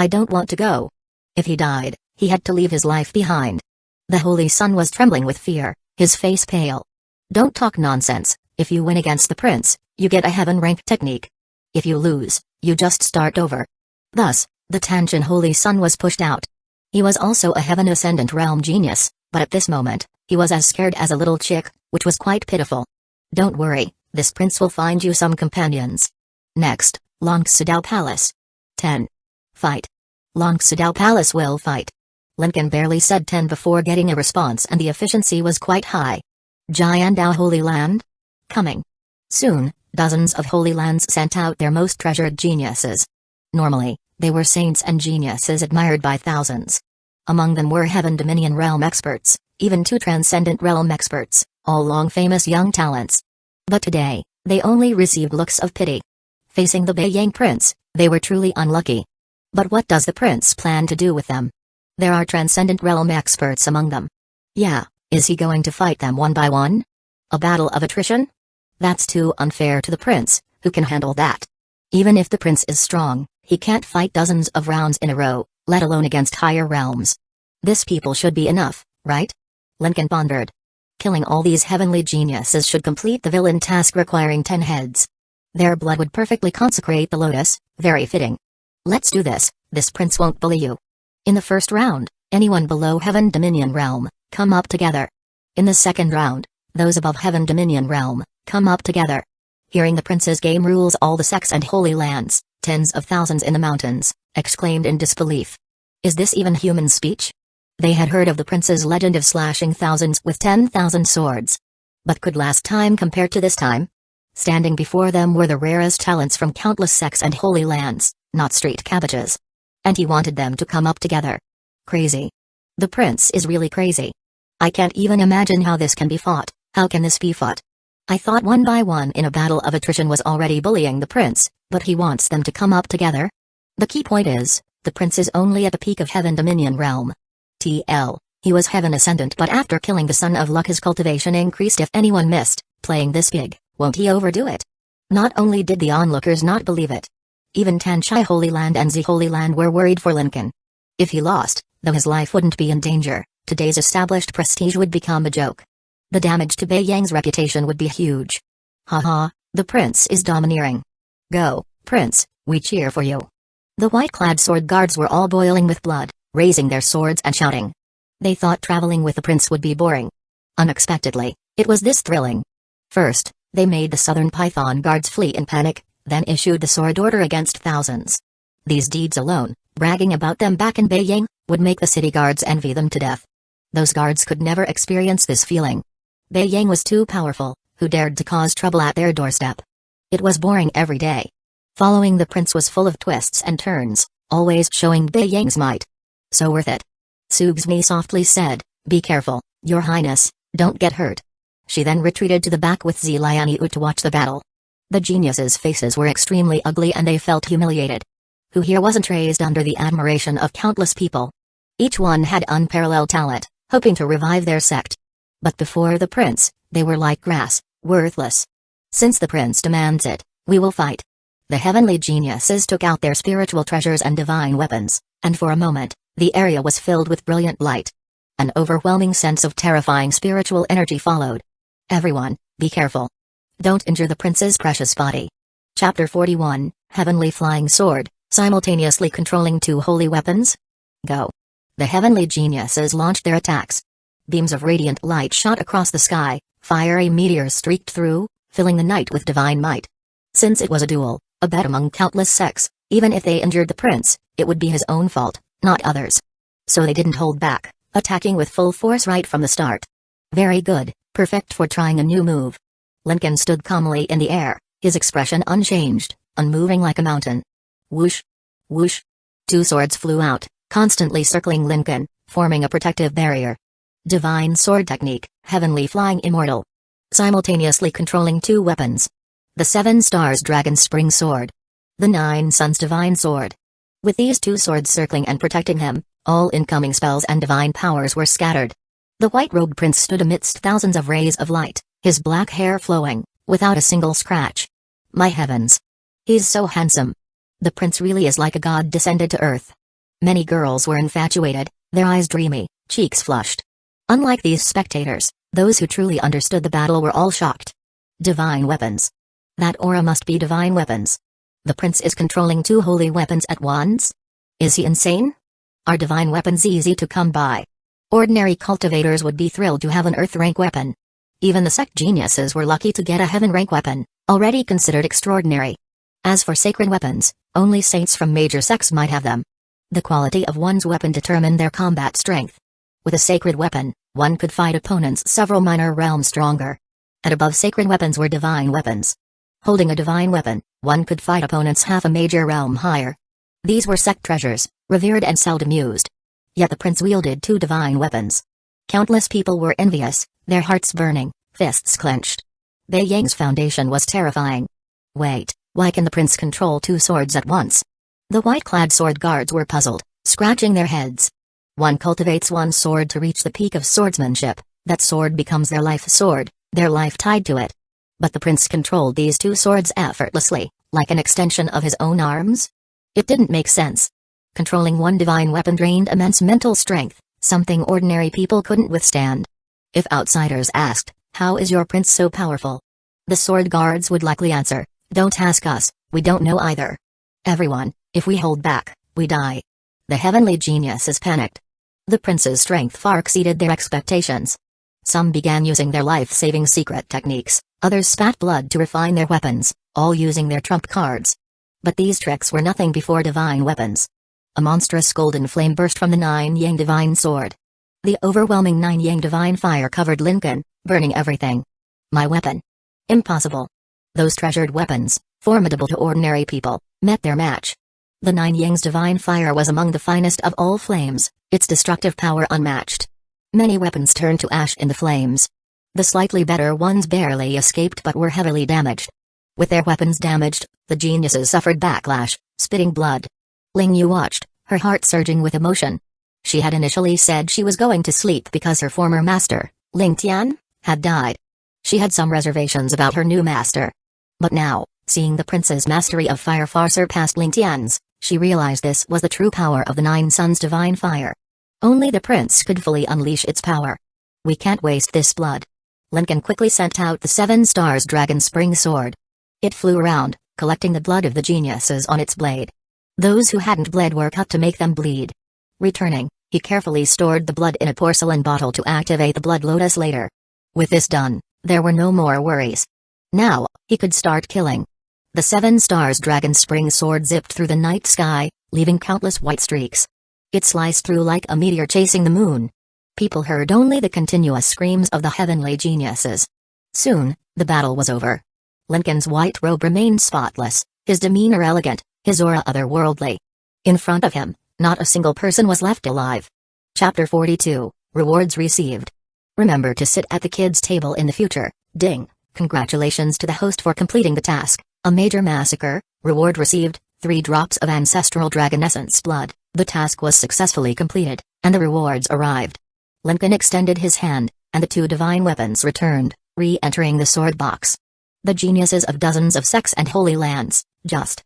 don't want to go. If he died, He had to leave his life behind. The Holy Sun was trembling with fear, his face pale. Don't talk nonsense. If you win against the prince, you get a heaven rank technique. If you lose, you just start over. Thus, the Tanshin Holy Sun was pushed out. He was also a heaven ascendant realm genius, but at this moment, he was as scared as a little chick, which was quite pitiful. Don't worry, this prince will find you some companions. Next, Long Sudao Palace. 10. Fight. Long Sudao Palace will fight. Lincoln barely said 10 before getting a response, and the efficiency was quite high. Jiandao Holy Land? Coming. Soon, dozens of Holy Lands sent out their most treasured geniuses. Normally, they were saints and geniuses admired by thousands. Among them were Heaven Dominion realm experts, even 2 Transcendent realm experts, all long-famous young talents. But today, they only received looks of pity. Facing the Beiyang Prince, they were truly unlucky. But what does the prince plan to do with them? There are Transcendent realm experts among them. Yeah, is he going to fight them one by one? A battle of attrition? That's too unfair to the prince, who can handle that. Even if the prince is strong, he can't fight dozens of rounds in a row, let alone against higher realms. This people should be enough, right? Lincoln pondered. Killing all these heavenly geniuses should complete the villain task requiring 10 heads. Their blood would perfectly consecrate the lotus, very fitting. Let's do this prince won't bully you. In the first round, anyone below Heaven Dominion realm, come up together. In the second round, those above Heaven Dominion realm, come up together. Hearing the prince's game rules, all the sects and holy lands, tens of thousands in the mountains, exclaimed in disbelief. Is this even human speech? They had heard of the prince's legend of slashing thousands with 10,000 swords. But could last time compare to this time? Standing before them were the rarest talents from countless sects and holy lands, not street cabbages. And he wanted them to come up together. Crazy. The prince is really crazy. I can't even imagine how this can be fought. How can this be fought? I thought one by one in a battle of attrition was already bullying the prince, but he wants them to come up together? The key point is, the prince is only at the peak of Heaven Dominion realm. TL, he was Heaven Ascendant, but after killing the Son of Luck his cultivation increased. If anyone missed, playing this big, won't he overdo it? Not only did the onlookers not believe it. Even Tanchai Holy Land and Z Holy Land were worried for Lincoln. If he lost, though his life wouldn't be in danger, today's established prestige would become a joke. The damage to Beiyang's reputation would be huge. Haha, the prince is domineering. Go, prince, we cheer for you. The white-clad sword guards were all boiling with blood, raising their swords and shouting. They thought traveling with the prince would be boring. Unexpectedly, it was this thrilling. First, they made the southern python guards flee in panic, then issued the sword order against thousands. These deeds alone, bragging about them back in Beiyang, would make the city guards envy them to death. Those guards could never experience this feeling. Beiyang was too powerful, who dared to cause trouble at their doorstep? It was boring every day. Following the prince was full of twists and turns, always showing Beiyang's might. So worth it. Sugsmi softly said, "Be careful, your highness, don't get hurt." She then retreated to the back with Zilianiu to watch the battle. The geniuses' faces were extremely ugly and they felt humiliated. Who here wasn't raised under the admiration of countless people? Each one had unparalleled talent, hoping to revive their sect. But before the prince, they were like grass, worthless. Since the prince demands it, we will fight. The heavenly geniuses took out their spiritual treasures and divine weapons, and for a moment, the area was filled with brilliant light. An overwhelming sense of terrifying spiritual energy followed. Everyone, be careful. Don't injure the prince's precious body. Chapter 41, Heavenly Flying Sword, simultaneously controlling 2 holy weapons? Go. The heavenly geniuses launched their attacks. Beams of radiant light shot across the sky, fiery meteors streaked through, filling the night with divine might. Since it was a duel, a bet among countless sects, even if they injured the prince, it would be his own fault, not others. So they didn't hold back, attacking with full force right from the start. Very good, perfect for trying a new move. Lincoln stood calmly in the air, his expression unchanged, unmoving like a mountain. Whoosh! Whoosh! 2 swords flew out, constantly circling Lincoln, forming a protective barrier. Divine sword technique, heavenly flying immortal. Simultaneously controlling 2 weapons. The 7 stars dragon spring sword. The 9 suns divine sword. With these 2 swords circling and protecting him, all incoming spells and divine powers were scattered. The white-robed prince stood amidst thousands of rays of light, his black hair flowing, without a single scratch. My heavens! He's so handsome. The prince really is like a god descended to earth. Many girls were infatuated, their eyes dreamy, cheeks flushed. Unlike these spectators, those who truly understood the battle were all shocked. Divine weapons. That aura must be divine weapons. The prince is controlling two holy weapons at once? Is he insane? Are divine weapons easy to come by? Ordinary cultivators would be thrilled to have an earth rank weapon. Even the sect geniuses were lucky to get a heaven rank weapon, already considered extraordinary. As for sacred weapons, only saints from major sects might have them. The quality of one's weapon determined their combat strength. With a sacred weapon, one could fight opponents several minor realms stronger. And above sacred weapons were divine weapons. Holding a divine weapon, one could fight opponents half a major realm higher. These were sect treasures, revered and seldom used. Yet the prince wielded two divine weapons. Countless people were envious, their hearts burning, fists clenched. Bei Yang's foundation was terrifying. Wait, why can the prince control two swords at once? The white-clad sword guards were puzzled, scratching their heads. One cultivates one sword to reach the peak of swordsmanship, that sword becomes their life sword, their life tied to it. But the prince controlled these two swords effortlessly, like an extension of his own arms? It didn't make sense. Controlling one divine weapon drained immense mental strength, something ordinary people couldn't withstand. If outsiders asked, "How is your prince so powerful?" the sword guards would likely answer, "Don't ask us, we don't know either." Everyone, if we hold back, we die. The heavenly geniuses panicked. The prince's strength far exceeded their expectations. Some began using their life-saving secret techniques, others spat blood to refine their weapons, all using their trump cards. But these tricks were nothing before divine weapons. A monstrous golden flame burst from the Nine Yang divine sword. The overwhelming Nine Yang divine fire covered Lincoln, burning everything. My weapon. Impossible. Those treasured weapons, formidable to ordinary people, met their match. The Nine Yang's divine fire was among the finest of all flames, its destructive power unmatched. Many weapons turned to ash in the flames. The slightly better ones barely escaped but were heavily damaged. With their weapons damaged, the geniuses suffered backlash, spitting blood. Ling Yu watched, her heart surging with emotion. She had initially said she was going to sleep because her former master, Ling Tian, had died. She had some reservations about her new master. But now, seeing the prince's mastery of fire far surpassed Ling Tian's, she realized this was the true power of the Nine Suns' divine fire. Only the prince could fully unleash its power. We can't waste this blood. Lincoln quickly sent out the 7 Stars Dragon Spring Sword. It flew around, collecting the blood of the geniuses on its blade. Those who hadn't bled were cut to make them bleed. Returning, he carefully stored the blood in a porcelain bottle to activate the blood lotus later. With this done, there were no more worries. Now, he could start killing. The 7 Stars Dragon Spring Sword zipped through the night sky, leaving countless white streaks. It sliced through like a meteor chasing the moon. People heard only the continuous screams of the heavenly geniuses. Soon, the battle was over. Lincoln's white robe remained spotless, his demeanor elegant, his aura otherworldly. In front of him, not a single person was left alive. Chapter 42, Rewards Received. Remember to sit at the kids' table in the future, ding. Congratulations to the host for completing the task. A major massacre, reward received, 3 drops of ancestral dragon essence blood. The task was successfully completed, and the rewards arrived. Lincoln extended his hand, and the 2 divine weapons returned, re-entering the sword box. The geniuses of dozens of sects and holy lands, just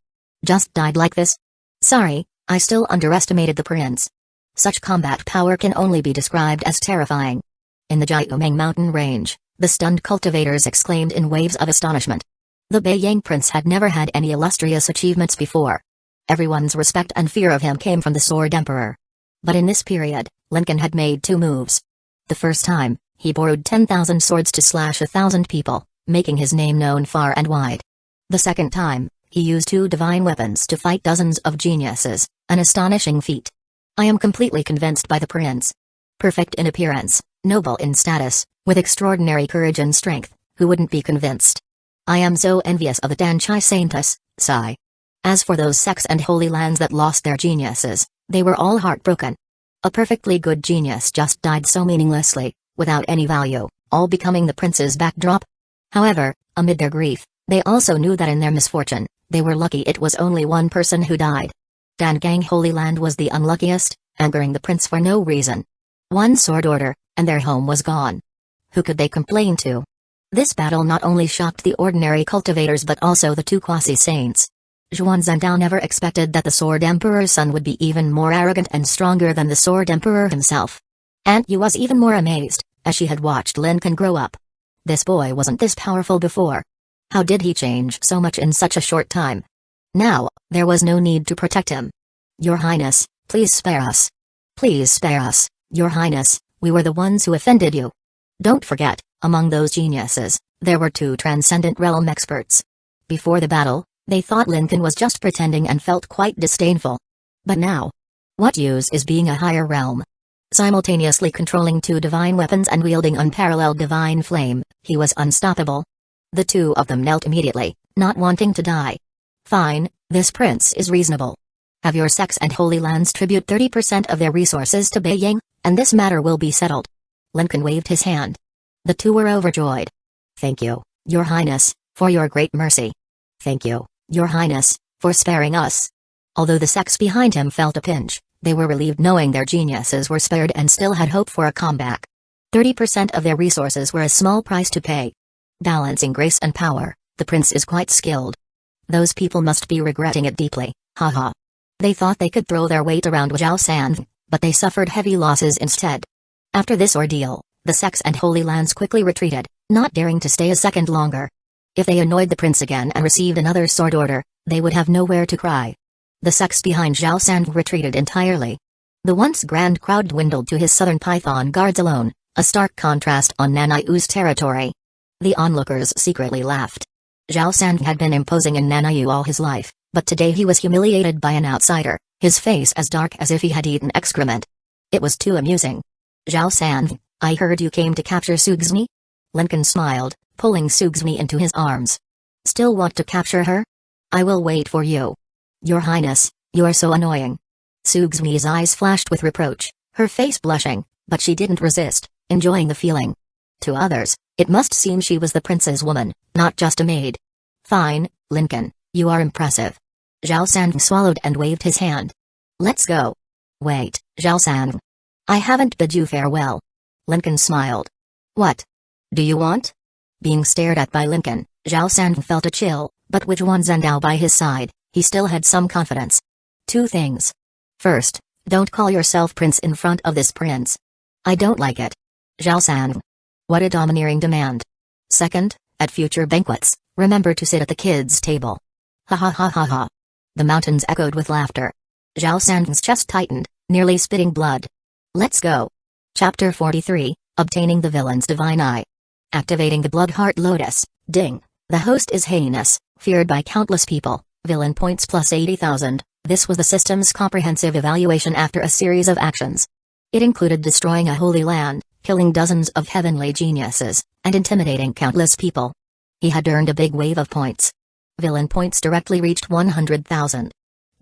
died like this? Sorry, I still underestimated the prince. Such combat power can only be described as terrifying. In the Jiumeng mountain range, the stunned cultivators exclaimed in waves of astonishment. The Bei Yang prince had never had any illustrious achievements before. Everyone's respect and fear of him came from the Sword Emperor. But in this period, Lincoln had made 2 moves. The first time, he borrowed 10,000 swords to slash 1,000 people, making his name known far and wide. The second time, he used 2 divine weapons to fight dozens of geniuses, an astonishing feat. I am completely convinced by the prince. Perfect in appearance, noble in status, with extraordinary courage and strength, who wouldn't be convinced? I am so envious of the Danchai Saintesses, sigh. As for those sects and holy lands that lost their geniuses, they were all heartbroken. A perfectly good genius just died so meaninglessly, without any value, all becoming the prince's backdrop. However, amid their grief, they also knew that in their misfortune, they were lucky it was only one person who died. Dangang Holy Land was the unluckiest, angering the prince for no reason. One sword order, and their home was gone. Who could they complain to? This battle not only shocked the ordinary cultivators but also the 2 quasi-saints. Zhuan Zhendao never expected that the Sword Emperor's son would be even more arrogant and stronger than the Sword Emperor himself. Aunt Yu was even more amazed, as she had watched Lincoln grow up. This boy wasn't this powerful before. How did he change so much in such a short time? Now, there was no need to protect him. Your Highness, please spare us. Please spare us, Your Highness, we were the ones who offended you. Don't forget, among those geniuses, there were 2 Transcendent Realm experts. Before the battle, they thought Lincoln was just pretending and felt quite disdainful. But now, what use is being a higher realm? Simultaneously controlling 2 divine weapons and wielding unparalleled divine flame, he was unstoppable. The 2 of them knelt immediately, not wanting to die. Fine, this prince is reasonable. Have your sects and Holy Lands tribute 30% of their resources to Beiyang, and this matter will be settled. Lincoln waved his hand. The 2 were overjoyed. Thank you, Your Highness, for your great mercy. Thank you, Your Highness, for sparing us. Although the sects behind him felt a pinch, they were relieved knowing their geniuses were spared and still had hope for a comeback. 30% of their resources were a small price to pay. Balancing grace and power, the prince is quite skilled. Those people must be regretting it deeply, haha. They thought they could throw their weight around Zhao San, but they suffered heavy losses instead. After this ordeal, the sects and Holy Lands quickly retreated, not daring to stay a second longer. If they annoyed the prince again and received another sword order, they would have nowhere to cry. The sects behind Zhao San retreated entirely. The once grand crowd dwindled to his southern python guards alone, a stark contrast on Nanayu's territory. The onlookers secretly laughed. Zhao San had been imposing in Nanayu all his life, but today he was humiliated by an outsider, his face as dark as if he had eaten excrement. It was too amusing. Zhao San, I heard you came to capture Sugzmi? Lincoln smiled, pulling Sugzmi into his arms. Still want to capture her? I will wait for you. Your Highness, you are so annoying. Sugzmi's eyes flashed with reproach, her face blushing, but she didn't resist, enjoying the feeling. To others, it must seem she was the prince's woman, not just a maid. Fine, Lincoln, you are impressive. Zhao San swallowed and waved his hand. Let's go. Wait, Zhao San. I haven't bid you farewell. Lincoln smiled. What? Do you want? Being stared at by Lincoln, Zhao San felt a chill, but with Zhuan Zhendao by his side, he still had some confidence. 2 things. First, don't call yourself prince in front of this prince. I don't like it. Zhao San. What a domineering demand. Second, at future banquets, remember to sit at the kids' table. Ha ha ha ha ha. The mountains echoed with laughter. Zhao San's chest tightened, nearly spitting blood. Let's go. Chapter 43, Obtaining the Villain's Divine Eye. Activating the Blood Heart Lotus, ding. The host is heinous, feared by countless people, villain points plus 80,000. This was the system's comprehensive evaluation after a series of actions. It included destroying a holy land, killing dozens of heavenly geniuses, and intimidating countless people. He had earned a big wave of points. Villain points directly reached 100,000.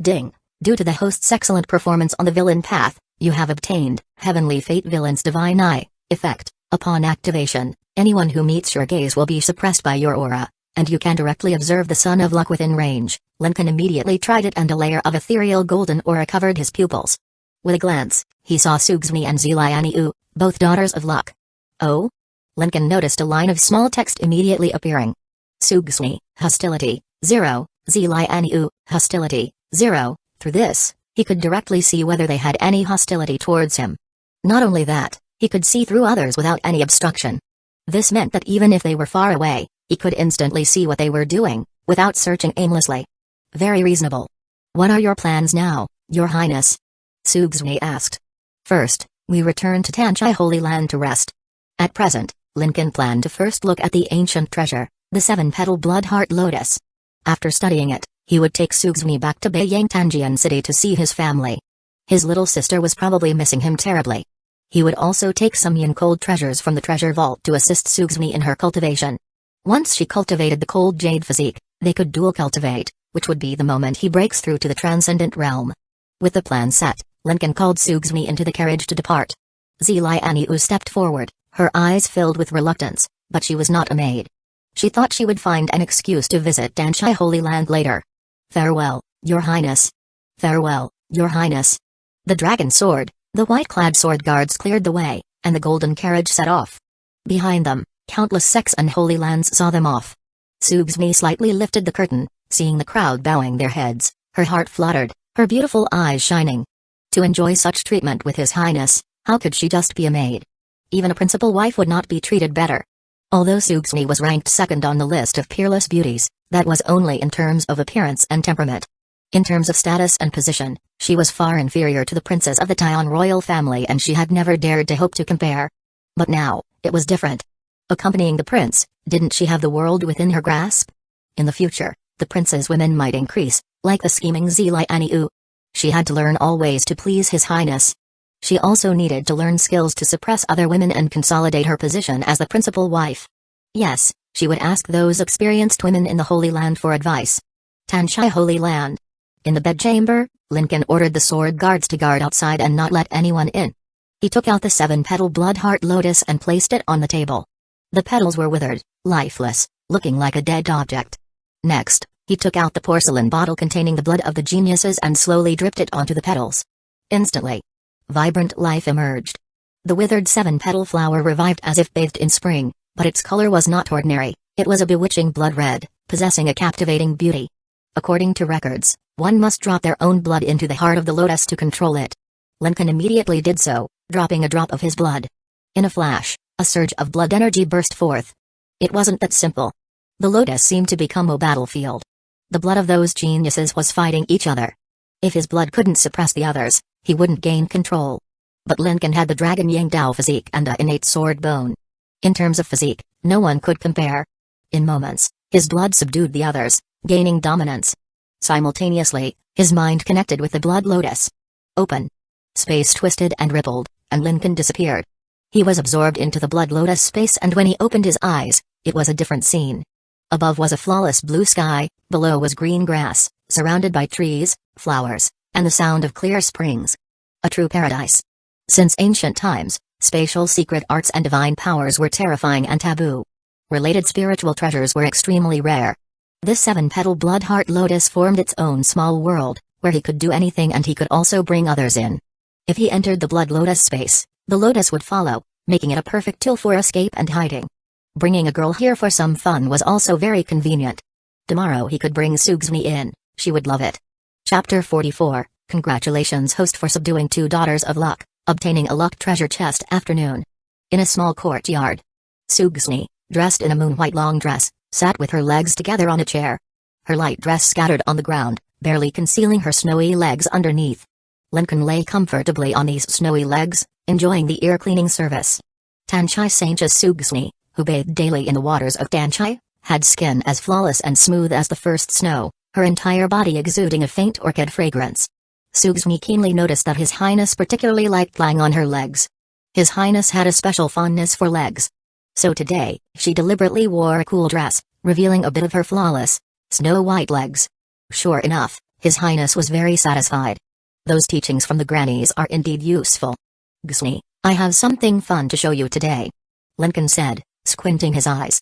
Ding. Due to the host's excellent performance on the villain path, you have obtained Heavenly Fate Villain's Divine Eye effect. Upon activation, anyone who meets your gaze will be suppressed by your aura, and you can directly observe the Sun of Luck within range. Lincoln immediately tried it and a layer of ethereal golden aura covered his pupils. With a glance, he saw Sugzmi and Zilianiu, both daughters of luck. Oh? Lincoln noticed a line of small text immediately appearing. Sugzmi, hostility, 0, Zilianiu, hostility, 0. Through this, he could directly see whether they had any hostility towards him. Not only that, he could see through others without any obstruction. This meant that even if they were far away, he could instantly see what they were doing, without searching aimlessly. Very reasonable. What are your plans now, Your Highness? Sugzmi asked. First, we return to Tanchai Holy Land to rest. At present, Lincoln planned to first look at the ancient treasure, the 7-petal Blood Heart Lotus. After studying it, he would take Sugzmi back to Beiyang Tanjian City to see his family. His little sister was probably missing him terribly. He would also take some yin cold treasures from the treasure vault to assist Sugzmi in her cultivation. Once she cultivated the cold jade physique, they could dual cultivate, which would be the moment he breaks through to the transcendent realm. With the plan set, Lincoln called Sugzmi into the carriage to depart. Zilianiu stepped forward, her eyes filled with reluctance, but she was not a maid. She thought she would find an excuse to visit Tanchai Holy Land later. Farewell, Your Highness. Farewell, Your Highness. The dragon sword, the white-clad sword guards cleared the way, and the golden carriage set off. Behind them, countless sects and holy lands saw them off. Sugzmi slightly lifted the curtain, Seeing the crowd bowing their heads, her heart fluttered, her beautiful eyes shining. To enjoy such treatment with His Highness, how could she just be a maid? Even a principal wife would not be treated better. Although Sugsumi was ranked second on the list of peerless beauties, that was only in terms of appearance and temperament. In terms of status and position, she was far inferior to the princes of the Taion royal family, and she had never dared to hope to compare. But now, it was different. Accompanying the prince, didn't she have the world within her grasp? In the future, the prince's women might increase, like the scheming Zilianiu. She had to learn all ways to please His Highness. She also needed to learn skills to suppress other women and consolidate her position as the principal wife. Yes, she would ask those experienced women in the Holy Land for advice. Tanshai Holy Land. In the bedchamber, Lincoln ordered the sword guards to guard outside and not let anyone in. He took out the 7-petal blood-heart lotus and placed it on the table. The petals were withered, lifeless, looking like a dead object. Next, he took out the porcelain bottle containing the blood of the geniuses and slowly dripped it onto the petals. Instantly, vibrant life emerged. The withered 7-petal flower revived as if bathed in spring, but its color was not ordinary, it was a bewitching blood red, possessing a captivating beauty. According to records, one must drop their own blood into the heart of the lotus to control it. Lincoln immediately did so, dropping a drop of his blood. In a flash, a surge of blood energy burst forth. It wasn't that simple. The lotus seemed to become a battlefield. The blood of those geniuses was fighting each other. If his blood couldn't suppress the others, he wouldn't gain control. But Lincoln had the Dragon Yang Dao physique and an innate sword bone. In terms of physique, no one could compare. In moments, his blood subdued the others, gaining dominance. Simultaneously, his mind connected with the blood lotus. Open. Space twisted and rippled, and Lincoln disappeared. He was absorbed into the blood lotus space, and when he opened his eyes, it was a different scene. Above was a flawless blue sky, below was green grass, surrounded by trees, flowers, and the sound of clear springs. A true paradise. Since ancient times, spatial secret arts and divine powers were terrifying and taboo. Related spiritual treasures were extremely rare. This 7-petal blood heart lotus formed its own small world, where he could do anything and he could also bring others in. If he entered the blood lotus space, the lotus would follow, making it a perfect tool for escape and hiding. Bringing a girl here for some fun was also very convenient. Tomorrow he could bring Sugsumi in, she would love it. Chapter 44, Congratulations host for subduing 2 daughters of luck, obtaining a luck treasure chest. Afternoon. In a small courtyard. Sugsumi, dressed in a moon-white long dress, sat with her legs together on a chair. Her light dress scattered on the ground, barely concealing her snowy legs underneath. Lincoln lay comfortably on these snowy legs, enjoying the ear-cleaning service. Tanshai Saintesses Sugsumi, who bathed daily in the waters of Tanshai, had skin as flawless and smooth as the first snow, her entire body exuding a faint orchid fragrance. Sugsumi keenly noticed that His Highness particularly liked lying on her legs. His Highness had a special fondness for legs. So today, she deliberately wore a cool dress, revealing a bit of her flawless, snow-white legs. Sure enough, His Highness was very satisfied. Those teachings from the grannies are indeed useful. Gsni, I have something fun to show you today. Lincoln said, squinting his eyes.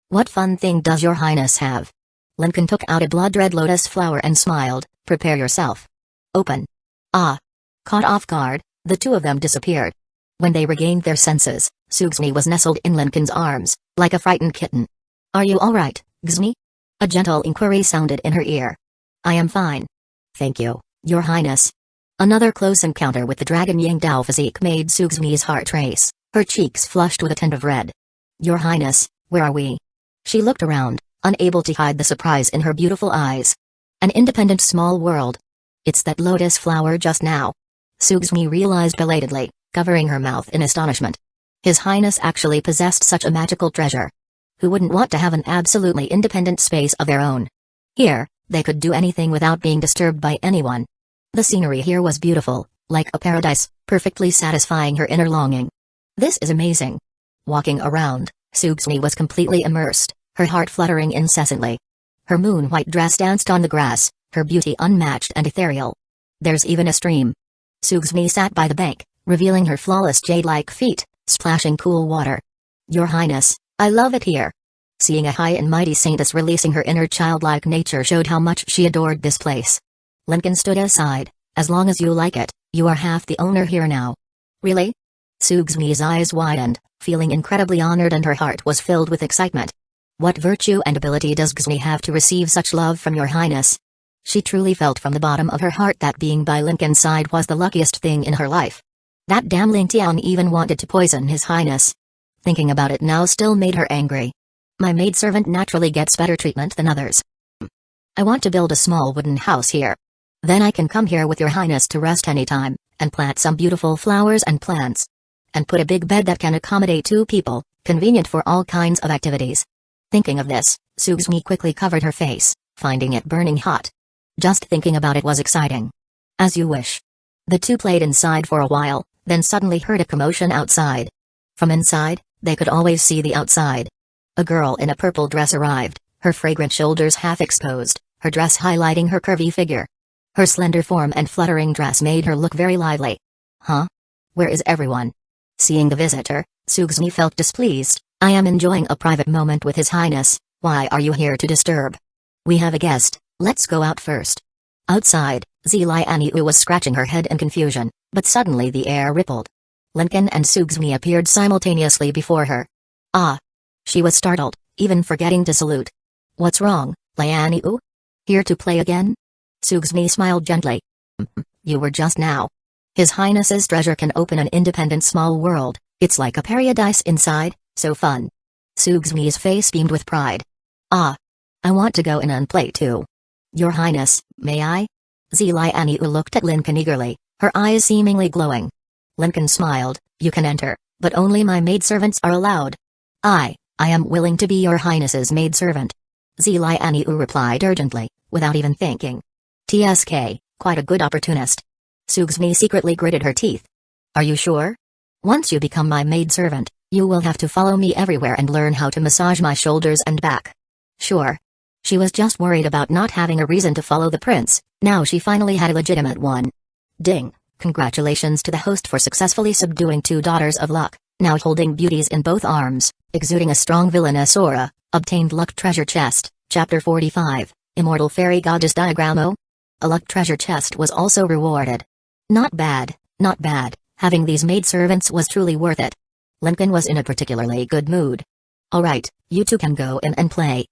What fun thing does your highness have? Lincoln took out a blood-red lotus flower and smiled. Prepare yourself. Open. Ah. Caught off guard, the two of them disappeared. When they regained their senses, Sugsumi was nestled in Lincoln's arms, like a frightened kitten. Are you alright, Gsni? A gentle inquiry sounded in her ear. I am fine. Thank you, your highness. Another close encounter with the Dragon Yang Dao physique made Sugsumi's heart race, her cheeks flushed with a tint of red. Your highness, where are we? She looked around, unable to hide the surprise in her beautiful eyes. An independent small world. It's that lotus flower just now. Sugsumi realized belatedly, covering her mouth in astonishment. His Highness actually possessed such a magical treasure. Who wouldn't want to have an absolutely independent space of their own? Here, they could do anything without being disturbed by anyone. The scenery here was beautiful, like a paradise, perfectly satisfying her inner longing. This is amazing. Walking around, Sugsumi was completely immersed, her heart fluttering incessantly. Her moon-white dress danced on the grass, her beauty unmatched and ethereal. There's even a stream. Sugsumi sat by the bank, revealing her flawless jade-like feet, splashing cool water. Your Highness, I love it here. Seeing a high and mighty saintess releasing her inner childlike nature showed how much she adored this place. Lincoln stood aside. As long as you like it, you are half the owner here now. Really? Sugsumi's eyes widened, feeling incredibly honored, and her heart was filled with excitement. What virtue and ability does Xni have to receive such love from your highness? She truly felt from the bottom of her heart that being by Lincoln's side was the luckiest thing in her life. That damn Ling Tian even wanted to poison his highness. Thinking about it now still made her angry. My maidservant naturally gets better treatment than others. I want to build a small wooden house here. Then I can come here with your highness to rest anytime, and plant some beautiful flowers and plants. And put a big bed that can accommodate 2 people, convenient for all kinds of activities. Thinking of this, Suxmi quickly covered her face, finding it burning hot. Just thinking about it was exciting. As you wish. The 2 played inside for a while, then suddenly heard a commotion outside. From inside, they could always see the outside. A girl in a purple dress arrived, her fragrant shoulders half exposed, her dress highlighting her curvy figure. Her slender form and fluttering dress made her look very lively. Huh? Where is everyone? Seeing the visitor, Suxmi felt displeased. I am enjoying a private moment with His Highness, why are you here to disturb? We have a guest, let's go out first. Outside, Zilianiu was scratching her head in confusion, but suddenly the air rippled. Lincoln and Suxmi appeared simultaneously before her. Ah! She was startled, even forgetting to salute. What's wrong, Lianiu? Here to play again? Suxmi smiled gently. You were just now. His Highness's treasure can open an independent small world, it's like a paradise inside, so fun. Suxmi's face beamed with pride. Ah! I want to go in and play too. Your Highness, may I? Zilianiu looked at Lincoln eagerly, her eyes seemingly glowing. Lincoln smiled, you can enter, but only my maidservants are allowed. I am willing to be your Highness's maidservant. Zilianiu replied urgently, without even thinking. TSK, quite a good opportunist. Suxmi secretly gritted her teeth. Are you sure? Once you become my maidservant, you will have to follow me everywhere and learn how to massage my shoulders and back. Sure. She was just worried about not having a reason to follow the prince, now she finally had a legitimate one. Ding, congratulations to the host for successfully subduing 2 daughters of luck, now holding beauties in both arms, exuding a strong villainess aura, obtained luck treasure chest, chapter 45, Immortal Fairy Goddess Diagram. A luck treasure chest was also rewarded. Not bad, not bad, having these maidservants was truly worth it. Lincoln was in a particularly good mood. Alright, you 2 can go in and play.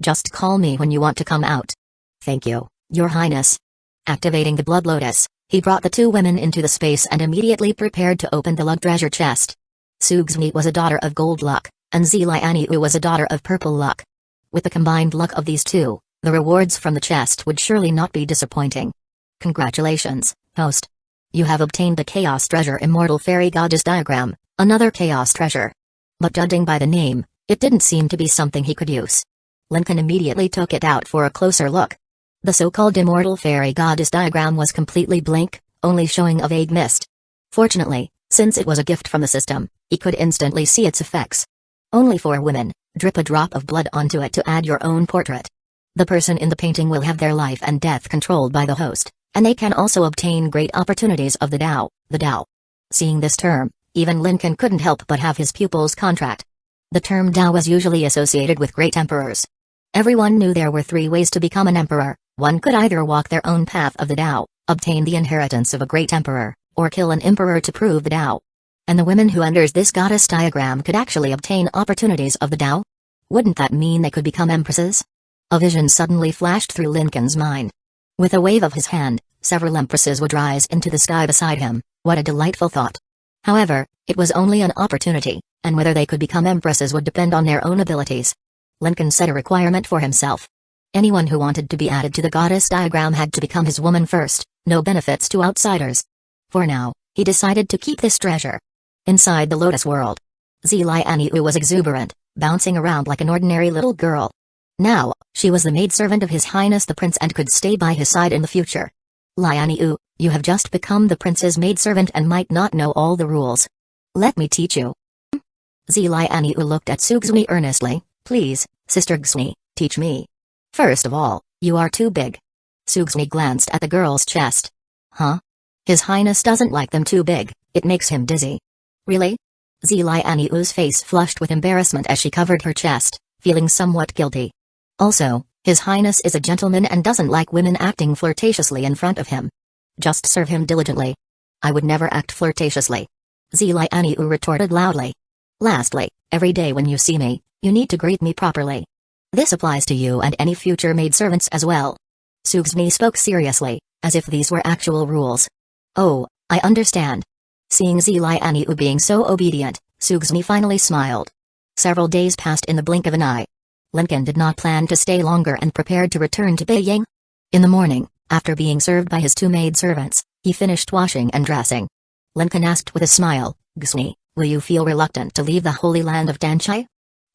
Just call me when you want to come out. Thank you, Your Highness. Activating the Blood Lotus, he brought the 2 women into the space and immediately prepared to open the luck treasure chest. Suxmi was a daughter of gold luck, and Zilianiu was a daughter of purple luck. With the combined luck of these 2, the rewards from the chest would surely not be disappointing. Congratulations, host. You have obtained the Chaos Treasure Immortal Fairy Goddess Diagram, another Chaos Treasure. But judging by the name, it didn't seem to be something he could use. Lincoln immediately took it out for a closer look. The so-called Immortal Fairy Goddess Diagram was completely blank, only showing a vague mist. Fortunately, since it was a gift from the system, he could instantly see its effects. Only for women, drip a drop of blood onto it to add your own portrait. The person in the painting will have their life and death controlled by the host, and they can also obtain great opportunities of the Tao, the Tao. Seeing this term, even Lincoln couldn't help but have his pupils contract. The term Tao was usually associated with great emperors. Everyone knew there were 3 ways to become an emperor. One could either walk their own path of the Tao, obtain the inheritance of a great emperor, or kill an emperor to prove the Tao. And the women who enters this goddess diagram could actually obtain opportunities of the Tao? Wouldn't that mean they could become empresses? A vision suddenly flashed through Lincoln's mind. With a wave of his hand, several empresses would rise into the sky beside him. What a delightful thought. However, it was only an opportunity, and whether they could become empresses would depend on their own abilities. Lincoln set a requirement for himself. Anyone who wanted to be added to the goddess diagram had to become his woman first, no benefits to outsiders. For now, he decided to keep this treasure. Inside the Lotus World, Zilianiu was exuberant, bouncing around like an ordinary little girl. Now, she was the maidservant of His Highness the Prince and could stay by his side in the future. Lianiu, you have just become the prince's maidservant and might not know all the rules. Let me teach you. Zilianiu looked at Suxmi earnestly. Please, Sister Xni, teach me. First of all, you are too big. Suxmi glanced at the girl's chest. Huh? His Highness doesn't like them too big, it makes him dizzy. Really? Zilianiu's face flushed with embarrassment as she covered her chest, feeling somewhat guilty. Also, His Highness is a gentleman and doesn't like women acting flirtatiously in front of him. Just serve him diligently. I would never act flirtatiously. Zilianiu retorted loudly. Lastly, every day when you see me, you need to greet me properly. This applies to you and any future maidservants as well. Sugsmi spoke seriously, as if these were actual rules. Oh, I understand. Seeing Zilainiu being so obedient, Sugsmi finally smiled. Several days passed in the blink of an eye. Lincoln did not plan to stay longer and prepared to return to Beiying. In the morning, after being served by his two maidservants, he finished washing and dressing. Lincoln asked with a smile, "Gusni, will you feel reluctant to leave the holy land of Danchai?"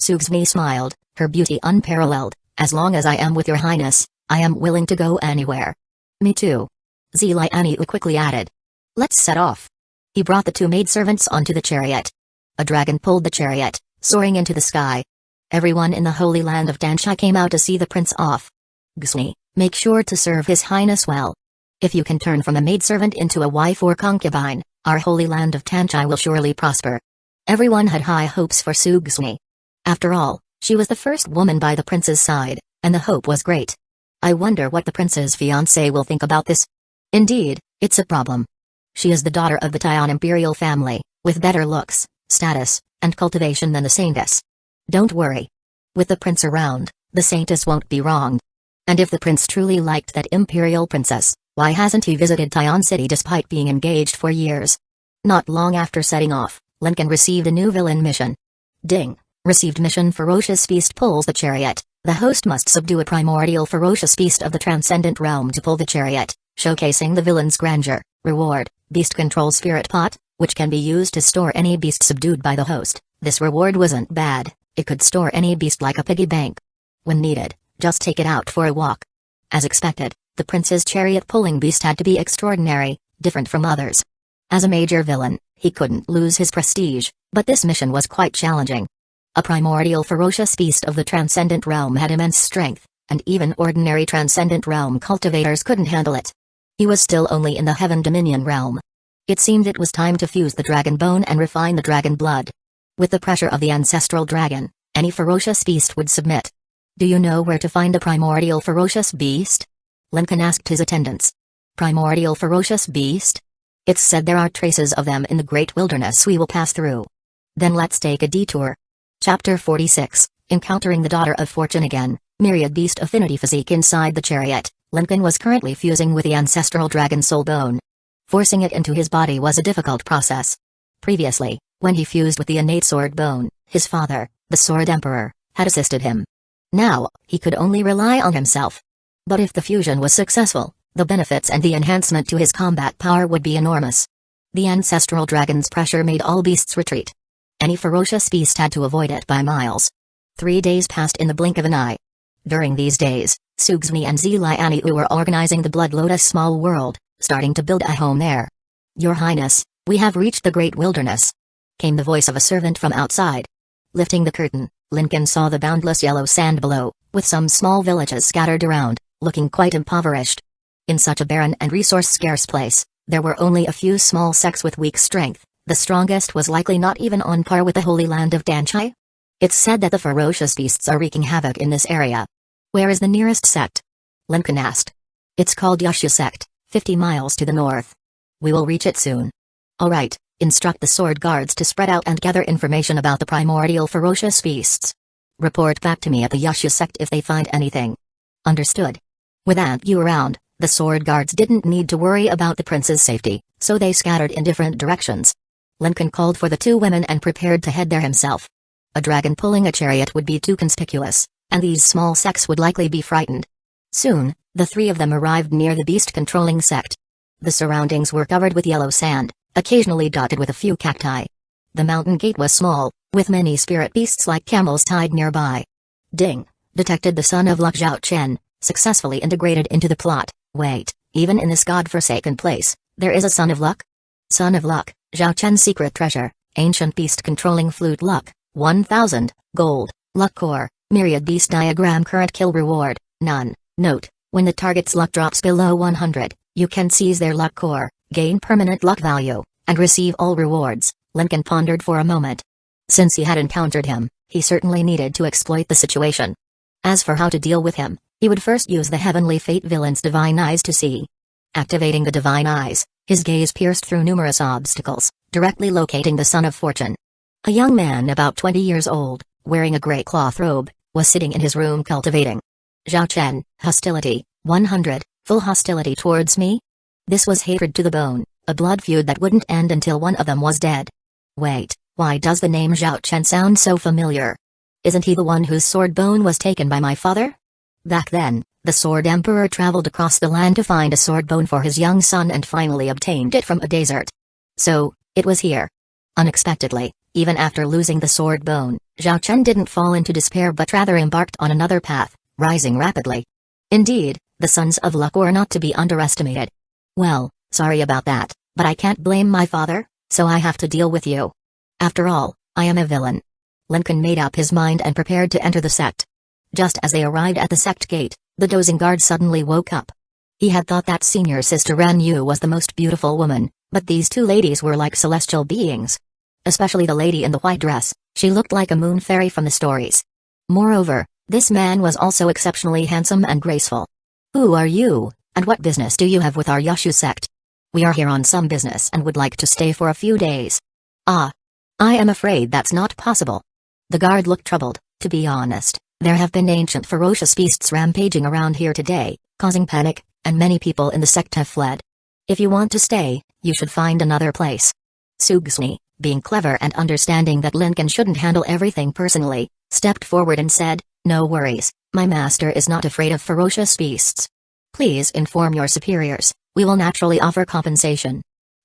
Sugsmi smiled, her beauty unparalleled. "As long as I am with your highness, I am willing to go anywhere." "Me too." Zilainiu quickly added. "Let's set off." He brought the two maidservants onto the chariot. A dragon pulled the chariot, soaring into the sky. Everyone in the holy land of Danchai came out to see the prince off. "Gusni, make sure to serve his highness well. If you can turn from a maidservant into a wife or concubine, our holy land of Danchai will surely prosper." Everyone had high hopes for Sugsmi. After all, she was the first woman by the prince's side, and the hope was great. I wonder what the prince's fiancé will think about this. Indeed, it's a problem. She is the daughter of the Tian imperial family, with better looks, status, and cultivation than the Saintesses. Don't worry. With the prince around, the Saintesses won't be wronged. And if the prince truly liked that imperial princess, why hasn't he visited Tian City despite being engaged for years? Not long after setting off, Lincoln received a new villain mission. Ding. Received mission Ferocious Beast pulls the chariot. The host must subdue a primordial ferocious beast of the transcendent realm to pull the chariot, showcasing the villain's grandeur. Reward, Beast Control Spirit Pot, which can be used to store any beast subdued by the host. This reward wasn't bad, it could store any beast like a piggy bank. When needed, just take it out for a walk. As expected, the prince's chariot-pulling beast had to be extraordinary, different from others. As a major villain, he couldn't lose his prestige, but this mission was quite challenging. A primordial ferocious beast of the transcendent realm had immense strength, and even ordinary transcendent realm cultivators couldn't handle it. He was still only in the Heaven Dominion realm. It seemed it was time to fuse the dragon bone and refine the dragon blood. With the pressure of the ancestral dragon, any ferocious beast would submit. "Do you know where to find a primordial ferocious beast?" Lincoln asked his attendants. "Primordial ferocious beast? It's said there are traces of them in the great wilderness we will pass through. Then let's take a detour." Chapter 46, Encountering the Daughter of Fortune again, Myriad Beast Affinity Physique. Inside the chariot, Lincoln was currently fusing with the ancestral dragon soul bone. Forcing it into his body was a difficult process. Previously, when he fused with the innate sword bone, his father, the Sword Emperor, had assisted him. Now, he could only rely on himself. But if the fusion was successful, the benefits and the enhancement to his combat power would be enormous. The ancestral dragon's pressure made all beasts retreat. Any ferocious beast had to avoid it by miles. 3 days passed in the blink of an eye. During these days, Sugsmi and Zilainiu were organizing the Blood Lotus small world, starting to build a home there. "Your Highness, we have reached the great wilderness," came the voice of a servant from outside. Lifting the curtain, Lincoln saw the boundless yellow sand below, with some small villages scattered around, looking quite impoverished. In such a barren and resource-scarce place, there were only a few small sects with weak strength. The strongest was likely not even on par with the Holy Land of Danchai. It's said that the ferocious beasts are wreaking havoc in this area. "Where is the nearest sect?" Lincoln asked. "It's called Uchiha sect, 50 miles to the north. We will reach it soon." "All right, instruct the sword guards to spread out and gather information about the primordial ferocious beasts. Report back to me at the Uchiha sect if they find anything." "Understood." With you around, the sword guards didn't need to worry about the prince's safety, so they scattered in different directions. Lincoln called for the two women and prepared to head there himself. A dragon pulling a chariot would be too conspicuous, and these small sects would likely be frightened. Soon, the three of them arrived near the beast-controlling sect. The surroundings were covered with yellow sand, occasionally dotted with a few cacti. The mountain gate was small, with many spirit beasts like camels tied nearby. Ding! Detected the son of Luck Zhao Chen, successfully integrated into the plot. Wait, even in this god-forsaken place, there is a son of luck? Son of luck, Zhao Chen's secret treasure, ancient beast controlling flute luck, 1000, gold, luck core, myriad beast diagram current kill reward, none. Note, when the target's luck drops below 100, you can seize their luck core, gain permanent luck value, and receive all rewards. Lincoln pondered for a moment. Since he had encountered him, he certainly needed to exploit the situation. As for how to deal with him, he would first use the heavenly fate villain's divine eyes to see. Activating the divine eyes, his gaze pierced through numerous obstacles, directly locating the Son of Fortune. A young man about 20 years old, wearing a gray cloth robe, was sitting in his room cultivating. Zhao Chen, hostility, 100, full hostility towards me? This was hatred to the bone, a blood feud that wouldn't end until one of them was dead. Wait, why does the name Zhao Chen sound so familiar? Isn't he the one whose sword bone was taken by my father? Back then, the Sword Emperor traveled across the land to find a sword bone for his young son and finally obtained it from a desert. So, it was here. Unexpectedly, even after losing the sword bone, Zhao Chen didn't fall into despair but rather embarked on another path, rising rapidly. Indeed, the Sons of Luck were not to be underestimated. Well, sorry about that, but I can't blame my father, so I have to deal with you. After all, I am a villain. Lincoln made up his mind and prepared to enter the sect. Just as they arrived at the sect gate, the dozing guard suddenly woke up. He had thought that senior sister Ran Yu was the most beautiful woman, but these two ladies were like celestial beings. Especially the lady in the white dress, she looked like a moon fairy from the stories. Moreover, this man was also exceptionally handsome and graceful. Who are you, and what business do you have with our Yushu sect? We are here on some business and would like to stay for a few days. Ah. I am afraid that's not possible. The guard looked troubled. To be honest, there have been ancient ferocious beasts rampaging around here today, causing panic, and many people in the sect have fled. If you want to stay, you should find another place. Sugsni, being clever and understanding that Lincoln shouldn't handle everything personally, stepped forward and said, "No worries, my master is not afraid of ferocious beasts. Please inform your superiors, we will naturally offer compensation."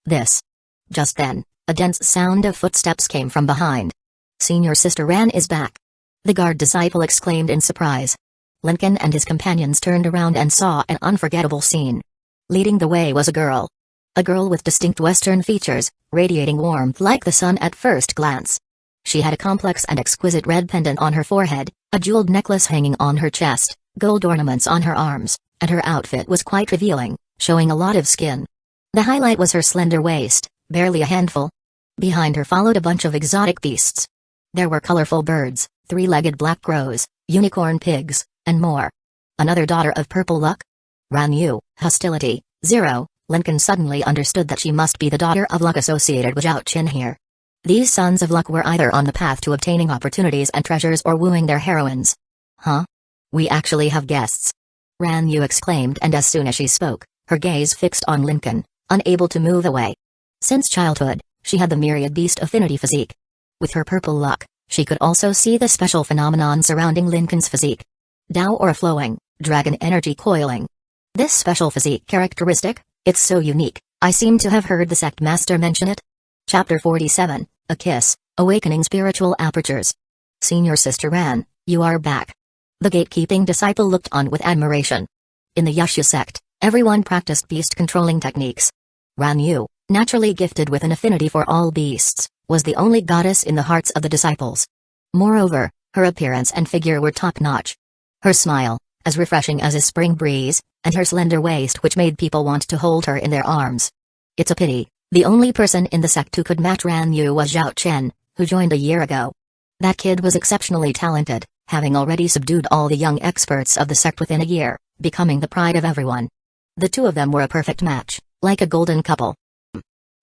Just then, a dense sound of footsteps came from behind. Senior Sister Ran is back. The guard disciple exclaimed in surprise. Lincoln and his companions turned around and saw an unforgettable scene. Leading the way was a girl. A girl with distinct Western features, radiating warmth like the sun at first glance. She had a complex and exquisite red pendant on her forehead, a jeweled necklace hanging on her chest, gold ornaments on her arms, and her outfit was quite revealing, showing a lot of skin. The highlight was her slender waist, barely a handful. Behind her followed a bunch of exotic beasts. There were colorful birds, three-legged black crows, unicorn pigs, and more. Another daughter of purple luck? Ran Yu, hostility, 0. Lincoln suddenly understood that she must be the daughter of luck associated with Zhao Chen here. These sons of luck were either on the path to obtaining opportunities and treasures or wooing their heroines. Huh? We actually have guests. Ran Yu exclaimed, and as soon as she spoke, her gaze fixed on Lincoln, unable to move away. Since childhood, she had the myriad beast affinity physique. With her purple luck, she could also see the special phenomenon surrounding Lincoln's physique. Dao aura flowing, dragon energy coiling. This special physique characteristic, it's so unique, I seem to have heard the sect master mention it. Chapter 47, A Kiss, Awakening Spiritual Apertures. Senior Sister Ran, you are back. The gatekeeping disciple looked on with admiration. In the Yushu sect, everyone practiced beast-controlling techniques. Ran Yu, naturally gifted with an affinity for all beasts, was the only goddess in the hearts of the disciples. Moreover, her appearance and figure were top-notch. Her smile, as refreshing as a spring breeze, and her slender waist which made people want to hold her in their arms. It's a pity, the only person in the sect who could match Ran Yu was Zhao Chen, who joined a year ago. That kid was exceptionally talented, having already subdued all the young experts of the sect within a year, becoming the pride of everyone. The two of them were a perfect match, like a golden couple.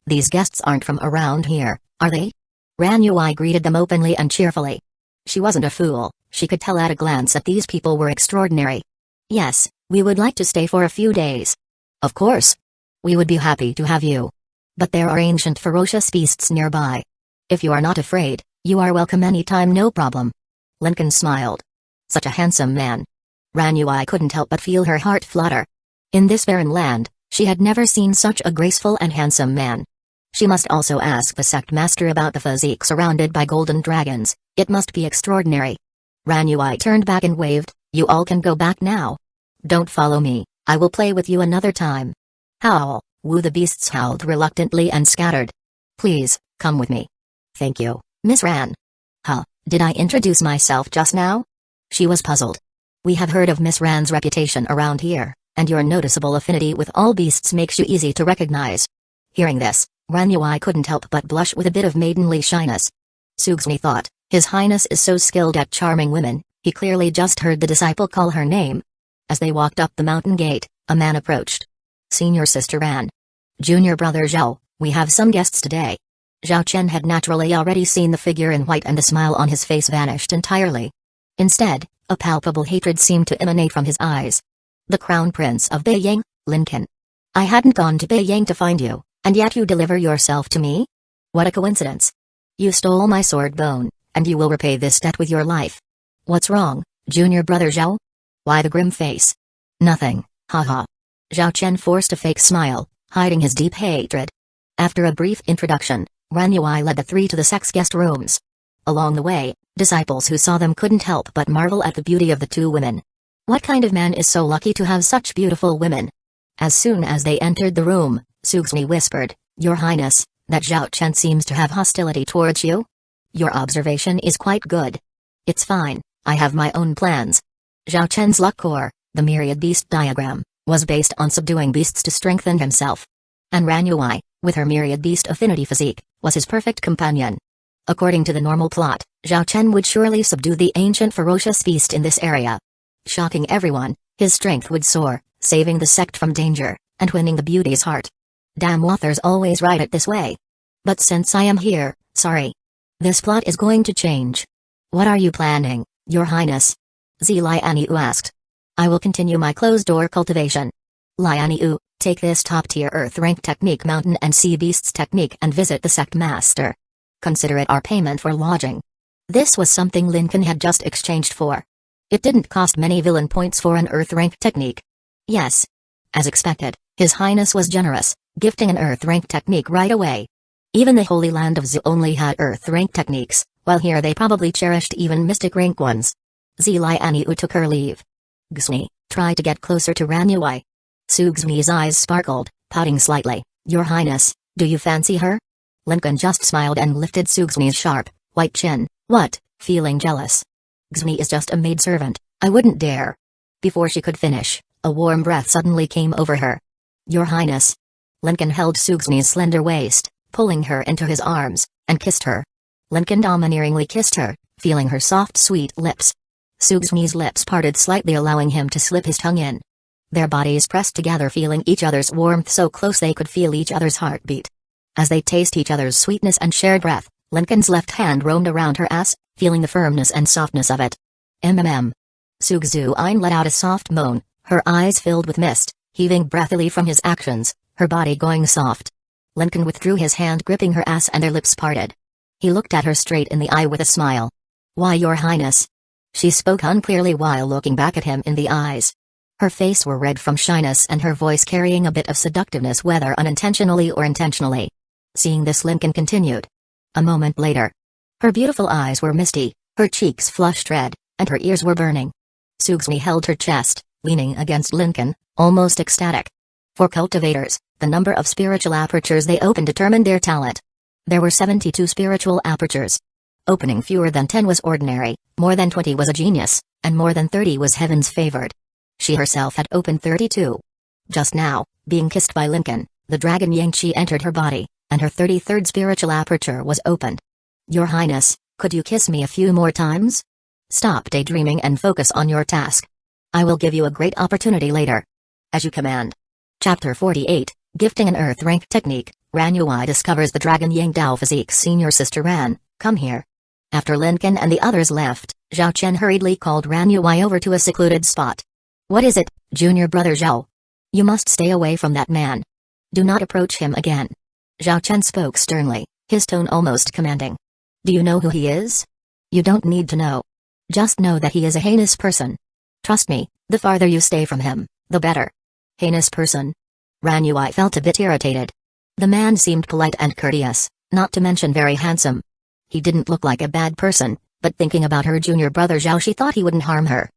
These guests aren't from around here, are they? Ran Yu greeted them openly and cheerfully. She wasn't a fool, she could tell at a glance that these people were extraordinary. Yes, we would like to stay for a few days. Of course. We would be happy to have you. But there are ancient ferocious beasts nearby. If you are not afraid, you are welcome anytime, no problem. Lincoln smiled. Such a handsome man. Ran Yu couldn't help but feel her heart flutter. In this barren land, she had never seen such a graceful and handsome man. She must also ask the sect master about the physique surrounded by golden dragons, it must be extraordinary. Ran Yu turned back and waved, you all can go back now. Don't follow me, I will play with you another time. Howl, woo the beasts howled reluctantly and scattered. Please, come with me. Thank you, Miss Ran. Huh, did I introduce myself just now? She was puzzled. We have heard of Miss Ran's reputation around here, and your noticeable affinity with all beasts makes you easy to recognize. Hearing this, Ran Yu couldn't help but blush with a bit of maidenly shyness. Sugsni thought, His Highness is so skilled at charming women, he clearly just heard the disciple call her name. As they walked up the mountain gate, a man approached. Senior Sister Ran. Junior Brother Zhao, we have some guests today. Zhao Chen had naturally already seen the figure in white and the smile on his face vanished entirely. Instead, a palpable hatred seemed to emanate from his eyes. The Crown Prince of Beiyang, Lincoln. I hadn't gone to Beiyang to find you, and yet you deliver yourself to me? What a coincidence. You stole my sword bone, and you will repay this debt with your life. What's wrong, junior brother Zhao? Why the grim face? Nothing, haha. Zhao Chen forced a fake smile, hiding his deep hatred. After a brief introduction, Ran Yui led the three to the sect's guest rooms. Along the way, disciples who saw them couldn't help but marvel at the beauty of the two women. What kind of man is so lucky to have such beautiful women? As soon as they entered the room, Sugsmi whispered, Your Highness, that Zhao Chen seems to have hostility towards you? Your observation is quite good. It's fine, I have my own plans. Zhao Chen's luck core, the myriad beast diagram, was based on subduing beasts to strengthen himself. And Ran Yui, with her myriad beast affinity physique, was his perfect companion. According to the normal plot, Zhao Chen would surely subdue the ancient ferocious beast in this area. Shocking everyone, his strength would soar, saving the sect from danger, and winning the beauty's heart. Damn authors always write it this way. But since I am here, sorry. This plot is going to change. What are you planning, Your Highness? Lianiu asked. I will continue my closed-door cultivation. Lianiu, take this top-tier earth-rank technique mountain and sea beasts technique and visit the sect master. Consider it our payment for lodging. This was something Lincoln had just exchanged for. It didn't cost many villain points for an earth-rank technique. Yes. As expected, His Highness was generous, gifting an earth-rank technique right away. Even the Holy Land of Zhu only had earth-rank techniques, while here they probably cherished even mystic-rank ones. Lianiu took her leave. Gusni, try to get closer to Ran Yui. Sugsmi's eyes sparkled, pouting slightly. Your Highness, do you fancy her? Lincoln just smiled and lifted Sugsmi's sharp, white chin. What, feeling jealous? Gusni is just a maidservant, I wouldn't dare. Before she could finish, a warm breath suddenly came over her. Your Highness. Lincoln held Sugsmi's slender waist, pulling her into his arms, and kissed her. Lincoln domineeringly kissed her, feeling her soft sweet lips. Sugsmi's lips parted slightly, allowing him to slip his tongue in. Their bodies pressed together, feeling each other's warmth so close they could feel each other's heartbeat. As they taste each other's sweetness and shared breath, Lincoln's left hand roamed around her ass, feeling the firmness and softness of it. Sugzuin let out a soft moan, her eyes filled with mist, heaving breathily from his actions, her body going soft. Lincoln withdrew his hand, gripping her ass, and their lips parted. He looked at her straight in the eye with a smile. Why, Your Highness? She spoke unclearly while looking back at him in the eyes. Her face were red from shyness and her voice carrying a bit of seductiveness, whether unintentionally or intentionally. Seeing this, Lincoln continued. A moment later. Her beautiful eyes were misty, her cheeks flushed red, and her ears were burning. Sugsmi held her chest, leaning against Lincoln, almost ecstatic. For cultivators, the number of spiritual apertures they opened determined their talent. There were 72 spiritual apertures. Opening fewer than 10 was ordinary, more than 20 was a genius, and more than 30 was heaven's favored. She herself had opened 32. Just now, being kissed by Lincoln, the dragon Yang-Chi entered her body, and her 33rd spiritual aperture was opened. Your Highness, could you kiss me a few more times? Stop daydreaming and focus on your task. I will give you a great opportunity later. As you command. Chapter 48, Gifting an Earth-Rank Technique. Ran Yui discovers the Dragon Yang Dao Physique's senior sister Ran, come here. After Lincoln and the others left, Zhao Chen hurriedly called Ran Yui over to a secluded spot. What is it, junior brother Zhao? You must stay away from that man. Do not approach him again. Zhao Chen spoke sternly, his tone almost commanding. Do you know who he is? You don't need to know. Just know that he is a heinous person. Trust me, the farther you stay from him, the better. Heinous person? Ran Yui felt a bit irritated. The man seemed polite and courteous, not to mention very handsome. He didn't look like a bad person, but thinking about her junior brother Zhao, she thought he wouldn't harm her.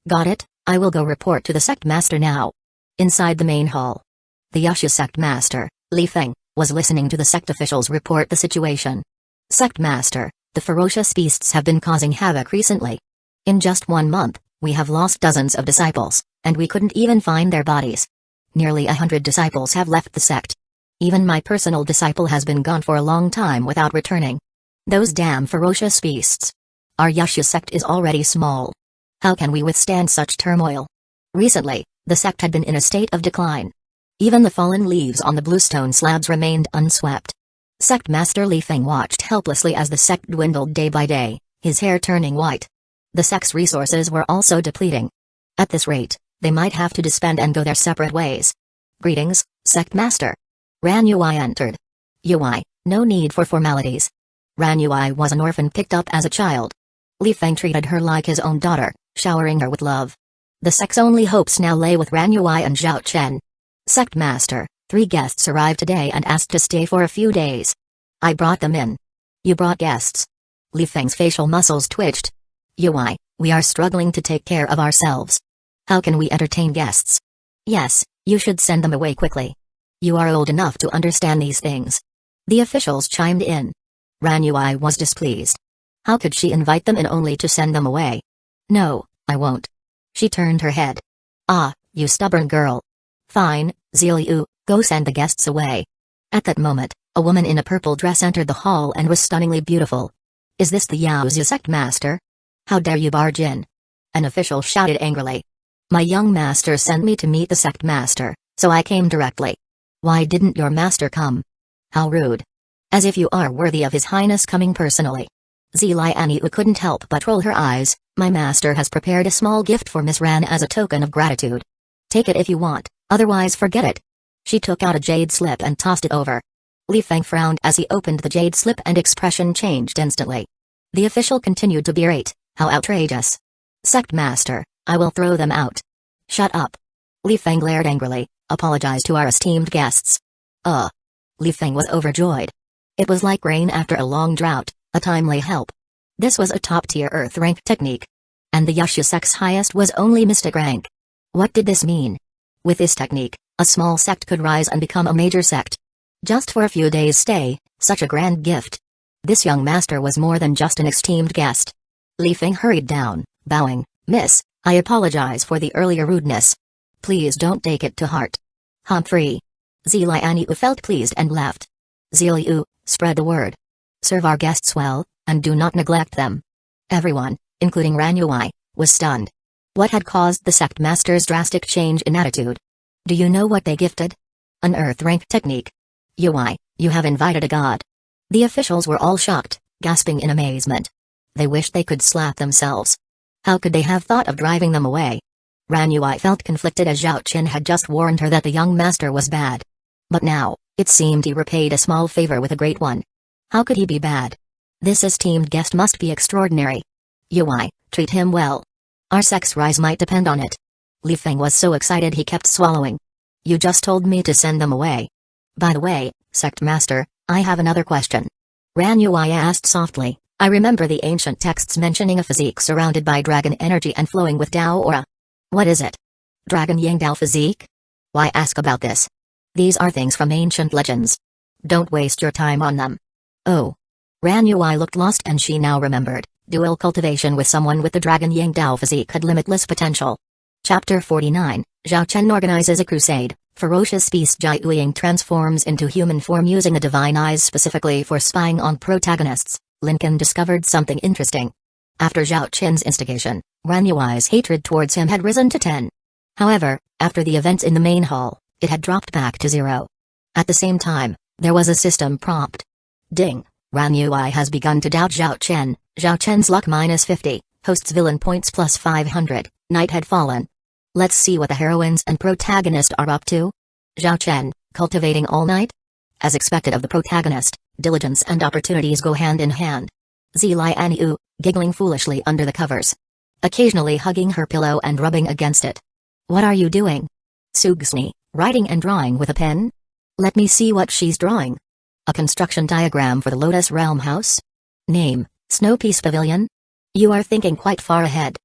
Got it, I will go report to the sect master now. Inside the main hall. The Yusha sect master, Li Feng, was listening to the sect officials report the situation. Sect master, the ferocious beasts have been causing havoc recently. In just 1 month, we have lost dozens of disciples, and we couldn't even find their bodies. Nearly 100 disciples have left the sect. Even my personal disciple has been gone for a long time without returning. Those damn ferocious beasts. Our Yusha sect is already small. How can we withstand such turmoil? Recently, the sect had been in a state of decline. Even the fallen leaves on the bluestone slabs remained unswept. Sect Master Li Feng watched helplessly as the sect dwindled day by day, his hair turning white. The sect's resources were also depleting. At this rate, they might have to disband and go their separate ways. Greetings, Sect Master. Ran Yui entered. Yui, no need for formalities. Ran Yui was an orphan picked up as a child. Li Feng treated her like his own daughter, showering her with love. The sect's only hopes now lay with Ran Yui and Zhao Chen. Sect Master, 3 guests arrived today and asked to stay for a few days. I brought them in. You brought guests? Li Feng's facial muscles twitched. Yui, we are struggling to take care of ourselves. How can we entertain guests? Yes, you should send them away quickly. You are old enough to understand these things. The officials chimed in. Ran Yui was displeased. How could she invite them in only to send them away? No, I won't. She turned her head. Ah, you stubborn girl. Fine, Ziliu, go send the guests away. At that moment, a woman in a purple dress entered the hall and was stunningly beautiful. Is this the Yaozu Sect Master? How dare you barge in? An official shouted angrily. My young master sent me to meet the Sect Master, so I came directly. Why didn't your master come? How rude. As if you are worthy of His Highness coming personally. Ziliu couldn't help but roll her eyes. My master has prepared a small gift for Miss Ran as a token of gratitude. Take it if you want, otherwise forget it. She took out a jade slip and tossed it over. Li Feng frowned as he opened the jade slip and expression changed instantly. The official continued to berate, how outrageous. Sect Master, I will throw them out. Shut up. Li Feng glared angrily, apologize to our esteemed guests. Li Feng was overjoyed. It was like rain after a long drought, a timely help. This was a top-tier Earth rank technique. And the Yushu sect's highest was only Mystic rank. What did this mean? With this technique, a small sect could rise and become a major sect. Just for a few days' stay, such a grand gift. This young master was more than just an esteemed guest. Li Feng hurried down, bowing, Miss, I apologize for the earlier rudeness. Please don't take it to heart. Humphrey. Ziliu felt pleased and left. Ziliu, spread the word. Serve our guests well, and do not neglect them. Everyone, including Ran Yui, was stunned. What had caused the sect master's drastic change in attitude? Do you know what they gifted? An Earth rank technique. Yui, you have invited a god. The officials were all shocked, gasping in amazement. They wished they could slap themselves. How could they have thought of driving them away? Ran Yui felt conflicted as Zhao Qin had just warned her that the young master was bad. But now, it seemed he repaid a small favor with a great one. How could he be bad? This esteemed guest must be extraordinary. Yui, treat him well. Our sect's rise might depend on it. Li Feng was so excited he kept swallowing. You just told me to send them away. By the way, Sect Master, I have another question. Ran Yui asked softly. I remember the ancient texts mentioning a physique surrounded by dragon energy and flowing with Dao aura. What is it? Dragon Yang Dao physique? Why ask about this? These are things from ancient legends. Don't waste your time on them. Oh. Ran Yui looked lost and she now remembered. Dual cultivation with someone with the Dragon Yang Dao physique had limitless potential. Chapter 49, Zhao Chen organizes a crusade. Ferocious beast Jai Uying transforms into human form using the divine eyes specifically for spying on protagonists. Lincoln discovered something interesting. After Zhao Chen's instigation, Ran Yui's hatred towards him had risen to 10. However, after the events in the main hall, it had dropped back to 0. At the same time, there was a system prompt. Ding, Ran Yui has begun to doubt Zhao Chen. Zhao Chen's luck -50, hosts villain points +500, night had fallen. Let's see what the heroines and protagonist are up to. Zhao Chen, cultivating all night? As expected of the protagonist, diligence and opportunities go hand in hand. Ziliu, giggling foolishly under the covers. Occasionally hugging her pillow and rubbing against it. What are you doing? Sugsni, writing and drawing with a pen? Let me see what she's drawing. A construction diagram for the Lotus Realm house? Name, Snow Peace Pavilion? You are thinking quite far ahead.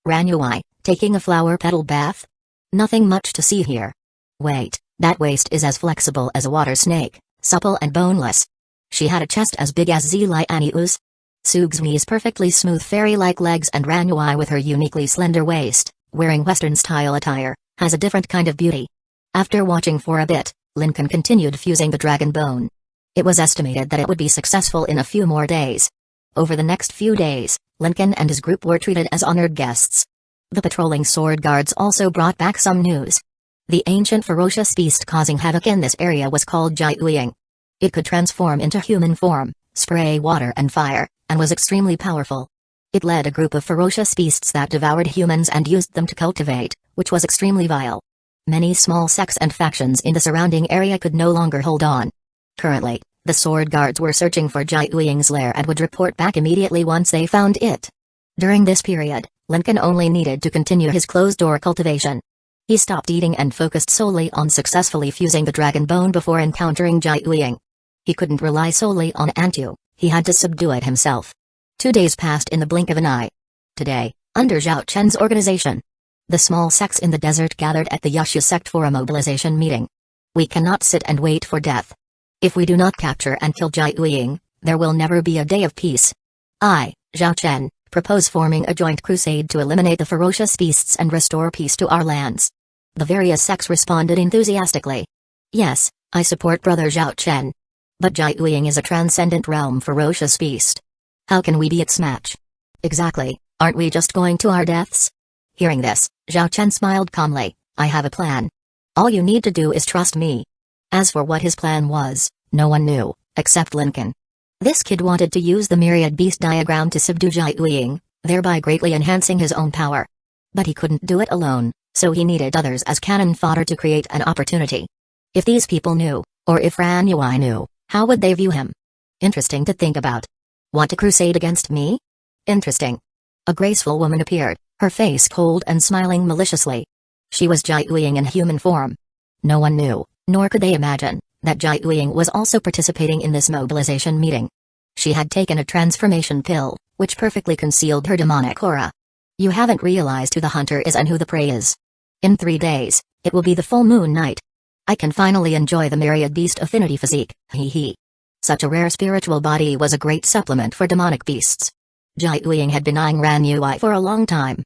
Ran Yui, taking a flower petal bath? Nothing much to see here. Wait, that waist is as flexible as a water snake, supple and boneless. She had a chest as big as Ziliu's. Sugsni's perfectly smooth fairy-like legs and Ran Yui with her uniquely slender waist, wearing Western-style attire, has a different kind of beauty. After watching for a bit, Lincoln continued fusing the dragon bone. It was estimated that it would be successful in a few more days. Over the next few days, Lincoln and his group were treated as honored guests. The patrolling sword guards also brought back some news. The ancient ferocious beast causing havoc in this area was called Jai Uying. It could transform into human form, spray water and fire, and was extremely powerful. It led a group of ferocious beasts that devoured humans and used them to cultivate, which was extremely vile. Many small sects and factions in the surrounding area could no longer hold on. Currently, the sword guards were searching for Jai Uying's lair and would report back immediately once they found it. During this period, Lincoln only needed to continue his closed-door cultivation. He stopped eating and focused solely on successfully fusing the dragon bone before encountering Jai Uying. He couldn't rely solely on Antu, he had to subdue it himself. 2 days passed in the blink of an eye. Today, under Zhao Chen's organization, the small sects in the desert gathered at the Yushu sect for a mobilization meeting. We cannot sit and wait for death. If we do not capture and kill Jai Uying, there will never be a day of peace. I, Zhao Chen, propose forming a joint crusade to eliminate the ferocious beasts and restore peace to our lands. The various sects responded enthusiastically. Yes, I support Brother Zhao Chen. But Jai Uying is a transcendent realm ferocious beast. How can we be its match? Exactly, aren't we just going to our deaths? Hearing this, Zhao Chen smiled calmly. I have a plan. All you need to do is trust me. As for what his plan was, no one knew, except Lincoln. This kid wanted to use the myriad beast diagram to subdue Jai Uying, thereby greatly enhancing his own power. But he couldn't do it alone, so he needed others as cannon fodder to create an opportunity. If these people knew, or if Ran Yui knew, how would they view him? Interesting to think about. Want to crusade against me? Interesting. A graceful woman appeared, her face cold and smiling maliciously. She was Jai Uying in human form. No one knew, nor could they imagine, that Jai Uying was also participating in this mobilization meeting. She had taken a transformation pill, which perfectly concealed her demonic aura. You haven't realized who the hunter is and who the prey is. In 3 days, it will be the full moon night. I can finally enjoy the myriad beast affinity physique, hee hee. Such a rare spiritual body was a great supplement for demonic beasts. Jai Uying had been eyeing Ran Yui for a long time.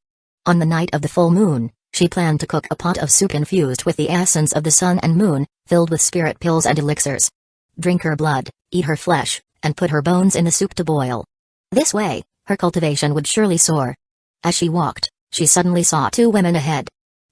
On the night of the full moon, she planned to cook a pot of soup infused with the essence of the sun and moon, filled with spirit pills and elixirs. Drink her blood, eat her flesh, and put her bones in the soup to boil. This way, her cultivation would surely soar. As she walked, she suddenly saw 2 women ahead.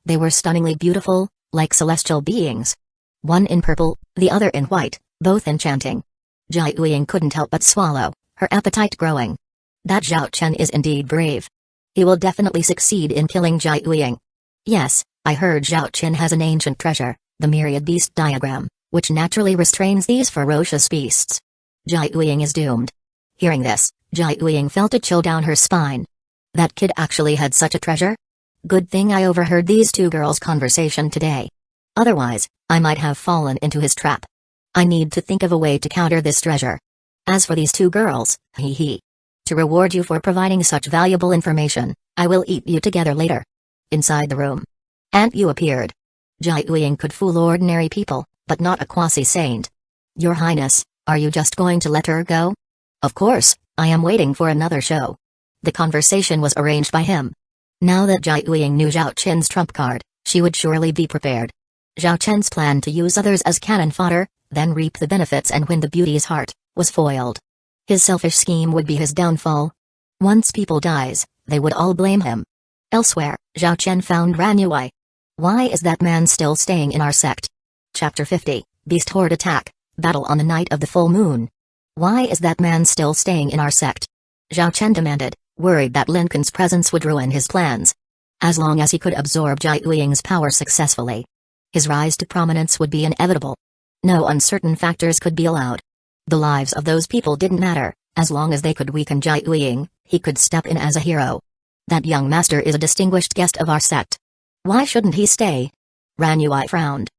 They were stunningly beautiful, like celestial beings. One in purple, the other in white, both enchanting. Jai Uying couldn't help but swallow, her appetite growing. That Zhao Chen is indeed brave. He will definitely succeed in killing Jai Uying. Yes, I heard Zhao Chen has an ancient treasure, the myriad beast diagram, which naturally restrains these ferocious beasts. Jai Uying is doomed. Hearing this, Jai Uying felt a chill down her spine. That kid actually had such a treasure? Good thing I overheard these 2 girls' conversation today. Otherwise, I might have fallen into his trap. I need to think of a way to counter this treasure. As for these 2 girls, hee hee. To reward you for providing such valuable information, I will eat you together later. Inside the room, Aunt Yu appeared. Jai Uying could fool ordinary people, but not a quasi-saint. Your Highness, are you just going to let her go? Of course, I am waiting for another show. The conversation was arranged by him. Now that Jai Uying knew Zhao Chen's trump card, she would surely be prepared. Zhao Chen's plan to use others as cannon fodder, then reap the benefits and win the beauty's heart, was foiled. His selfish scheme would be his downfall. Once people dies, they would all blame him. Elsewhere, Zhao Chen found Ran Yui. Why is that man still staying in our sect? Chapter 50, Beast Horde Attack, Battle on the Night of the Full Moon. Why is that man still staying in our sect? Zhao Chen demanded, worried that Lincoln's presence would ruin his plans. As long as he could absorb Jai Uying's power successfully, his rise to prominence would be inevitable. No uncertain factors could be allowed. The lives of those people didn't matter, as long as they could weaken Jai Uying, he could step in as a hero. That young master is a distinguished guest of our sect. Why shouldn't he stay? Ran Yui frowned.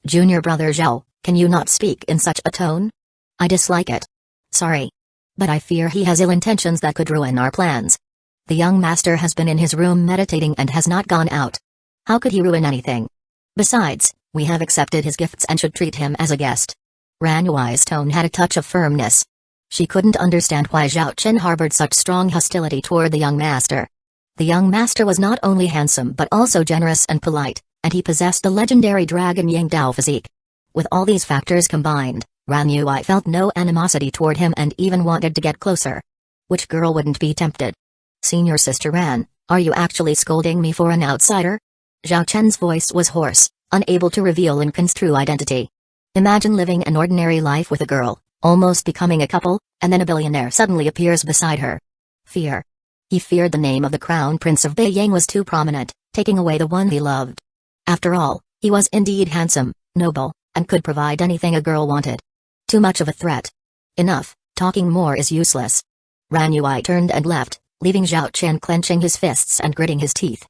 Junior brother Zhao, can you not speak in such a tone? I dislike it. Sorry. But I fear he has ill intentions that could ruin our plans. The young master has been in his room meditating and has not gone out. How could he ruin anything? Besides, we have accepted his gifts and should treat him as a guest. Ran Yui's tone had a touch of firmness. She couldn't understand why Zhao Chen harbored such strong hostility toward the young master. The young master was not only handsome but also generous and polite, and he possessed the legendary dragon Yang Dao physique. With all these factors combined, Ran Yui felt no animosity toward him and even wanted to get closer. Which girl wouldn't be tempted? Senior Sister Ran, are you actually scolding me for an outsider? Zhao Chen's voice was hoarse, unable to reveal Lincoln's true identity. Imagine living an ordinary life with a girl, almost becoming a couple, and then a billionaire suddenly appears beside her. Fear. He feared the name of the crown prince of Beiyang was too prominent, taking away the one he loved. After all, he was indeed handsome, noble, and could provide anything a girl wanted. Too much of a threat. Enough, talking more is useless. Ran Yui turned and left, leaving Zhao Chen clenching his fists and gritting his teeth.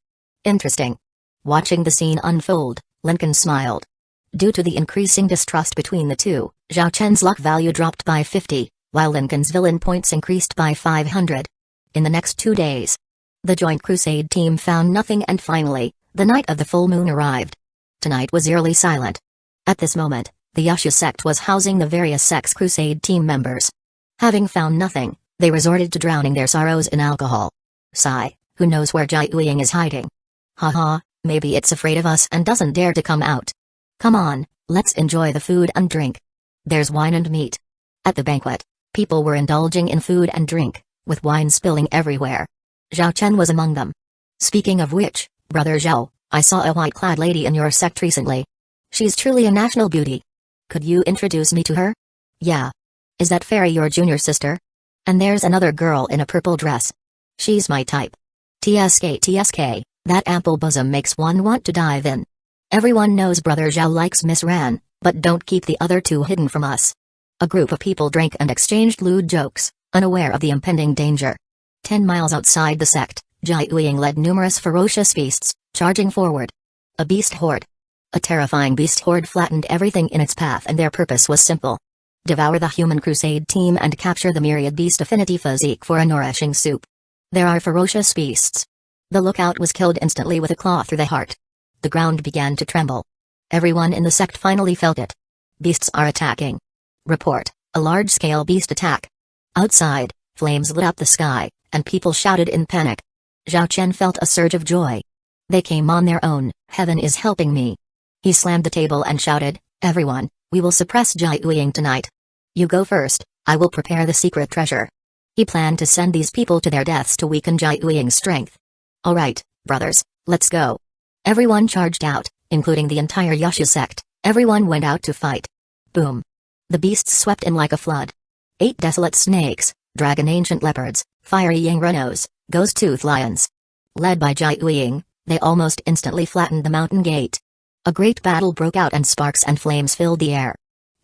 Interesting. Watching the scene unfold, Lincoln smiled. Due to the increasing distrust between the two, Zhao Chen's luck value dropped by 50, while Lincoln's villain points increased by 500. In the next 2 days, the joint crusade team found nothing, and finally, the night of the full moon arrived. Tonight was eerily silent. At this moment, the Uchiha sect was housing the various sects' crusade team members. Having found nothing, they resorted to drowning their sorrows in alcohol. Sigh, who knows where Jai Uying is hiding? Haha, maybe it's afraid of us and doesn't dare to come out. Come on, let's enjoy the food and drink. There's wine and meat. At the banquet, people were indulging in food and drink, with wine spilling everywhere. Zhao Chen was among them. Speaking of which, Brother Zhao, I saw a white-clad lady in your sect recently. She's truly a national beauty. Could you introduce me to her? Yeah. Is that Fairy your junior sister? And there's another girl in a purple dress. She's my type. TSK, that ample bosom makes one want to dive in. Everyone knows Brother Zhao likes Miss Ran, but don't keep the other two hidden from us. A group of people drank and exchanged lewd jokes, unaware of the impending danger. 10 miles outside the sect, Jai Uying led numerous ferocious beasts, charging forward. A beast horde. A terrifying beast horde flattened everything in its path, and their purpose was simple. Devour the human crusade team and capture the myriad beast affinity physique for a nourishing soup. There are ferocious beasts. The lookout was killed instantly with a claw through the heart. The ground began to tremble. Everyone in the sect finally felt it. Beasts are attacking. Report, a large-scale beast attack. Outside, flames lit up the sky, and people shouted in panic. Zhao Chen felt a surge of joy. They came on their own, heaven is helping me. He slammed the table and shouted, everyone, we will suppress Jai Uying tonight. You go first, I will prepare the secret treasure. He planned to send these people to their deaths to weaken Jai Uying's strength. Alright, brothers, let's go. Everyone charged out, including the entire Uchiha sect. Everyone went out to fight. Boom. The beasts swept in like a flood. 8 desolate snakes, dragon ancient leopards, fiery yang rhinos, ghost-tooth lions. Led by Jai Uying, they almost instantly flattened the mountain gate. A great battle broke out and sparks and flames filled the air.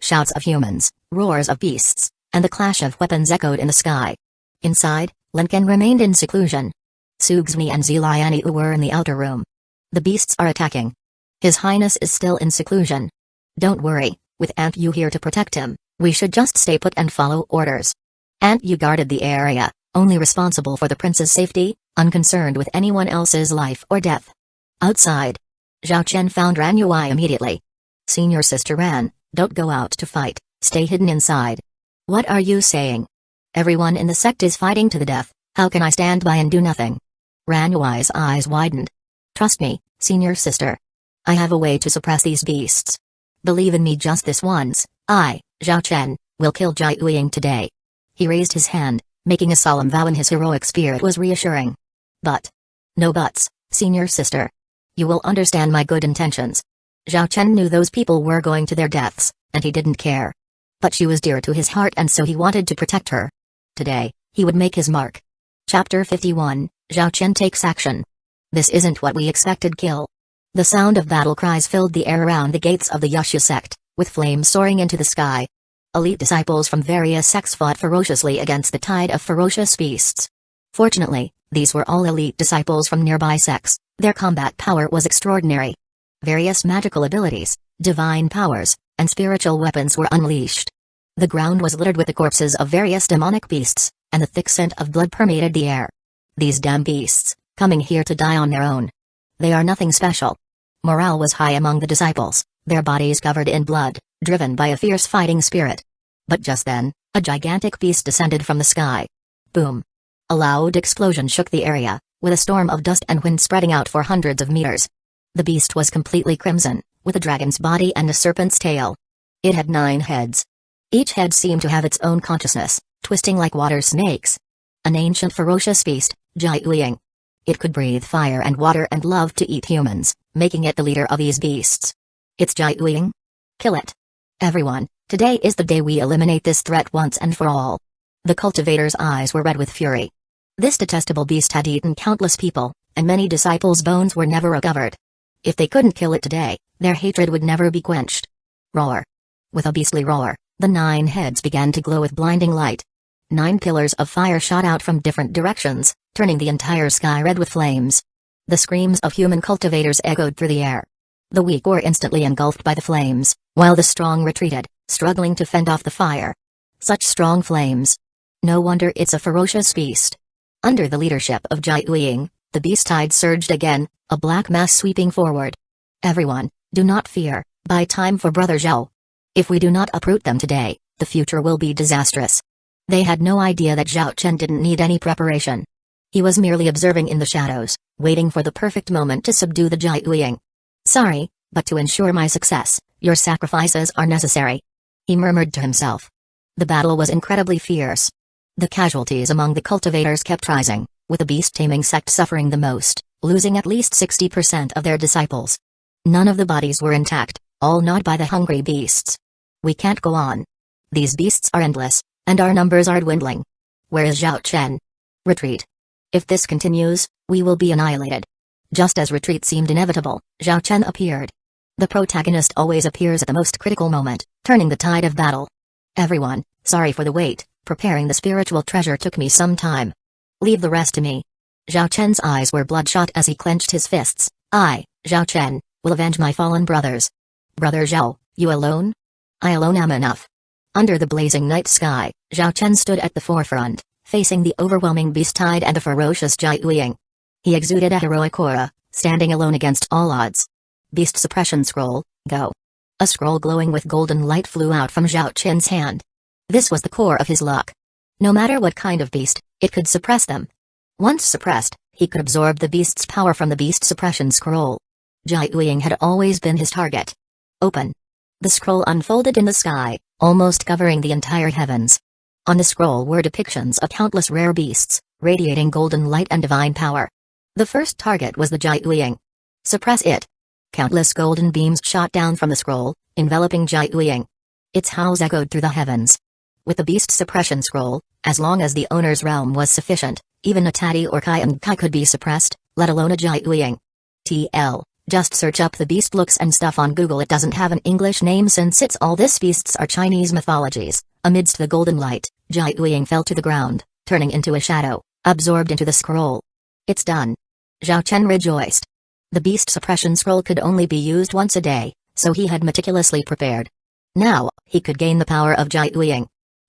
Shouts of humans, roars of beasts, and the clash of weapons echoed in the sky. Inside, Lincoln remained in seclusion. Sugsmi and Zilianiu were in the outer room. The beasts are attacking. His Highness is still in seclusion. Don't worry, with Aunt Yu here to protect him, we should just stay put and follow orders. Aunt Yu guarded the area, only responsible for the prince's safety, unconcerned with anyone else's life or death. Outside, Zhao Chen found Ran Yui immediately. Senior Sister Ran, don't go out to fight, stay hidden inside. What are you saying? Everyone in the sect is fighting to the death, how can I stand by and do nothing? Ran Yui's eyes widened. Trust me, Senior Sister. I have a way to suppress these beasts. Believe in me just this once, I, Zhao Chen, will kill Jai Uying today. He raised his hand, making a solemn vow, and his heroic spirit was reassuring. But. No buts, Senior Sister. You will understand my good intentions. Zhao Chen knew those people were going to their deaths, and he didn't care. But she was dear to his heart, and so he wanted to protect her. Today, he would make his mark. Chapter 51, Zhao Chen takes action. This isn't what we expected. Kill. The sound of battle cries filled the air around the gates of the Uchiha sect, with flames soaring into the sky. Elite disciples from various sects fought ferociously against the tide of ferocious beasts. Fortunately, these were all elite disciples from nearby sects. Their combat power was extraordinary. Various magical abilities, divine powers, and spiritual weapons were unleashed. The ground was littered with the corpses of various demonic beasts, and the thick scent of blood permeated the air. These damn beasts, coming here to die on their own. They are nothing special. Morale was high among the disciples, their bodies covered in blood, driven by a fierce fighting spirit. But just then, a gigantic beast descended from the sky. Boom. A loud explosion shook the area, with a storm of dust and wind spreading out for hundreds of meters. The beast was completely crimson, with a dragon's body and a serpent's tail. It had 9 heads. Each head seemed to have its own consciousness, twisting like water snakes. An ancient ferocious beast, Jai Uying. It could breathe fire and water and loved to eat humans, making it the leader of these beasts. It's Jai Uying? Kill it. Everyone, today is the day we eliminate this threat once and for all. The cultivator's eyes were red with fury. This detestable beast had eaten countless people, and many disciples' bones were never recovered. If they couldn't kill it today, their hatred would never be quenched. Roar. With a beastly roar, the 9 heads began to glow with blinding light. 9 pillars of fire shot out from different directions, turning the entire sky red with flames. The screams of human cultivators echoed through the air. The weak were instantly engulfed by the flames, while the strong retreated, struggling to fend off the fire. Such strong flames. No wonder it's a ferocious beast. Under the leadership of Jai Uiying, the beast tide surged again, a black mass sweeping forward. Everyone, do not fear, buy time for Brother Zhao. If we do not uproot them today, the future will be disastrous. They had no idea that Zhao Chen didn't need any preparation. He was merely observing in the shadows, waiting for the perfect moment to subdue the Jai Uiying. Sorry, but to ensure my success, your sacrifices are necessary. He murmured to himself. The battle was incredibly fierce. The casualties among the cultivators kept rising, with the beast-taming sect suffering the most, losing at least 60% of their disciples. None of the bodies were intact, all gnawed by the hungry beasts. We can't go on. These beasts are endless, and our numbers are dwindling. Where is Zhao Chen? Retreat. If this continues, we will be annihilated. Just as retreat seemed inevitable, Zhao Chen appeared. The protagonist always appears at the most critical moment, turning the tide of battle. Everyone, sorry for the wait, preparing the spiritual treasure took me some time. Leave the rest to me. Zhao Chen's eyes were bloodshot as he clenched his fists. I, Zhao Chen, will avenge my fallen brothers. Brother Zhao, you alone? I alone am enough. Under the blazing night sky, Zhao Chen stood at the forefront, facing the overwhelming beast tide and the ferocious Jai Uiying. He exuded a heroic aura, standing alone against all odds. Beast suppression scroll, go. A scroll glowing with golden light flew out from Zhao Chen's hand. This was the core of his luck. No matter what kind of beast, it could suppress them. Once suppressed, he could absorb the beast's power from the beast suppression scroll. Jai Uiying had always been his target. Open. The scroll unfolded in the sky, almost covering the entire heavens. On the scroll were depictions of countless rare beasts, radiating golden light and divine power. The first target was the Jai Uiying. Suppress it. Countless golden beams shot down from the scroll, enveloping Jai Uiying. Its howls echoed through the heavens. With the beast suppression scroll, as long as the owner's realm was sufficient, even a Tati or Kai and Kai could be suppressed, let alone a Jai Uiying. TL. Just search up the beast looks and stuff on Google. It doesn't have an English name since it's all this beasts are Chinese mythologies. Amidst the golden light, Jai Uiying fell to the ground, turning into a shadow, absorbed into the scroll. It's done. Zhao Chen rejoiced. The beast suppression scroll could only be used once a day, so he had meticulously prepared. Now, he could gain the power of Jai Uiying.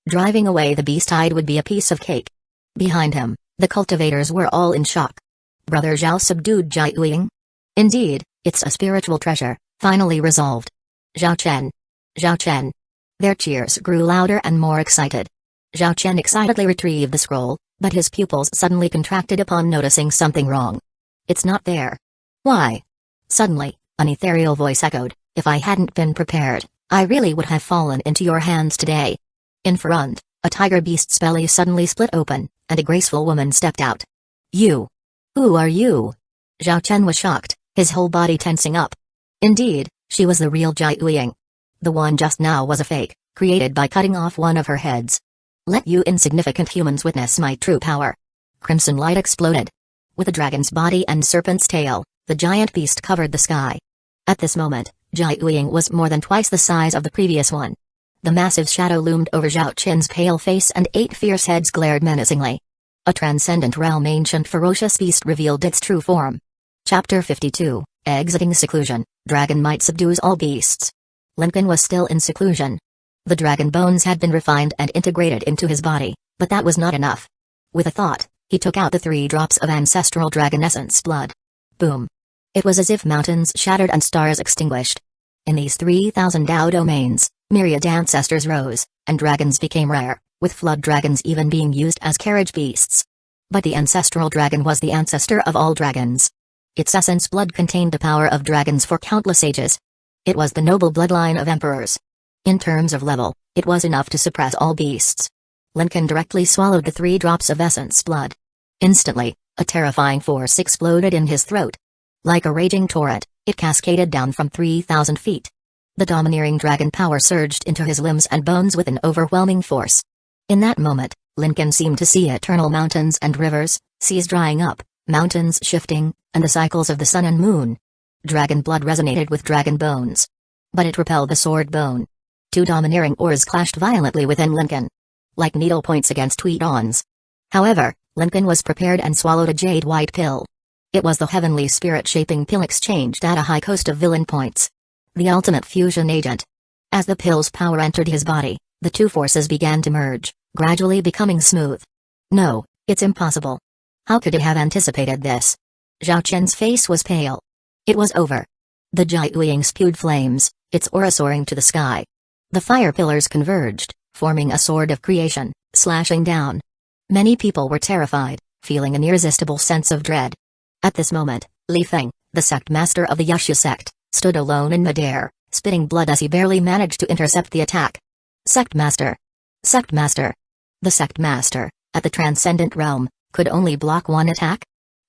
Driving away the beast tide would be a piece of cake. Behind him, the cultivators were all in shock. Brother Zhao subdued Jai Uiying? Indeed, it's a spiritual treasure, finally resolved. Zhao Chen. Zhao Chen. Their cheers grew louder and more excited. Zhao Chen excitedly retrieved the scroll, but his pupils suddenly contracted upon noticing something wrong. It's not there. Why? Suddenly, an ethereal voice echoed, if I hadn't been prepared, I really would have fallen into your hands today. In front, a tiger beast's belly suddenly split open, and a graceful woman stepped out. You. Who are you? Zhao Chen was shocked, his whole body tensing up. Indeed, she was the real Jai Uiying. The one just now was a fake, created by cutting off one of her heads. Let you insignificant humans witness my true power. Crimson light exploded. With a dragon's body and serpent's tail, the giant beast covered the sky. At this moment, Jai Uiying was more than twice the size of the previous one. The massive shadow loomed over Zhao Chen's pale face and 8 fierce heads glared menacingly. A transcendent realm ancient ferocious beast revealed its true form. Chapter 52, Exiting Seclusion, Dragon Might Subdues All Beasts. Lincoln was still in seclusion. The dragon bones had been refined and integrated into his body, but that was not enough. With a thought, he took out the 3 drops of ancestral dragon essence blood. Boom. It was as if mountains shattered and stars extinguished. In these 3,000 Dao domains, myriad ancestors rose, and dragons became rare, with flood dragons even being used as carriage beasts. But the ancestral dragon was the ancestor of all dragons. Its essence blood contained the power of dragons for countless ages. It was the noble bloodline of emperors. In terms of level, it was enough to suppress all beasts. Lincoln directly swallowed the 3 drops of essence blood. Instantly, a terrifying force exploded in his throat. Like a raging torrent, it cascaded down from 3,000 feet. The domineering dragon power surged into his limbs and bones with an overwhelming force. In that moment, Lincoln seemed to see eternal mountains and rivers, seas drying up, mountains shifting, and the cycles of the sun and moon. Dragon blood resonated with dragon bones. But it repelled the sword bone. Two domineering auras clashed violently within Lincoln. Like needle points against wheat awns. However, Lincoln was prepared and swallowed a jade white pill. It was the heavenly spirit-shaping pill exchanged at a high cost of villain points. The ultimate fusion agent. As the pill's power entered his body, the two forces began to merge, gradually becoming smooth. No, it's impossible. How could he have anticipated this? Zhao Chen's face was pale. It was over. The Jiuying spewed flames, its aura soaring to the sky. The fire pillars converged, forming a sword of creation, slashing down. Many people were terrified, feeling an irresistible sense of dread. At this moment, Li Feng, the sect master of the Yushu sect, stood alone in midair, spitting blood as he barely managed to intercept the attack. Sect master! Sect master! The sect master, at the transcendent realm, could only block one attack?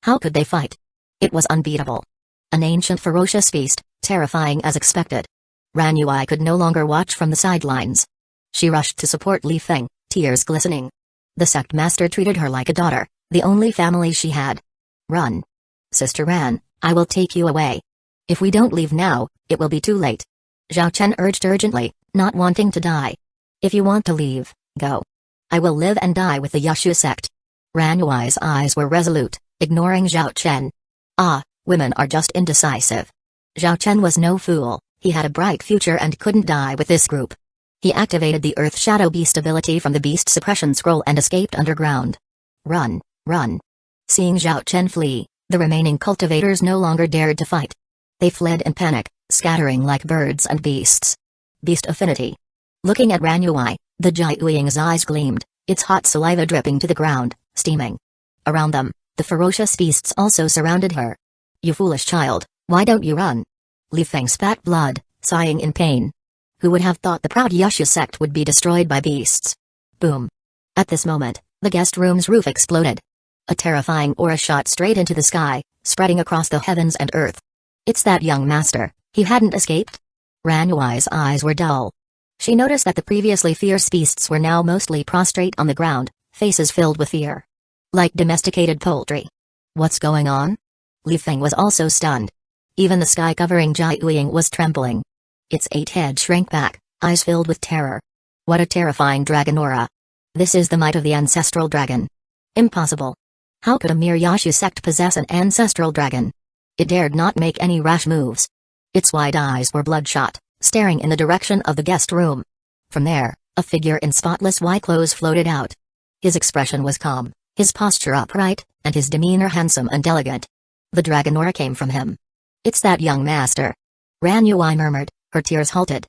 How could they fight? It was unbeatable. An ancient ferocious beast, terrifying as expected. Ran Yui could no longer watch from the sidelines. She rushed to support Li Feng, tears glistening. The sect master treated her like a daughter, the only family she had. Run. Sister Ran, I will take you away. If we don't leave now, it will be too late. Zhao Chen urged urgently, not wanting to die. If you want to leave, go. I will live and die with the Yushu sect. Ran Yui's eyes were resolute, ignoring Zhao Chen. Ah, women are just indecisive. Zhao Chen was no fool, he had a bright future and couldn't die with this group. He activated the Earth Shadow Beast ability from the Beast Suppression Scroll and escaped underground. Run, run. Seeing Zhao Chen flee, the remaining cultivators no longer dared to fight. They fled in panic, scattering like birds and beasts. Beast affinity. Looking at Ran Yui, the Jiuying's eyes gleamed, its hot saliva dripping to the ground, steaming. Around them, the ferocious beasts also surrounded her. You foolish child, why don't you run? Li Feng spat blood, sighing in pain. Who would have thought the proud Yushu sect would be destroyed by beasts? Boom. At this moment, the guest room's roof exploded. A terrifying aura shot straight into the sky, spreading across the heavens and earth. It's that young master, he hadn't escaped? Ran Yui's eyes were dull. She noticed that the previously fierce beasts were now mostly prostrate on the ground, faces filled with fear. Like domesticated poultry. What's going on? Li Feng was also stunned. Even the sky covering Jiuying was trembling. Its 8 head shrank back, eyes filled with terror. What a terrifying dragon aura. This is the might of the ancestral dragon. Impossible. How could a mere Yushu sect possess an ancestral dragon? It dared not make any rash moves. Its wide eyes were bloodshot, staring in the direction of the guest room. From there, a figure in spotless white clothes floated out. His expression was calm, his posture upright, and his demeanor handsome and elegant. The dragon aura came from him. It's that young master. Ran Yui murmured, her tears halted.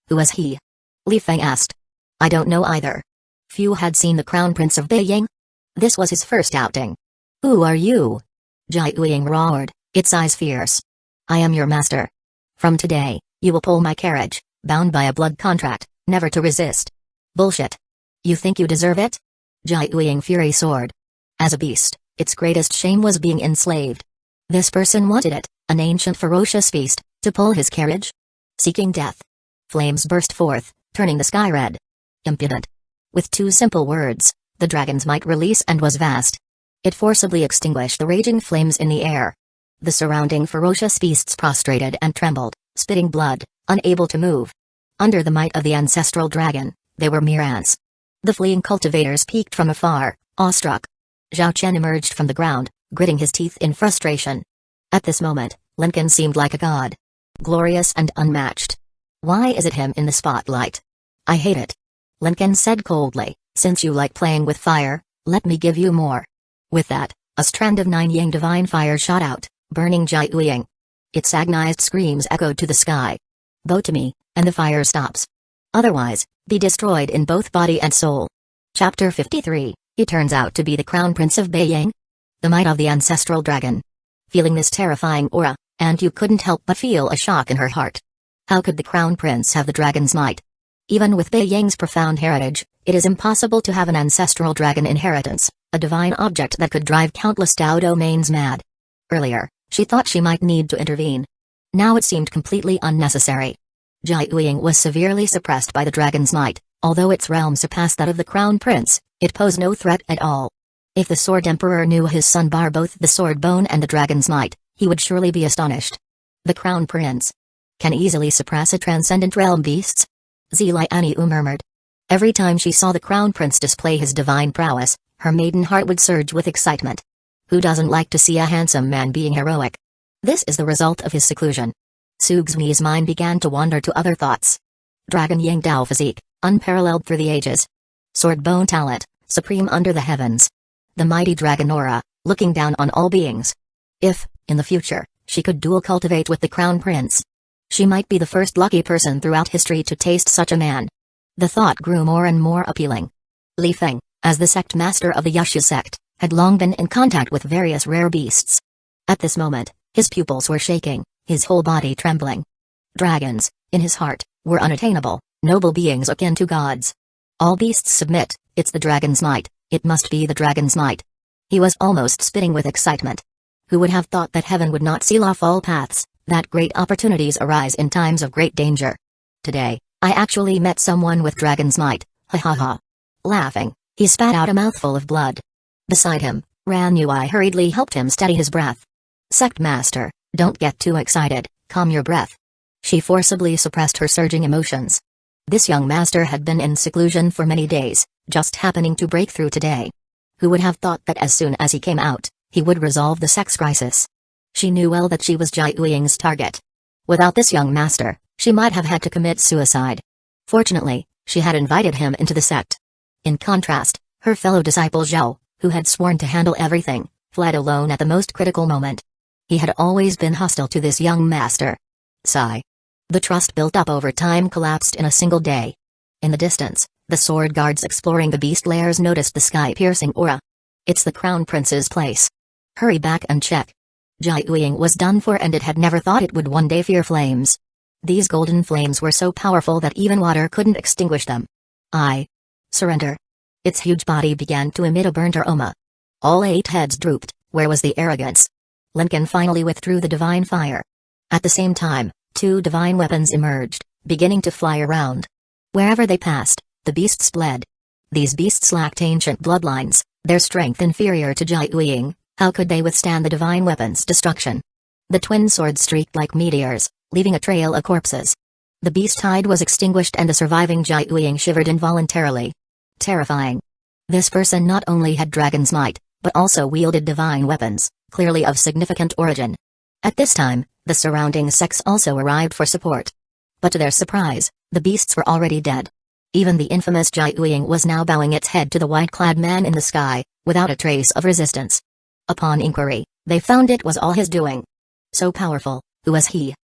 Who is he? Li Feng asked. I don't know either. Few had seen the Crown Prince of Beiying. This was his first outing. Who are you? Jiuying roared, its eyes fierce. I am your master. From today, you will pull my carriage, bound by a blood contract, never to resist. Bullshit. You think you deserve it? Jiuying fury soared. As a beast, its greatest shame was being enslaved. This person wanted it, an ancient ferocious beast, to pull his carriage? Seeking death. Flames burst forth, turning the sky red. Impudent. With 2 simple words, the dragon's might release and was vast. It forcibly extinguished the raging flames in the air. The surrounding ferocious beasts prostrated and trembled, spitting blood, unable to move. Under the might of the ancestral dragon, they were mere ants. The fleeing cultivators peeked from afar, awestruck. Zhao Chen emerged from the ground, gritting his teeth in frustration. At this moment, Lincoln seemed like a god. Glorious and unmatched. Why is it him in the spotlight? I hate it. Lincoln said coldly, since you like playing with fire, let me give you more. With that, a strand of 9 yang divine fire shot out, burning Jiuying. Its agonized screams echoed to the sky. Bow to me, and the fire stops. Otherwise, be destroyed in both body and soul. Chapter 53, he turns out to be the Crown Prince of Beiying? The might of the ancestral dragon. Feeling this terrifying aura, and you couldn't help but feel a shock in her heart. How could the Crown Prince have the dragon's might? Even with Beiying's profound heritage, it is impossible to have an ancestral dragon inheritance, a divine object that could drive countless Dao domains mad. Earlier, she thought she might need to intervene. Now it seemed completely unnecessary. Jiuying was severely suppressed by the dragon's might, although its realm surpassed that of the Crown Prince, It posed no threat at all. If the Sword Emperor knew his son bar both the Sword Bone and the Dragon's Might, he would surely be astonished. The Crown Prince can easily suppress a transcendent realm beasts? Zilianiu murmured. Every time she saw the Crown Prince display his divine prowess, her maiden heart would surge with excitement. Who doesn't like to see a handsome man being heroic? This is the result of his seclusion. Sugzni's mind began to wander to other thoughts. Dragon Yang Dao physique, unparalleled through the ages. Sword Bone talent, supreme under the heavens. The mighty dragon aura, looking down on all beings. If, in the future, she could dual cultivate with the Crown Prince, she might be the first lucky person throughout history to taste such a man. The thought grew more and more appealing. Li Feng, as the sect master of the Yushu sect, had long been in contact with various rare beasts. At this moment, his pupils were shaking, his whole body trembling. Dragons, in his heart, were unattainable, noble beings akin to gods. All beasts submit, it's the dragon's might, it must be the dragon's might. He was almost spitting with excitement. Who would have thought that heaven would not seal off all paths, that great opportunities arise in times of great danger? Today, I actually met someone with dragon's might, ha ha ha. Laughing, he spat out a mouthful of blood. Beside him, Ranui hurriedly helped him steady his breath. Sect Master, don't get too excited, calm your breath. She forcibly suppressed her surging emotions. This young master had been in seclusion for many days, just happening to break through today. Who would have thought that as soon as he came out, he would resolve the sex crisis? She knew well that she was Jai Uying's target. Without this young master, she might have had to commit suicide. Fortunately, she had invited him into the sect. In contrast, her fellow disciple Zhao, who had sworn to handle everything, fled alone at the most critical moment. He had always been hostile to this young master. Sigh. The trust built up over time collapsed in a single day. In the distance, the sword guards exploring the beast lairs noticed the sky-piercing aura. It's the Crown Prince's place. Hurry back and check. Jai Uying was done for, and it had never thought it would one day fear flames. These golden flames were so powerful that even water couldn't extinguish them. I surrender. Its huge body began to emit a burnt aroma. All 8 heads drooped. Where was the arrogance? Lincoln finally withdrew the divine fire. At the same time, 2 divine weapons emerged, beginning to fly around. Wherever they passed, the beasts bled. These beasts lacked ancient bloodlines, their strength inferior to Jai Uying. How could they withstand the divine weapon's destruction? The twin swords streaked like meteors, leaving a trail of corpses. The beast hide was extinguished and the surviving Jai Uying shivered involuntarily. Terrifying. This person not only had dragon's might, but also wielded divine weapons, clearly of significant origin. At this time, the surrounding sects also arrived for support. But to their surprise, the beasts were already dead. Even the infamous Jai Uying was now bowing its head to the white-clad man in the sky, without a trace of resistance. Upon inquiry, they found it was all his doing. So powerful, who was he?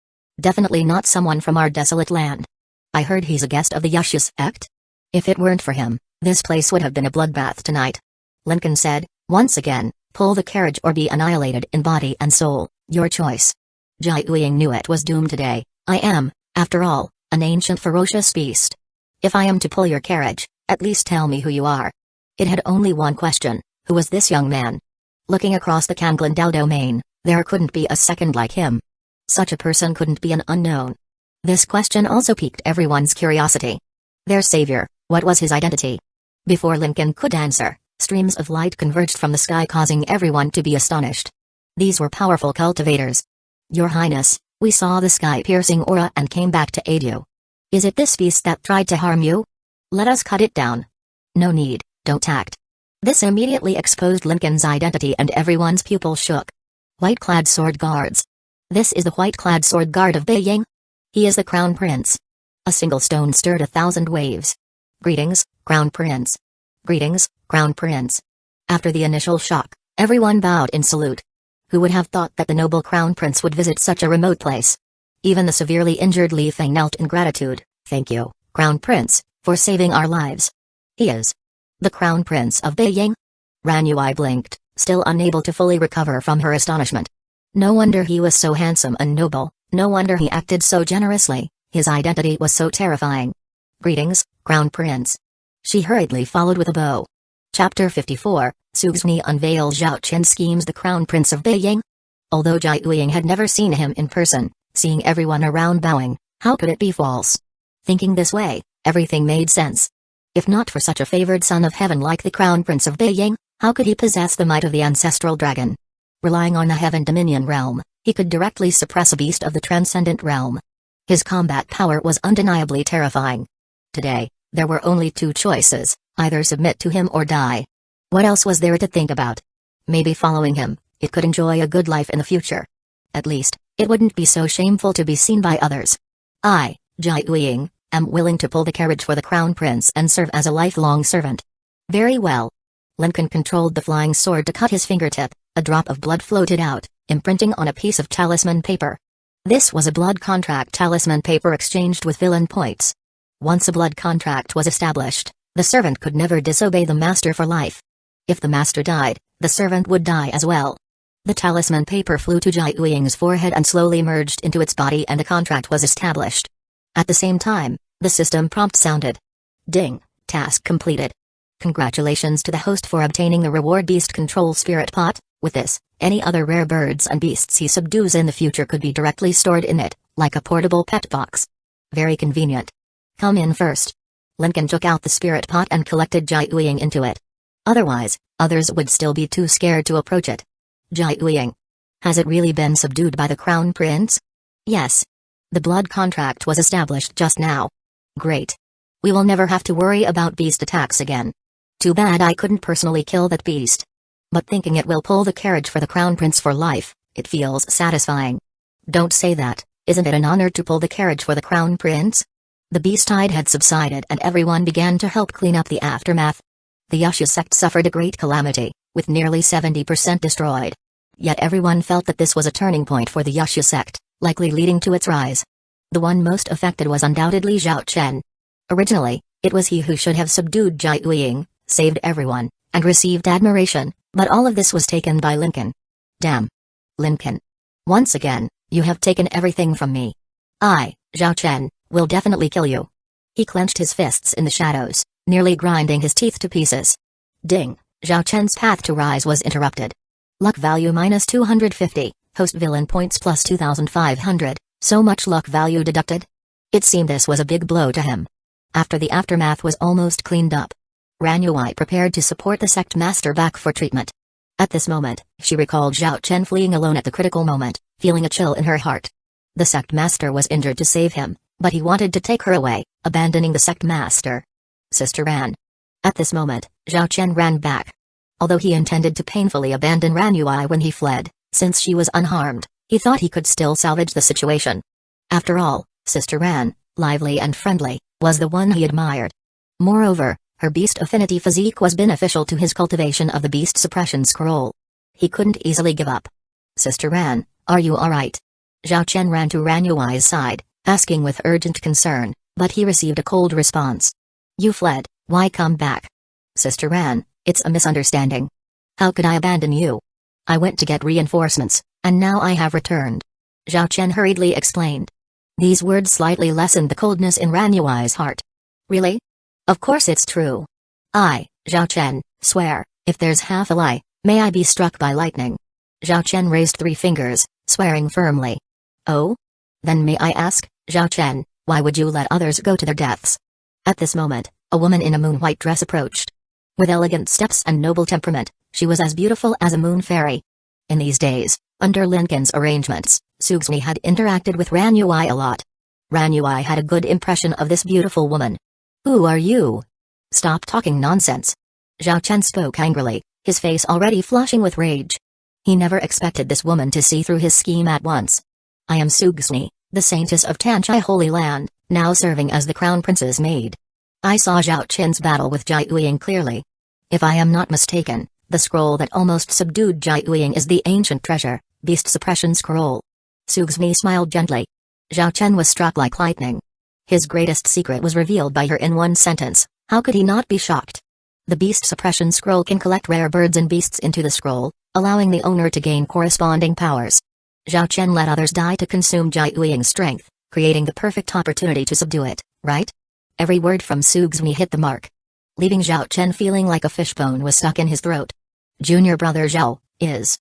Definitely not someone from our desolate land. I heard he's a guest of the Yushu sect? If it weren't for him, this place would have been a bloodbath tonight. Lincoln said, once again, pull the carriage or be annihilated in body and soul, your choice. Jai Uying knew it was doomed today. I am, after all, an ancient ferocious beast. If I am to pull your carriage, at least tell me who you are. It had only one question: who was this young man? Looking across the Kanglan Dao domain, there couldn't be a second like him. Such a person couldn't be an unknown. This question also piqued everyone's curiosity. Their savior, what was his identity? Before Lincoln could answer, streams of light converged from the sky, causing everyone to be astonished. These were powerful cultivators. Your Highness, we saw the sky-piercing aura and came back to aid you. Is it this beast that tried to harm you? Let us cut it down. No need, don't act. This immediately exposed Lincoln's identity and everyone's pupil shook. White-clad sword guards. This is the white-clad sword guard of Beiying? He is the Crown Prince. A single stone stirred 1,000 waves. Greetings, Crown Prince. Greetings, Crown Prince. After the initial shock, everyone bowed in salute. Who would have thought that the noble Crown Prince would visit such a remote place? Even the severely injured Li Feng knelt in gratitude. Thank you, Crown Prince, for saving our lives. He is the Crown Prince of Beiying? Ranui blinked, still unable to fully recover from her astonishment. No wonder he was so handsome and noble, no wonder he acted so generously, his identity was so terrifying. Greetings, Crown Prince. She hurriedly followed with a bow. Chapter 54, Sugzni unveils Zhao Qin's schemes. The Crown Prince of Beiying? Although Jai Uying had never seen him in person, seeing everyone around bowing, how could it be false? Thinking this way, everything made sense. If not for such a favored son of heaven like the Crown Prince of Beiying, how could he possess the might of the ancestral dragon? Relying on the Heaven Dominion realm, he could directly suppress a beast of the transcendent realm. His combat power was undeniably terrifying. Today, there were only two choices, either submit to him or die. What else was there to think about? Maybe following him, it could enjoy a good life in the future. At least, it wouldn't be so shameful to be seen by others. I, Jai Uying, am willing to pull the carriage for the Crown Prince and serve as a lifelong servant. Very well. Lincoln controlled the flying sword to cut his fingertip. A drop of blood floated out, imprinting on a piece of talisman paper. This was a blood contract talisman paper exchanged with villain points. Once a blood contract was established, the servant could never disobey the master for life. If the master died, the servant would die as well. The talisman paper flew to Jai Uying's forehead and slowly merged into its body, and a contract was established. At the same time, the system prompt sounded. Ding, task completed. Congratulations to the host for obtaining the reward Beast Control Spirit Pot. With this, any other rare birds and beasts he subdues in the future could be directly stored in it, like a portable pet box. Very convenient. Come in first. Lincoln took out the spirit pot and collected Jai Uying into it. Otherwise, others would still be too scared to approach it. Jai Uying. Has it really been subdued by the Crown Prince? Yes. The blood contract was established just now. Great. We will never have to worry about beast attacks again. Too bad I couldn't personally kill that beast. But thinking it will pull the carriage for the Crown Prince for life, it feels satisfying. Don't say that, isn't it an honor to pull the carriage for the Crown Prince? The beast tide had subsided and everyone began to help clean up the aftermath. The Uchiha sect suffered a great calamity, with nearly 70% destroyed. Yet everyone felt that this was a turning point for the Uchiha sect, likely leading to its rise. The one most affected was undoubtedly Zhao Chen. Originally, it was he who should have subdued Jai Uying, saved everyone, and received admiration. But all of this was taken by Lincoln. Damn. Lincoln. Once again, you have taken everything from me. I, Zhao Chen, will definitely kill you. He clenched his fists in the shadows, nearly grinding his teeth to pieces. Ding, Zhao Chen's path to rise was interrupted. Luck value minus 250, host villain points plus 2,500, so much luck value deducted? It seemed this was a big blow to him. After the aftermath was almost cleaned up, Ranyuai prepared to support the sect master back for treatment. At this moment, she recalled Zhao Chen fleeing alone at the critical moment, feeling a chill in her heart. The sect master was injured to save him, but he wanted to take her away, abandoning the sect master. Sister ran. At this moment, Zhao Chen ran back. Although he intended to painfully abandon Ranyuai when he fled, since she was unharmed, he thought he could still salvage the situation. After all, Sister Ran, lively and friendly, was the one he admired. Moreover, her beast affinity physique was beneficial to his cultivation of the beast suppression scroll. He couldn't easily give up. Sister Ran, are you alright? Zhao Chen ran to Ranyuai's side, asking with urgent concern, but he received a cold response. You fled, why come back? Sister Ran, it's a misunderstanding. How could I abandon you? I went to get reinforcements, and now I have returned. Zhao Chen hurriedly explained. These words slightly lessened the coldness in Ranyuai's heart. Really? Of course it's true. I, Zhao Chen, swear, if there's half a lie, may I be struck by lightning. Zhao Chen raised 3 fingers, swearing firmly. Oh? Then may I ask, Zhao Chen, why would you let others go to their deaths? At this moment, a woman in a moon-white dress approached. With elegant steps and noble temperament, she was as beautiful as a moon fairy. In these days, under Lincoln's arrangements, Sugsmi had interacted with Ranyuai a lot. Ranyuai had a good impression of this beautiful woman. Who are you? Stop talking nonsense. Zhao Chen spoke angrily, his face already flushing with rage. He never expected this woman to see through his scheme at once. I am Sugsmi, the Saintess of Tanchai Holy Land, now serving as the Crown Prince's maid. I saw Zhao Chen's battle with Jai Uying clearly. If I am not mistaken, the scroll that almost subdued Jai Uying is the ancient treasure, Beast Suppression Scroll. Sugsmi smiled gently. Zhao Chen was struck like lightning. His greatest secret was revealed by her in one sentence. How could he not be shocked? The Beast Suppression Scroll can collect rare birds and beasts into the scroll, allowing the owner to gain corresponding powers. Zhao Chen let others die to consume Jai Uying's strength, creating the perfect opportunity to subdue it, right? Every word from Sugsmi hit the mark. Leaving Zhao Chen feeling like a fishbone was stuck in his throat. Junior brother Zhao, is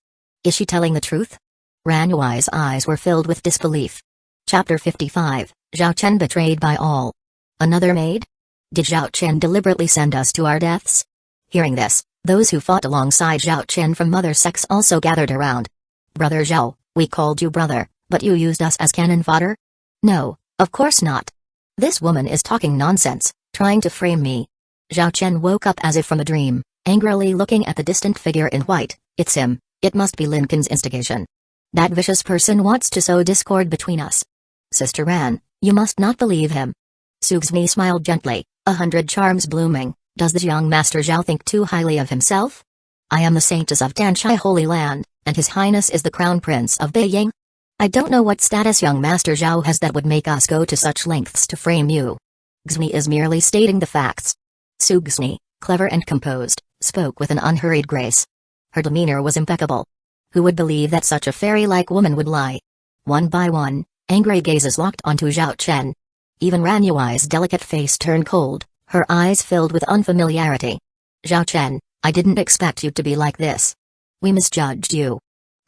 she telling the truth? Ranyuai's eyes were filled with disbelief. Chapter 55, Zhao Chen betrayed by all. Another maid? Did Zhao Chen deliberately send us to our deaths? Hearing this, those who fought alongside Zhao Chen from Mother Sex also gathered around. Brother Zhao, we called you brother, but you used us as cannon fodder? No, of course not. This woman is talking nonsense, trying to frame me. Zhao Chen woke up as if from a dream, angrily looking at the distant figure in white. It's him, it must be Lincoln's instigation. That vicious person wants to sow discord between us. Sister Ran, you must not believe him. Sugsni smiled gently, 100 charms blooming. Does the young Master Zhao think too highly of himself? I am the Saintess of Danchai Holy Land, and His Highness is the Crown Prince of Beiying. I don't know what status young Master Zhao has that would make us go to such lengths to frame you. Xni is merely stating the facts. Sugsni, clever and composed, spoke with an unhurried grace. Her demeanor was impeccable. Who would believe that such a fairy-like woman would lie? One by one, angry gazes locked onto Zhao Chen. Even Ran Yuai's delicate face turned cold, her eyes filled with unfamiliarity. Zhao Chen, I didn't expect you to be like this. We misjudged you.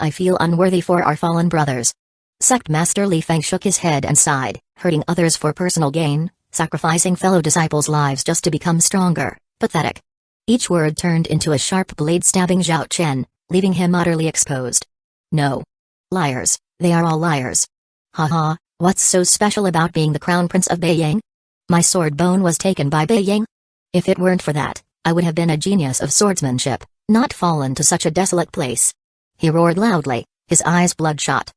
I feel unworthy for our fallen brothers. Sect Master Li Feng shook his head and sighed, hurting others for personal gain, sacrificing fellow disciples' lives just to become stronger, pathetic. Each word turned into a sharp blade stabbing Zhao Chen, leaving him utterly exposed. No. Liars, they are all liars. Haha, what's so special about being the Crown Prince of Beiying? My sword bone was taken by Beiying. If it weren't for that, I would have been a genius of swordsmanship, not fallen to such a desolate place. He roared loudly, his eyes bloodshot.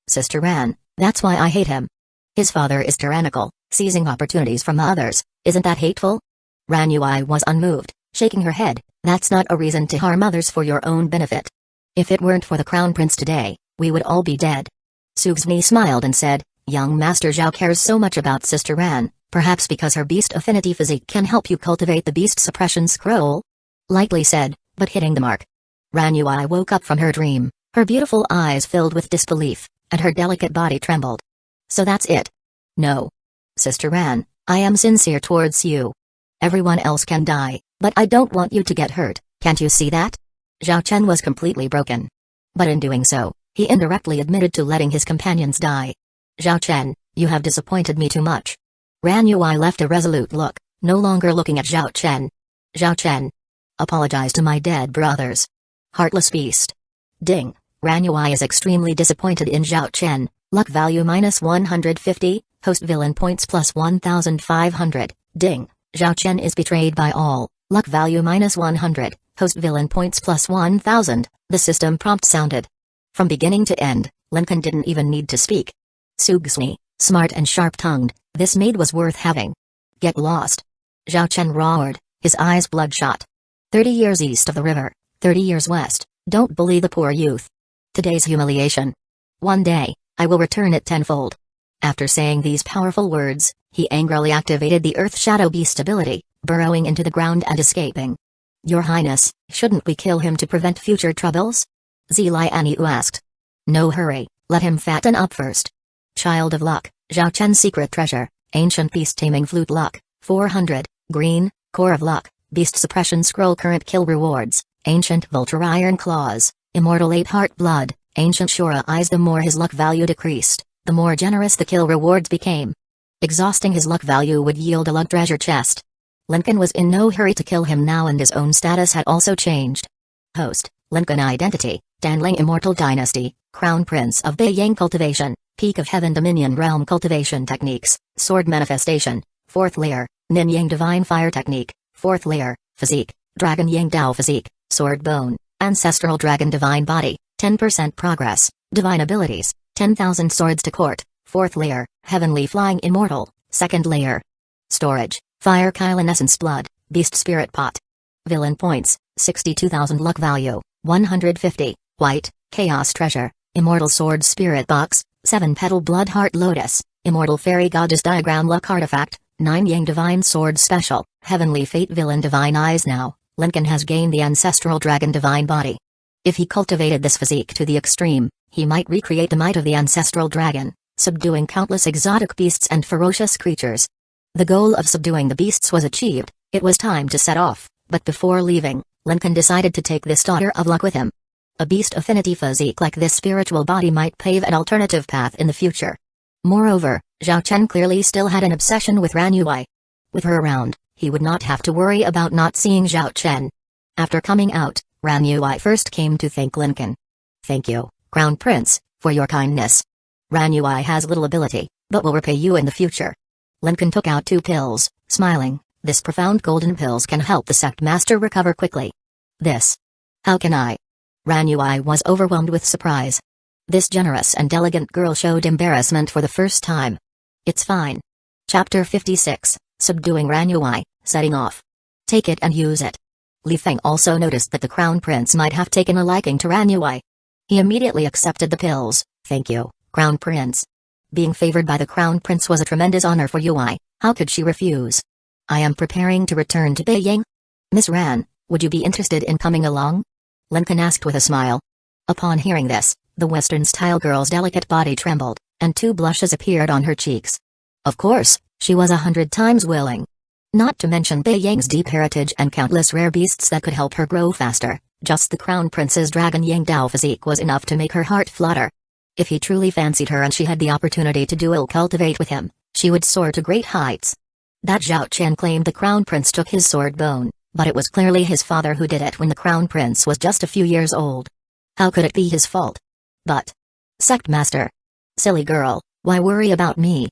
Sister Ran, that's why I hate him. His father is tyrannical, seizing opportunities from others, isn't that hateful? Ran Yui was unmoved, shaking her head, that's not a reason to harm others for your own benefit. If it weren't for the Crown Prince today, we would all be dead. Sugsni smiled and said, young Master Zhao cares so much about Sister Ran, perhaps because her beast affinity physique can help you cultivate the beast suppression scroll? Lightly said, but hitting the mark. Ran Yui woke up from her dream, her beautiful eyes filled with disbelief, and her delicate body trembled. So that's it? No. Sister Ran, I am sincere towards you. Everyone else can die, but I don't want you to get hurt, can't you see that? Zhao Chen was completely broken. But in doing so, he indirectly admitted to letting his companions die. Zhao Chen, you have disappointed me too much. Ran Yui left a resolute look, no longer looking at Zhao Chen. Zhao Chen. Apologize to my dead brothers. Heartless beast. Ding, Ran Yui is extremely disappointed in Zhao Chen, luck value minus 150, host villain points plus 1500, ding, Zhao Chen is betrayed by all, luck value minus 100, host villain points plus 1000, the system prompt sounded. From beginning to end, Lincoln didn't even need to speak. Sugsni, smart and sharp-tongued, this maid was worth having. Get lost. Zhao Chen roared, his eyes bloodshot. 30 years east of the river, 30 years west, don't bully the poor youth. Today's humiliation. One day, I will return it tenfold. After saying these powerful words, he angrily activated the Earth Shadow Beast ability, burrowing into the ground and escaping. Your Highness, shouldn't we kill him to prevent future troubles? Zili Aniu asked. No hurry, let him fatten up first. Child of Luck, Zhao Chen's secret treasure, Ancient Beast Taming Flute Luck, 400, green, Core of Luck, Beast Suppression Scroll Current Kill Rewards, Ancient Vulture Iron Claws, Immortal 8 Heart Blood, Ancient Shura Eyes. The more his luck value decreased, the more generous the kill rewards became. Exhausting his luck value would yield a luck treasure chest. Lincoln was in no hurry to kill him now, and his own status had also changed. Host, Lincoln Identity, Danling Immortal Dynasty, Crown Prince of Beiying Cultivation, Peak of Heaven Dominion Realm Cultivation Techniques, Sword Manifestation, 4th Layer, Nin Yang Divine Fire Technique, 4th Layer, Physique, Dragon Yang Dao Physique, Sword Bone, Ancestral Dragon Divine Body, 10% Progress, Divine Abilities, 10,000 Swords to Court, 4th Layer, Heavenly Flying Immortal, 2nd Layer. Storage, Fire Kylonescence Blood, Beast Spirit Pot. Villain Points, 62,000 Luck Value, 150, White, Chaos Treasure, Immortal Sword Spirit Box, 7 Petal Blood Heart Lotus, Immortal Fairy Goddess Diagram Luck Artifact, 9 Yang Divine Sword Special, Heavenly Fate Villain Divine Eyes. Now, Lincoln has gained the Ancestral Dragon Divine Body. If he cultivated this physique to the extreme, he might recreate the might of the Ancestral Dragon, subduing countless exotic beasts and ferocious creatures. The goal of subduing the beasts was achieved, it was time to set off, but before leaving, Lincoln decided to take this Daughter of Luck with him. A beast affinity physique like this spiritual body might pave an alternative path in the future. Moreover, Zhao Chen clearly still had an obsession with Ran Yui. With her around, he would not have to worry about not seeing Zhao Chen. After coming out, Ran Yui first came to thank Lincoln. "Thank you, Crown Prince, for your kindness. Ran Yui has little ability, but will repay you in the future." Lincoln took out 2 pills, smiling. "This profound golden pills can help the sect master recover quickly." "This? How can I?" Ran Yui was overwhelmed with surprise. This generous and elegant girl showed embarrassment for the first time. "It's fine." Chapter 56, Subduing Ran Yui, setting off. "Take it and use it." Li Feng also noticed that the Crown Prince might have taken a liking to Ran Yui. He immediately accepted the pills. "Thank you, Crown Prince." Being favored by the Crown Prince was a tremendous honor for Yui. How could she refuse? "I am preparing to return to Beiyang. Miss Ran, would you be interested in coming along?" Lincoln asked with a smile. Upon hearing this, the Western-style girl's delicate body trembled, and 2 blushes appeared on her cheeks. Of course, she was 100 times willing. Not to mention Beiyang's deep heritage and countless rare beasts that could help her grow faster, just the Crown Prince's dragon Yang Dao physique was enough to make her heart flutter. If he truly fancied her and she had the opportunity to dual cultivate with him, she would soar to great heights. That Zhao Chen claimed the Crown Prince took his sword bone, but it was clearly his father who did it when the Crown Prince was just a few years old. How could it be his fault? But Sect Master. Silly girl, why worry about me?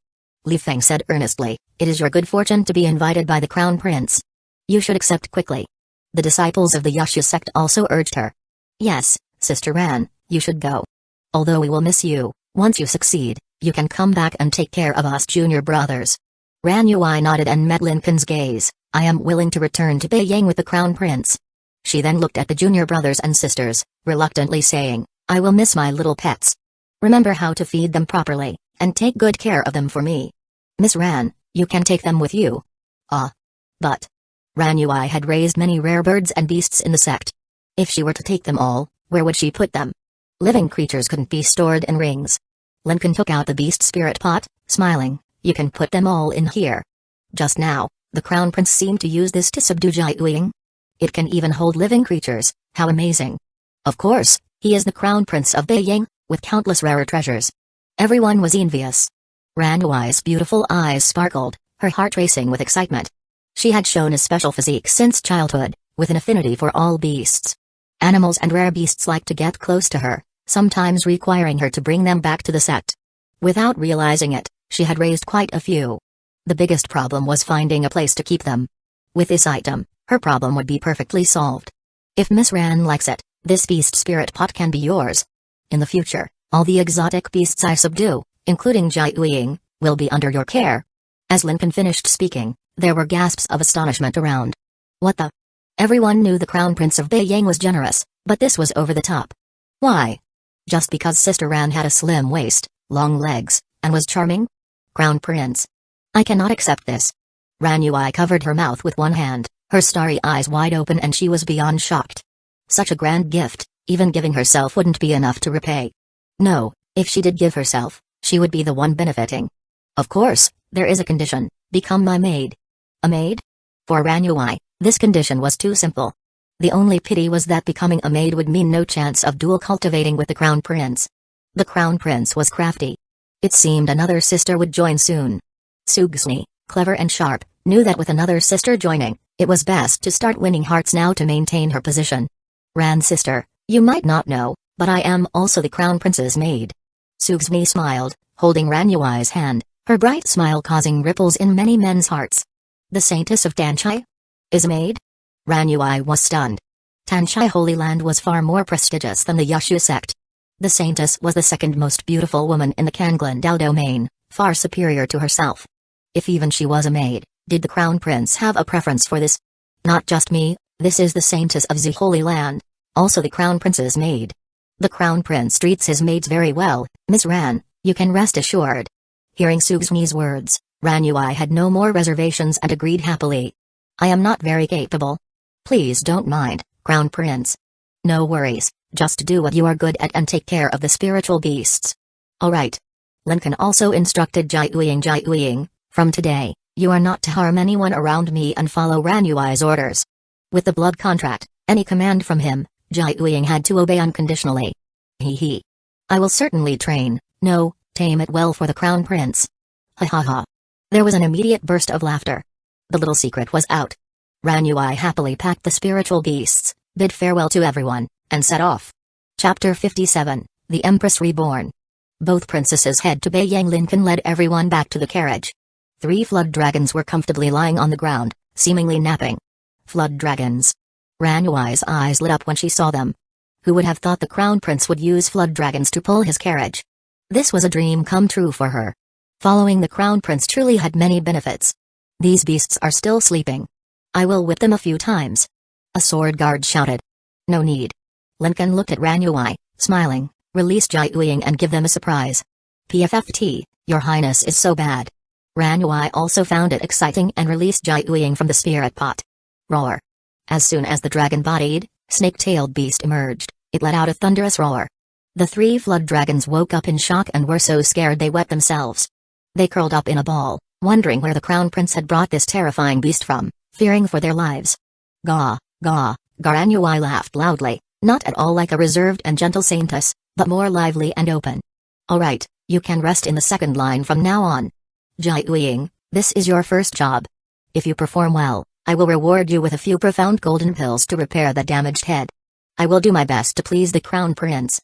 Li Feng said earnestly, "It is your good fortune to be invited by the Crown Prince. You should accept quickly." The disciples of the Yushu sect also urged her. "Yes, Sister Ran, you should go. Although we will miss you, once you succeed, you can come back and take care of us junior brothers." Ran Yui nodded and met Lincoln's gaze. "I am willing to return to Beiyang with the Crown Prince." She then looked at the junior brothers and sisters, reluctantly saying, "I will miss my little pets. Remember how to feed them properly, and take good care of them for me. Miss Ran, you can take them with you." "Ah. But..." Ran Yui had raised many rare birds and beasts in the sect. If she were to take them all, where would she put them? Living creatures couldn't be stored in rings. Lincoln took out the beast spirit pot, smiling. "You can put them all in here." Just now, the Crown Prince seemed to use this to subdue Jiayuing. It can even hold living creatures, how amazing. Of course, he is the Crown Prince of Beiyang, with countless rare treasures. Everyone was envious. Ran Yui's beautiful eyes sparkled, her heart racing with excitement. She had shown a special physique since childhood, with an affinity for all beasts. Animals and rare beasts like to get close to her, sometimes requiring her to bring them back to the sect. Without realizing it, she had raised quite a few. The biggest problem was finding a place to keep them. With this item, her problem would be perfectly solved. If Miss Ran likes it, this beast spirit pot can be yours. In the future, all the exotic beasts I subdue, including Jiayuing, will be under your care. As Lincoln finished speaking, there were gasps of astonishment around. What the? Everyone knew the Crown Prince of Beiyang was generous, but this was over the top. Why? Just because Sister Ran had a slim waist, long legs, and was charming? Crown Prince. I cannot accept this. Ran Yui covered her mouth with one hand, her starry eyes wide open, and she was beyond shocked. Such a grand gift, even giving herself wouldn't be enough to repay. No, if she did give herself, she would be the one benefiting. Of course, there is a condition: become my maid. A maid? For Ran Yui, this condition was too simple. The only pity was that becoming a maid would mean no chance of dual cultivating with the Crown Prince. The Crown Prince was crafty. It seemed another sister would join soon. Sugsni, clever and sharp, knew that with another sister joining, it was best to start winning hearts now to maintain her position. Ran sister, you might not know, but I am also the Crown Prince's maid. Sugsni smiled, holding Ran Yui's hand, her bright smile causing ripples in many men's hearts. The Saintess of Tanchai? Is a maid? Ran Yui was stunned. Tanchai Holy Land was far more prestigious than the Yushu sect. The Saintess was the second most beautiful woman in the Kanglan Dao domain, far superior to herself. If even she was a maid, did the Crown Prince have a preference for this? Not just me, this is the Saintess of the Holy Land, also the Crown Prince's maid. The Crown Prince treats his maids very well, Miss Ran, you can rest assured. Hearing Sugsni's words, Ran Yui had no more reservations and agreed happily. I am not very capable. Please don't mind, Crown Prince. No worries, just do what you are good at and take care of the spiritual beasts. Alright. Lincoln also instructed Jiayuing, from today, you are not to harm anyone around me and follow Ran Yui's orders. With the blood contract, any command from him, Jiayuing had to obey unconditionally. He. I will certainly tame it well for the Crown Prince. Ha ha ha. There was an immediate burst of laughter. The little secret was out. Ranui happily packed the spiritual beasts, bid farewell to everyone, and set off. Chapter 57, The Empress Reborn. Both princesses head to Beiyang. Lincoln led everyone back to the carriage. 3 flood dragons were comfortably lying on the ground, seemingly napping. Flood dragons. Ranui's eyes lit up when she saw them. Who would have thought the crown prince would use flood dragons to pull his carriage? This was a dream come true for her. Following the crown prince truly had many benefits. These beasts are still sleeping. I will whip them a few times. A sword guard shouted. No need. Lincoln looked at Ranui, smiling. Release Jiuying and give them a surprise. PFFT, your highness is so bad. Ranui also found it exciting and released Jiuying from the spirit pot. Roar. As soon as the dragon-bodied, snake-tailed beast emerged, it let out a thunderous roar. The 3 flood dragons woke up in shock and were so scared they wet themselves. They curled up in a ball, wondering where the crown prince had brought this terrifying beast from, fearing for their lives. Gaw, gaw, Ranui laughed loudly, not at all like a reserved and gentle saintess, but more lively and open. Alright, you can rest in the second line from now on. Jiuying, this is your first job. If you perform well, I will reward you with a few profound golden pills to repair the damaged head. I will do my best to please the crown prince.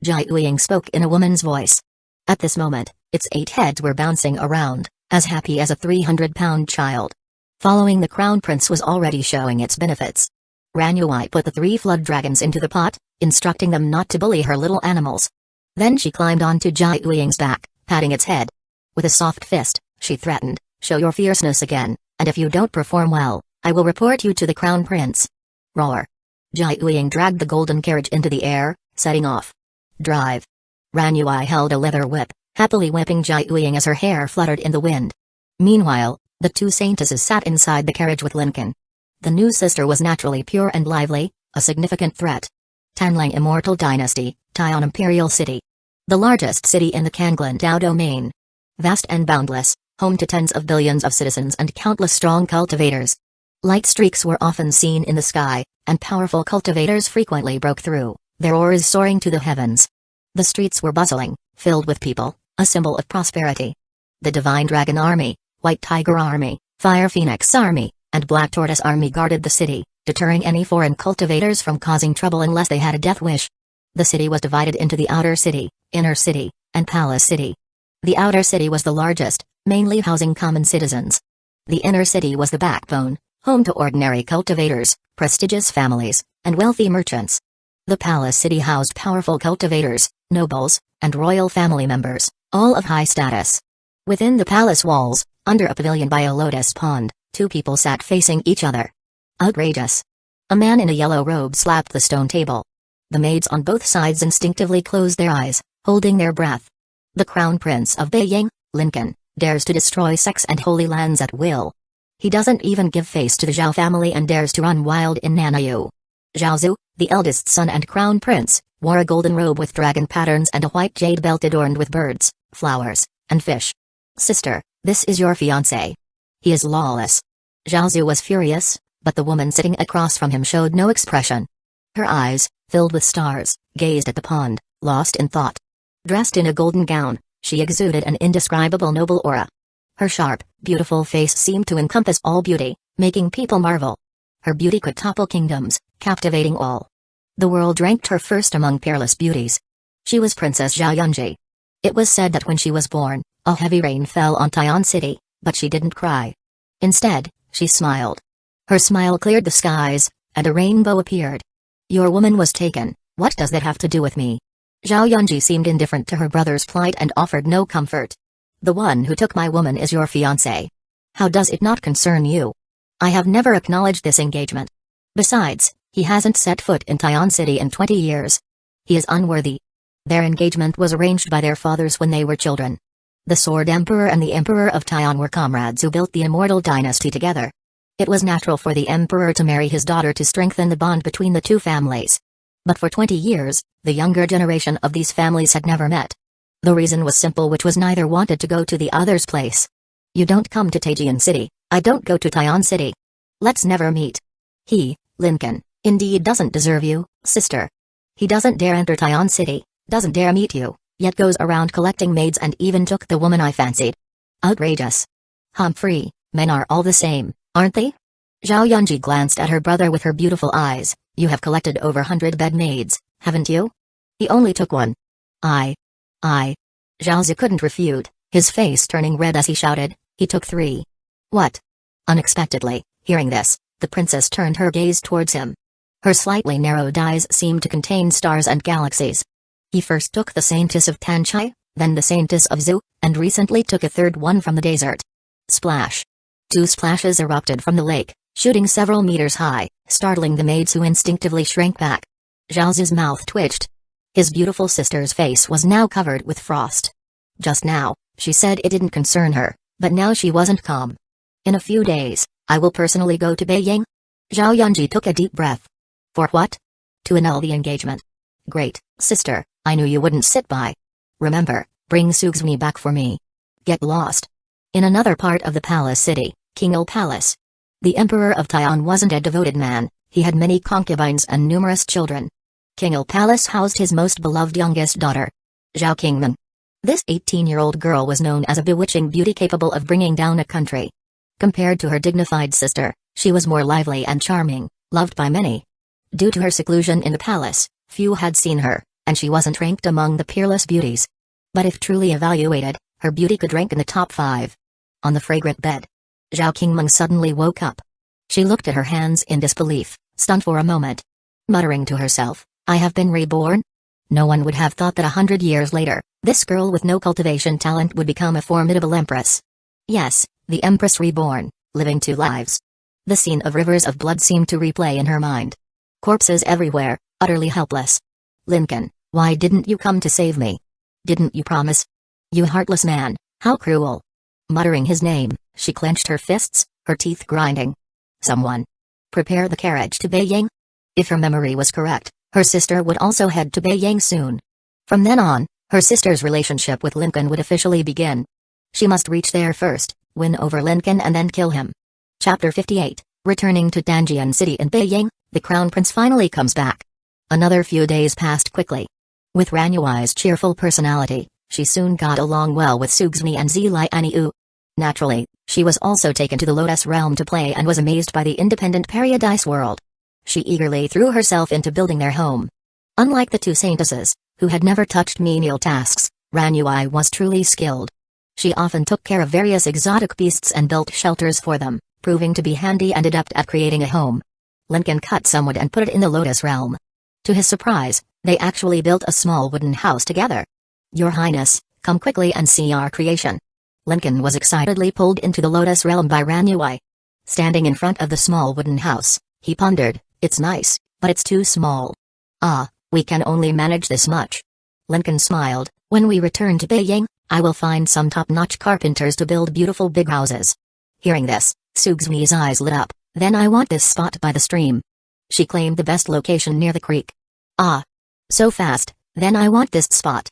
Jiuying spoke in a woman's voice. At this moment, its 8 heads were bouncing around, as happy as a 300-pound child. Following the crown prince was already showing its benefits. Ranui put the 3 flood dragons into the pot, instructing them not to bully her little animals. Then she climbed onto Jiuying's back, patting its head. With a soft fist, she threatened, show your fierceness again, and if you don't perform well, I will report you to the crown prince. Roar. Jiuying dragged the golden carriage into the air, setting off. Drive. Ranui held a leather whip, happily whipping Jiuying as her hair fluttered in the wind. Meanwhile, the 2 saintesses sat inside the carriage with Lincoln. The new sister was naturally pure and lively, a significant threat. Tanlang Immortal Dynasty, Taiwan Imperial City. The largest city in the Kanglan Dao domain. Vast and boundless, home to tens of billions of citizens and countless strong cultivators. Light streaks were often seen in the sky, and powerful cultivators frequently broke through, their oars soaring to the heavens. The streets were bustling, filled with people, a symbol of prosperity. The Divine Dragon Army, White Tiger Army, Fire Phoenix Army, and Black Tortoise Army guarded the city, deterring any foreign cultivators from causing trouble unless they had a death wish. The city was divided into the Outer City, Inner City, and Palace City. The Outer City was the largest, mainly housing common citizens. The Inner City was the backbone, home to ordinary cultivators, prestigious families, and wealthy merchants. The Palace City housed powerful cultivators, nobles, and royal family members, all of high status. Within the palace walls, under a pavilion by a lotus pond, 2 people sat facing each other. Outrageous. A man in a yellow robe slapped the stone table. The maids on both sides instinctively closed their eyes, holding their breath. The crown prince of Beiyang, Lincoln, dares to destroy sex and holy lands at will. He doesn't even give face to the Zhao family and dares to run wild in Nanayu. Zhaozu, the eldest son and crown prince, wore a golden robe with dragon patterns and a white jade belt adorned with birds, flowers, and fish. Sister, this is your fiancé. He is lawless. Zhaozu was furious, but the woman sitting across from him showed no expression. Her eyes, filled with stars, gazed at the pond, lost in thought. Dressed in a golden gown, she exuded an indescribable noble aura. Her sharp, beautiful face seemed to encompass all beauty, making people marvel. Her beauty could topple kingdoms, captivating all. The world ranked her first among peerless beauties. She was Princess Zhao Yunji. It was said that when she was born, a heavy rain fell on Taiwan City, but she didn't cry. Instead, she smiled. Her smile cleared the skies, and a rainbow appeared. Your woman was taken, what does that have to do with me? Zhao Yunji seemed indifferent to her brother's plight and offered no comfort. The one who took my woman is your fiancé. How does it not concern you? I have never acknowledged this engagement. Besides, he hasn't set foot in Taiwan City in 20 years. He is unworthy. Their engagement was arranged by their fathers when they were children. The Sword Emperor and the Emperor of Taiwan were comrades who built the immortal dynasty together. It was natural for the emperor to marry his daughter to strengthen the bond between the 2 families. But for 20 years, the younger generation of these families had never met. The reason was simple, which was neither wanted to go to the other's place. You don't come to Taijian City, I don't go to Taiwan City. Let's never meet. He, Lincoln, indeed doesn't deserve you, sister. He doesn't dare enter Taiwan City, doesn't dare meet you, yet goes around collecting maids and even took the woman I fancied. Outrageous. Humphrey, men are all the same, aren't they? Zhao Yunji glanced at her brother with her beautiful eyes. You have collected over 100 bed maids, haven't you? He only took one. I. Zhao Zi couldn't refute, his face turning red as he shouted, he took 3. What? Unexpectedly, hearing this, the princess turned her gaze towards him. Her slightly narrowed eyes seemed to contain stars and galaxies. He first took the Saintess of Tanchai, then the Saintess of Zhu, and recently took a third one from the desert. Splash. 2 splashes erupted from the lake, shooting several meters high, startling the maids who instinctively shrank back. Zhao Zi's mouth twitched. His beautiful sister's face was now covered with frost. Just now, she said it didn't concern her, but now she wasn't calm. In a few days, I will personally go to Beiyang. Zhao Yunji took a deep breath. For what? To annul the engagement. Great, sister, I knew you wouldn't sit by. Remember, bring Sugzmi back for me. Get lost. In another part of the palace city, Qing'il Palace. The Emperor of Taiwan wasn't a devoted man, he had many concubines and numerous children. Qing'il Palace housed his most beloved youngest daughter, Zhao Qingmen. This 18-year-old girl was known as a bewitching beauty capable of bringing down a country. Compared to her dignified sister, she was more lively and charming, loved by many. Due to her seclusion in the palace, few had seen her, and she wasn't ranked among the peerless beauties. But if truly evaluated, her beauty could rank in the top 5. On the fragrant bed, Zhao Qingmeng suddenly woke up. She looked at her hands in disbelief, stunned for a moment. Muttering to herself, I have been reborn? No one would have thought that 100 years later, this girl with no cultivation talent would become a formidable empress. Yes, the Empress reborn, living 2 lives. The scene of rivers of blood seemed to replay in her mind. Corpses everywhere, utterly helpless. Lincoln, why didn't you come to save me? Didn't you promise? You heartless man, how cruel. Muttering his name, she clenched her fists, her teeth grinding. Someone. Prepare the carriage to Beiyang? If her memory was correct, her sister would also head to Beiyang soon. From then on, her sister's relationship with Lincoln would officially begin. She must reach there first, win over Lincoln and then kill him. Chapter 58, Returning to Danjian City in Beiyang, the Crown Prince finally comes back. Another few days passed quickly. With Ranyuai's cheerful personality, she soon got along well with Sugzmi and Zilai Aniu. Naturally, she was also taken to the Lotus Realm to play and was amazed by the independent paradise world. She eagerly threw herself into building their home. Unlike the 2 Saintesses, who had never touched menial tasks, Ranyuai was truly skilled. She often took care of various exotic beasts and built shelters for them, proving to be handy and adept at creating a home. Lincoln cut some wood and put it in the Lotus Realm. To his surprise, they actually built a small wooden house together. Your Highness, come quickly and see our creation. Lincoln was excitedly pulled into the Lotus Realm by Ranyuai. Standing in front of the small wooden house, he pondered, it's nice, but it's too small. Ah, we can only manage this much. Lincoln smiled, when we return to Beiyang, I will find some top-notch carpenters to build beautiful big houses. Hearing this, Sugzmi's eyes lit up, then I want this spot by the stream. She claimed the best location near the creek. Ah. So fast, then I want this spot.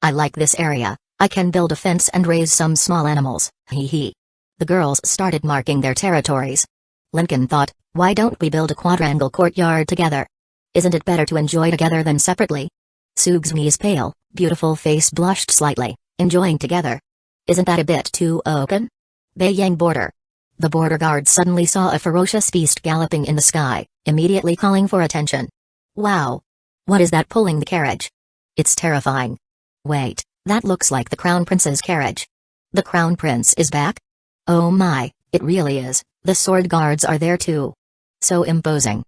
I like this area, I can build a fence and raise some small animals, hee hee. The girls started marking their territories. Lincoln thought, why don't we build a quadrangle courtyard together? Isn't it better to enjoy together than separately? Sugzmi's pale, beautiful face blushed slightly, enjoying together. Isn't that a bit too open? Beiyang border. The border guard suddenly saw a ferocious beast galloping in the sky, immediately calling for attention. Wow! What is that pulling the carriage? It's terrifying. Wait, that looks like the Crown Prince's carriage. The Crown Prince is back? Oh my, it really is, the sword guards are there too. So imposing.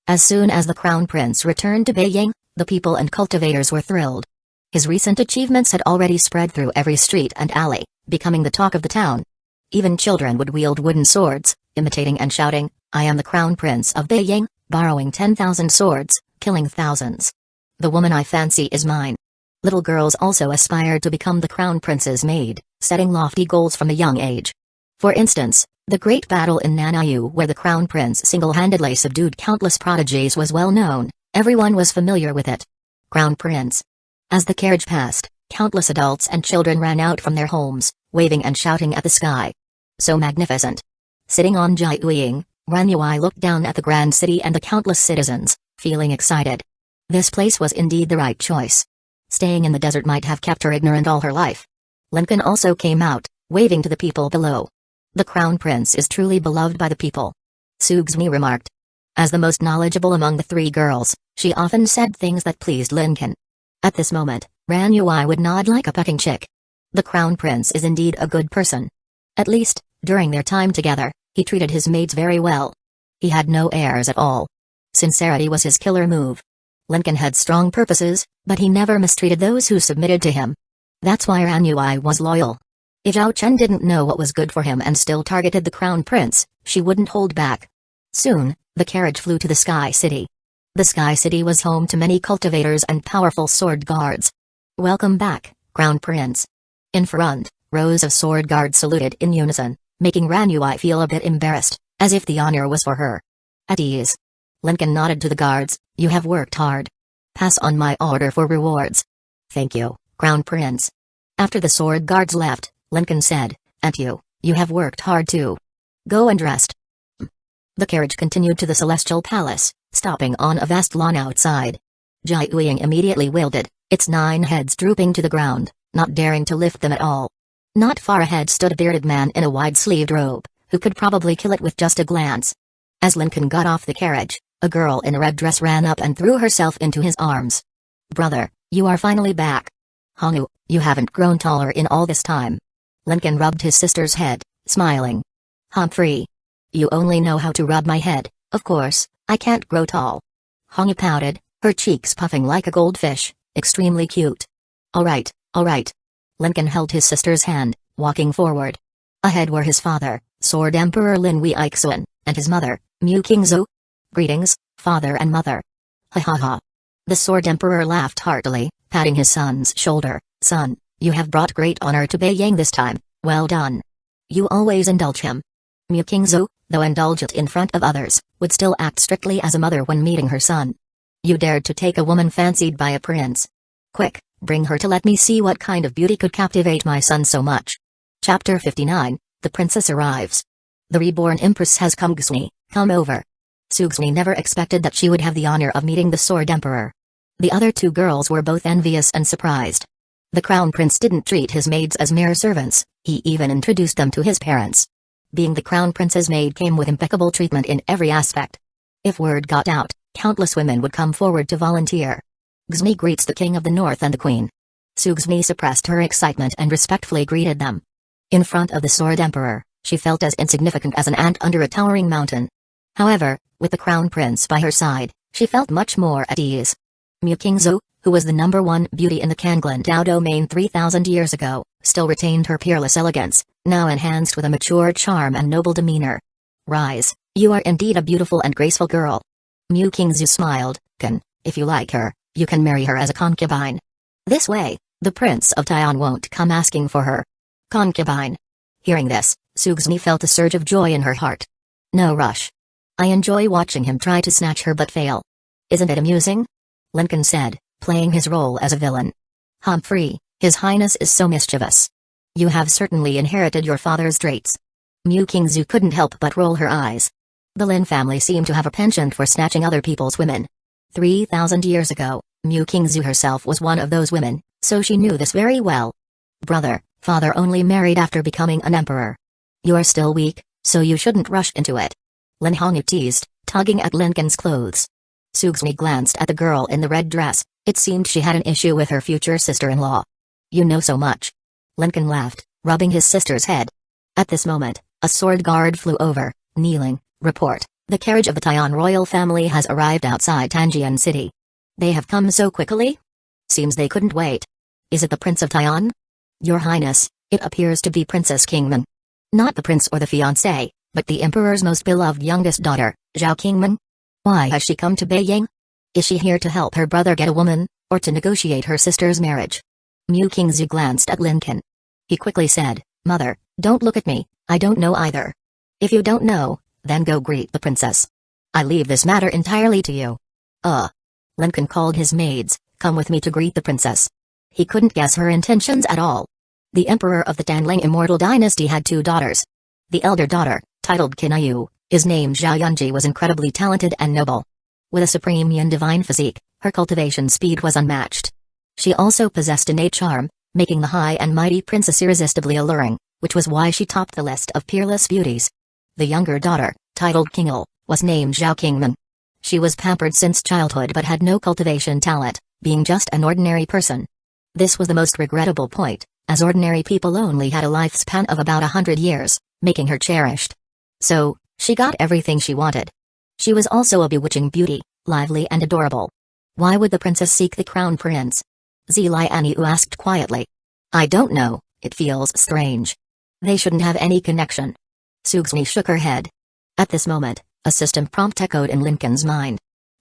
As soon as the Crown Prince returned to Beiyang, the people and cultivators were thrilled. His recent achievements had already spread through every street and alley, becoming the talk of the town. Even children would wield wooden swords, imitating and shouting, I am the Crown Prince of Beiyang, borrowing 10,000 swords, killing thousands. The woman I fancy is mine. Little girls also aspired to become the Crown Prince's maid, setting lofty goals from a young age. For instance, the great battle in Nanayu where the Crown Prince single-handedly subdued countless prodigies was well known, everyone was familiar with it. Crown Prince. As the carriage passed, countless adults and children ran out from their homes, waving and shouting at the sky. So magnificent. Sitting on Jiuying, Ranyuai looked down at the grand city and the countless citizens, feeling excited. This place was indeed the right choice. Staying in the desert might have kept her ignorant all her life. Lincoln also came out, waving to the people below. The crown prince is truly beloved by the people. Sugsumi remarked. As the most knowledgeable among the three girls, she often said things that pleased Lincoln. At this moment, Ranui would nod like a pecking chick. The crown prince is indeed a good person. At least, during their time together, he treated his maids very well. He had no airs at all. Sincerity was his killer move. Lincoln had strong purposes, but he never mistreated those who submitted to him. That's why Ranui was loyal. If Zhao Chen didn't know what was good for him and still targeted the crown prince, she wouldn't hold back. Soon, the carriage flew to the Sky City. The Sky City was home to many cultivators and powerful sword guards. Welcome back, Crown Prince. In front, rows of sword guards saluted in unison, making Ranui feel a bit embarrassed, as if the honor was for her. At ease. Lincoln nodded to the guards. You have worked hard. Pass on my order for rewards. Thank you, Crown Prince. After the sword guards left, Lincoln said, and you have worked hard too. Go and rest. The carriage continued to the Celestial Palace, stopping on a vast lawn outside. Jai Uying immediately wilted, its 9 heads drooping to the ground, not daring to lift them at all. Not far ahead stood a bearded man in a wide-sleeved robe, who could probably kill it with just a glance. As Lincoln got off the carriage, a girl in a red dress ran up and threw herself into his arms. Brother, you are finally back. Honu, you haven't grown taller in all this time. Lincoln rubbed his sister's head, smiling. Humphrey. You only know how to rub my head, of course, I can't grow tall. Honu pouted, her cheeks puffing like a goldfish, extremely cute. Alright. Lincoln held his sister's hand, walking forward. Ahead were his father, Sword Emperor Lin Wei Ixuan, and his mother, Mu Qingzhou. Greetings, father and mother. Ha ha ha. The Sword Emperor laughed heartily, patting his son's shoulder. Son, you have brought great honor to Beiyang this time, well done. You always indulge him. Mu Qingzhou, though indulgent in front of others, would still act strictly as a mother when meeting her son. You dared to take a woman fancied by a prince. Quick, bring her to let me see what kind of beauty could captivate my son so much. Chapter 59, The Princess Arrives. The reborn empress has come. Sugsumi, come over. Sugsumi never expected that she would have the honor of meeting the Sword Emperor. The other two girls were both envious and surprised. The crown prince didn't treat his maids as mere servants, he even introduced them to his parents. Being the crown prince's maid came with impeccable treatment in every aspect. If word got out, countless women would come forward to volunteer. Sugsumi greets the king of the north and the queen. Sugsumi suppressed her excitement and respectfully greeted them. In front of the Sword Emperor, she felt as insignificant as an ant under a towering mountain. However, with the crown prince by her side, she felt much more at ease. Mu Qingzhou, who was the #1 beauty in the Kanglan Dao domain 3,000 years ago, still retained her peerless elegance, now enhanced with a mature charm and noble demeanor. Rise, you are indeed a beautiful and graceful girl. Mu Qingzhou smiled, if you like her, you can marry her as a concubine. This way, the Prince of Taiwan won't come asking for her. Concubine. Hearing this, Sugsumi felt a surge of joy in her heart. No rush. I enjoy watching him try to snatch her but fail. Isn't it amusing? Lincoln said, playing his role as a villain. Humphrey, His Highness is so mischievous. You have certainly inherited your father's traits. Mu Qingzhou couldn't help but roll her eyes. The Lin family seemed to have a penchant for snatching other people's women. 3,000 years ago, Mu Qingzhou herself was one of those women, so she knew this very well. Brother, father only married after becoming an emperor. You are still weak, so you shouldn't rush into it. Lin Hongyu teased, tugging at Lincoln's clothes. Sugsumi glanced at the girl in the red dress. It seemed she had an issue with her future sister-in-law. You know so much. Lincoln laughed, rubbing his sister's head. At this moment, a sword guard flew over, kneeling. Report, the carriage of the Taiwan royal family has arrived outside Tanjian City. They have come so quickly? Seems they couldn't wait. Is it the Prince of Taiwan? Your Highness, it appears to be Princess Qingmen. Not the prince or the fiancé, but the emperor's most beloved youngest daughter, Zhao Qingmen. Why has she come to Beiyang? Is she here to help her brother get a woman, or to negotiate her sister's marriage? Mu Qingzhou glanced at Lincoln. He quickly said, Mother, don't look at me, I don't know either. If you don't know, then go greet the princess. I leave this matter entirely to you. Lincoln called his maids, come with me to greet the princess. He couldn't guess her intentions at all. The emperor of the Tanling Immortal Dynasty had 2 daughters. The elder daughter, titled Kinayu, is named Zhao Yunji, was incredibly talented and noble. With a supreme yin divine physique, her cultivation speed was unmatched. She also possessed innate charm, making the high and mighty princess irresistibly alluring, which was why she topped the list of peerless beauties. The younger daughter, titled Kingel, was named Zhao Qingmen. She was pampered since childhood but had no cultivation talent, being just an ordinary person. This was the most regrettable point, as ordinary people only had a lifespan of about 100 years, making her cherished. So, she got everything she wanted. She was also a bewitching beauty, lively and adorable. Why would the princess seek the crown prince? Zilianiu asked quietly. I don't know, it feels strange. They shouldn't have any connection. Sugsni shook her head. At this moment, a system prompt echoed in Lincoln's mind.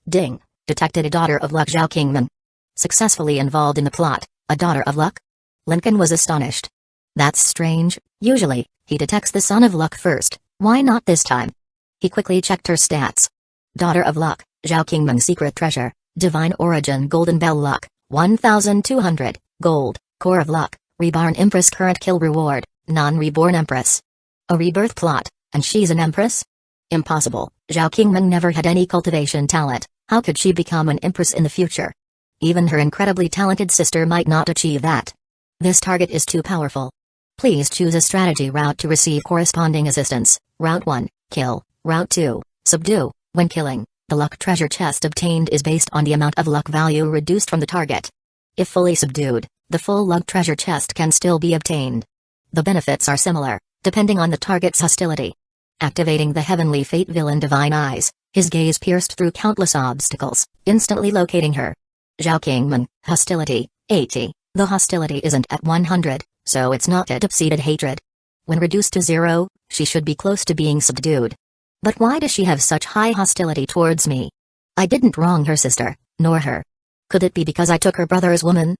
Ding, detected a daughter of luck Zhao Qingmen. Successfully involved in the plot, a daughter of luck? Lincoln was astonished. That's strange, usually, he detects the son of luck first, why not this time? He quickly checked her stats. Daughter of luck, Zhao Qingmen secret treasure, divine origin golden bell luck, 1200, gold, core of luck, reborn empress current kill reward, non-reborn empress. A rebirth plot, and she's an empress? Impossible, Zhao Qingmen never had any cultivation talent, how could she become an empress in the future? Even her incredibly talented sister might not achieve that. This target is too powerful. Please choose a strategy route to receive corresponding assistance. Route 1, kill. Route 2, subdue. When killing, the luck treasure chest obtained is based on the amount of luck value reduced from the target. If fully subdued, the full luck treasure chest can still be obtained. The benefits are similar, depending on the target's hostility. Activating the heavenly fate villain divine eyes, his gaze pierced through countless obstacles, instantly locating her. Zhao Qingmen, hostility, 80. The hostility isn't at 100, so it's not a deep-seated hatred. When reduced to 0, she should be close to being subdued. But why does she have such high hostility towards me? I didn't wrong her sister, nor her. Could it be because I took her brother's woman?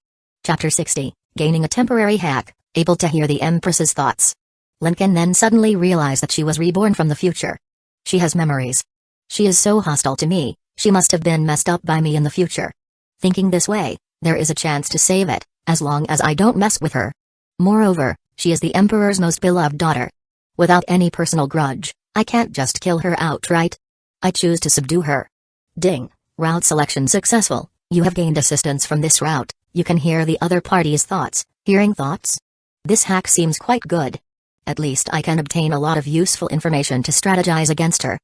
Chapter 60, gaining a temporary hack, able to hear the Empress's thoughts. Lincoln then suddenly realized that she was reborn from the future. She has memories. She is so hostile to me, she must have been messed up by me in the future. Thinking this way, there is a chance to save it, as long as I don't mess with her. Moreover, she is the Emperor's most beloved daughter. Without any personal grudge, I can't just kill her outright. I choose to subdue her. Ding, route selection successful, you have gained assistance from this route, you can hear the other party's thoughts, hearing thoughts? This hack seems quite good. At least I can obtain a lot of useful information to strategize against her.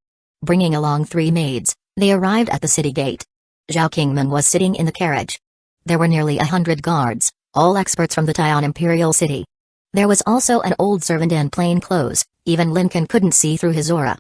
Bringing along 3 maids, they arrived at the city gate. Zhao Qingmen was sitting in the carriage. There were nearly 100 guards, all experts from the Taiwan Imperial City. There was also an old servant in plain clothes, even Lincoln couldn't see through his aura.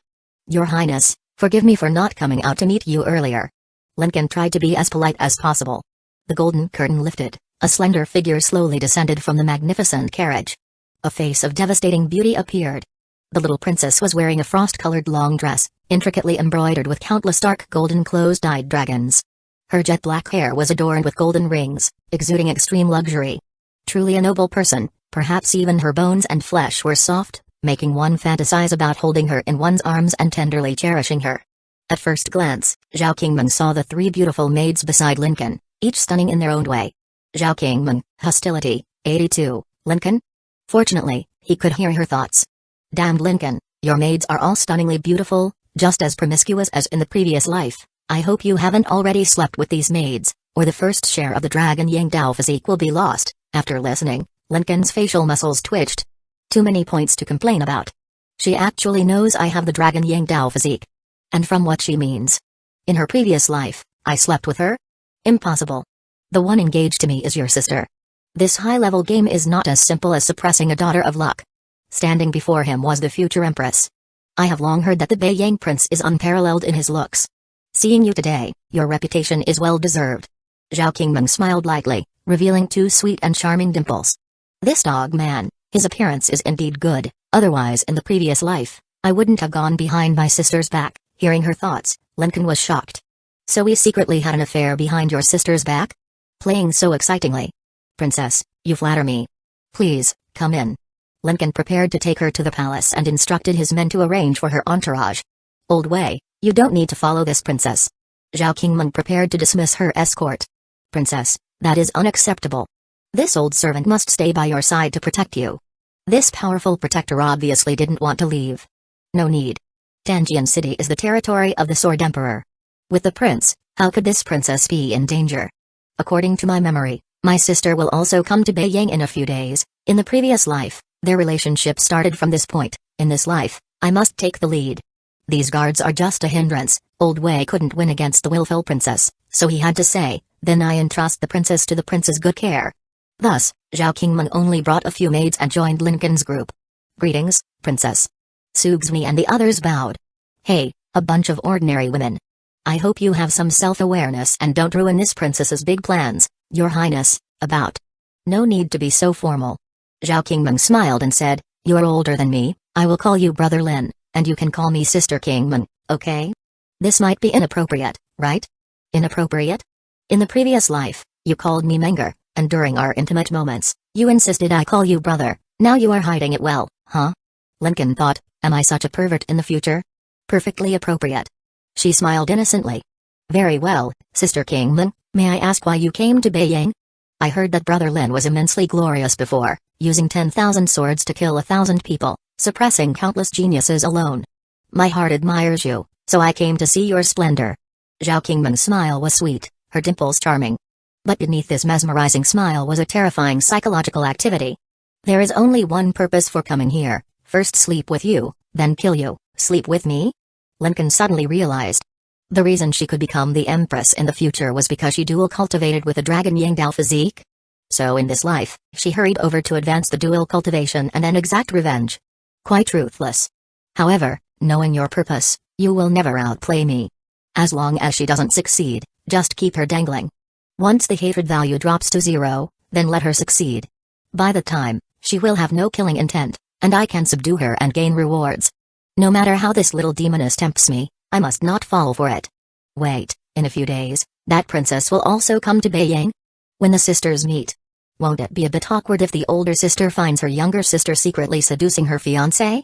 Your Highness, forgive me for not coming out to meet you earlier. Lincoln tried to be as polite as possible. The golden curtain lifted, a slender figure slowly descended from the magnificent carriage. A face of devastating beauty appeared. The little princess was wearing a frost-colored long dress, intricately embroidered with countless dark golden closed-eyed dragons. Her jet-black hair was adorned with golden rings, exuding extreme luxury. Truly a noble person, perhaps even her bones and flesh were soft, making one fantasize about holding her in one's arms and tenderly cherishing her. At first glance, Zhao Qingmen saw the 3 beautiful maids beside Lincoln, each stunning in their own way. Zhao Qingmen, hostility, 82, Lincoln? Fortunately, he could hear her thoughts. Damned Lincoln, your maids are all stunningly beautiful, just as promiscuous as in the previous life. I hope you haven't already slept with these maids, or the first share of the Dragon Yang Dao physique will be lost. After listening, Lincoln's facial muscles twitched. Too many points to complain about. She actually knows I have the Dragon Yang Dao physique. And from what she means. In her previous life, I slept with her? Impossible. The one engaged to me is your sister. This high-level game is not as simple as suppressing a daughter of luck. Standing before him was the future empress. I have long heard that the Beiyang prince is unparalleled in his looks. Seeing you today, your reputation is well deserved. Zhao Qingmen smiled lightly, revealing 2 sweet and charming dimples. This dog man, his appearance is indeed good, otherwise in the previous life, I wouldn't have gone behind my sister's back. Hearing her thoughts, Lincoln was shocked. So we secretly had an affair behind your sister's back? Playing so excitingly. Princess, you flatter me. Please, come in. Lincoln prepared to take her to the palace and instructed his men to arrange for her entourage. Old Wei, you don't need to follow this princess. Zhao Qingmen prepared to dismiss her escort. Princess, that is unacceptable. This old servant must stay by your side to protect you. This powerful protector obviously didn't want to leave. No need. Danjian City is the territory of the Sword Emperor. With the prince, how could this princess be in danger? According to my memory, my sister will also come to Beiyang in a few days. In the previous life, Their relationship started from this point. In this life, I must take the lead. These guards are just a hindrance. Old Wei couldn't win against the willful princess, so he had to say, then I entrust the princess to the prince's good care. Thus, Zhao Qingmeng only brought a few maids and joined Lincoln's group. Greetings, princess. Sugsmi and the others bowed. Hey, a bunch of ordinary women. I hope you have some self-awareness and don't ruin this princess's big plans, your highness, about. No need to be so formal. Zhao Qingmeng smiled and said, you're older than me, I will call you Brother Lin, and you can call me Sister Qingmeng, okay? This might be inappropriate, right? Inappropriate? In the previous life, you called me Menger, and during our intimate moments, you insisted I call you brother. Now you are hiding it well, huh? Lincoln thought, am I such a pervert in the future? Perfectly appropriate. She smiled innocently. Very well, Sister Qingmeng, may I ask why you came to Beiyang? I heard that Brother Lin was immensely glorious before, using 10,000 swords to kill 1,000 people, suppressing countless geniuses alone. My heart admires you, so I came to see your splendor. Zhao Qingmeng's smile was sweet, her dimples charming. But beneath this mesmerizing smile was a terrifying psychological activity. There is only one purpose for coming here, first sleep with you, then kill you. Sleep with me? Lincoln suddenly realized. The reason she could become the Empress in the future was because she dual cultivated with a dragon Yangdao physique. So in this life, she hurried over to advance the dual cultivation and then exact revenge. Quite ruthless. However, knowing your purpose, you will never outplay me. As long as she doesn't succeed, just keep her dangling. Once the hatred value drops to 0, then let her succeed. By the time, she will have no killing intent, and I can subdue her and gain rewards. No matter how this little demoness tempts me, I must not fall for it. Wait, in a few days, that princess will also come to Beiyang? When the sisters meet. Won't it be a bit awkward if the older sister finds her younger sister secretly seducing her fiancé?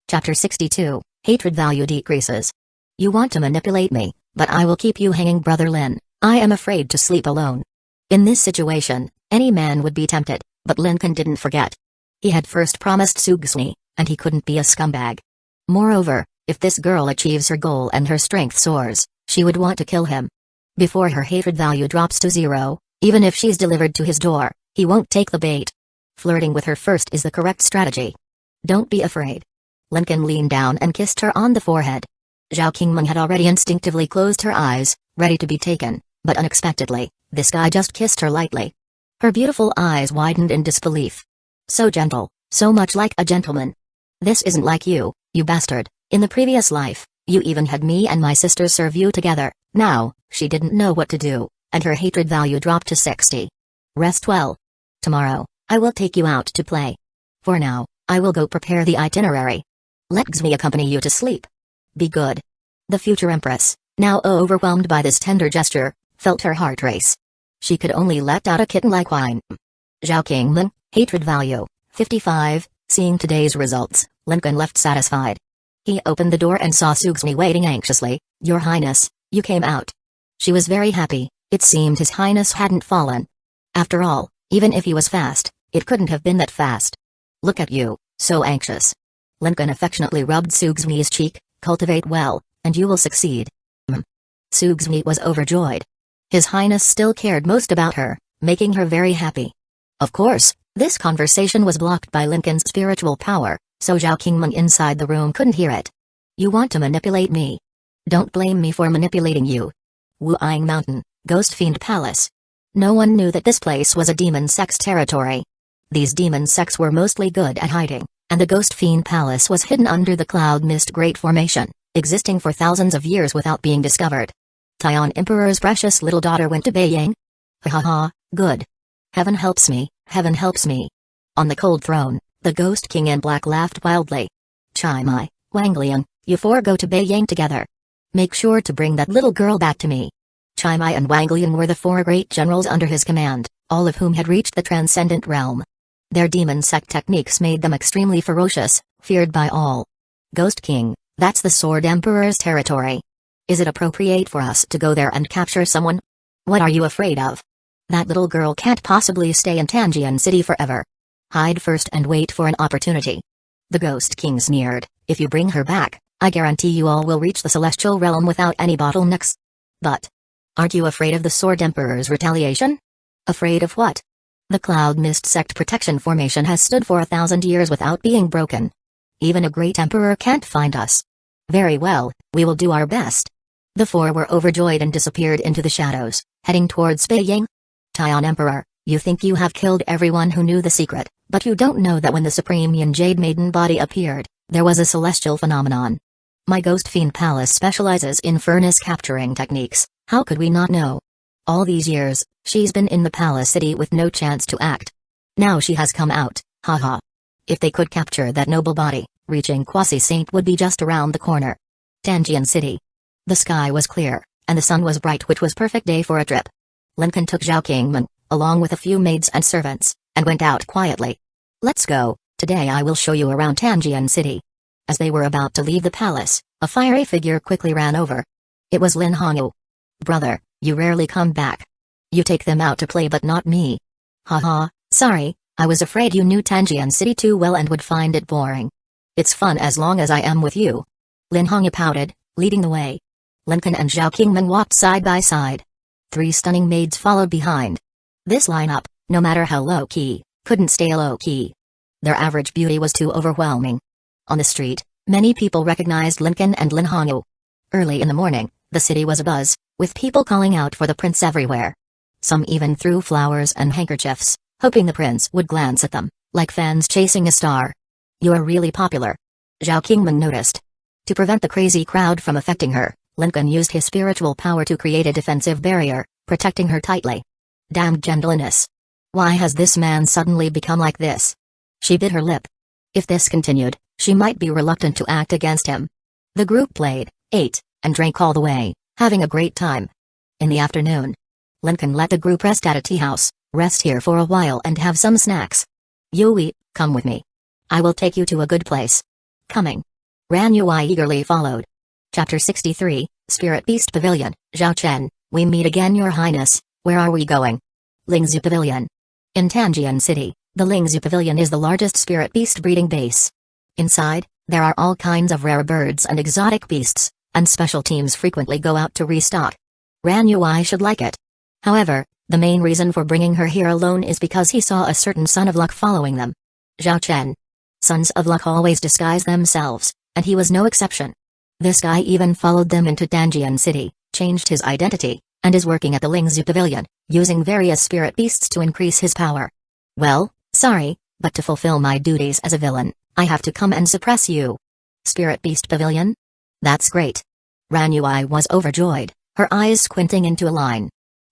Chapter 62, Hatred Value Decreases. You want to manipulate me, but I will keep you hanging, Brother Lin. I am afraid to sleep alone. In this situation, any man would be tempted, but Lincoln didn't forget. He had first promised Sugsni, and he couldn't be a scumbag. Moreover, if this girl achieves her goal and her strength soars, she would want to kill him. Before her hatred value drops to 0, even if she's delivered to his door, he won't take the bait. Flirting with her first is the correct strategy. Don't be afraid. Lincoln leaned down and kissed her on the forehead. Zhao Qingmeng had already instinctively closed her eyes, ready to be taken, but unexpectedly, this guy just kissed her lightly. Her beautiful eyes widened in disbelief. So gentle, so much like a gentleman. This isn't like you bastard. In the previous life, you even had me and my sister serve you together. Now, she didn't know what to do, and her hatred value dropped to 60. Rest well. Tomorrow, I will take you out to play. For now, I will go prepare the itinerary. Let Xmi accompany you to sleep. Be good. The future empress, now overwhelmed by this tender gesture, felt her heart race. She could only let out a kitten-like whine. Zhao Qingmeng, hatred value, 55. Seeing today's results, Lincoln left satisfied. He opened the door and saw Sugsni waiting anxiously. Your Highness, you came out. She was very happy. It seemed His Highness hadn't fallen. After all, even if he was fast, it couldn't have been that fast. Look at you, so anxious. Lincoln affectionately rubbed Sugsni's cheek. Cultivate well, and you will succeed. Sugsni was overjoyed. His Highness still cared most about her, making her very happy. Of course, this conversation was blocked by Lincoln's spiritual power, so Zhao Qingmeng inside the room couldn't hear it. You want to manipulate me? Don't blame me for manipulating you. Wu'ing Mountain, Ghost Fiend Palace. No one knew that this place was a demon sect's territory. These demon sects were mostly good at hiding, and the Ghost Fiend Palace was hidden under the Cloud Mist Great Formation, existing for thousands of years without being discovered. Tian Emperor's precious little daughter went to Beiyang? Ha ha ha, good. Heaven helps me, heaven helps me. On the cold throne, the Ghost King in black laughed wildly. Chai Mai, Wang Liang, you four go to Beiyang together. Make sure to bring that little girl back to me. Chai Mai and Wang Liang were the 4 great generals under his command, all of whom had reached the transcendent realm. Their demon sect techniques made them extremely ferocious, feared by all. Ghost King, that's the Sword Emperor's territory. Is it appropriate for us to go there and capture someone? What are you afraid of? That little girl can't possibly stay in Tanjian City forever. Hide first and wait for an opportunity. The Ghost King sneered, if you bring her back, I guarantee you all will reach the celestial realm without any bottlenecks. But, aren't you afraid of the Sword Emperor's retaliation? Afraid of what? The cloud mist sect protection formation has stood for 1,000 years without being broken. Even a great emperor can't find us. Very well, we will do our best. The four were overjoyed and disappeared into the shadows, heading towards Beiying. Tian Emperor, you think you have killed everyone who knew the secret, but you don't know that when the Supreme Yin Jade Maiden body appeared, there was a celestial phenomenon. My Ghost Fiend Palace specializes in furnace capturing techniques, how could we not know? All these years, she's been in the palace city with no chance to act. Now she has come out, haha. If they could capture that noble body, reaching Quasi-Saint would be just around the corner. Danjian City. The sky was clear, and the sun was bright, which was perfect day for a trip. Lincoln took Zhao Qingmeng, along with a few maids and servants, and went out quietly. Let's go, today I will show you around Danjian City. As they were about to leave the palace, a fiery figure quickly ran over. It was Lin Hongyu. Brother, you rarely come back. You take them out to play but not me. Haha, sorry, I was afraid you knew Danjian City too well and would find it boring. It's fun as long as I am with you. Lin Hongyu pouted, leading the way. Lincoln and Zhao Qingmeng walked side by side. 3 stunning maids followed behind. This lineup, no matter how low-key, couldn't stay low-key. Their average beauty was too overwhelming. On the street, many people recognized Lincoln and Lin Hongyu. Early in the morning, the city was abuzz, with people calling out for the prince everywhere. Some even threw flowers and handkerchiefs, hoping the prince would glance at them, like fans chasing a star. You are really popular. Zhao Qingmeng noticed. To prevent the crazy crowd from affecting her, Lincoln used his spiritual power to create a defensive barrier, protecting her tightly. Damned gentleness. Why has this man suddenly become like this? She bit her lip. If this continued, she might be reluctant to act against him. The group played, ate, and drank all the way, having a great time. In the afternoon, Lincoln let the group rest at a tea house, rest here for a while and have some snacks. Yui, come with me. I will take you to a good place. Coming. Ran Yui eagerly followed. Chapter 63, Spirit Beast Pavilion. Zhao Chen, we meet again, Your Highness. Where are we going? Lingzhu Pavilion. In Danjian City, the Lingzhu Pavilion is the largest spirit beast breeding base. Inside, there are all kinds of rare birds and exotic beasts, and special teams frequently go out to restock. Ran Yui should like it. However, the main reason for bringing her here alone is because he saw a certain son of luck following them. Zhao Chen. Sons of luck always disguise themselves, and he was no exception. This guy even followed them into Danjian City, changed his identity, and is working at the Lingzhu Pavilion, using various spirit beasts to increase his power. Well, sorry, but to fulfill my duties as a villain, I have to come and suppress you. Spirit Beast Pavilion? That's great. Ran Yui was overjoyed, her eyes squinting into a line.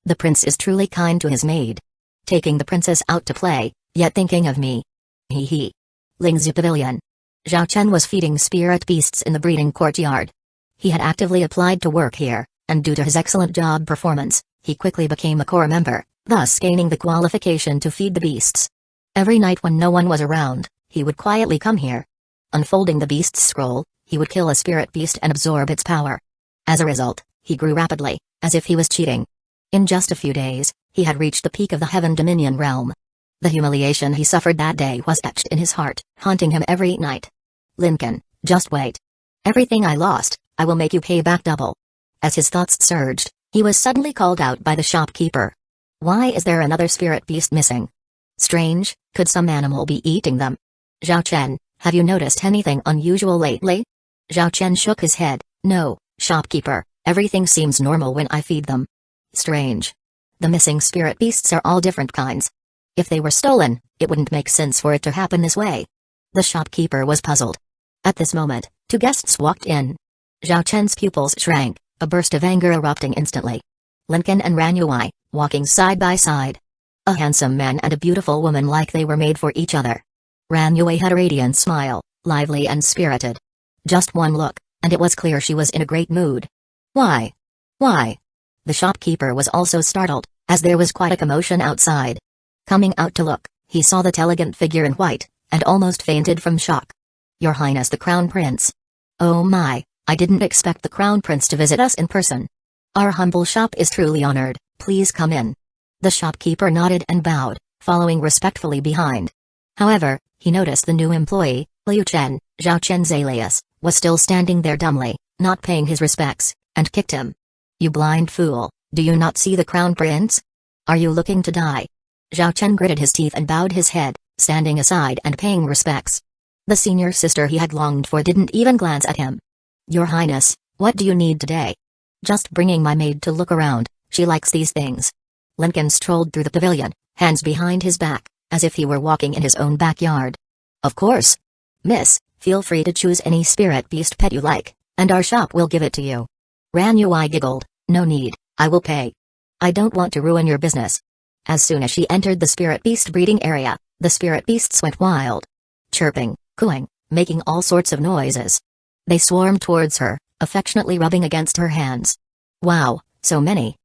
The prince is truly kind to his maid. Taking the princess out to play, yet thinking of me. Hee hee. Lingzhu Pavilion. Zhao Chen was feeding spirit beasts in the breeding courtyard. He had actively applied to work here, and due to his excellent job performance, he quickly became a core member, thus gaining the qualification to feed the beasts. Every night when no one was around, he would quietly come here. Unfolding the beast's scroll, he would kill a spirit beast and absorb its power. As a result, he grew rapidly, as if he was cheating. In just a few days, he had reached the peak of the Heaven Dominion realm. The humiliation he suffered that day was etched in his heart, haunting him every night. Lincoln, just wait. Everything I lost, I will make you pay back double. As his thoughts surged, he was suddenly called out by the shopkeeper. Why is there another spirit beast missing? Strange, could some animal be eating them? Zhao Chen, have you noticed anything unusual lately? Zhao Chen shook his head. No, shopkeeper, everything seems normal when I feed them. Strange. The missing spirit beasts are all different kinds. If they were stolen, it wouldn't make sense for it to happen this way. The shopkeeper was puzzled. At this moment, 2 guests walked in. Zhao Chen's pupils shrank, a burst of anger erupting instantly. Lincoln and Ran Yui, walking side by side. A handsome man and a beautiful woman, like they were made for each other. Ran Yui had a radiant smile, lively and spirited. Just one look, and it was clear she was in a great mood. Why? Why? The shopkeeper was also startled, as there was quite a commotion outside. Coming out to look, he saw the elegant figure in white, and almost fainted from shock. Your Highness the Crown Prince. Oh my, I didn't expect the Crown Prince to visit us in person. Our humble shop is truly honored, please come in. The shopkeeper nodded and bowed, following respectfully behind. However, he noticed the new employee, Liu Chen, Zhao Chen's alias, was still standing there dumbly, not paying his respects, and kicked him. You blind fool, do you not see the Crown Prince? Are you looking to die? Zhao Chen gritted his teeth and bowed his head, standing aside and paying respects. The senior sister he had longed for didn't even glance at him. "Your Highness, what do you need today?" "Just bringing my maid to look around, she likes these things." Lincoln strolled through the pavilion, hands behind his back, as if he were walking in his own backyard. "Of course. Miss, feel free to choose any spirit beast pet you like, and our shop will give it to you." Ran Yui giggled, "No need, I will pay. I don't want to ruin your business." As soon as she entered the spirit beast breeding area, the spirit beasts went wild. Chirping, cooing, making all sorts of noises. They swarmed towards her, affectionately rubbing against her hands. Wow, so many.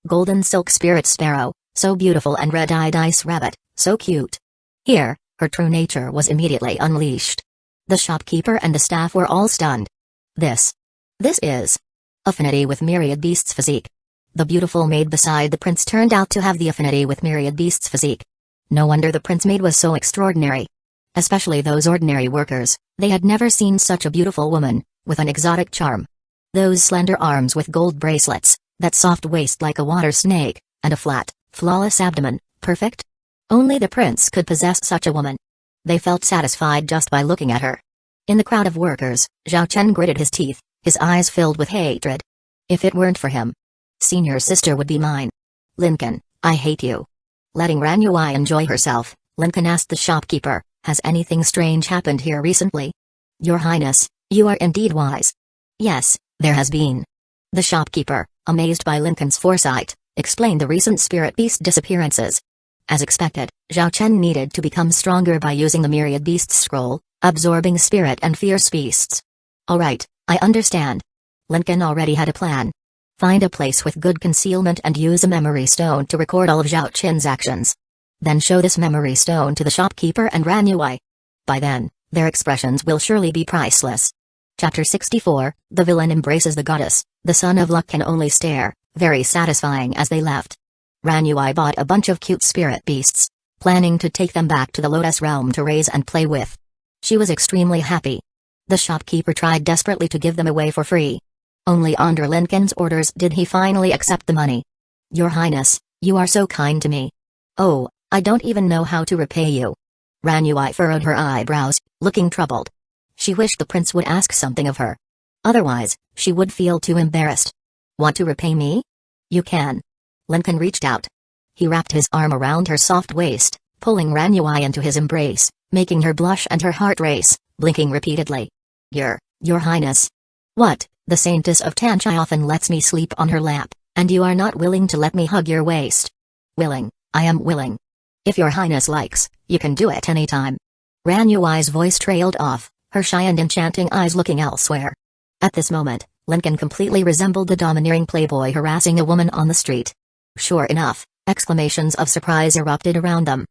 Golden silk spirit sparrow, so beautiful, and red-eyed ice rabbit, so cute. Here, her true nature was immediately unleashed. The shopkeeper and the staff were all stunned. This is affinity with myriad beasts physique. The beautiful maid beside the prince turned out to have the affinity with myriad beasts physique. No wonder the prince maid was so extraordinary. Especially those ordinary workers, they had never seen such a beautiful woman, with an exotic charm. Those slender arms with gold bracelets, that soft waist like a water snake, and a flat, flawless abdomen, perfect? Only the prince could possess such a woman. They felt satisfied just by looking at her. In the crowd of workers, Zhao Chen gritted his teeth, his eyes filled with hatred. If it weren't for him, senior sister would be mine. "Lincoln, I hate you." Letting Ran Yui enjoy herself, Lincoln asked the shopkeeper, "Has anything strange happened here recently?" "Your Highness, you are indeed wise." "Yes, there has been." The shopkeeper, amazed by Lincoln's foresight, explained the recent spirit beast disappearances. As expected, Zhao Chen needed to become stronger by using the myriad beasts scroll, absorbing spirit and fierce beasts. "All right, I understand." Lincoln already had a plan. Find a place with good concealment and use a memory stone to record all of Zhao Chen's actions. Then show this memory stone to the shopkeeper and Ran Yui. By then, their expressions will surely be priceless. Chapter 64, The Villain Embraces the Goddess. The Son of Luck can only stare, very satisfying. As they left, Ran Yui bought a bunch of cute spirit beasts, planning to take them back to the Lotus Realm to raise and play with. She was extremely happy. The shopkeeper tried desperately to give them away for free. Only under Lincoln's orders did he finally accept the money. "Your Highness, you are so kind to me." "Oh, I don't even know how to repay you." Ran Yui furrowed her eyebrows, looking troubled. She wished the prince would ask something of her. Otherwise, she would feel too embarrassed. "Want to repay me? You can." Lincoln reached out. He wrapped his arm around her soft waist, pulling Ran Yui into his embrace, making her blush and her heart race, blinking repeatedly. Your Highness." "What? The Saintess of Tanchai often lets me sleep on her lap, and you are not willing to let me hug your waist." "Willing, I am willing. If your Highness likes, you can do it anytime." Ran Yui's voice trailed off, her shy and enchanting eyes looking elsewhere. At this moment, Lincoln completely resembled the domineering playboy harassing a woman on the street. Sure enough, exclamations of surprise erupted around them.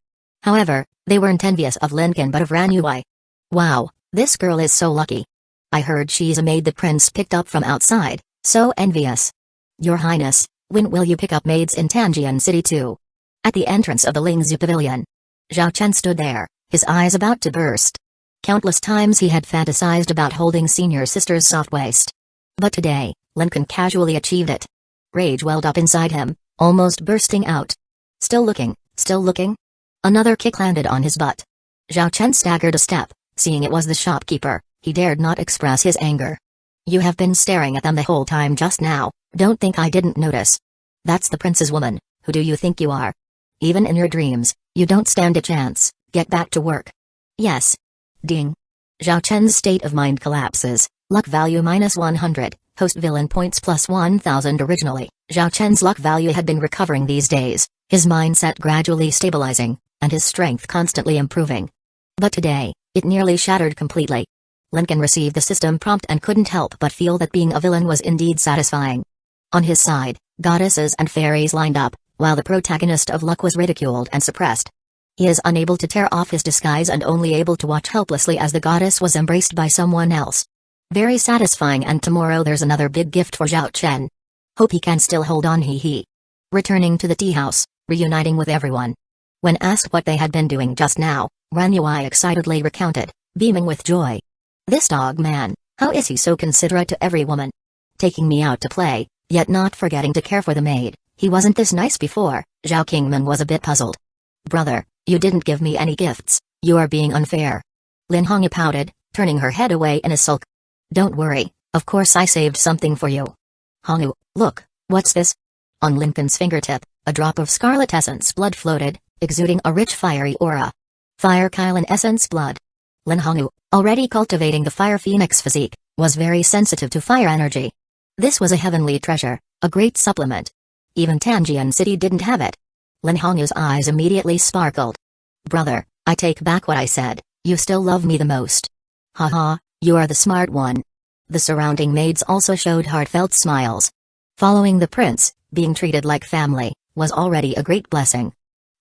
However, they weren't envious of Lincoln but of Ran Yui. "Wow, this girl is so lucky. I heard she's a maid the prince picked up from outside, so envious." "Your Highness, when will you pick up maids in Tanjian City too?" At the entrance of the Lingzhu Pavilion, Zhao Chen stood there, his eyes about to burst. Countless times he had fantasized about holding senior sister's soft waist. But today, Lincoln casually achieved it. Rage welled up inside him, almost bursting out. Still looking, still looking? Another kick landed on his butt. Zhao Chen staggered a step, seeing it was the shopkeeper. He dared not express his anger. "You have been staring at them the whole time just now, don't think I didn't notice. That's the prince's woman, who do you think you are? Even in your dreams, you don't stand a chance, get back to work." "Yes." Ding. Zhao Chen's state of mind collapses, luck value -100, host villain points +1000. Originally, Zhao Chen's luck value had been recovering these days, his mindset gradually stabilizing, and his strength constantly improving. But today, it nearly shattered completely. Lincoln received the system prompt and couldn't help but feel that being a villain was indeed satisfying. On his side, goddesses and fairies lined up, while the protagonist of luck was ridiculed and suppressed. He is unable to tear off his disguise and only able to watch helplessly as the goddess was embraced by someone else. Very satisfying, and tomorrow there's another big gift for Zhao Chen. Hope he can still hold on. He. Returning to the tea house, reuniting with everyone. When asked what they had been doing just now, Ran Yui excitedly recounted, beaming with joy. "This dog man, how is he so considerate to every woman? Taking me out to play, yet not forgetting to care for the maid. He wasn't this nice before." Zhao Kingman was a bit puzzled. Brother, you didn't give me any gifts, you are being unfair. Lin Hongyu pouted, turning her head away in a sulk. Don't worry, of course I saved something for you. Hongyu, look, what's this? On Lincoln's fingertip, a drop of scarlet essence blood floated, exuding a rich fiery aura. Fire Kylan essence blood. Lin Hongyu, already cultivating the fire phoenix physique, was very sensitive to fire energy. This was a heavenly treasure, a great supplement. Even Tanjian City didn't have it. Lin Hongyu's eyes immediately sparkled. Brother, I take back what I said, you still love me the most. Haha, you are the smart one. The surrounding maids also showed heartfelt smiles. Following the prince, being treated like family, was already a great blessing.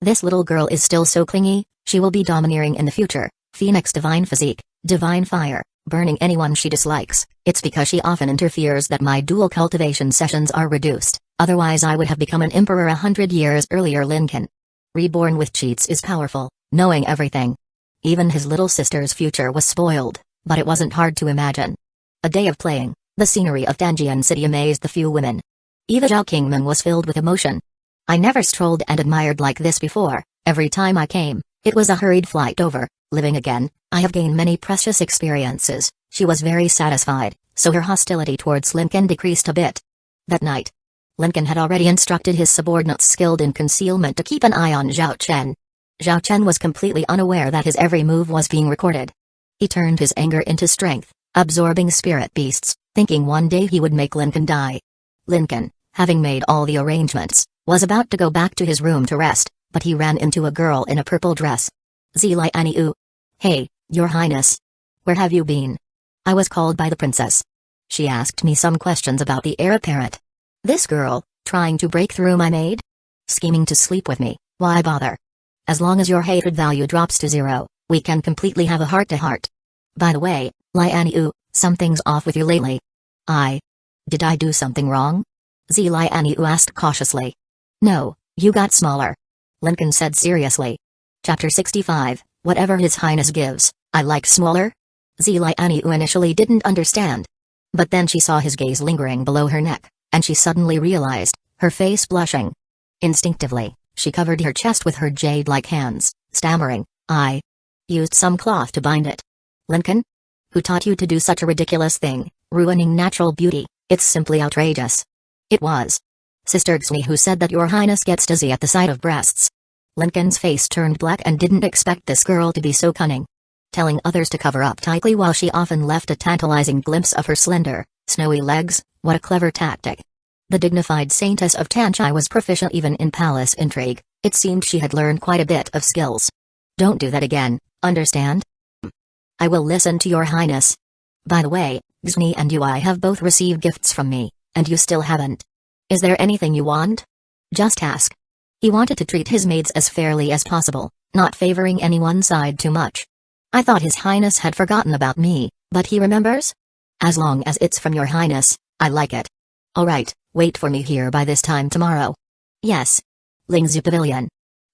This little girl is still so clingy, she will be domineering in the future. Phoenix divine physique, divine fire, burning anyone she dislikes. It's because she often interferes that my dual cultivation sessions are reduced, otherwise I would have become an emperor 100 years earlier. Lincoln. Reborn with cheats is powerful, knowing everything. Even his little sister's future was spoiled, but it wasn't hard to imagine. A day of playing, the scenery of Danjian City amazed the few women. Eva Zhao Kingman was filled with emotion. I never strolled and admired like this before. Every time I came, it was a hurried flight over. Living again, I have gained many precious experiences. She was very satisfied, so her hostility towards Lincoln decreased a bit. That night, Lincoln had already instructed his subordinates skilled in concealment to keep an eye on Zhao Chen. Zhao Chen was completely unaware that his every move was being recorded. He turned his anger into strength, absorbing spirit beasts, thinking one day he would make Lincoln die. Lincoln, having made all the arrangements, was about to go back to his room to rest, but he ran into a girl in a purple dress. Zilianiu. Hey, Your Highness. Where have you been? I was called by the princess. She asked me some questions about the heir apparent. This girl, trying to break through my maid? Scheming to sleep with me, why bother? As long as your hatred value drops to 0, we can completely have a heart-to-heart. By the way, Lianiu, something's off with you lately. Did I do something wrong? Zilianiu asked cautiously. No, you got smaller. Lincoln said seriously. Chapter 65, Whatever His Highness gives, I like smaller? Zilianiu initially didn't understand. But then she saw his gaze lingering below her neck, and she suddenly realized, her face blushing. Instinctively, she covered her chest with her jade-like hands, stammering, I used some cloth to bind it. Lincoln? Who taught you to do such a ridiculous thing, ruining natural beauty? It's simply outrageous. It was Sister Xui who said that Your Highness gets dizzy at the sight of breasts. Lincoln's face turned black and didn't expect this girl to be so cunning. Telling others to cover up tightly while she often left a tantalizing glimpse of her slender, snowy legs, what a clever tactic. The dignified Saintess of Tanchai was proficient even in palace intrigue. It seemed she had learned quite a bit of skills. Don't do that again, understand? I will listen to Your Highness. By the way, Xni and Ui have both received gifts from me, and you still haven't. Is there anything you want? Just ask. He wanted to treat his maids as fairly as possible, not favoring any one side too much. I thought His Highness had forgotten about me, but he remembers? As long as it's from Your Highness, I like it. Alright, wait for me here by this time tomorrow. Yes. Lingzhu Pavilion.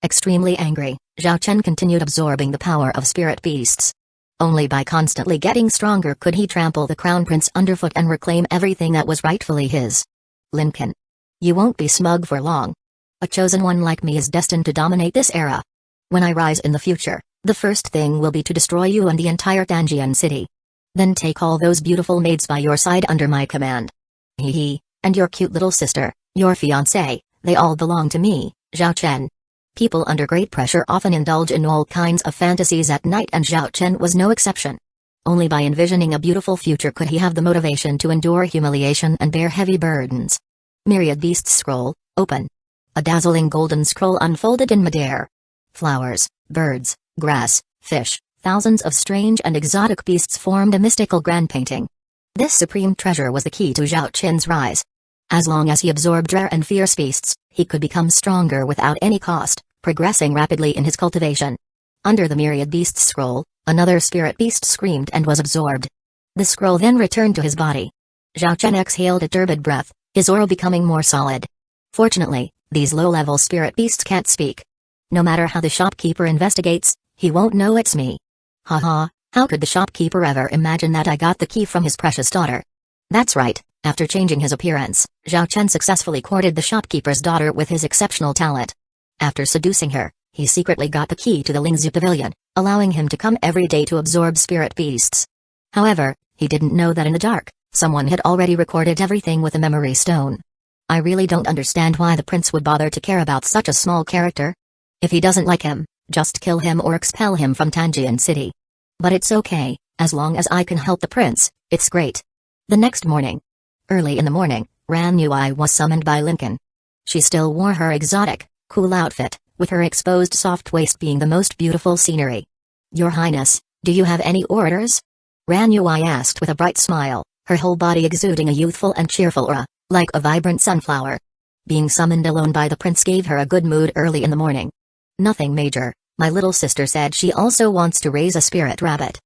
Extremely angry, Zhao Chen continued absorbing the power of spirit beasts. Only by constantly getting stronger could he trample the crown prince underfoot and reclaim everything that was rightfully his. Lincoln. You won't be smug for long. A chosen one like me is destined to dominate this era. When I rise in the future, the first thing will be to destroy you and the entire Danjian City. Then take all those beautiful maids by your side under my command. Hee, and your cute little sister, your fiancé, they all belong to me, Zhao Chen. People under great pressure often indulge in all kinds of fantasies at night, and Zhao Chen was no exception. Only by envisioning a beautiful future could he have the motivation to endure humiliation and bear heavy burdens. Myriad Beasts Scroll, open. A dazzling golden scroll unfolded in midair. Flowers, birds, grass, fish, thousands of strange and exotic beasts formed a mystical grand painting. This supreme treasure was the key to Zhao Chen's rise. As long as he absorbed rare and fierce beasts, he could become stronger without any cost, progressing rapidly in his cultivation. Under the Myriad Beasts Scroll, another spirit beast screamed and was absorbed. The scroll then returned to his body. Zhao Chen exhaled a turbid breath, his aura becoming more solid. Fortunately, these low-level spirit beasts can't speak. No matter how the shopkeeper investigates, he won't know it's me. Haha, how could the shopkeeper ever imagine that I got the key from his precious daughter? That's right, after changing his appearance, Zhao Chen successfully courted the shopkeeper's daughter with his exceptional talent. After seducing her, He secretly got the key to the Lingzhu Pavilion, allowing him to come every day to absorb spirit beasts. However, he didn't know that in the dark, someone had already recorded everything with a memory stone. I really don't understand why the prince would bother to care about such a small character. If he doesn't like him, just kill him or expel him from Tanjian City. But it's okay, as long as I can help the prince, it's great. The next morning. Early in the morning, Ran Yui was summoned by Lincoln. She still wore her exotic, cool outfit, with her exposed soft waist being the most beautiful scenery. Your Highness, do you have any orders? Ran Yui asked with a bright smile, her whole body exuding a youthful and cheerful aura, like a vibrant sunflower. Being summoned alone by the prince gave her a good mood early in the morning. Nothing major, my little sister said she also wants to raise a spirit rabbit.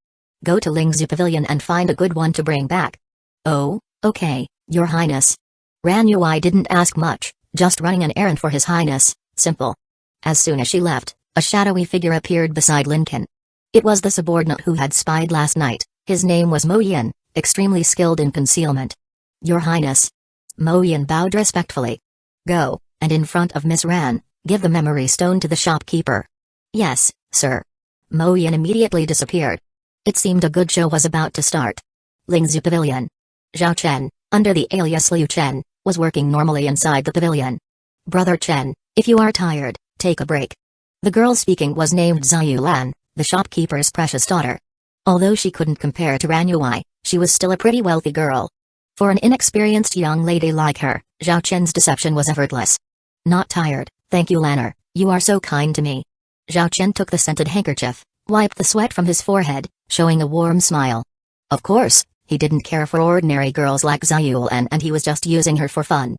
Go to Lingzhu Pavilion and find a good one to bring back. Oh, okay, Your Highness. Ran Yui didn't ask much, just running an errand for His Highness, simple. As soon as she left, a shadowy figure appeared beside Lincoln. It was the subordinate who had spied last night. His name was Mo Yin, extremely skilled in concealment. Your Highness. Mo Yin bowed respectfully. Go, and in front of Miss Ran, give the memory stone to the shopkeeper. Yes, sir. Mo Yin immediately disappeared. It seemed a good show was about to start. Lingzhu Pavilion. Zhao Chen, under the alias Liu Chen, was working normally inside the pavilion. Brother Chen, if you are tired, take a break. The girl speaking was named Zhao Lan, the shopkeeper's precious daughter. Although she couldn't compare to Ran Yui, she was still a pretty wealthy girl. For an inexperienced young lady like her, Zhao Chen's deception was effortless. Not tired, thank you Lanner, you are so kind to me. Zhao Chen took the scented handkerchief, wiped the sweat from his forehead, showing a warm smile. Of course, he didn't care for ordinary girls like Zhao Lan and he was just using her for fun.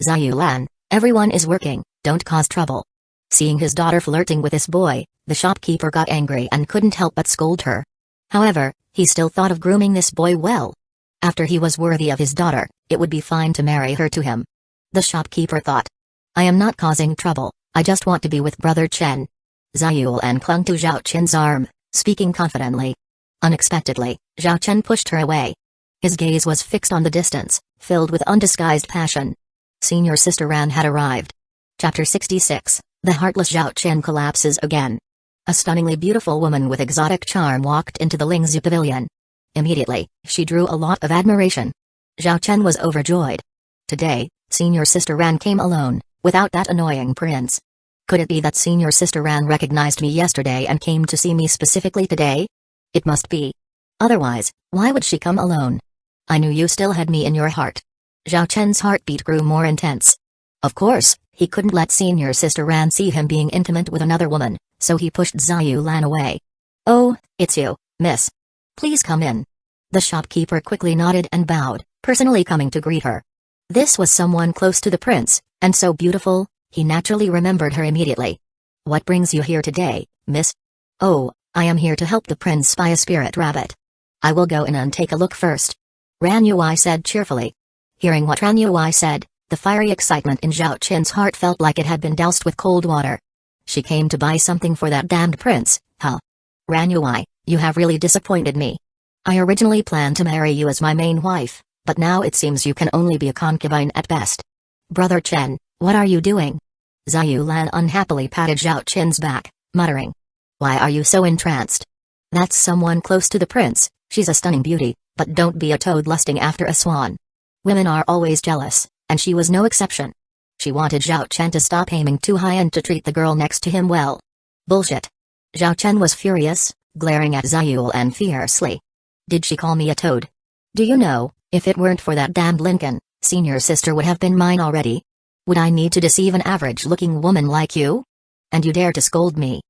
Zhao Lan, everyone is working, don't cause trouble. Seeing his daughter flirting with this boy, the shopkeeper got angry and couldn't help but scold her. However, he still thought of grooming this boy well. After he was worthy of his daughter, it would be fine to marry her to him. The shopkeeper thought. I am not causing trouble, I just want to be with Brother Chen. Zhao Lan clung to Zhao Chen's arm, speaking confidently. Unexpectedly, Zhao Chen pushed her away. His gaze was fixed on the distance, filled with undisguised passion. Senior Sister Ran had arrived. Chapter 66, The Heartless Zhao Chen collapses again. A stunningly beautiful woman with exotic charm walked into the Lingzhu Pavilion. Immediately, she drew a lot of admiration. Zhao Chen was overjoyed. Today, Senior Sister Ran came alone, without that annoying prince. Could it be that Senior Sister Ran recognized me yesterday and came to see me specifically today? It must be. Otherwise, why would she come alone? I knew you still had me in your heart. Zhao Chen's heartbeat grew more intense. Of course, he couldn't let Senior Sister Ran see him being intimate with another woman, so he pushed Zhao Lan away. Oh, it's you, miss. Please come in. The shopkeeper quickly nodded and bowed, personally coming to greet her. This was someone close to the prince, and so beautiful, he naturally remembered her immediately. What brings you here today, miss? Oh, I am here to help the prince spy a spirit rabbit. I will go in and take a look first. Ran Yui said cheerfully. Hearing what Ran Yui said, the fiery excitement in Zhao Chen's heart felt like it had been doused with cold water. She came to buy something for that damned prince, huh? Ran Yui, you have really disappointed me. I originally planned to marry you as my main wife, but now it seems you can only be a concubine at best. Brother Chen, what are you doing? Zhao Lan unhappily patted Zhao Chen's back, muttering. Why are you so entranced? That's someone close to the prince, she's a stunning beauty, but don't be a toad lusting after a swan. Women are always jealous, and she was no exception. She wanted Zhao Chen to stop aiming too high and to treat the girl next to him well. Bullshit. Zhao Chen was furious, glaring at Zhao Lan fiercely. Did she call me a toad? Do you know, if it weren't for that damned Lincoln, Senior Sister would have been mine already. Would I need to deceive an average-looking woman like you? And you dare to scold me?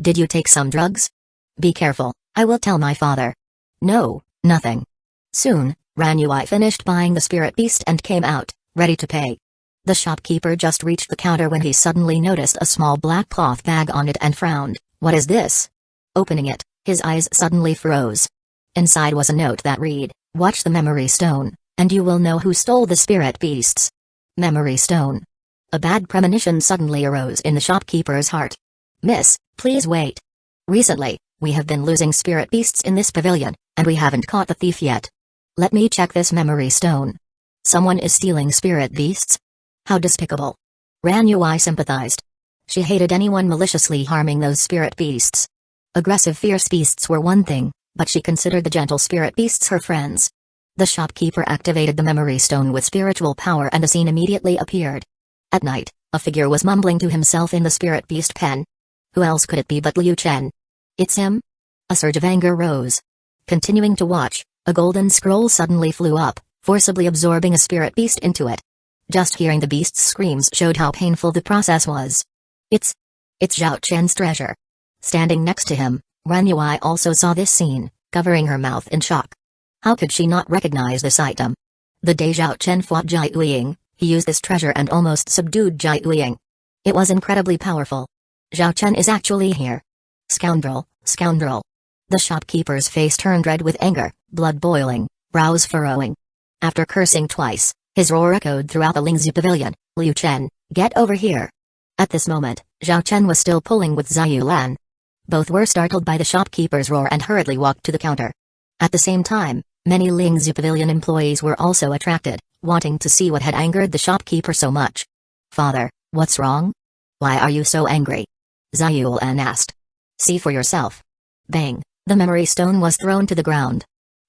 Did you take some drugs? Be careful, I will tell my father. No, nothing. Soon, Ran Yui finished buying the spirit beast and came out, ready to pay. The shopkeeper just reached the counter when he suddenly noticed a small black cloth bag on it and frowned. What is this? Opening it, his eyes suddenly froze. Inside was a note that read, watch the memory stone, and you will know who stole the spirit beasts. Memory stone. A bad premonition suddenly arose in the shopkeeper's heart. Miss, please wait. Recently, we have been losing spirit beasts in this pavilion, and we haven't caught the thief yet. Let me check this memory stone. Someone is stealing spirit beasts? How despicable. Ran Yui sympathized. She hated anyone maliciously harming those spirit beasts. Aggressive fierce beasts were one thing, but she considered the gentle spirit beasts her friends. The shopkeeper activated the memory stone with spiritual power and a scene immediately appeared. At night, a figure was mumbling to himself in the spirit beast pen. Who else could it be but Liu Chen? It's him? A surge of anger rose. Continuing to watch, a golden scroll suddenly flew up, forcibly absorbing a spirit beast into it. Just hearing the beast's screams showed how painful the process was. It's Zhao Chen's treasure. Standing next to him, Ran Yui also saw this scene, covering her mouth in shock. How could she not recognize this item? The day Zhao Chen fought Jai Uying, he used this treasure and almost subdued Jai Uying. It was incredibly powerful. Zhao Chen is actually here. Scoundrel, scoundrel. The shopkeeper's face turned red with anger, blood boiling, brows furrowing. After cursing twice, his roar echoed throughout the Lingzhu pavilion. Liu Chen, get over here. At this moment, Zhao Chen was still pulling with Zhao Lan. Both were startled by the shopkeeper's roar and hurriedly walked to the counter. At the same time, many Lingzhu pavilion employees were also attracted, wanting to see what had angered the shopkeeper so much. Father, what's wrong? Why are you so angry? Zhao Lan asked. See for yourself. Bang, the memory stone was thrown to the ground.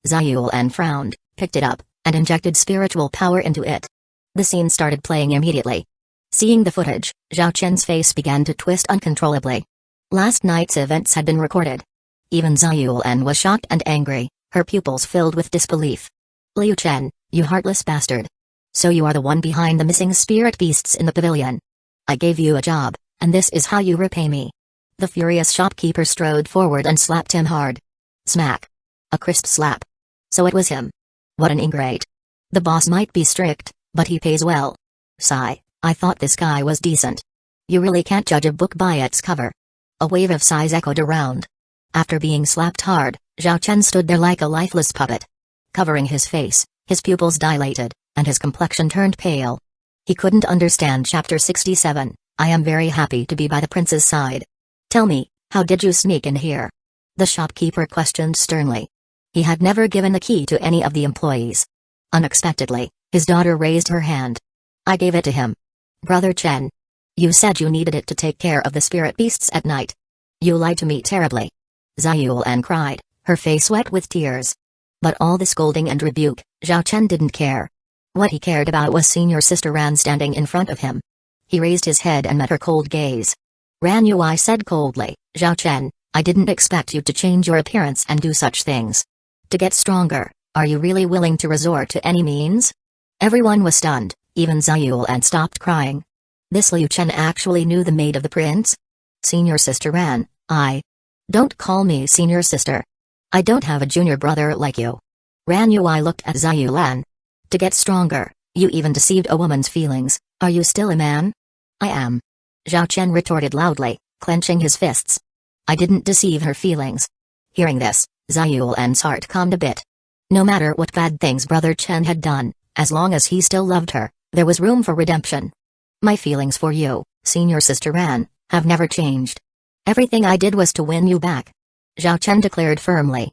Zhao Lan frowned, picked it up, and injected spiritual power into it. The scene started playing immediately. Seeing the footage, Zhao Chen's face began to twist uncontrollably. Last night's events had been recorded. Even Zhao Lan was shocked and angry, her pupils filled with disbelief. Liu Chen, you heartless bastard. So you are the one behind the missing spirit beasts in the pavilion. I gave you a job, and this is how you repay me. The furious shopkeeper strode forward and slapped him hard. Smack. A crisp slap. So it was him. What an ingrate. The boss might be strict, but he pays well. Sigh, I thought this guy was decent. You really can't judge a book by its cover. A wave of sighs echoed around. After being slapped hard, Zhao Chen stood there like a lifeless puppet. Covering his face, his pupils dilated, and his complexion turned pale. He couldn't understand Chapter 67, I am very happy to be by the prince's side. Tell me, how did you sneak in here? The shopkeeper questioned sternly. He had never given the key to any of the employees. Unexpectedly, his daughter raised her hand. I gave it to him. Brother Chen. You said you needed it to take care of the spirit beasts at night. You lied to me terribly. Zhao Lan cried, her face wet with tears. But all the scolding and rebuke, Zhao Chen didn't care. What he cared about was senior sister Ran standing in front of him. He raised his head and met her cold gaze. Ran Yui said coldly, Zhao Chen, I didn't expect you to change your appearance and do such things. To get stronger, are you really willing to resort to any means? Everyone was stunned, even Zhao Lan stopped crying. This Liu Chen actually knew the maid of the prince? Senior sister Ran, Don't call me senior sister. I don't have a junior brother like you. Ran Yui looked at Zhao Lan. To get stronger, you even deceived a woman's feelings, are you still a man? I am. Zhao Chen retorted loudly, clenching his fists. I didn't deceive her feelings. Hearing this, Zhao Lan's heart calmed a bit. No matter what bad things Brother Chen had done, as long as he still loved her, there was room for redemption. My feelings for you, senior sister Ran, have never changed. Everything I did was to win you back. Zhao Chen declared firmly.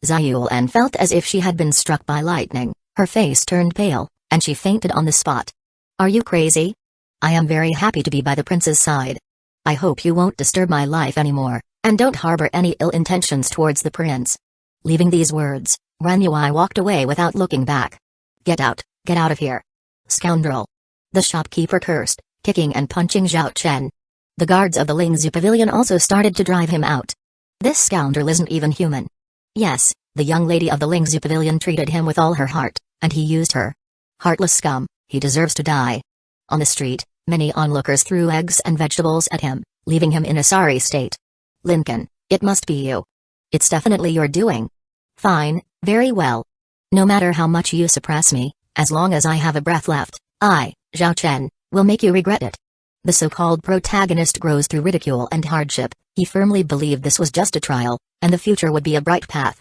Zhao Lan felt as if she had been struck by lightning, her face turned pale, and she fainted on the spot. Are you crazy? I am very happy to be by the prince's side. I hope you won't disturb my life anymore, and don't harbor any ill intentions towards the prince. Leaving these words, Ran Yui walked away without looking back. Get out of here. Scoundrel. The shopkeeper cursed, kicking and punching Zhao Chen. The guards of the Lingzhu pavilion also started to drive him out. This scoundrel isn't even human. Yes, the young lady of the Lingzhu pavilion treated him with all her heart, and he used her. Heartless scum, he deserves to die. On the street, many onlookers threw eggs and vegetables at him, leaving him in a sorry state. Lincoln, it must be you. It's definitely your doing. Fine, very well. No matter how much you suppress me, as long as I have a breath left, I, Zhao Chen, will make you regret it. The so-called protagonist grows through ridicule and hardship. He firmly believed this was just a trial, and the future would be a bright path.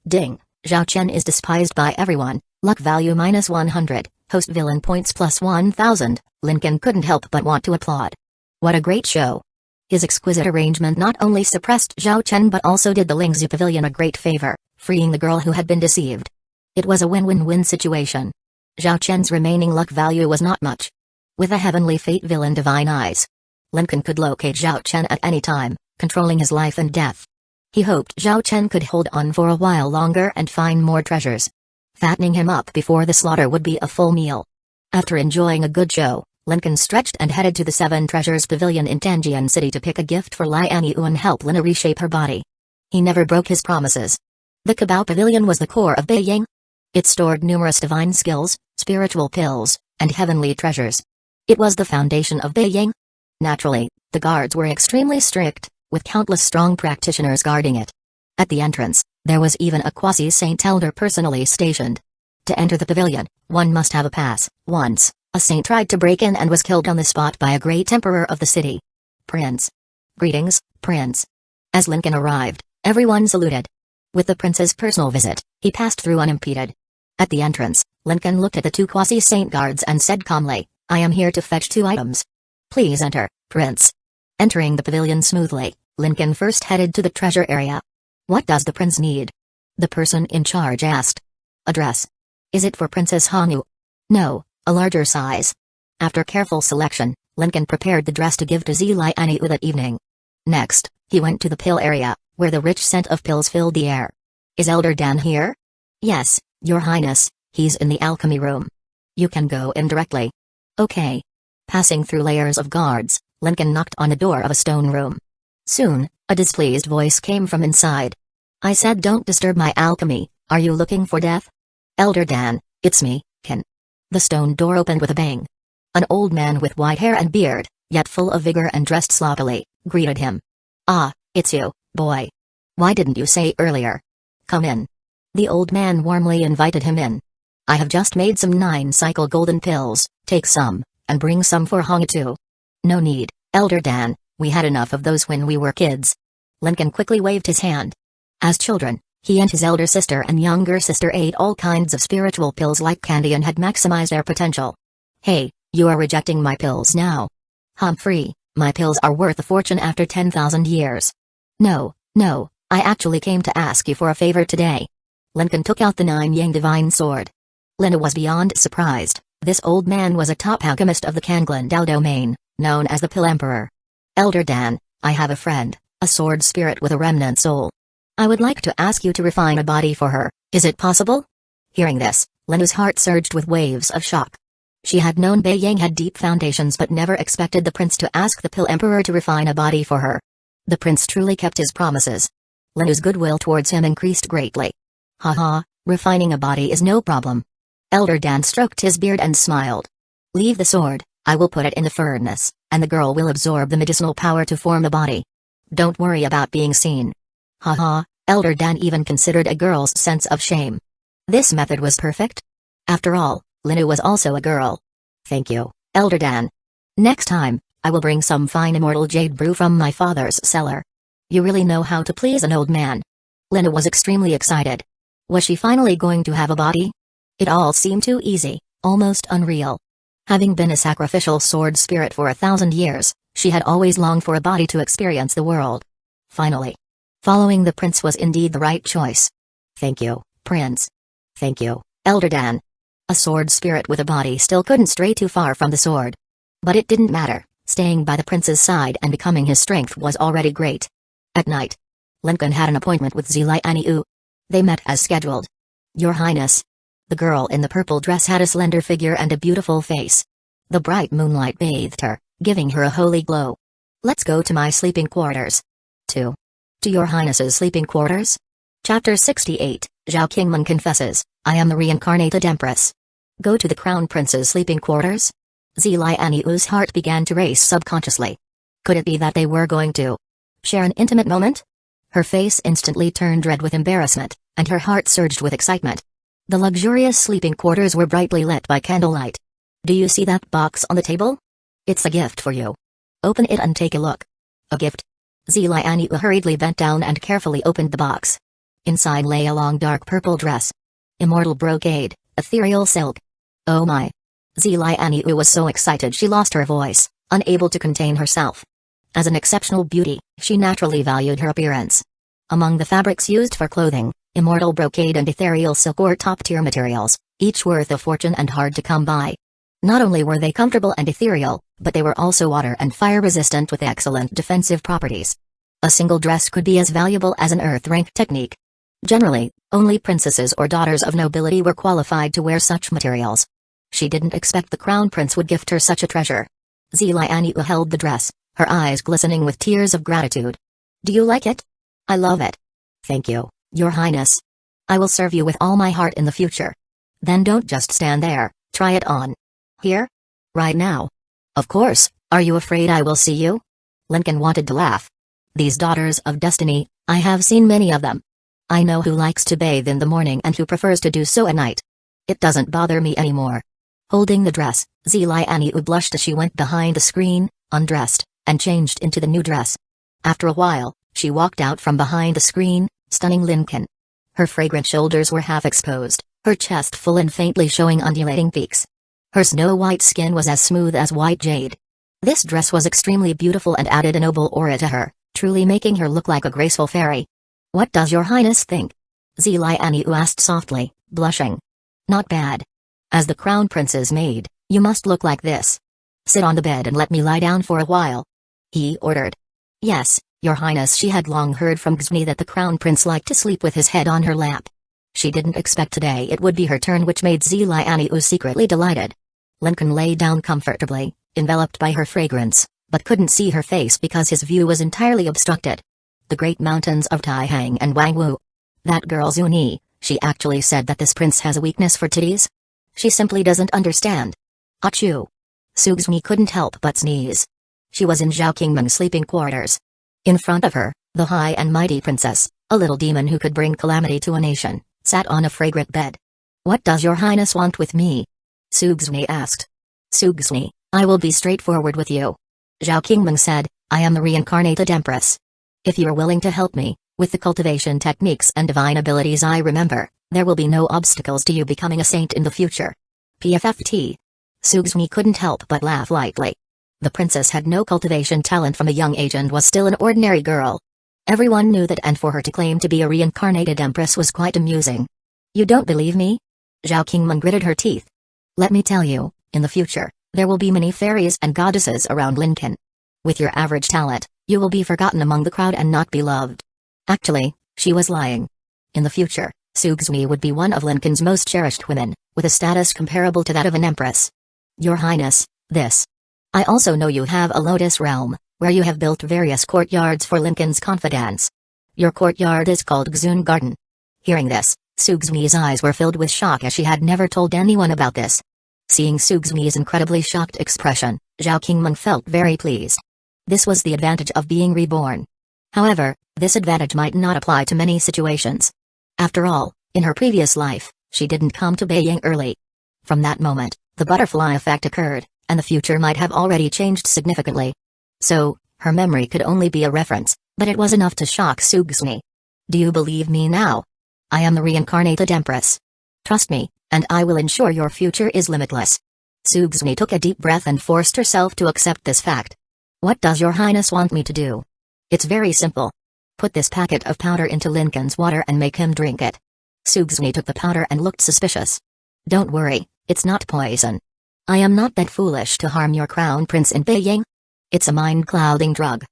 Ding, Zhao Chen is despised by everyone, luck value -100, host villain points +1000, Lincoln couldn't help but want to applaud. What a great show. His exquisite arrangement not only suppressed Zhao Chen but also did the Lingzhu pavilion a great favor, freeing the girl who had been deceived. It was a win-win-win situation. Zhao Chen's remaining luck value was not much. With a heavenly fate villain Divine Eyes. Lincoln could locate Zhao Chen at any time, controlling his life and death. He hoped Zhao Chen could hold on for a while longer and find more treasures. Fattening him up before the slaughter would be a full meal. After enjoying a good show, Lincoln stretched and headed to the Seven Treasures Pavilion in Tanjian City to pick a gift for Lianyu and help Lina reshape her body. He never broke his promises. The Kabao Pavilion was the core of Beiying. It stored numerous divine skills, spiritual pills, and heavenly treasures. It was the foundation of Beiying. Naturally, the guards were extremely strict, with countless strong practitioners guarding it. At the entrance, there was even a quasi-saint elder personally stationed. To enter the pavilion, one must have a pass. Once, a saint tried to break in and was killed on the spot by a great emperor of the city. Prince. Greetings, Prince. As Lincoln arrived, everyone saluted. With the prince's personal visit, he passed through unimpeded. At the entrance, Lincoln looked at the two quasi-saint guards and said calmly, "I am here to fetch 2 items. Please enter, Prince." Entering the pavilion smoothly, Lincoln first headed to the treasure area. "What does the prince need?" the person in charge asked. "A dress. Is it for Princess Hanyu?" "No, a larger size." After careful selection, Lincoln prepared the dress to give to Lianyu that evening. Next, he went to the pill area, where the rich scent of pills filled the air. "Is Elder Dan here?" "Yes, Your Highness, he's in the alchemy room." "You can go in directly." "Okay." Passing through layers of guards, Lincoln knocked on the door of a stone room. Soon, a displeased voice came from inside. "I said don't disturb my alchemy, are you looking for death?" "Elder Dan, it's me, Ken." The stone door opened with a bang. An old man with white hair and beard, yet full of vigor and dressed sloppily, greeted him. "Ah, it's you, boy. Why didn't you say earlier? Come in." The old man warmly invited him in. "I have just made some 9-cycle golden pills, take some, and bring some for Hong too." "No need, Elder Dan, we had enough of those when we were kids." Lincoln quickly waved his hand. As children, he and his elder sister and younger sister ate all kinds of spiritual pills like candy and had maximized their potential. "Hey, you are rejecting my pills now." "Humphrey, my pills are worth a fortune after 10,000 years." No, I actually came to ask you for a favor today." Lincoln took out the 9-yang divine sword. Lina was beyond surprised. This old man was a top alchemist of the Kanglan Dao domain, known as the Pill Emperor. "Elder Dan, I have a friend, a sword spirit with a remnant soul. I would like to ask you to refine a body for her, is it possible?" Hearing this, Lina's heart surged with waves of shock. She had known Beiyang had deep foundations but never expected the prince to ask the Pill Emperor to refine a body for her. The prince truly kept his promises. Lina's goodwill towards him increased greatly. "Haha, refining a body is no problem." Elder Dan stroked his beard and smiled. "Leave the sword, I will put it in the furnace, and the girl will absorb the medicinal power to form a body. Don't worry about being seen." Haha, Elder Dan even considered a girl's sense of shame. This method was perfect. After all, Lina was also a girl. "Thank you, Elder Dan. Next time, I will bring some fine immortal jade brew from my father's cellar." You really know how to please an old man. Lina was extremely excited. Was she finally going to have a body? It all seemed too easy, almost unreal. Having been a sacrificial sword spirit for 1,000 years, she had always longed for a body to experience the world. Finally, following the prince was indeed the right choice. "Thank you, Prince." "Thank you, Elder Dan." A sword spirit with a body still couldn't stray too far from the sword. But it didn't matter, staying by the prince's side and becoming his strength was already great. At night, Lincoln had an appointment with Lianyu. They met as scheduled. "Your Highness." The girl in the purple dress had a slender figure and a beautiful face. The bright moonlight bathed her, giving her a holy glow. "Let's go to my sleeping quarters." "To Your Highness's sleeping quarters?" Chapter 68, Zhao Qingman confesses, "I am the reincarnated empress." Go to the crown prince's sleeping quarters? Lianyu's heart began to race subconsciously. Could it be that they were going to share an intimate moment? Her face instantly turned red with embarrassment, and her heart surged with excitement. The luxurious sleeping quarters were brightly lit by candlelight. "Do you see that box on the table? It's a gift for you. Open it and take a look." "A gift?" Lianyu hurriedly bent down and carefully opened the box. Inside lay a long dark purple dress. Immortal brocade, ethereal silk. "Oh my!" Lianyu was so excited she lost her voice, unable to contain herself. As an exceptional beauty, she naturally valued her appearance. Among the fabrics used for clothing, immortal brocade and ethereal silk were top-tier materials, each worth a fortune and hard to come by. Not only were they comfortable and ethereal, but they were also water and fire resistant with excellent defensive properties. A single dress could be as valuable as an earth rank technique. Generally, only princesses or daughters of nobility were qualified to wear such materials. She didn't expect the crown prince would gift her such a treasure. Villainesses held the dress, her eyes glistening with tears of gratitude. Do you like it? I love it. Thank you, Your Highness. I will serve you with all my heart in the future. Then don't just stand there, try it on. Here? Right now? Of course, are you afraid I will see you? Lincoln wanted to laugh. These daughters of destiny, I have seen many of them. I know who likes to bathe in the morning and who prefers to do so at night. It doesn't bother me anymore. Holding the dress, Villainesses blushed as she went behind the screen, undressed, and changed into the new dress. After a while, she walked out from behind the screen, stunning Lincoln. Her fragrant shoulders were half exposed, her chest full and faintly showing undulating peaks. Her snow-white skin was as smooth as white jade. This dress was extremely beautiful and added a noble aura to her, truly making her look like a graceful fairy. What does Your Highness think? Villainesses asked softly, blushing. Not bad. As the crown prince's maid, you must look like this. Sit on the bed and let me lie down for a while. He ordered. Yes, Your Highness. She had long heard from Ksni that the crown prince liked to sleep with his head on her lap. She didn't expect today it would be her turn, which made Villainesses secretly delighted. Lincoln lay down comfortably, enveloped by her fragrance, but couldn't see her face because his view was entirely obstructed. The great mountains of Taihang and Wangwu. That girl Zuni, she actually said that this prince has a weakness for titties? She simply doesn't understand. Achoo. Sugsmi couldn't help but sneeze. She was in Zhao Qingmeng's sleeping quarters. In front of her, the high and mighty princess, a little demon who could bring calamity to a nation, sat on a fragrant bed. What does Your Highness want with me? Sugsmi asked. Sugsmi, I will be straightforward with you. Zhao Qingmeng said, I am the reincarnated empress. If you are willing to help me, with the cultivation techniques and divine abilities I remember, there will be no obstacles to you becoming a saint in the future. PFFT. Sugsmi couldn't help but laugh lightly. The princess had no cultivation talent from a young age and was still an ordinary girl. Everyone knew that, and for her to claim to be a reincarnated empress was quite amusing. You don't believe me? Zhao Qingmeng gritted her teeth. Let me tell you, in the future, there will be many fairies and goddesses around Lincoln. With your average talent, you will be forgotten among the crowd and not be loved. Actually, she was lying. In the future, Sugsmi would be one of Lincoln's most cherished women, with a status comparable to that of an empress. Your Highness, this. I also know you have a Lotus Realm, where you have built various courtyards for Lincoln's confidants. Your courtyard is called Xun Garden. Hearing this, Sugsmi's eyes were filled with shock as she had never told anyone about this. Seeing Sugsmi's incredibly shocked expression, Zhao Qingmeng felt very pleased. This was the advantage of being reborn. However, this advantage might not apply to many situations. After all, in her previous life, she didn't come to Beiying early. From that moment, the butterfly effect occurred, and the future might have already changed significantly. So, her memory could only be a reference, but it was enough to shock Sugsmi. Do you believe me now? I am the reincarnated empress. Trust me, and I will ensure your future is limitless. Sugsmi took a deep breath and forced herself to accept this fact. What does Your Highness want me to do? It's very simple. Put this packet of powder into Lincoln's water and make him drink it. Sugsmi took the powder and looked suspicious. Don't worry, it's not poison. I am not that foolish to harm your crown prince in Beiying. It's a mind-clouding drug.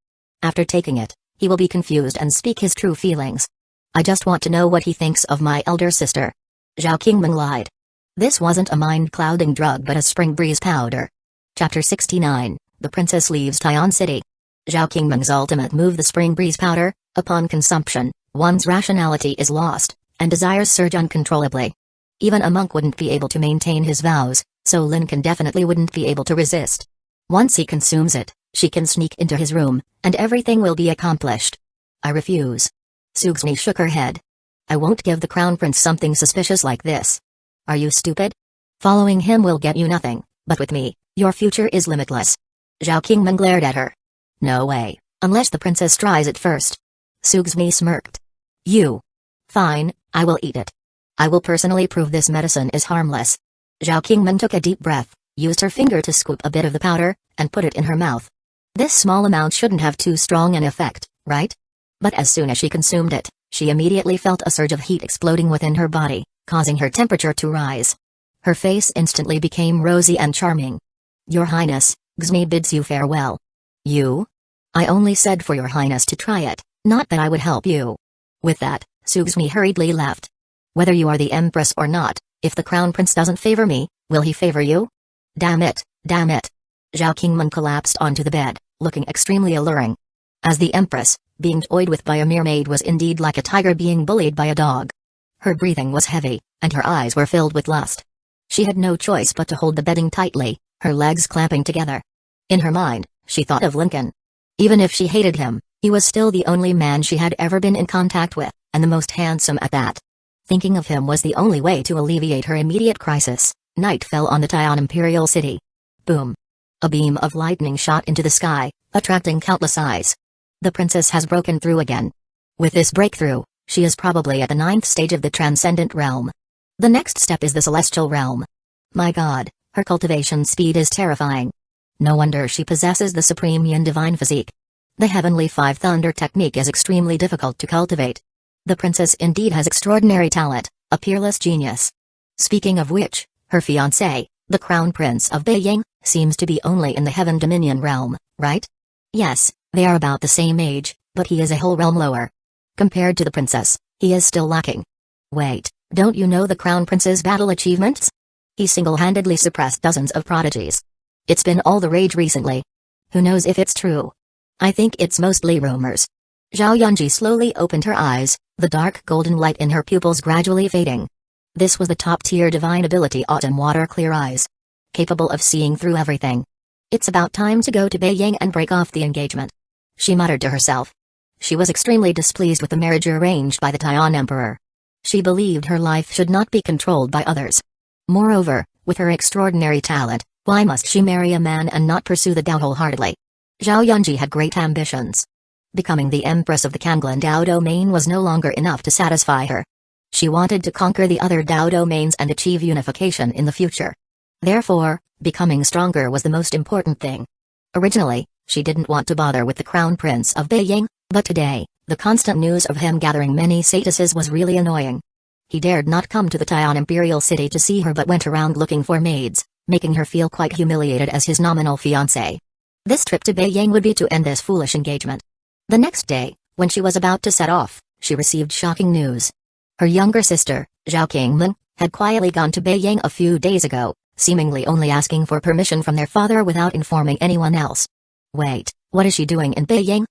After taking it, he will be confused and speak his true feelings. I just want to know what he thinks of my elder sister. Zhao Qingmeng lied. This wasn't a mind-clouding drug but a spring breeze powder. Chapter 69, The Princess Leaves Tai'an City. Zhao Qingmeng's ultimate move, the spring breeze powder. Upon consumption, one's rationality is lost, and desires surge uncontrollably. Even a monk wouldn't be able to maintain his vows, so Lincoln definitely wouldn't be able to resist. Once he consumes it, she can sneak into his room, and everything will be accomplished. I refuse. Sugsmi shook her head. I won't give the crown prince something suspicious like this. Are you stupid? Following him will get you nothing, but with me, your future is limitless. Zhao Qingmeng glared at her. No way, unless the princess tries it first. Sugsmi smirked. You. Fine, I will eat it. I will personally prove this medicine is harmless. Zhao Qingmeng took a deep breath, used her finger to scoop a bit of the powder, and put it in her mouth. This small amount shouldn't have too strong an effect, right? But as soon as she consumed it, she immediately felt a surge of heat exploding within her body, causing her temperature to rise. Her face instantly became rosy and charming. Your Highness, Xmi bids you farewell. You? I only said for your Highness to try it, not that I would help you. With that, Xmi hurriedly left. Whether you are the Empress or not, if the Crown Prince doesn't favor me, will he favor you? Damn it, damn it. Zhao Qingmen collapsed onto the bed, looking extremely alluring. As the Empress, being toyed with by a mere maid was indeed like a tiger being bullied by a dog. Her breathing was heavy, and her eyes were filled with lust. She had no choice but to hold the bedding tightly, her legs clamping together. In her mind, she thought of Lincoln. Even if she hated him, he was still the only man she had ever been in contact with, and the most handsome at that. Thinking of him was the only way to alleviate her immediate crisis. Night fell on the Taiwan Imperial City. Boom. A beam of lightning shot into the sky, attracting countless eyes. The princess has broken through again. With this breakthrough, she is probably at the 9th stage of the transcendent realm. The next step is the celestial realm. My god, her cultivation speed is terrifying. No wonder she possesses the supreme yin divine physique. The heavenly five thunder technique is extremely difficult to cultivate. The princess indeed has extraordinary talent, a peerless genius. Speaking of which, her fiancé, the crown prince of Beiying, seems to be only in the heaven dominion realm, right? Yes, they are about the same age, but he is a whole realm lower. Compared to the princess, he is still lacking. Wait, don't you know the crown prince's battle achievements? He single-handedly suppressed dozens of prodigies. It's been all the rage recently. Who knows if it's true? I think it's mostly rumors. Zhao Yunji slowly opened her eyes, the dark golden light in her pupils gradually fading. This was the top-tier divine ability Autumn Water Clear Eyes. Capable of seeing through everything. It's about time to go to Beiying and break off the engagement. She muttered to herself. She was extremely displeased with the marriage arranged by the Taiwan Emperor. She believed her life should not be controlled by others. Moreover, with her extraordinary talent, why must she marry a man and not pursue the Dao wholeheartedly? Zhao Yunji had great ambitions. Becoming the Empress of the Kanglan Dao domain was no longer enough to satisfy her. She wanted to conquer the other Dao domains and achieve unification in the future. Therefore, becoming stronger was the most important thing. Originally, she didn't want to bother with the Crown Prince of Beiying, but today, the constant news of him gathering many Saintesses was really annoying. He dared not come to the Taiwan Imperial City to see her but went around looking for maids, making her feel quite humiliated as his nominal fiancé. This trip to Beiying would be to end this foolish engagement. The next day, when she was about to set off, she received shocking news. Her younger sister, Zhao Qingmen, had quietly gone to Beiying a few days ago, seemingly only asking for permission from their father without informing anyone else. Wait, what is she doing in Beiying?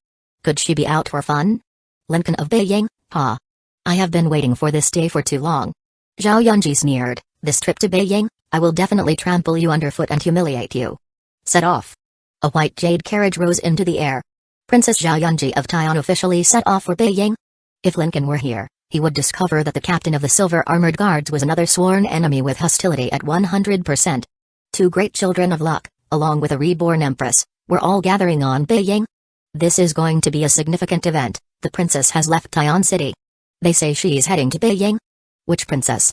Could she be out for fun? Lincoln of Beiying, ha! I have been waiting for this day for too long. Zhao Yunji sneered, this trip to Beiying, I will definitely trample you underfoot and humiliate you. Set off. A white jade carriage rose into the air. Princess Zhao Yunji of Taiwan officially set off for Beiying. If Lincoln were here, he would discover that the captain of the Silver Armored Guards was another sworn enemy with hostility at 100%. Two great children of luck, along with a reborn empress, were all gathering on Beiying. This is going to be a significant event. The princess has left Taiwan City. They say she's heading to Beiying. Which princess?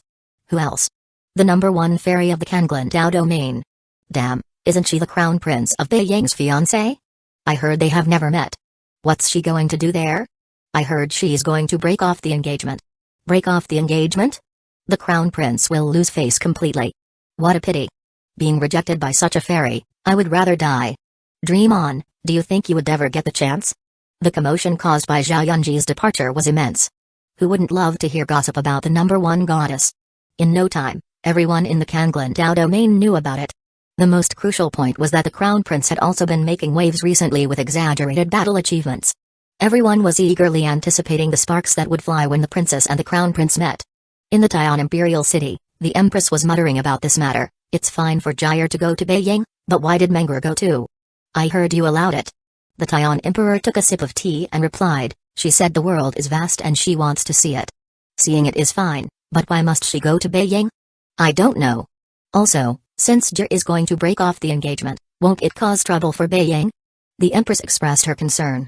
Who else? The #1 fairy of the Kanglan Dao domain. Damn, isn't she the crown prince of Beiying's fiancé? I heard they have never met. What's she going to do there? I heard she's going to break off the engagement. Break off the engagement? The crown prince will lose face completely. What a pity. Being rejected by such a fairy, I would rather die. Dream on, do you think you would ever get the chance? The commotion caused by Zhao Yunji's departure was immense. Who wouldn't love to hear gossip about the #1 goddess? In no time, everyone in the Kanglan Dao domain knew about it. The most crucial point was that the crown prince had also been making waves recently with exaggerated battle achievements. Everyone was eagerly anticipating the sparks that would fly when the princess and the crown prince met. In the Taiwan Imperial City, the empress was muttering about this matter. It's fine for Jire to go to Beiying, but why did Menger go too? I heard you allowed it. The Taiwan emperor took a sip of tea and replied, she said the world is vast and she wants to see it. Seeing it is fine, but why must she go to Beiying? I don't know. Also, since Jire is going to break off the engagement, won't it cause trouble for Beiying? The empress expressed her concern.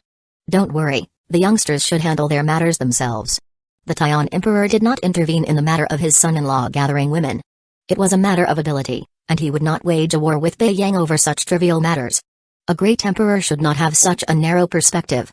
Don't worry, the youngsters should handle their matters themselves. The Taiwan emperor did not intervene in the matter of his son-in-law gathering women. It was a matter of ability, and he would not wage a war with Beiying over such trivial matters. A great emperor should not have such a narrow perspective.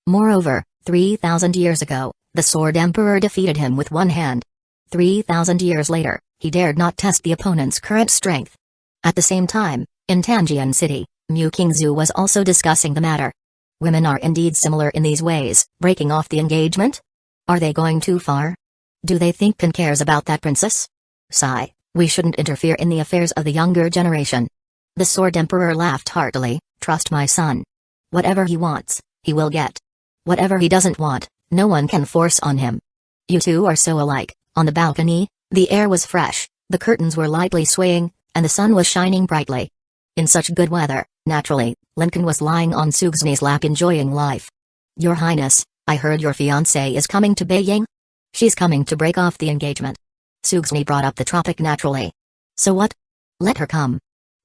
Moreover, 3,000 years ago, the Sword Emperor defeated him with one hand. 3,000 years later, he dared not test the opponent's current strength. At the same time, in Tanjian City, Mu Qingzu was also discussing the matter. Women are indeed similar in these ways, breaking off the engagement? Are they going too far? Do they think Ken cares about that princess? Sigh, we shouldn't interfere in the affairs of the younger generation. The Sword Emperor laughed heartily, trust my son. Whatever he wants, he will get. Whatever he doesn't want, no one can force on him. You two are so alike. On the balcony, the air was fresh, the curtains were lightly swaying, and the sun was shining brightly. In such good weather, naturally, Lincoln was lying on Sugsni's lap enjoying life. Your Highness, I heard your fiancée is coming to Beiying? She's coming to break off the engagement. Sugsni brought up the topic naturally. So what? Let her come.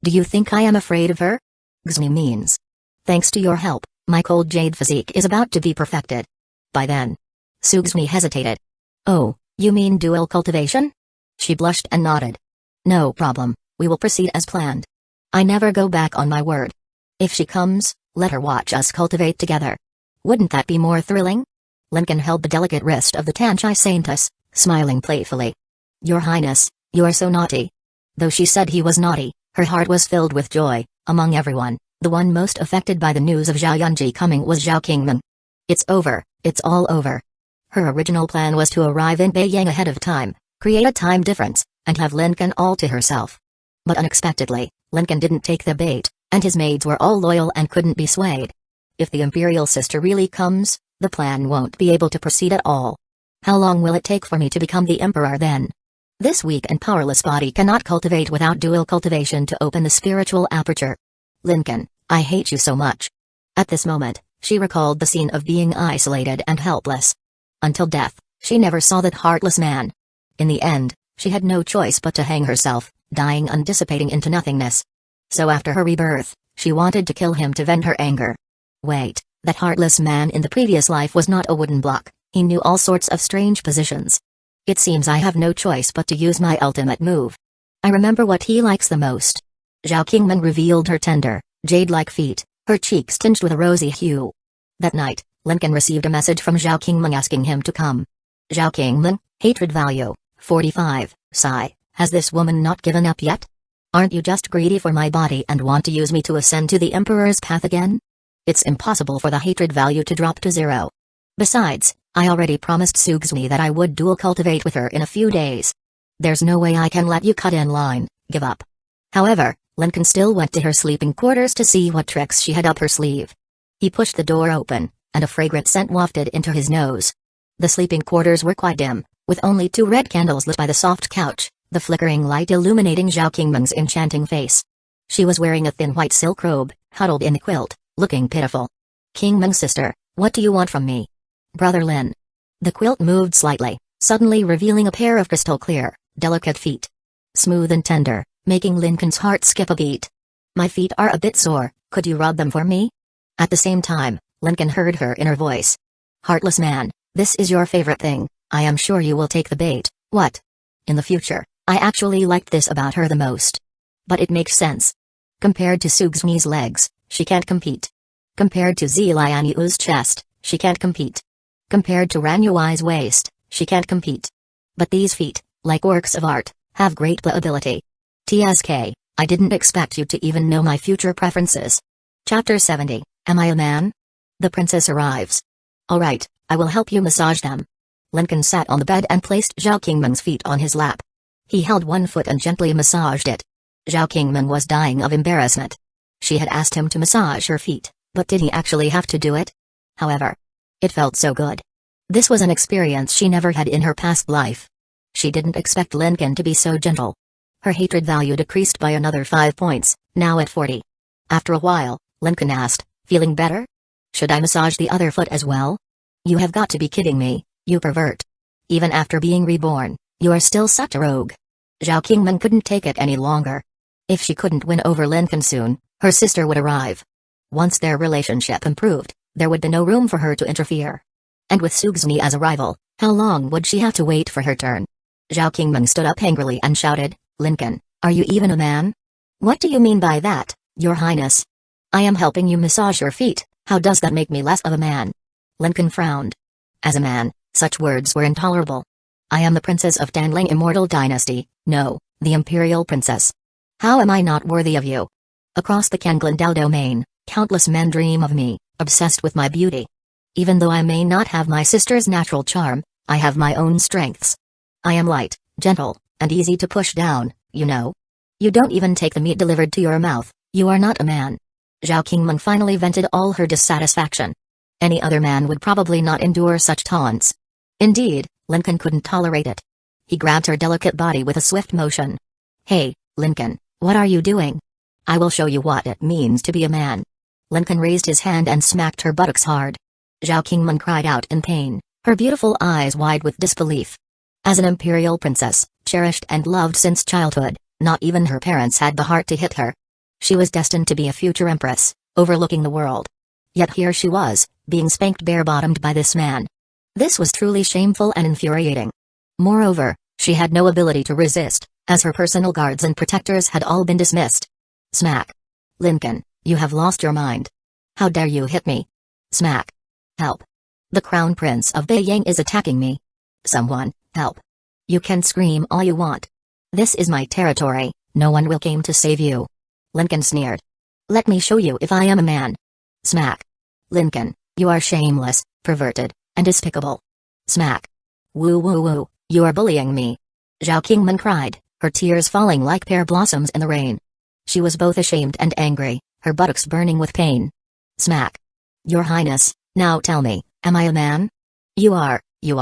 Do you think I am afraid of her? Xni means. Thanks to your help, my cold jade physique is about to be perfected. By then. Sugsni hesitated. Oh, you mean dual cultivation? She blushed and nodded. No problem, we will proceed as planned. I never go back on my word. If she comes, let her watch us cultivate together. Wouldn't that be more thrilling? Lincoln held the delicate wrist of the Tanchai Saintess, smiling playfully. Your Highness, you are so naughty. Though she said he was naughty, her heart was filled with joy. Among everyone, the one most affected by the news of Zhao Yunji coming was Zhao Qingming. It's over, it's all over. Her original plan was to arrive in Beiyang ahead of time, create a time difference, and have Lincoln all to herself. But unexpectedly, Lincoln didn't take the bait, and his maids were all loyal and couldn't be swayed. If the imperial sister really comes, the plan won't be able to proceed at all. How long will it take for me to become the emperor then? This weak and powerless body cannot cultivate without dual cultivation to open the spiritual aperture. Lincoln, I hate you so much. At this moment, she recalled the scene of being isolated and helpless. Until death, she never saw that heartless man. In the end, she had no choice but to hang herself, dying and dissipating into nothingness. So after her rebirth, she wanted to kill him to vent her anger. Wait, that heartless man in the previous life was not a wooden block, he knew all sorts of strange positions. It seems I have no choice but to use my ultimate move. I remember what he likes the most. Zhao Qingming revealed her tender, jade-like feet, her cheeks tinged with a rosy hue. That night, Lincoln received a message from Zhao Qingming asking him to come. Zhao Qingming, hatred value, 45, sigh, has this woman not given up yet? Aren't you just greedy for my body and want to use me to ascend to the Emperor's path again? It's impossible for the hatred value to drop to 0. Besides, I already promised Sugsni that I would dual cultivate with her in a few days. There's no way I can let you cut in line, give up. However, Lincoln still went to her sleeping quarters to see what tricks she had up her sleeve. He pushed the door open, and a fragrant scent wafted into his nose. The sleeping quarters were quite dim, with only 2 red candles lit by the soft couch, the flickering light illuminating Zhao Qingming's enchanting face. She was wearing a thin white silk robe, huddled in the quilt, looking pitiful. Qingming's sister, what do you want from me? Brother Lin. The quilt moved slightly, suddenly revealing a pair of crystal clear, delicate feet. Smooth and tender, making Lincoln's heart skip a beat. My feet are a bit sore, could you rub them for me? At the same time, Lincoln heard her inner voice. Heartless man, this is your favorite thing, I am sure you will take the bait, what? In the future, I actually liked this about her the most. But it makes sense. Compared to Sugsni's legs, she can't compete. Compared to Zilianyu's chest, she can't compete. Compared to Ranyui's waist, she can't compete. But these feet, like works of art, have great playability. TSK, I didn't expect you to even know my future preferences. Chapter 70, Am I a Man? The princess arrives. Alright, I will help you massage them. Lincoln sat on the bed and placed Zhao Qingming's feet on his lap. He held one foot and gently massaged it. Zhao Qingming was dying of embarrassment. She had asked him to massage her feet, but did he actually have to do it? However, it felt so good. This was an experience she never had in her past life. She didn't expect Lincoln to be so gentle. Her hatred value decreased by another 5 points, now at 40. After a while, Lincoln asked, feeling better? Should I massage the other foot as well? You have got to be kidding me, you pervert. Even after being reborn, you are still such a rogue. Zhao Qingming couldn't take it any longer. If she couldn't win over Lincoln soon, her sister would arrive. Once their relationship improved, there would be no room for her to interfere. And with Sugsni as a rival, how long would she have to wait for her turn? Zhao Qingming stood up angrily and shouted, Lincoln, are you even a man? What do you mean by that, Your Highness? I am helping you massage your feet, how does that make me less of a man? Lincoln frowned. As a man, such words were intolerable. I am the princess of Danling Immortal Dynasty, no, the imperial princess. How am I not worthy of you? Across the Kanglindao domain, countless men dream of me, obsessed with my beauty. Even though I may not have my sister's natural charm, I have my own strengths. I am light, gentle, and easy to push down, you know. You don't even take the meat delivered to your mouth, you are not a man. Zhao Qingmeng finally vented all her dissatisfaction. Any other man would probably not endure such taunts. Indeed, Lincoln couldn't tolerate it. He grabbed her delicate body with a swift motion. Hey, Lincoln, what are you doing? I will show you what it means to be a man. Lincoln raised his hand and smacked her buttocks hard. Zhao Qingmeng cried out in pain, her beautiful eyes wide with disbelief. As an imperial princess, cherished and loved since childhood, not even her parents had the heart to hit her. She was destined to be a future empress, overlooking the world. Yet here she was, being spanked bare-bottomed by this man. This was truly shameful and infuriating. Moreover, she had no ability to resist, as her personal guards and protectors had all been dismissed. Smack. Lincoln, you have lost your mind. How dare you hit me? Smack. Help. The Crown Prince of Beiyang is attacking me. Someone, help. You can scream all you want. This is my territory, no one will come to save you. Lincoln sneered. Let me show you if I am a man. Smack. Lincoln, you are shameless, perverted, and despicable. Smack. Woo woo woo, you are bullying me. Zhao Qingmeng cried, her tears falling like pear blossoms in the rain. She was both ashamed and angry, her buttocks burning with pain. Smack. Your Highness, now tell me, am I a man? You are. You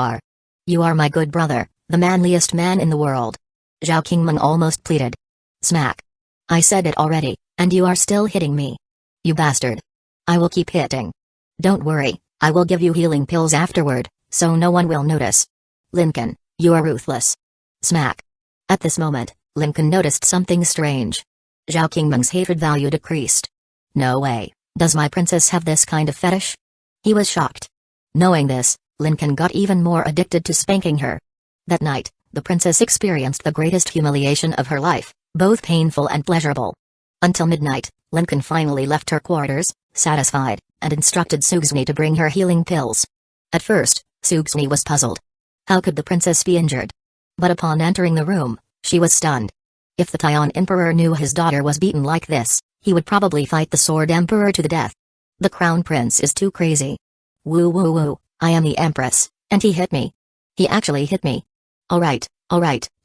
are my good brother, the manliest man in the world. Zhao Qingmeng almost pleaded. Smack. I said it already, and you are still hitting me. You bastard. I will keep hitting. Don't worry, I will give you healing pills afterward, so no one will notice. Lincoln, you are ruthless. Smack. At this moment, Lincoln noticed something strange. Zhao Qingmeng's hatred value decreased. No way, does my princess have this kind of fetish? He was shocked. Knowing this, Lincoln got even more addicted to spanking her. That night, the princess experienced the greatest humiliation of her life, both painful and pleasurable. Until midnight, Lincoln finally left her quarters, satisfied, and instructed Suxni to bring her healing pills. At first, Suxni was puzzled. How could the princess be injured? But upon entering the room, she was stunned. If the Tian Emperor knew his daughter was beaten like this, he would probably fight the Sword Emperor to the death. The Crown Prince is too crazy. Woo woo woo, I am the Empress, and he hit me. He actually hit me. Alright,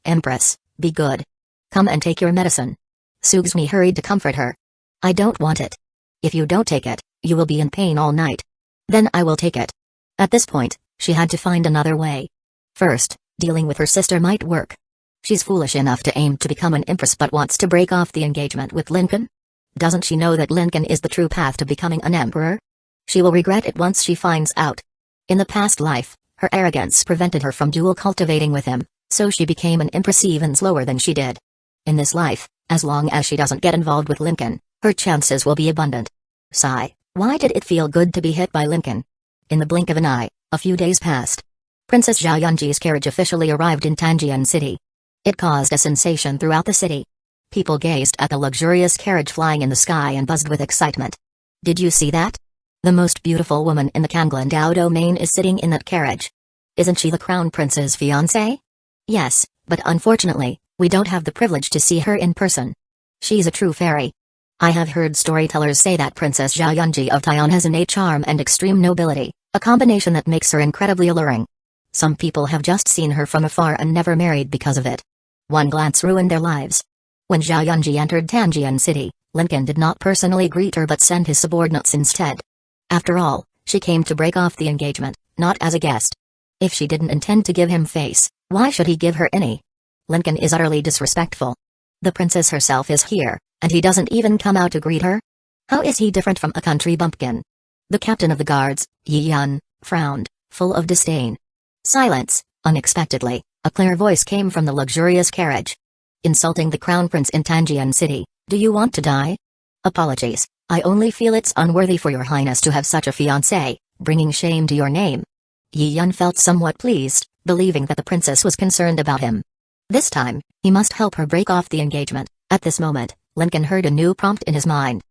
Empress, be good. Come and take your medicine. Suxni hurried to comfort her. I don't want it. If you don't take it, you will be in pain all night. Then I will take it. At this point, she had to find another way. First, dealing with her sister might work. She's foolish enough to aim to become an empress but wants to break off the engagement with Lincoln? Doesn't she know that Lincoln is the true path to becoming an emperor? She will regret it once she finds out. In the past life, her arrogance prevented her from dual cultivating with him, so she became an empress even slower than she did. In this life, as long as she doesn't get involved with Lincoln, her chances will be abundant. Sigh, why did it feel good to be hit by Lincoln? In the blink of an eye, a few days passed. Princess Zhao Yunji's carriage officially arrived in Tanjian City. It caused a sensation throughout the city. People gazed at the luxurious carriage flying in the sky and buzzed with excitement. Did you see that? The most beautiful woman in the Kanglindao domain is sitting in that carriage. Isn't she the Crown Prince's fiancée? Yes, but unfortunately, we don't have the privilege to see her in person. She's a true fairy. I have heard storytellers say that Princess Zhao Yunji of Taiwan has innate charm and extreme nobility, a combination that makes her incredibly alluring. Some people have just seen her from afar and never married because of it. One glance ruined their lives. When Zhao Yunji entered Tanjian City, Lincoln did not personally greet her but sent his subordinates instead. After all, she came to break off the engagement, not as a guest. If she didn't intend to give him face, why should he give her any? Lincoln is utterly disrespectful. The princess herself is here, and he doesn't even come out to greet her? How is he different from a country bumpkin? The captain of the guards, Yi Yun, frowned, full of disdain. Silence. Unexpectedly, a clear voice came from the luxurious carriage. Insulting the crown prince in Tanjian City, do you want to die? Apologies, I only feel it's unworthy for your highness to have such a fiancé, bringing shame to your name. Yi Yun felt somewhat pleased, believing that the princess was concerned about him. This time, he must help her break off the engagement. At this moment, Lincoln heard a new prompt in his mind.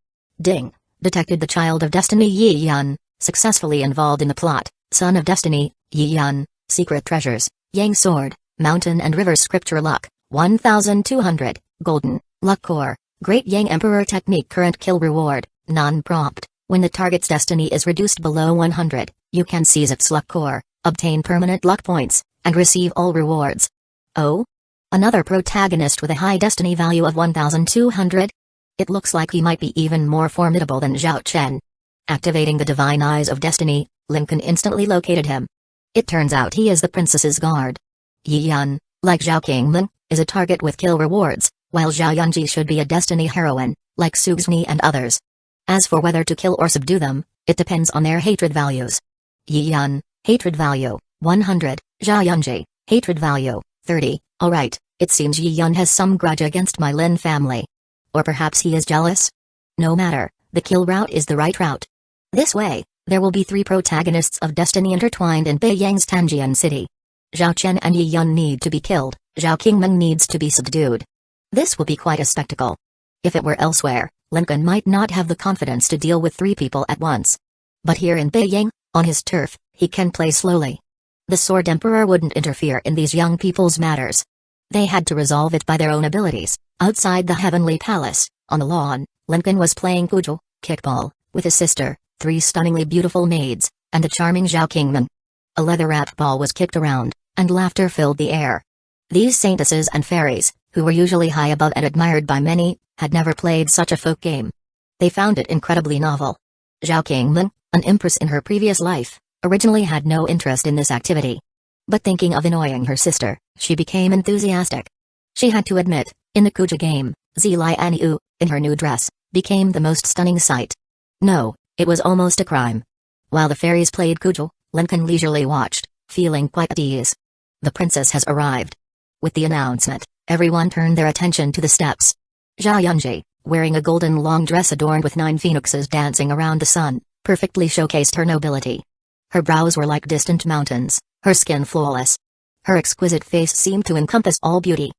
Ding! Detected the child of destiny Yi Yun, successfully involved in the plot, son of destiny, Yi Yun, secret treasures, Yang sword, Mountain and River Scripture Luck, 1200, Golden, Luck Core, Great Yang Emperor Technique Current Kill Reward, Non-Prompt. When the target's destiny is reduced below 100, you can seize its luck core, obtain permanent luck points, and receive all rewards. Oh? Another protagonist with a high destiny value of 1200? It looks like he might be even more formidable than Zhao Chen. Activating the Divine Eyes of Destiny, Lincoln instantly located him. It turns out he is the princess's guard. Yi Yun, like Zhao Qingmen, is a target with kill rewards, while Zhao Yunji should be a destiny heroine, like Su Xingyi and others. As for whether to kill or subdue them, it depends on their hatred values. Yi Yun, hatred value, 100, Zhao Yunji, hatred value, 30, alright, it seems Yi Yun has some grudge against my Lin family. Or perhaps he is jealous? No matter, the kill route is the right route. This way, there will be 3 protagonists of destiny intertwined in Beiyang's Tanjian city. Zhao Chen and Yi Yun need to be killed, Zhao Qingmen needs to be subdued. This will be quite a spectacle. If it were elsewhere, Lincoln might not have the confidence to deal with 3 people at once. But here in Beiyang, on his turf, he can play slowly. The Sword Emperor wouldn't interfere in these young people's matters. They had to resolve it by their own abilities. Outside the Heavenly Palace, on the lawn, Lincoln was playing cudgel, kickball, with his sister, 3 stunningly beautiful maids, and the charming Zhao Qingmen. A leather-wrapped ball was kicked around, and laughter filled the air. These saintesses and fairies, who were usually high above and admired by many, had never played such a folk game. They found it incredibly novel. Zhao Qingmen, an empress in her previous life, originally had no interest in this activity. But thinking of annoying her sister, she became enthusiastic. She had to admit, in the Kuja game, Zilianiu, in her new dress, became the most stunning sight. No, it was almost a crime. While the fairies played cudgel, Lincoln leisurely watched, feeling quite at ease. The princess has arrived. With the announcement, everyone turned their attention to the steps. Zhao Yunji, wearing a golden long dress adorned with 9 phoenixes dancing around the sun, perfectly showcased her nobility. Her brows were like distant mountains, her skin flawless. Her exquisite face seemed to encompass all beauty.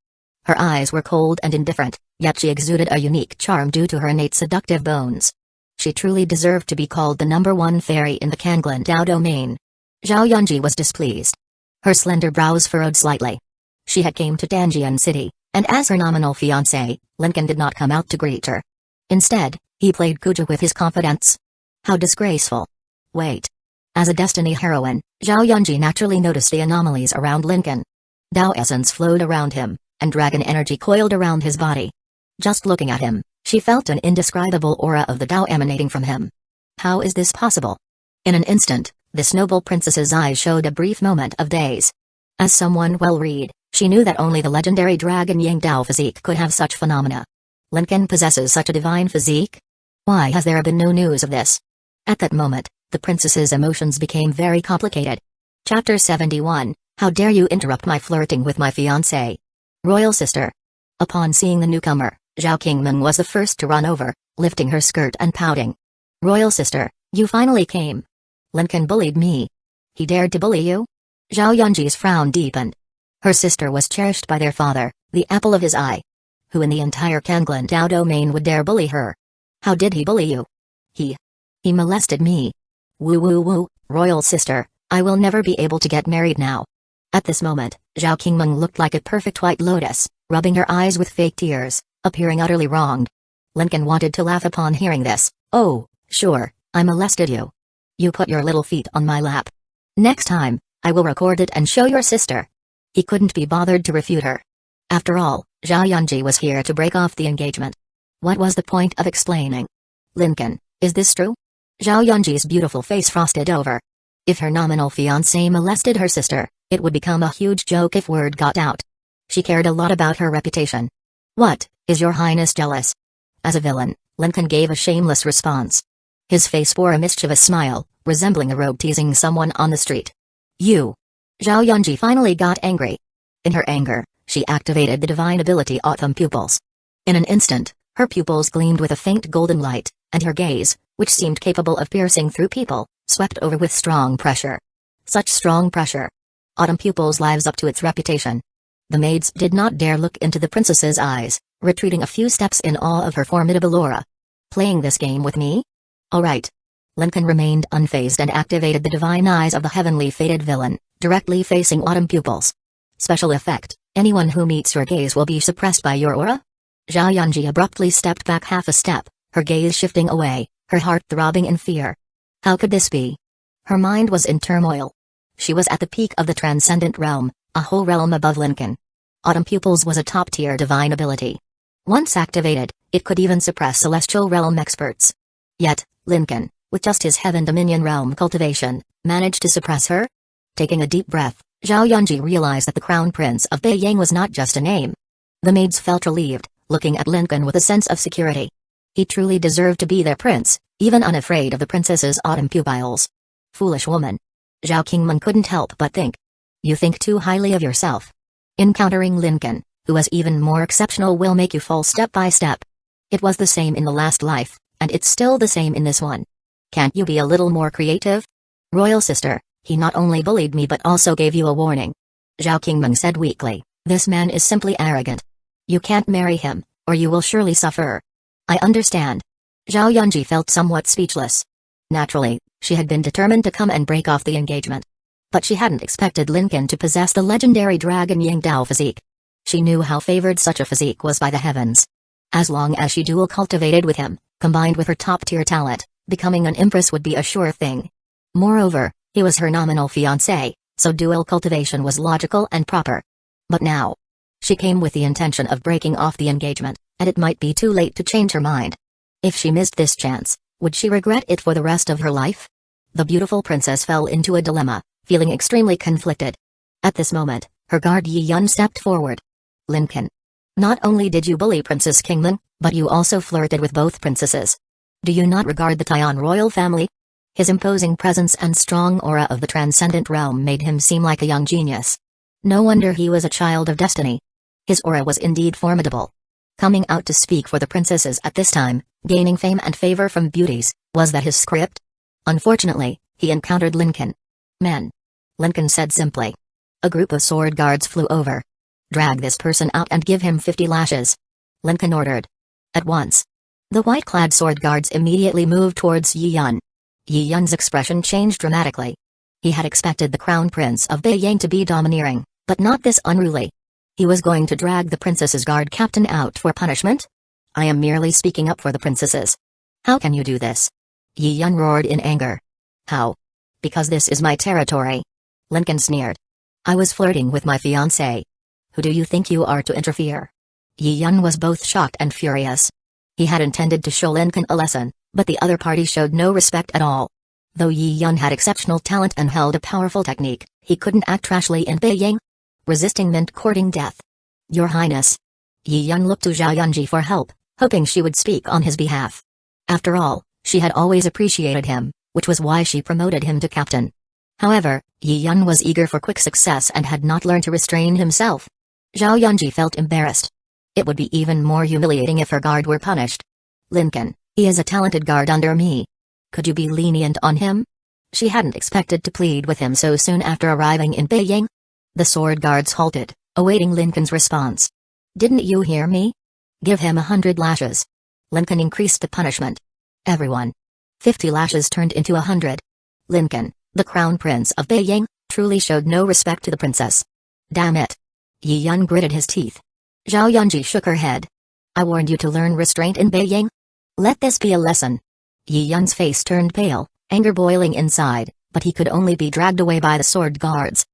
Her eyes were cold and indifferent, yet she exuded a unique charm due to her innate seductive bones. She truly deserved to be called the #1 fairy in the Kanglan Dao domain. Zhao Yunji was displeased. Her slender brows furrowed slightly. She had came to Danjian City, and as her nominal fiancé, Lincoln did not come out to greet her. Instead, he played Kuja with his confidants. How disgraceful. Wait. As a destiny heroine, Zhao Yunji naturally noticed the anomalies around Lincoln. Dao essence flowed around him, and dragon energy coiled around his body. Just looking at him, she felt an indescribable aura of the Dao emanating from him. How is this possible? In an instant, this noble princess's eyes showed a brief moment of daze. As someone well-read, she knew that only the legendary dragon Yang Dao physique could have such phenomena. Lincoln possesses such a divine physique? Why has there been no news of this? At that moment, the princess's emotions became very complicated. Chapter 71, How dare you interrupt my flirting with my fiancé? Royal sister. Upon seeing the newcomer, Zhao Qingmen was the first to run over, lifting her skirt and pouting. Royal sister, you finally came. Lincoln bullied me. He dared to bully you? Zhao Yunji's frown deepened. Her sister was cherished by their father, the apple of his eye. Who in the entire Kanglan Dao domain would dare bully her? How did he bully you? He molested me. Woo woo woo, royal sister, I will never be able to get married now. At this moment, Zhao Qingmen looked like a perfect white lotus, rubbing her eyes with fake tears, appearing utterly wronged. Lincoln wanted to laugh upon hearing this. Oh, sure, I molested you. You put your little feet on my lap. Next time, I will record it and show your sister. He couldn't be bothered to refute her. After all, Zhao Yunji was here to break off the engagement. What was the point of explaining? Lincoln, is this true? Zhao Yunji's beautiful face frosted over. If her nominal fiancé molested her sister, it would become a huge joke if word got out. She cared a lot about her reputation. What, is your highness jealous? As a villain, Lincoln gave a shameless response. His face bore a mischievous smile, resembling a rogue teasing someone on the street. You. Zhao Yunji finally got angry. In her anger, she activated the divine ability Autumn Pupils. In an instant, her pupils gleamed with a faint golden light, and her gaze, which seemed capable of piercing through people, swept over with strong pressure. Such strong pressure. Autumn Pupils lives up to its reputation. The maids did not dare look into the princess's eyes, retreating a few steps in awe of her formidable aura. Playing this game with me? All right. Lincoln remained unfazed and activated the divine eyes of the heavenly fated villain, directly facing Autumn Pupils. Special effect, anyone who meets your gaze will be suppressed by your aura? Zhao Yunji abruptly stepped back half a step, her gaze shifting away, her heart throbbing in fear. How could this be? Her mind was in turmoil. She was at the peak of the transcendent realm, a whole realm above Lincoln. Autumn Pupils was a top-tier divine ability. Once activated, it could even suppress celestial realm experts. Yet, Lincoln, with just his Heaven Dominion realm cultivation, managed to suppress her? Taking a deep breath, Zhao Yunji realized that the Crown Prince of Beiyang was not just a name. The maids felt relieved, looking at Lincoln with a sense of security. He truly deserved to be their prince, even unafraid of the princess's autumn pupils. Foolish woman. Zhao Qingmeng couldn't help but think. You think too highly of yourself. Encountering Lincoln, who is even more exceptional, will make you fall step by step. It was the same in the last life, and it's still the same in this one. Can't you be a little more creative? Royal sister, he not only bullied me but also gave you a warning. Zhao Qingmeng said weakly, this man is simply arrogant. You can't marry him, or you will surely suffer. I understand. Zhao Yunji felt somewhat speechless. Naturally, she had been determined to come and break off the engagement. But she hadn't expected Lincoln to possess the legendary Dragon Yingdao physique. She knew how favored such a physique was by the heavens. As long as she dual cultivated with him, combined with her top-tier talent, becoming an empress would be a sure thing. Moreover, he was her nominal fiancé, so dual cultivation was logical and proper. But now, she came with the intention of breaking off the engagement, and it might be too late to change her mind. If she missed this chance, would she regret it for the rest of her life? The beautiful princess fell into a dilemma, feeling extremely conflicted. At this moment, her guard Yi Yun stepped forward. Lincoln. Not only did you bully Princess Qingmeng, but you also flirted with both princesses. Do you not regard the Tian royal family? His imposing presence and strong aura of the transcendent realm made him seem like a young genius. No wonder he was a child of destiny. His aura was indeed formidable. Coming out to speak for the princesses at this time, gaining fame and favor from beauties, was that his script? Unfortunately, he encountered Lincoln. Men. Lincoln said simply. A group of sword guards flew over. Drag this person out and give him 50 lashes. Lincoln ordered. At once. The white-clad sword guards immediately moved towards Yi Yun. Yi Yun's expression changed dramatically. He had expected the Crown Prince of Beiyang to be domineering, but not this unruly. He was going to drag the princess's guard captain out for punishment? I am merely speaking up for the princesses. How can you do this? Yi Yun roared in anger. How? Because this is my territory. Lincoln sneered. I was flirting with my fiancé. Who do you think you are to interfere? Yi Yun was both shocked and furious. He had intended to show Lincoln a lesson, but the other party showed no respect at all. Though Yi Yun had exceptional talent and held a powerful technique, he couldn't act rashly in Beiyang. Resisting meant courting death. Your Highness. Yi Yun looked to Zhao Yunji for help, hoping she would speak on his behalf. After all, she had always appreciated him, which was why she promoted him to captain. However, Yi Yun was eager for quick success and had not learned to restrain himself. Zhao Yunji felt embarrassed. It would be even more humiliating if her guard were punished. Lincoln, he is a talented guard under me. Could you be lenient on him? She hadn't expected to plead with him so soon after arriving in Beiyang. The sword guards halted, awaiting Lincoln's response. Didn't you hear me? Give him 100 lashes. Lincoln increased the punishment. Everyone. 50 lashes turned into 100. Lincoln, the Crown Prince of Beiyang, truly showed no respect to the princess. Damn it. Yi Yun gritted his teeth. Zhao Yunji shook her head. I warned you to learn restraint in Beiyang. Let this be a lesson. Yi Yun's face turned pale, anger boiling inside, but he could only be dragged away by the sword guards.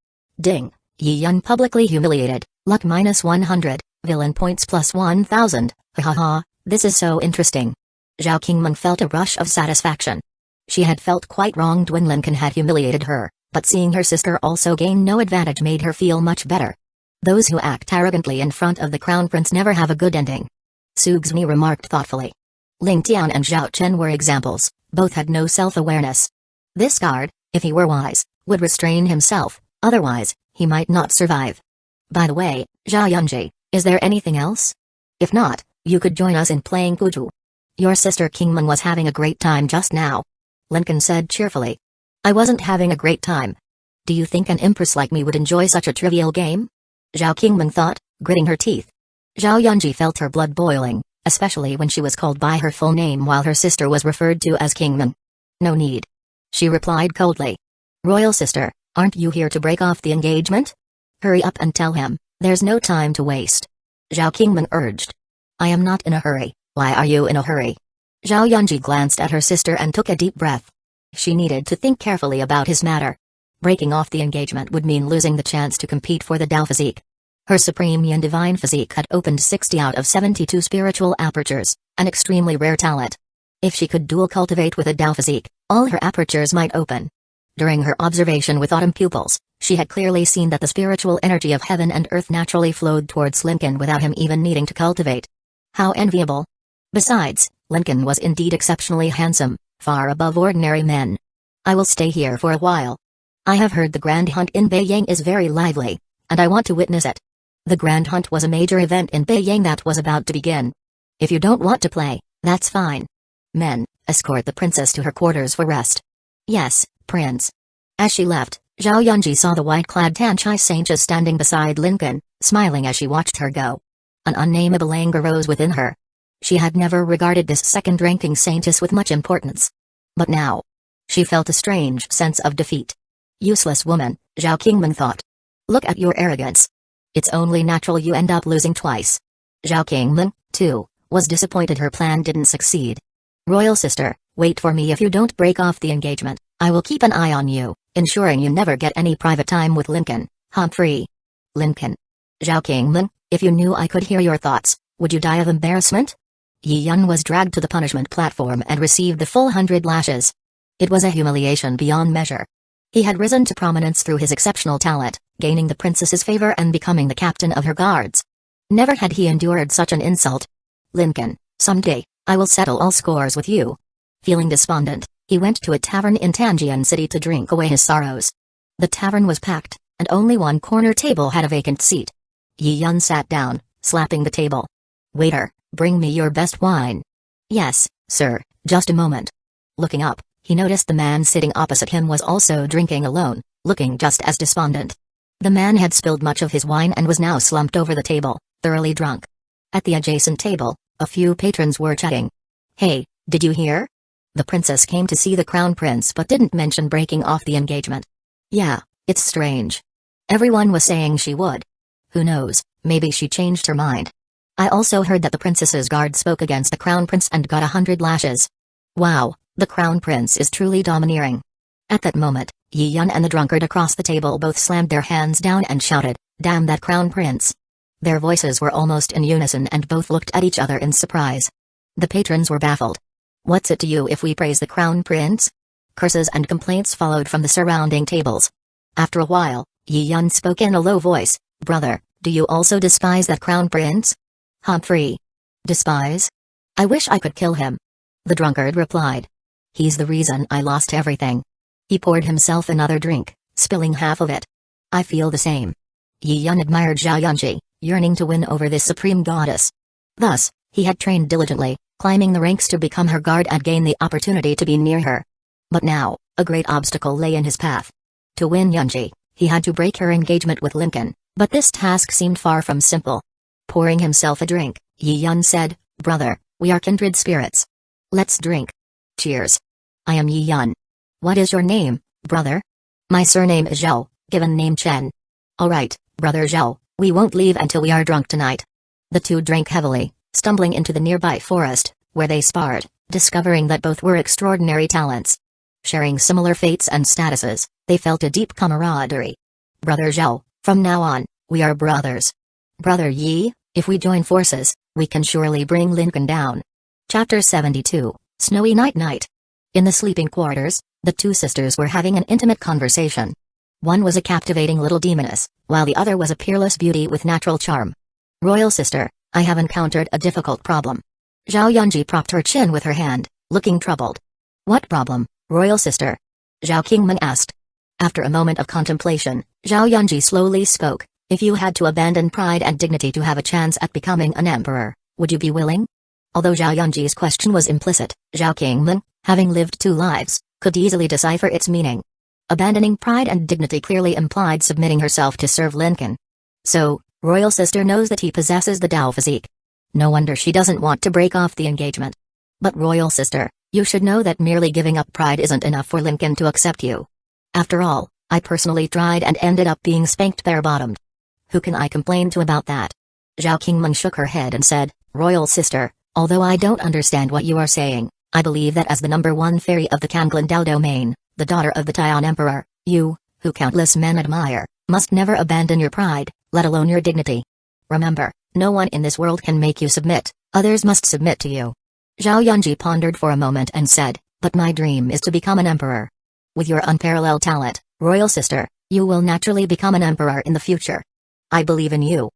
Ding. Yi Yun publicly humiliated, luck -100, villain points +1000, ha ha ha, this is so interesting. Zhao Qingmeng felt a rush of satisfaction. She had felt quite wronged when Lincoln had humiliated her, but seeing her sister also gain no advantage made her feel much better. Those who act arrogantly in front of the Crown Prince never have a good ending. Su Xi remarked thoughtfully. Ling Tian and Zhao Chen were examples, both had no self-awareness. This guard, if he were wise, would restrain himself, otherwise, he might not survive. By the way, Zhao Yunji, is there anything else? If not, you could join us in playing Kuju. Your sister Qingmeng was having a great time just now. Lincoln said cheerfully. I wasn't having a great time. Do you think an empress like me would enjoy such a trivial game? Zhao Qingmeng thought, gritting her teeth. Zhao Yunji felt her blood boiling, especially when she was called by her full name while her sister was referred to as Qingmeng. No need. She replied coldly. Royal sister, aren't you here to break off the engagement? Hurry up and tell him, there's no time to waste. Zhao Qingming urged. I am not in a hurry, why are you in a hurry? Zhao Yunji glanced at her sister and took a deep breath. She needed to think carefully about his matter. Breaking off the engagement would mean losing the chance to compete for the Dao Physique. Her Supreme Yin Divine Physique had opened 60 out of 72 spiritual apertures, an extremely rare talent. If she could dual cultivate with a Dao Physique, all her apertures might open. During her observation with autumn pupils, she had clearly seen that the spiritual energy of heaven and earth naturally flowed towards Lincoln without him even needing to cultivate. How enviable. Besides, Lincoln was indeed exceptionally handsome, far above ordinary men. I will stay here for a while. I have heard the Grand Hunt in Beiyang is very lively, and I want to witness it. The Grand Hunt was a major event in Beiyang that was about to begin. If you don't want to play, that's fine. Men, escort the princess to her quarters for rest. Yes, Prince. As she left, Zhao Yunji saw the white-clad Tanchai Saintess standing beside Lincoln, smiling as she watched her go. An unnameable anger rose within her. She had never regarded this second-ranking Saintess with much importance. But now, she felt a strange sense of defeat. Useless woman, Zhao Qingming thought. Look at your arrogance. It's only natural you end up losing twice. Zhao Qingming, too, was disappointed her plan didn't succeed. Royal sister, wait for me if you don't break off the engagement. I will keep an eye on you, ensuring you never get any private time with Lincoln, Humphrey. Lincoln. Zhao Qingming, if you knew I could hear your thoughts, would you die of embarrassment? Yi Yun was dragged to the punishment platform and received the full 100 lashes. It was a humiliation beyond measure. He had risen to prominence through his exceptional talent, gaining the princess's favor and becoming the captain of her guards. Never had he endured such an insult. Lincoln, someday, I will settle all scores with you. Feeling despondent, he went to a tavern in Tanjian City to drink away his sorrows. The tavern was packed, and only one corner table had a vacant seat. Yi Yun sat down, slapping the table. Waiter, bring me your best wine. Yes, sir, just a moment. Looking up, he noticed the man sitting opposite him was also drinking alone, looking just as despondent. The man had spilled much of his wine and was now slumped over the table, thoroughly drunk. At the adjacent table, a few patrons were chatting. Hey, did you hear? The princess came to see the crown prince but didn't mention breaking off the engagement. Yeah, it's strange. Everyone was saying she would. Who knows, maybe she changed her mind. I also heard that the princess's guard spoke against the crown prince and got 100 lashes. Wow, the crown prince is truly domineering. At that moment, Yi Yun and the drunkard across the table both slammed their hands down and shouted, damn that crown prince. Their voices were almost in unison and both looked at each other in surprise. The patrons were baffled. What's it to you if we praise the crown prince? Curses and complaints followed from the surrounding tables. After a while, Yi Yun spoke in a low voice, brother, do you also despise that crown prince? Humphrey. Despise? I wish I could kill him. The drunkard replied. He's the reason I lost everything. He poured himself another drink, spilling half of it. I feel the same. Yi Yun admired Zhao Yunji, yearning to win over this supreme goddess. Thus, he had trained diligently, climbing the ranks to become her guard and gain the opportunity to be near her. But now, a great obstacle lay in his path. To win Yunji, he had to break her engagement with Lincoln, but this task seemed far from simple. Pouring himself a drink, Yi Yun said, brother, we are kindred spirits. Let's drink. Cheers. I am Yi Yun. What is your name, brother? My surname is Zhao, given name Chen. Alright, brother Zhao, we won't leave until we are drunk tonight. The two drank heavily, stumbling into the nearby forest, where they sparred, discovering that both were extraordinary talents. Sharing similar fates and statuses, they felt a deep camaraderie. Brother Zhao, from now on, we are brothers. Brother Yi, if we join forces, we can surely bring Lincoln down. Chapter 72, Snowy Night. In the sleeping quarters, the two sisters were having an intimate conversation. One was a captivating little demoness, while the other was a peerless beauty with natural charm. Royal sister, I have encountered a difficult problem. Zhao Yunji propped her chin with her hand, looking troubled. What problem, royal sister? Zhao Qingming asked. After a moment of contemplation, Zhao Yunji slowly spoke. If you had to abandon pride and dignity to have a chance at becoming an emperor, would you be willing? Although Zhao Yunji's question was implicit, Zhao Qingming, having lived two lives, could easily decipher its meaning. Abandoning pride and dignity clearly implied submitting herself to serve Lincoln. So, royal sister knows that he possesses the Dao Physique. No wonder she doesn't want to break off the engagement. But royal sister, you should know that merely giving up pride isn't enough for Lincoln to accept you. After all, I personally tried and ended up being spanked bare-bottomed. who can I complain to about that? Zhao Qingmeng shook her head and said, Royal sister, although I don't understand what you are saying, I believe that as the #1 fairy of the Kanglan Dao domain, the daughter of the Tian Emperor, you, who countless men admire, must never abandon your pride, let alone your dignity. Remember, no one in this world can make you submit, others must submit to you. Zhao Yunji pondered for a moment and said, but my dream is to become an emperor. With your unparalleled talent, royal sister, you will naturally become an emperor in the future. I believe in you.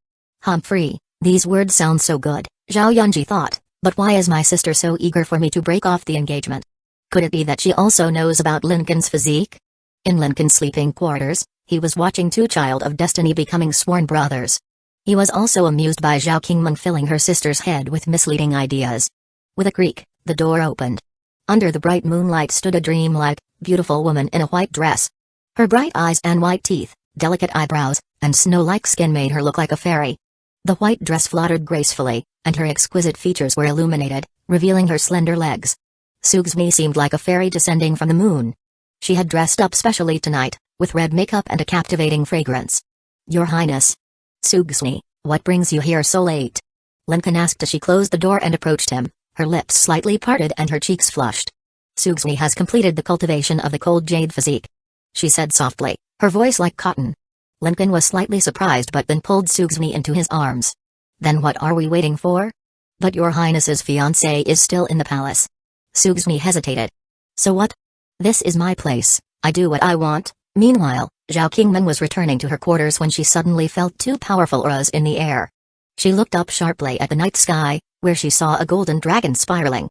Humphrey, these words sound so good, Zhao Yunji thought, but why is my sister so eager for me to break off the engagement? Could it be that she also knows about Lincoln's physique? In Lincoln's sleeping quarters, he was watching two Child of Destiny becoming sworn brothers. He was also amused by Zhao Qingmeng filling her sister's head with misleading ideas. With a creak, the door opened. Under the bright moonlight stood a dreamlike, beautiful woman in a white dress. Her bright eyes and white teeth, delicate eyebrows, and snow-like skin made her look like a fairy. The white dress fluttered gracefully, and her exquisite features were illuminated, revealing her slender legs. Sugsmi seemed like a fairy descending from the moon. She had dressed up specially tonight, with red makeup and a captivating fragrance. Your Highness. Sugsmi, what brings you here so late? Lincoln asked as she closed the door and approached him, her lips slightly parted and her cheeks flushed. Sugsmi has completed the cultivation of the cold jade physique, she said softly, her voice like cotton. Lincoln was slightly surprised but then pulled Sugsmi into his arms. Then what are we waiting for? But your Highness's fiancé is still in the palace. Sugsmi hesitated. So what? This is my place, I do what I want. Meanwhile, Zhao Qingmeng was returning to her quarters when she suddenly felt two powerful auras in the air. She looked up sharply at the night sky, where she saw a golden dragon spiraling.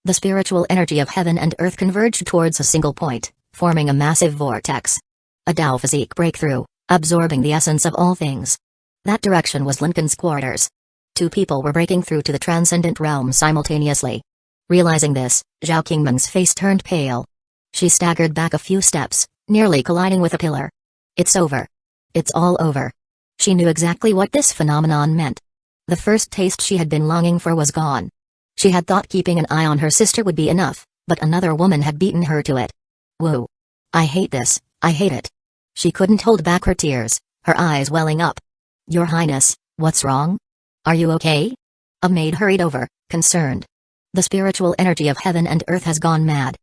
The spiritual energy of heaven and earth converged towards a single point, forming a massive vortex. A Dao physique breakthrough, absorbing the essence of all things. That direction was Lincoln's quarters. Two people were breaking through to the transcendent realm simultaneously. Realizing this, Zhao Qingmeng's face turned pale. She staggered back a few steps, nearly colliding with a pillar. It's over. It's all over. She knew exactly what this phenomenon meant. The first taste she had been longing for was gone. She had thought keeping an eye on her sister would be enough, but another woman had beaten her to it. Whoa. I hate this, I hate it. She couldn't hold back her tears, her eyes welling up. Your Highness, what's wrong? Are you okay? A maid hurried over, concerned. The spiritual energy of heaven and earth has gone mad.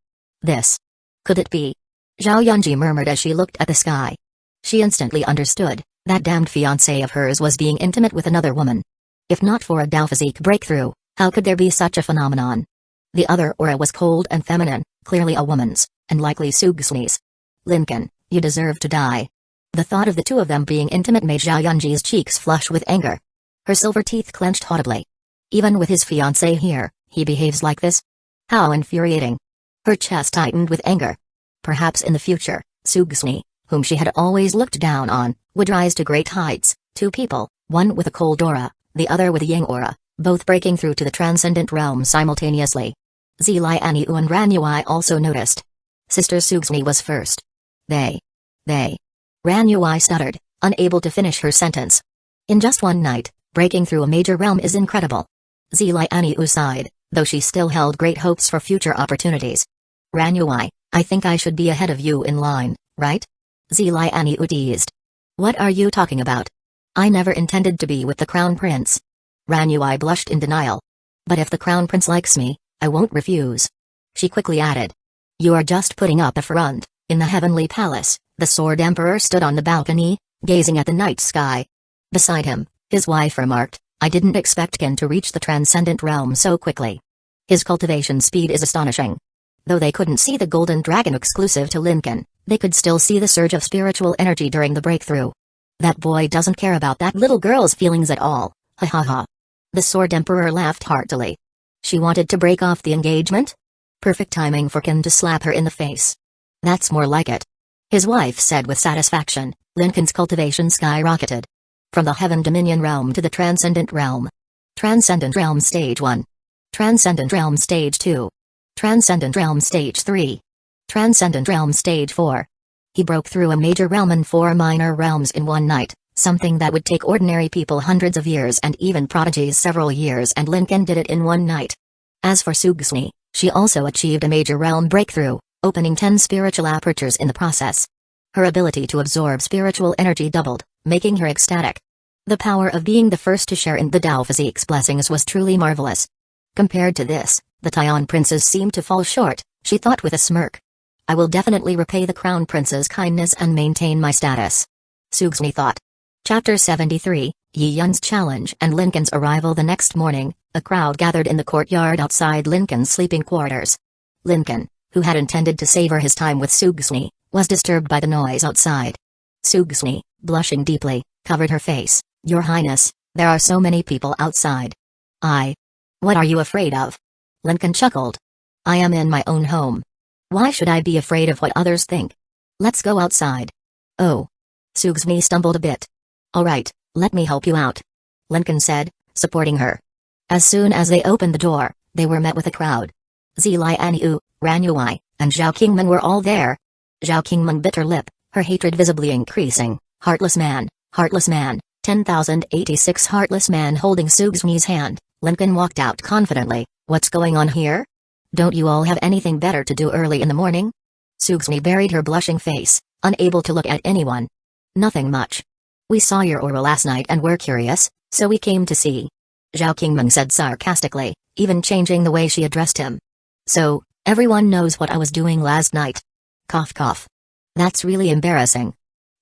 This. Could it be? Zhao Yunji murmured as she looked at the sky. She instantly understood, that damned fiancé of hers was being intimate with another woman. If not for a Dao physique breakthrough, how could there be such a phenomenon? The other aura was cold and feminine, clearly a woman's, and likely Sugsmi's. Lincoln, you deserve to die. The thought of the two of them being intimate made Zhao Yunji's cheeks flush with anger. Her silver teeth clenched audibly. Even with his fiancé here, he behaves like this? How infuriating. Her chest tightened with anger. Perhaps in the future, Sugsmi, whom she had always looked down on, would rise to great heights. Two people, one with a cold aura, the other with a yang aura, both breaking through to the transcendent realm simultaneously. Zilianiu and Ranyuai also noticed. Sister Sugsmi was first. They. Ranyuai stuttered, unable to finish her sentence. In just one night, breaking through a major realm is incredible. Zilianiu sighed, though she still held great hopes for future opportunities. Ranyuai, I think I should be ahead of you in line, right? Zilianiu teased. What are you talking about? I never intended to be with the Crown Prince. Ranyuai blushed in denial. But if the Crown Prince likes me, I won't refuse. She quickly added. You are just putting up a front. In the heavenly palace, the Sword Emperor stood on the balcony, gazing at the night sky. Beside him, his wife remarked, I didn't expect Ken to reach the transcendent realm so quickly. His cultivation speed is astonishing. Though they couldn't see the golden dragon exclusive to Lincoln, they could still see the surge of spiritual energy during the breakthrough. That boy doesn't care about that little girl's feelings at all, ha ha ha. The Sword Emperor laughed heartily. She wanted to break off the engagement? Perfect timing for Ken to slap her in the face. That's more like it. His wife said with satisfaction. Lincoln's cultivation skyrocketed. From the Heaven Dominion realm to the Transcendent realm. Transcendent realm stage 1. Transcendent realm stage 2. Transcendent realm stage 3. Transcendent realm stage 4. He broke through a major realm and 4 minor realms in one night, something that would take ordinary people hundreds of years and even prodigies several years, and Lincoln did it in one night. As for Sugsmi, she also achieved a major realm breakthrough, opening 10 spiritual apertures in the process. Her ability to absorb spiritual energy doubled, making her ecstatic. The power of being the first to share in the Tao Physique's blessings was truly marvelous. Compared to this, the Taion princes seemed to fall short, she thought with a smirk. I will definitely repay the crown prince's kindness and maintain my status. Sugsni thought. Chapter 73, Yi Yun's challenge and Lincoln's arrival. The next morning, a crowd gathered in the courtyard outside Lincoln's sleeping quarters. Lincoln, who had intended to savor his time with Sugsni, was disturbed by the noise outside. Sugsni, blushing deeply, covered her face. Your Highness, there are so many people outside. What are you afraid of? Lincoln chuckled. I am in my own home. Why should I be afraid of what others think? Let's go outside. Oh. Sugsni stumbled a bit. All right, let me help you out, Lincoln said, supporting her. As soon as they opened the door, they were met with a crowd. Zilianu, Ranyuai, and Zhao Qingmen were all there. Zhao Qingmen bit her lip, her hatred visibly increasing. Heartless man, 10,086 heartless man. Holding Sugsni's hand, Lincoln walked out confidently. What's going on here? Don't you all have anything better to do early in the morning? Sugsni buried her blushing face, unable to look at anyone. Nothing much. We saw your aura last night and were curious, so we came to see. Zhao Qingmen said sarcastically, even changing the way she addressed him. So, everyone knows what I was doing last night. Cough cough. That's really embarrassing.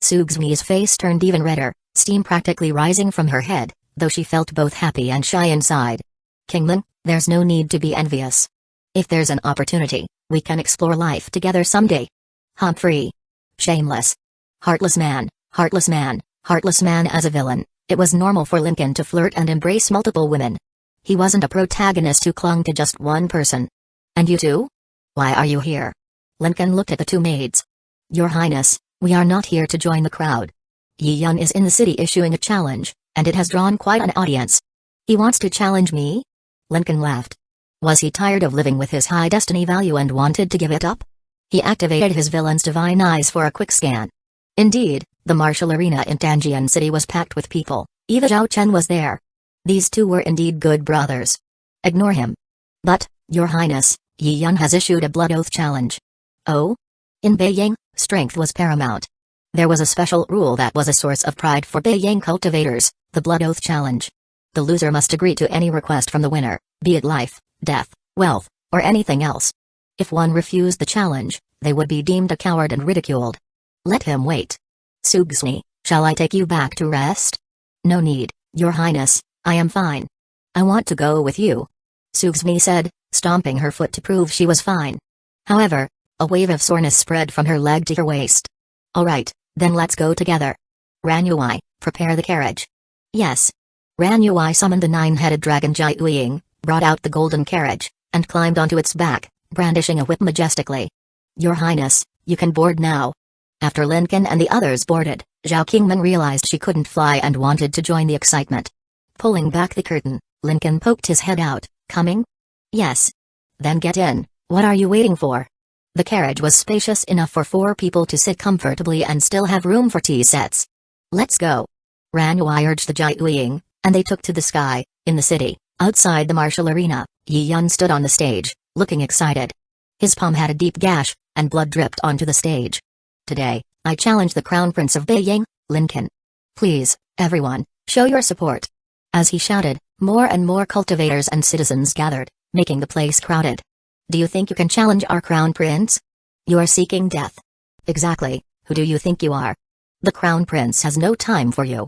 Sugsni's face turned even redder, steam practically rising from her head, though she felt both happy and shy inside. Qingmen, there's no need to be envious. If there's an opportunity, we can explore life together someday. Humphrey. Shameless. Heartless man, heartless man, heartless man. As a villain, it was normal for Lincoln to flirt and embrace multiple women. He wasn't a protagonist who clung to just one person. And you too? Why are you here? Lincoln looked at the two maids. Your Highness, we are not here to join the crowd. Yi Yun is in the city issuing a challenge, and it has drawn quite an audience. He wants to challenge me? Lincoln laughed. Was he tired of living with his high destiny value and wanted to give it up? He activated his villain's divine eyes for a quick scan. Indeed, the martial arena in Danjian City was packed with people. Even Zhao Chen was there. These two were indeed good brothers. Ignore him. But, Your Highness, Yi Yun has issued a blood oath challenge. Oh? In Beiyang, strength was paramount. There was a special rule that was a source of pride for Beiyang cultivators, the blood oath challenge. The loser must agree to any request from the winner, be it life, death, wealth, or anything else. If one refused the challenge, they would be deemed a coward and ridiculed. Let him wait. Sugsni, shall I take you back to rest? No need, Your Highness, I am fine. I want to go with you. Sugsni said, stomping her foot to prove she was fine. However, a wave of soreness spread from her leg to her waist. All right, then let's go together. Ranyuai, prepare the carriage. Yes. Ranyuai summoned the nine-headed dragon Jai Uying, brought out the golden carriage, and climbed onto its back, brandishing a whip majestically. Your Highness, you can board now. After Lincoln and the others boarded, Zhao Qingmen realized she couldn't fly and wanted to join the excitement. Pulling back the curtain, Lincoln poked his head out. Coming? Yes. Then get in, what are you waiting for? The carriage was spacious enough for 4 people to sit comfortably and still have room for tea sets. Let's go. Ranyuai urged the Jai Uying, and they took to the sky. In the city, outside the martial arena, Yi Yun stood on the stage, looking excited. His palm had a deep gash, and blood dripped onto the stage. Today, I challenge the Crown Prince of Beiyang, Lincoln. Please, everyone, show your support. As he shouted, more and more cultivators and citizens gathered, making the place crowded. Do you think you can challenge our Crown Prince? You are seeking death. Exactly, who do you think you are? The Crown Prince has no time for you.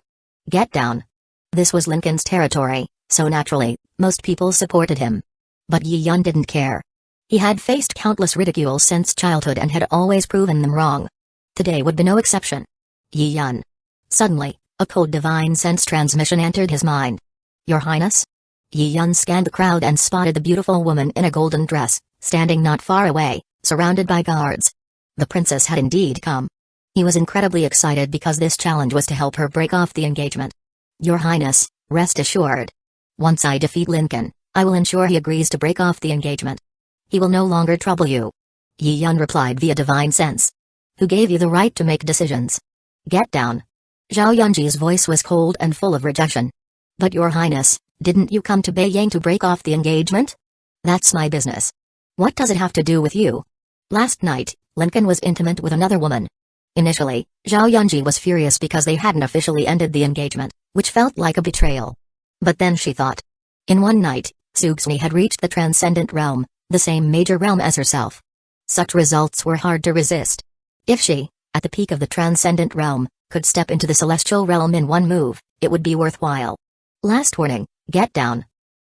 Get down. This was Lincoln's territory, so naturally, most people supported him. But Yi Yun didn't care. He had faced countless ridicules since childhood and had always proven them wrong. Today would be no exception. Yi Yun. Suddenly, a cold divine sense transmission entered his mind. Your Highness? Yi Yun scanned the crowd and spotted the beautiful woman in a golden dress, standing not far away, surrounded by guards. The princess had indeed come. He was incredibly excited because this challenge was to help her break off the engagement. Your Highness, rest assured. Once I defeat Lincoln, I will ensure he agrees to break off the engagement. He will no longer trouble you. Yi Yun replied via divine sense. Who gave you the right to make decisions? Get down. Zhao Yunji's voice was cold and full of rejection. But Your Highness, didn't you come to Beiyang to break off the engagement? That's my business. What does it have to do with you? Last night, Lincoln was intimate with another woman. Initially, Zhao Yunji was furious because they hadn't officially ended the engagement, which felt like a betrayal. But then she thought. In one night, Tsugsune had reached the Transcendent Realm, the same major realm as herself. Such results were hard to resist. If she, at the peak of the Transcendent Realm, could step into the Celestial Realm in one move, it would be worthwhile. Last warning, get down.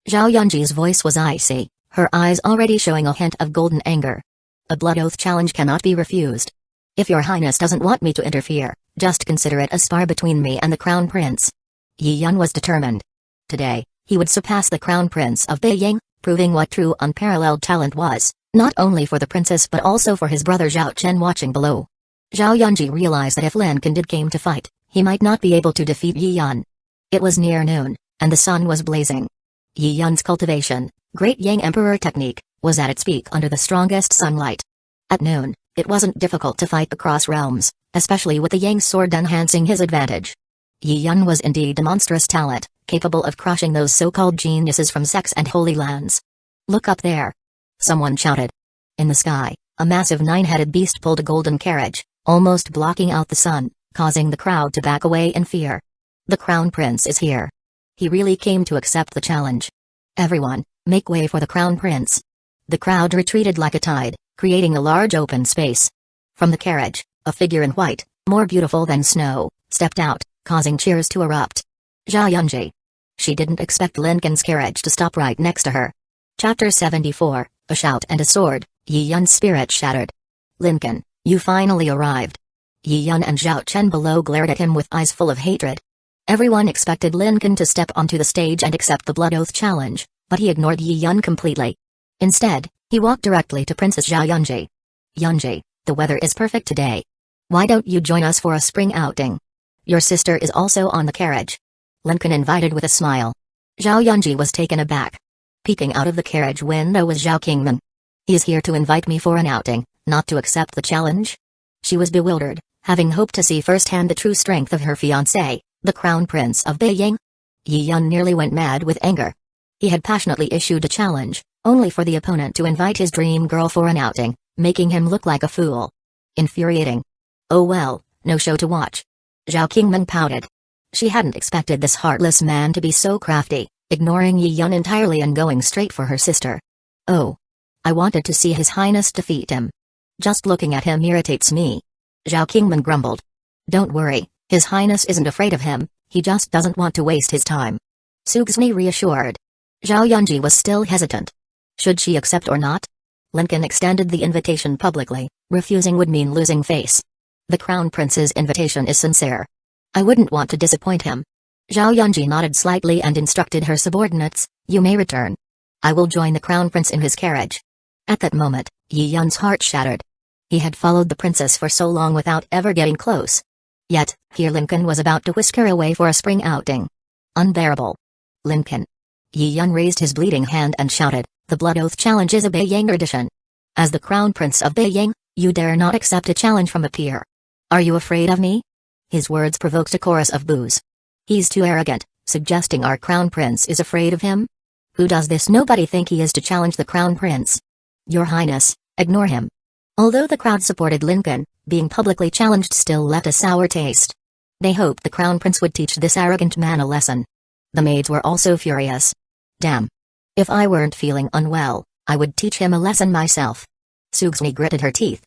Zhao Yunji's voice was icy, her eyes already showing a hint of golden anger. A blood oath challenge cannot be refused. If your highness doesn't want me to interfere, just consider it a spar between me and the Crown Prince. Yi Yun was determined. Today, he would surpass the Crown Prince of Beiying, proving what true unparalleled talent was, not only for the princess but also for his brother Zhao Chen watching below. Zhao Yunji realized that if Lin Kan came to fight, he might not be able to defeat Yi Yun. It was near noon, and the sun was blazing. Yi Yun's cultivation, Great Yang Emperor technique, was at its peak under the strongest sunlight. At noon, it wasn't difficult to fight across realms, especially with the Yang sword enhancing his advantage. Yi Yun was indeed a monstrous talent, capable of crushing those so-called geniuses from sects and holy lands. Look up there. Someone shouted. In the sky, a massive nine-headed beast pulled a golden carriage, almost blocking out the sun, causing the crowd to back away in fear. The Crown Prince is here. He really came to accept the challenge. Everyone, make way for the Crown Prince. The crowd retreated like a tide, creating a large open space. From the carriage, a figure in white, more beautiful than snow, stepped out, causing cheers to erupt. Zhao Yunji. She didn't expect Lin Kan's carriage to stop right next to her. Chapter 74, A Shout and a Sword, Yi Yun's spirit shattered. Lin Kan, you finally arrived. Yi Yun and Zhao Chen below glared at him with eyes full of hatred. Everyone expected Lin Kan to step onto the stage and accept the Blood Oath challenge, but he ignored Yi Yun completely. Instead, he walked directly to Princess Zhao Yunji. Yunji, the weather is perfect today. Why don't you join us for a spring outing? Your sister is also on the carriage. Lin Kan invited with a smile. Zhao Yunji was taken aback. Peeking out of the carriage window was Zhao Qingman. He is here to invite me for an outing, not to accept the challenge? She was bewildered, having hoped to see firsthand the true strength of her fiancé, the Crown Prince of Beiying. Yi Yun nearly went mad with anger. He had passionately issued a challenge, only for the opponent to invite his dream girl for an outing, making him look like a fool. Infuriating. Oh well, no show to watch. Zhao Qingman pouted. She hadn't expected this heartless man to be so crafty, ignoring Yi Yun entirely and going straight for her sister. Oh. I wanted to see His Highness defeat him. Just looking at him irritates me. Zhao Qingman grumbled. Don't worry, His Highness isn't afraid of him, he just doesn't want to waste his time. Tsugsune reassured. Zhao Yunji was still hesitant. Should she accept or not? Lin Kan extended the invitation publicly, refusing would mean losing face. The Crown Prince's invitation is sincere. I wouldn't want to disappoint him. Zhao Yunji nodded slightly and instructed her subordinates, you may return. I will join the Crown Prince in his carriage. At that moment, Yi Yun's heart shattered. He had followed the princess for so long without ever getting close. Yet, here Lin Kan was about to whisk her away for a spring outing. Unbearable. Lin Kan. Yi Yun raised his bleeding hand and shouted, the Blood Oath challenge is a Beiying tradition. As the Crown Prince of Beiying, you dare not accept a challenge from a peer. Are you afraid of me? His words provoked a chorus of boos. He's too arrogant, suggesting our Crown Prince is afraid of him? Who does this nobody think he is to challenge the Crown Prince? Your Highness, ignore him. Although the crowd supported Lin Kan, being publicly challenged still left a sour taste. They hoped the Crown Prince would teach this arrogant man a lesson. The maids were also furious. Damn. If I weren't feeling unwell, I would teach him a lesson myself. Tsugsune gritted her teeth.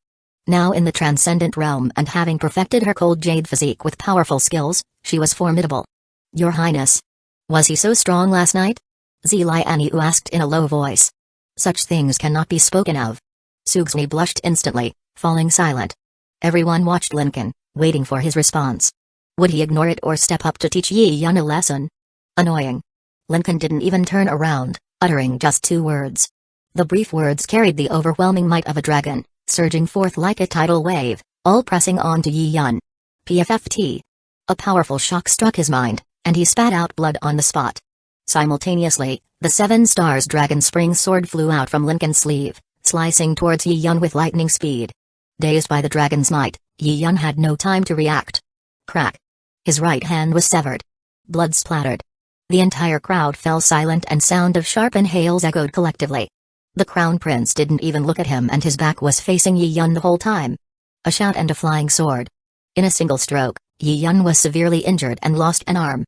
Now in the Transcendent Realm and having perfected her cold jade physique with powerful skills, she was formidable. Your Highness. Was he so strong last night? Zilianiu asked in a low voice. Such things cannot be spoken of. Tsugsune blushed instantly, falling silent. Everyone watched Lin Kan, waiting for his response. Would he ignore it or step up to teach Yi Yun a lesson? Annoying. Lin Kan didn't even turn around, uttering just 2 words. The brief words carried the overwhelming might of a dragon, surging forth like a tidal wave, all pressing on to Yi Yun. PFFT. A powerful shock struck his mind, and he spat out blood on the spot. Simultaneously, the 7 stars dragon spring sword flew out from Lin Kan's sleeve, slicing towards Yi Yun with lightning speed. Dazed by the dragon's might, Yi Yun had no time to react. Crack. His right hand was severed. Blood splattered. The entire crowd fell silent and sound of sharp inhales echoed collectively. The Crown Prince didn't even look at him and his back was facing Yi Yun the whole time. A shout and a flying sword. In a single stroke, Yi Yun was severely injured and lost an arm.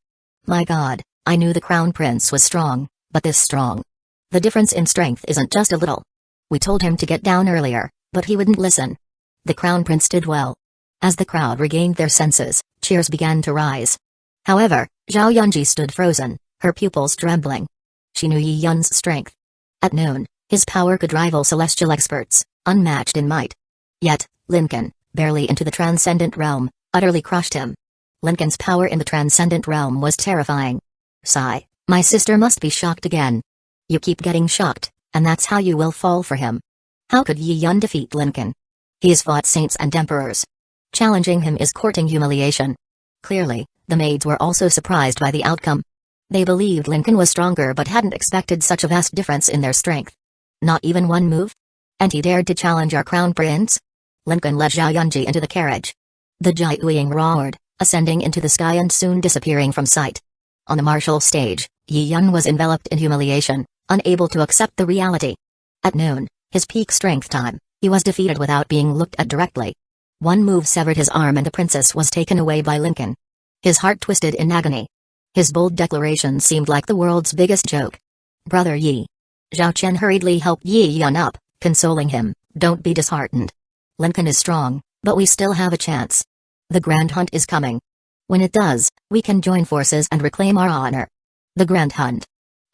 My god, I knew the crown prince was strong, but this strong. The difference in strength isn't just a little. We told him to get down earlier, but he wouldn't listen. The crown prince did well. As the crowd regained their senses, cheers began to rise. However, Zhao Yunji stood frozen, her pupils trembling. She knew Yi Yun's strength. At noon, his power could rival celestial experts, unmatched in might. Yet, Lincoln, barely into the transcendent realm, utterly crushed him. Lincoln's power in the transcendent realm was terrifying. Sigh, my sister must be shocked again. You keep getting shocked, and that's how you will fall for him. How could Yi Yun defeat Lincoln? He's fought saints and emperors. Challenging him is courting humiliation. Clearly, the maids were also surprised by the outcome. They believed Lincoln was stronger but hadn't expected such a vast difference in their strength. Not even one move? And he dared to challenge our crown prince? Lincoln led Zhao Yunji into the carriage. The giant wing roared, ascending into the sky and soon disappearing from sight. On the martial stage, Yi Yun was enveloped in humiliation, unable to accept the reality. At noon, his peak strength time, he was defeated without being looked at directly. One move severed his arm and the princess was taken away by Lincoln. His heart twisted in agony. His bold declaration seemed like the world's biggest joke. Brother Yi. Zhao Chen hurriedly helped Yi Yun up, consoling him, don't be disheartened. Lincoln is strong, but we still have a chance. The Grand Hunt is coming. When it does, we can join forces and reclaim our honor. The Grand Hunt.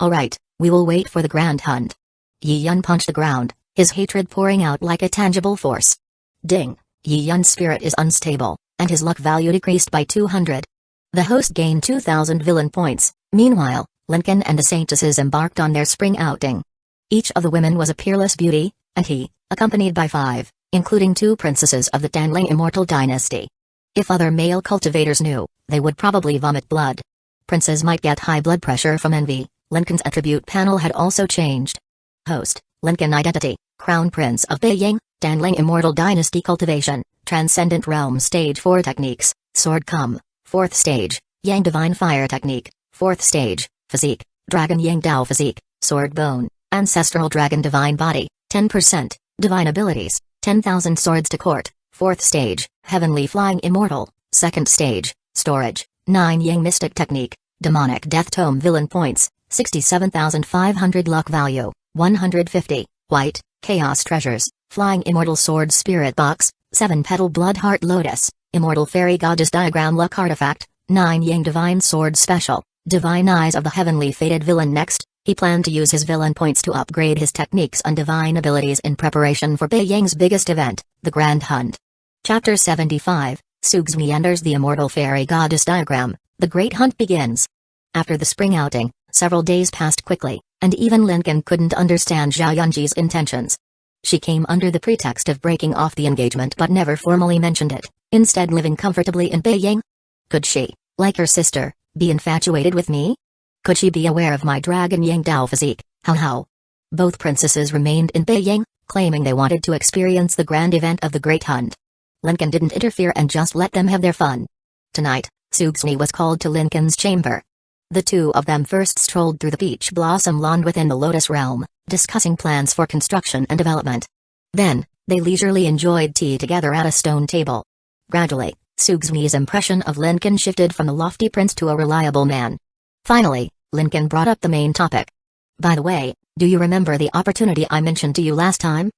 Alright, we will wait for the Grand Hunt. Yi Yun punched the ground, his hatred pouring out like a tangible force. Ding, Yi Yun's spirit is unstable, and his luck value decreased by 200. The host gained 2,000 villain points. Meanwhile, Lincoln and the Saintesses embarked on their spring outing. Each of the women was a peerless beauty, and he, accompanied by 5, including 2 princesses of the Danling immortal dynasty. If other male cultivators knew, they would probably vomit blood. Princes might get high blood pressure from envy. Lincoln's attribute panel had also changed. Host, Lincoln identity, Crown Prince of Beiying, Danling immortal dynasty cultivation, Transcendent Realm Stage 4 techniques, Sword Come, 4th stage, Yang Divine Fire technique, 4th stage, Physique, Dragon Yang Dao Physique, Sword Bone, Ancestral Dragon Divine Body, 10%, Divine Abilities, 10,000 Swords to Court, 4th stage, Heavenly Flying Immortal, 2nd stage, Storage, 9 Yang Mystic Technique, Demonic Death Tome Villain Points, 67,500 Luck Value, 150, White, Chaos Treasures, Flying Immortal Sword Spirit Box, 7 Petal Blood Heart Lotus, Immortal Fairy Goddess Diagram Luck Artifact, 9 Yang Divine Sword Special, Divine Eyes of the Heavenly Fated Villain. Next, he planned to use his villain points to upgrade his techniques and divine abilities in preparation for Beiyang's biggest event, the Grand Hunt. Chapter 75, Sugsumi enters the Immortal Fairy Goddess Diagram. The Great Hunt begins. After the spring outing, several days passed quickly, and even Lincoln couldn't understand Zhao Yunji's intentions. She came under the pretext of breaking off the engagement but never formally mentioned it, instead living comfortably in Beiying. Could she, like her sister, be infatuated with me? Could she be aware of my Dragon Yang Dao physique? How? Both princesses remained in Beiying, claiming they wanted to experience the grand event of the Great Hunt. Lincoln didn't interfere and just let them have their fun. Tonight, Sugsumi was called to Lincoln's chamber. The two of them first strolled through the peach blossom lawn within the Lotus Realm, discussing plans for construction and development. Then, they leisurely enjoyed tea together at a stone table. Gradually, Sugsumi's impression of Lincoln shifted from a lofty prince to a reliable man. Finally, Lincoln brought up the main topic. By the way, do you remember the opportunity I mentioned to you last time?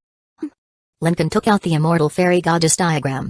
Lincoln took out the Immortal Fairy Goddess diagram.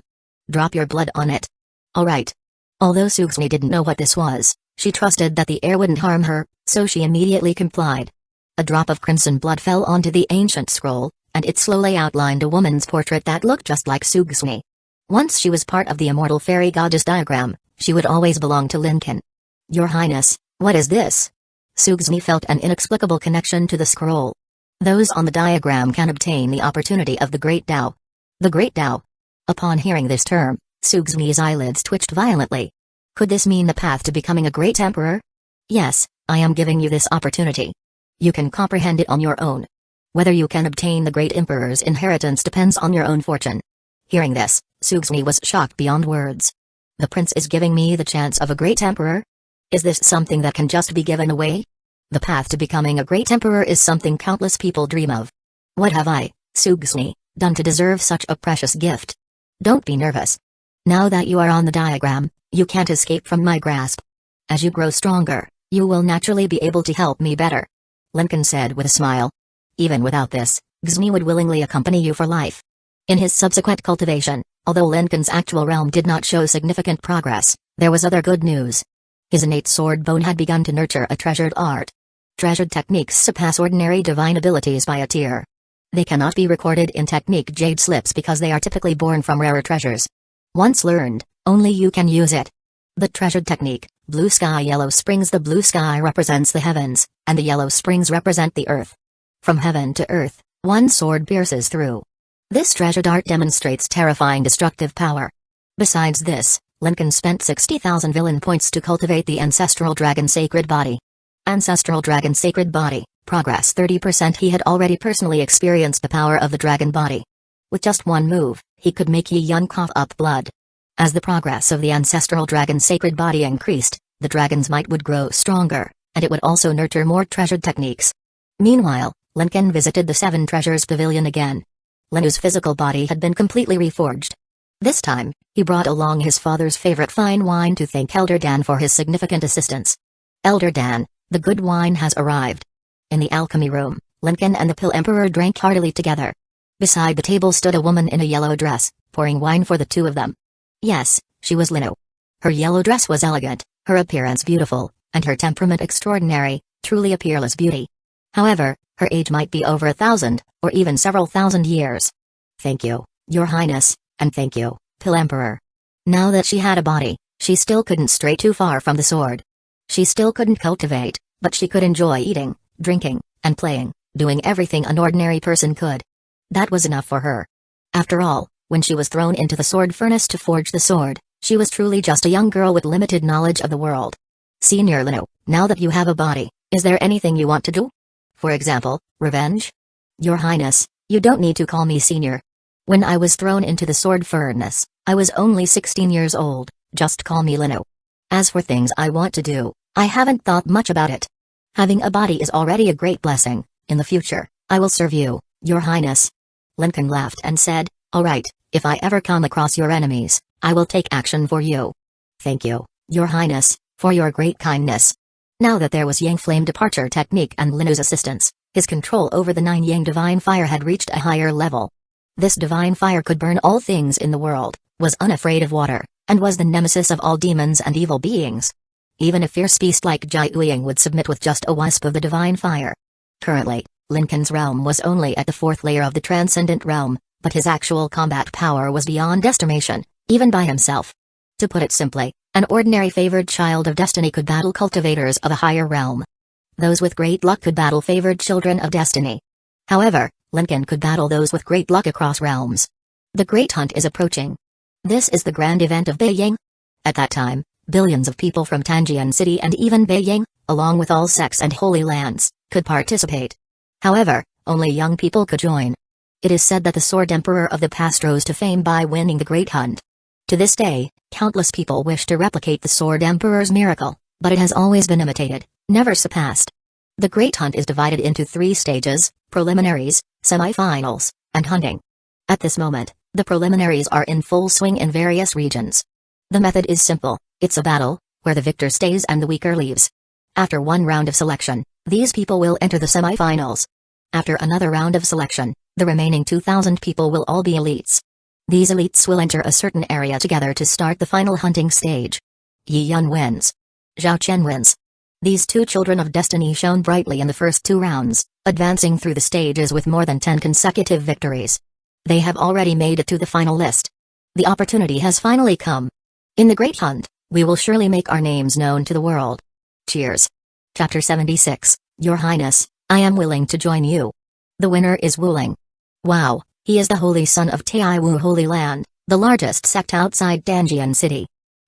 Drop your blood on it. Alright. Although Sugsumi didn't know what this was, she trusted that the air wouldn't harm her, so she immediately complied. A drop of crimson blood fell onto the ancient scroll, and it slowly outlined a woman's portrait that looked just like Sugsumi. Once she was part of the Immortal Fairy Goddess diagram, she would always belong to Lincoln. Your Highness, what is this? Sugsumi felt an inexplicable connection to the scroll. Those on the diagram can obtain the opportunity of the Great Tao. The Great Tao. Upon hearing this term, Sugsumi's eyelids twitched violently. Could this mean the path to becoming a great emperor? Yes, I am giving you this opportunity. You can comprehend it on your own. Whether you can obtain the great emperor's inheritance depends on your own fortune. Hearing this, Sugsumi was shocked beyond words. The prince is giving me the chance of a great emperor? Is this something that can just be given away? The path to becoming a great emperor is something countless people dream of. What have I, Sugsumi, done to deserve such a precious gift? Don't be nervous. Now that you are on the diagram, you can't escape from my grasp. As you grow stronger, you will naturally be able to help me better," Lincoln said with a smile. "Even without this, Xni would willingly accompany you for life." In his subsequent cultivation, although Lincoln's actual realm did not show significant progress, there was other good news. His innate sword bone had begun to nurture a treasured art. Treasured techniques surpass ordinary divine abilities by a tier. They cannot be recorded in technique jade slips because they are typically born from rarer treasures. Once learned, only you can use it. The treasured technique, Blue Sky Yellow Springs. The blue sky represents the heavens, and the yellow springs represent the earth. From heaven to earth, one sword pierces through. This treasured art demonstrates terrifying destructive power. Besides this, Lincoln spent 60,000 villain points to cultivate the Ancestral Dragon Sacred Body. Ancestral Dragon Sacred Body, progress 30%. He had already personally experienced the power of the dragon body. With just one move, he could make Yi Yun cough up blood. As the progress of the Ancestral Dragon Sacred Body increased, the dragon's might would grow stronger, and it would also nurture more treasured techniques. Meanwhile, Lincoln visited the Seven Treasures Pavilion again. Linu's physical body had been completely reforged. This time, he brought along his father's favorite fine wine to thank Elder Dan for his significant assistance. "Elder Dan, the good wine has arrived." In the alchemy room, Lincoln and the Pill Emperor drank heartily together. Beside the table stood a woman in a yellow dress, pouring wine for the two of them. Yes, she was Linu. Her yellow dress was elegant, her appearance beautiful, and her temperament extraordinary, truly a peerless beauty. However, her age might be over 1,000, or even several thousand years. "Thank you, Your Highness, and thank you, Pill Emperor." Now that she had a body, she still couldn't stray too far from the sword. She still couldn't cultivate, but she could enjoy eating, drinking, and playing, doing everything an ordinary person could. That was enough for her. After all, when she was thrown into the sword furnace to forge the sword, she was truly just a young girl with limited knowledge of the world. "Senior Linu, now that you have a body, is there anything you want to do? For example, revenge?" "Your Highness, you don't need to call me senior. When I was thrown into the sword furnace, I was only 16 years old, just call me Linu. As for things I want to do, I haven't thought much about it. Having a body is already a great blessing. In the future, I will serve you, Your Highness." Lincoln laughed and said, "All right, if I ever come across your enemies, I will take action for you." "Thank you, Your Highness, for your great kindness." Now that there was Yang Flame Departure Technique and Linu's assistance, his control over the 9 Yang Divine Fire had reached a higher level. This divine fire could burn all things in the world, was unafraid of water, and was the nemesis of all demons and evil beings. Even a fierce beast like Jai Uying would submit with just a wisp of the divine fire. Currently, Lincoln's realm was only at the 4th layer of the transcendent realm, but his actual combat power was beyond estimation, even by himself. To put it simply, an ordinary favored child of destiny could battle cultivators of a higher realm. Those with great luck could battle favored children of destiny. However, Lincoln could battle those with great luck across realms. The Great Hunt is approaching. This is the grand event of Beiyang. At that time, billions of people from Tanjian City and even Beiyang, along with all sects and holy lands, could participate. However, only young people could join. It is said that the Sword Emperor of the past rose to fame by winning the Great Hunt. To this day, countless people wish to replicate the Sword Emperor's miracle, but it has always been imitated, never surpassed. The Great Hunt is divided into 3 stages: preliminaries, semi-finals, and hunting. At this moment, the preliminaries are in full swing in various regions. The method is simple: it's a battle, where the victor stays and the weaker leaves. After one round of selection, these people will enter the semi-finals. After another round of selection, the remaining 2,000 people will all be elites. These elites will enter a certain area together to start the final hunting stage. Yi Yun wins. Zhao Chen wins. These 2 children of destiny shone brightly in the first 2 rounds, advancing through the stages with more than 10 consecutive victories. They have already made it to the final list. The opportunity has finally come. In the Great Hunt, we will surely make our names known to the world. Cheers. Chapter 76, Your Highness, I am willing to join you. The winner is Wuling. Wow, he is the holy son of Taiwu Holy Land, the largest sect outside Danjian City.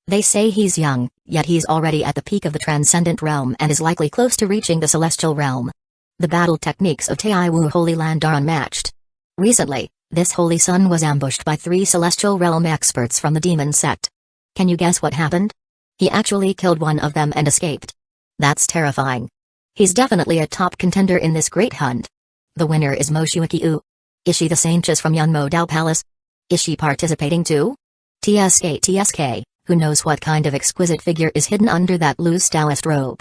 They say he's young, yet he's already at the peak of the transcendent realm and is likely close to reaching the celestial realm. The battle techniques of Taiwu Holy Land are unmatched. Recently, this holy son was ambushed by 3 celestial realm experts from the demon sect. Can you guess what happened? He actually killed one of them and escaped. That's terrifying. He's definitely a top contender in this great hunt. The winner is Moshuaki-u. Is she the Saintess from Yunmo Dao Palace? Is she participating too? TSK, Who knows what kind of exquisite figure is hidden under that loose Taoist robe?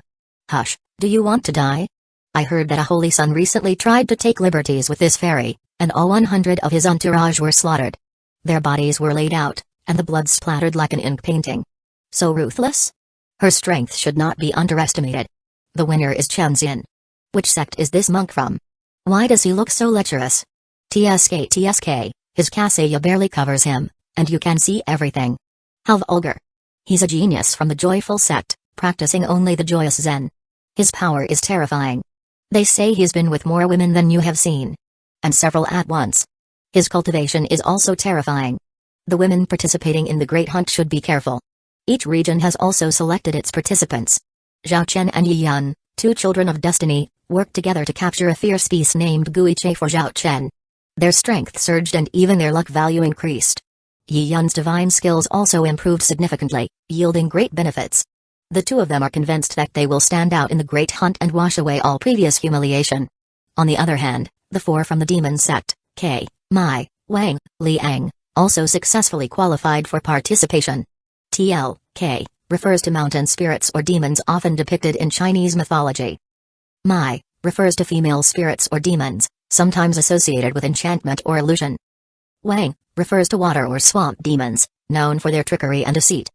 Hush, do you want to die? I heard that a holy son recently tried to take liberties with this fairy, and all 100 of his entourage were slaughtered. Their bodies were laid out, and the blood splattered like an ink painting. So ruthless? Her strength should not be underestimated. The winner is Chen. Which sect is this monk from? Why does he look so lecherous? TSK, his cassia barely covers him, and you can see everything. How vulgar. He's a genius from the joyful sect, practicing only the joyous Zen. His power is terrifying. They say he's been with more women than you have seen. And several at once. His cultivation is also terrifying. The women participating in the Great Hunt should be careful. Each region has also selected its participants. Zhao Chen and Yi Yun, two children of destiny, worked together to capture a fierce beast named Guiche for Zhao Chen. Their strength surged and even their luck value increased. Yi Yun's divine skills also improved significantly, yielding great benefits. The two of them are convinced that they will stand out in the Great Hunt and wash away all previous humiliation. On the other hand, the four from the demon sect, K, Mai, Wang, Liang, also successfully qualified for participation. TLK refers to mountain spirits or demons often depicted in Chinese mythology. Mai refers to female spirits or demons, sometimes associated with enchantment or illusion. Wang refers to water or swamp demons, known for their trickery and deceit.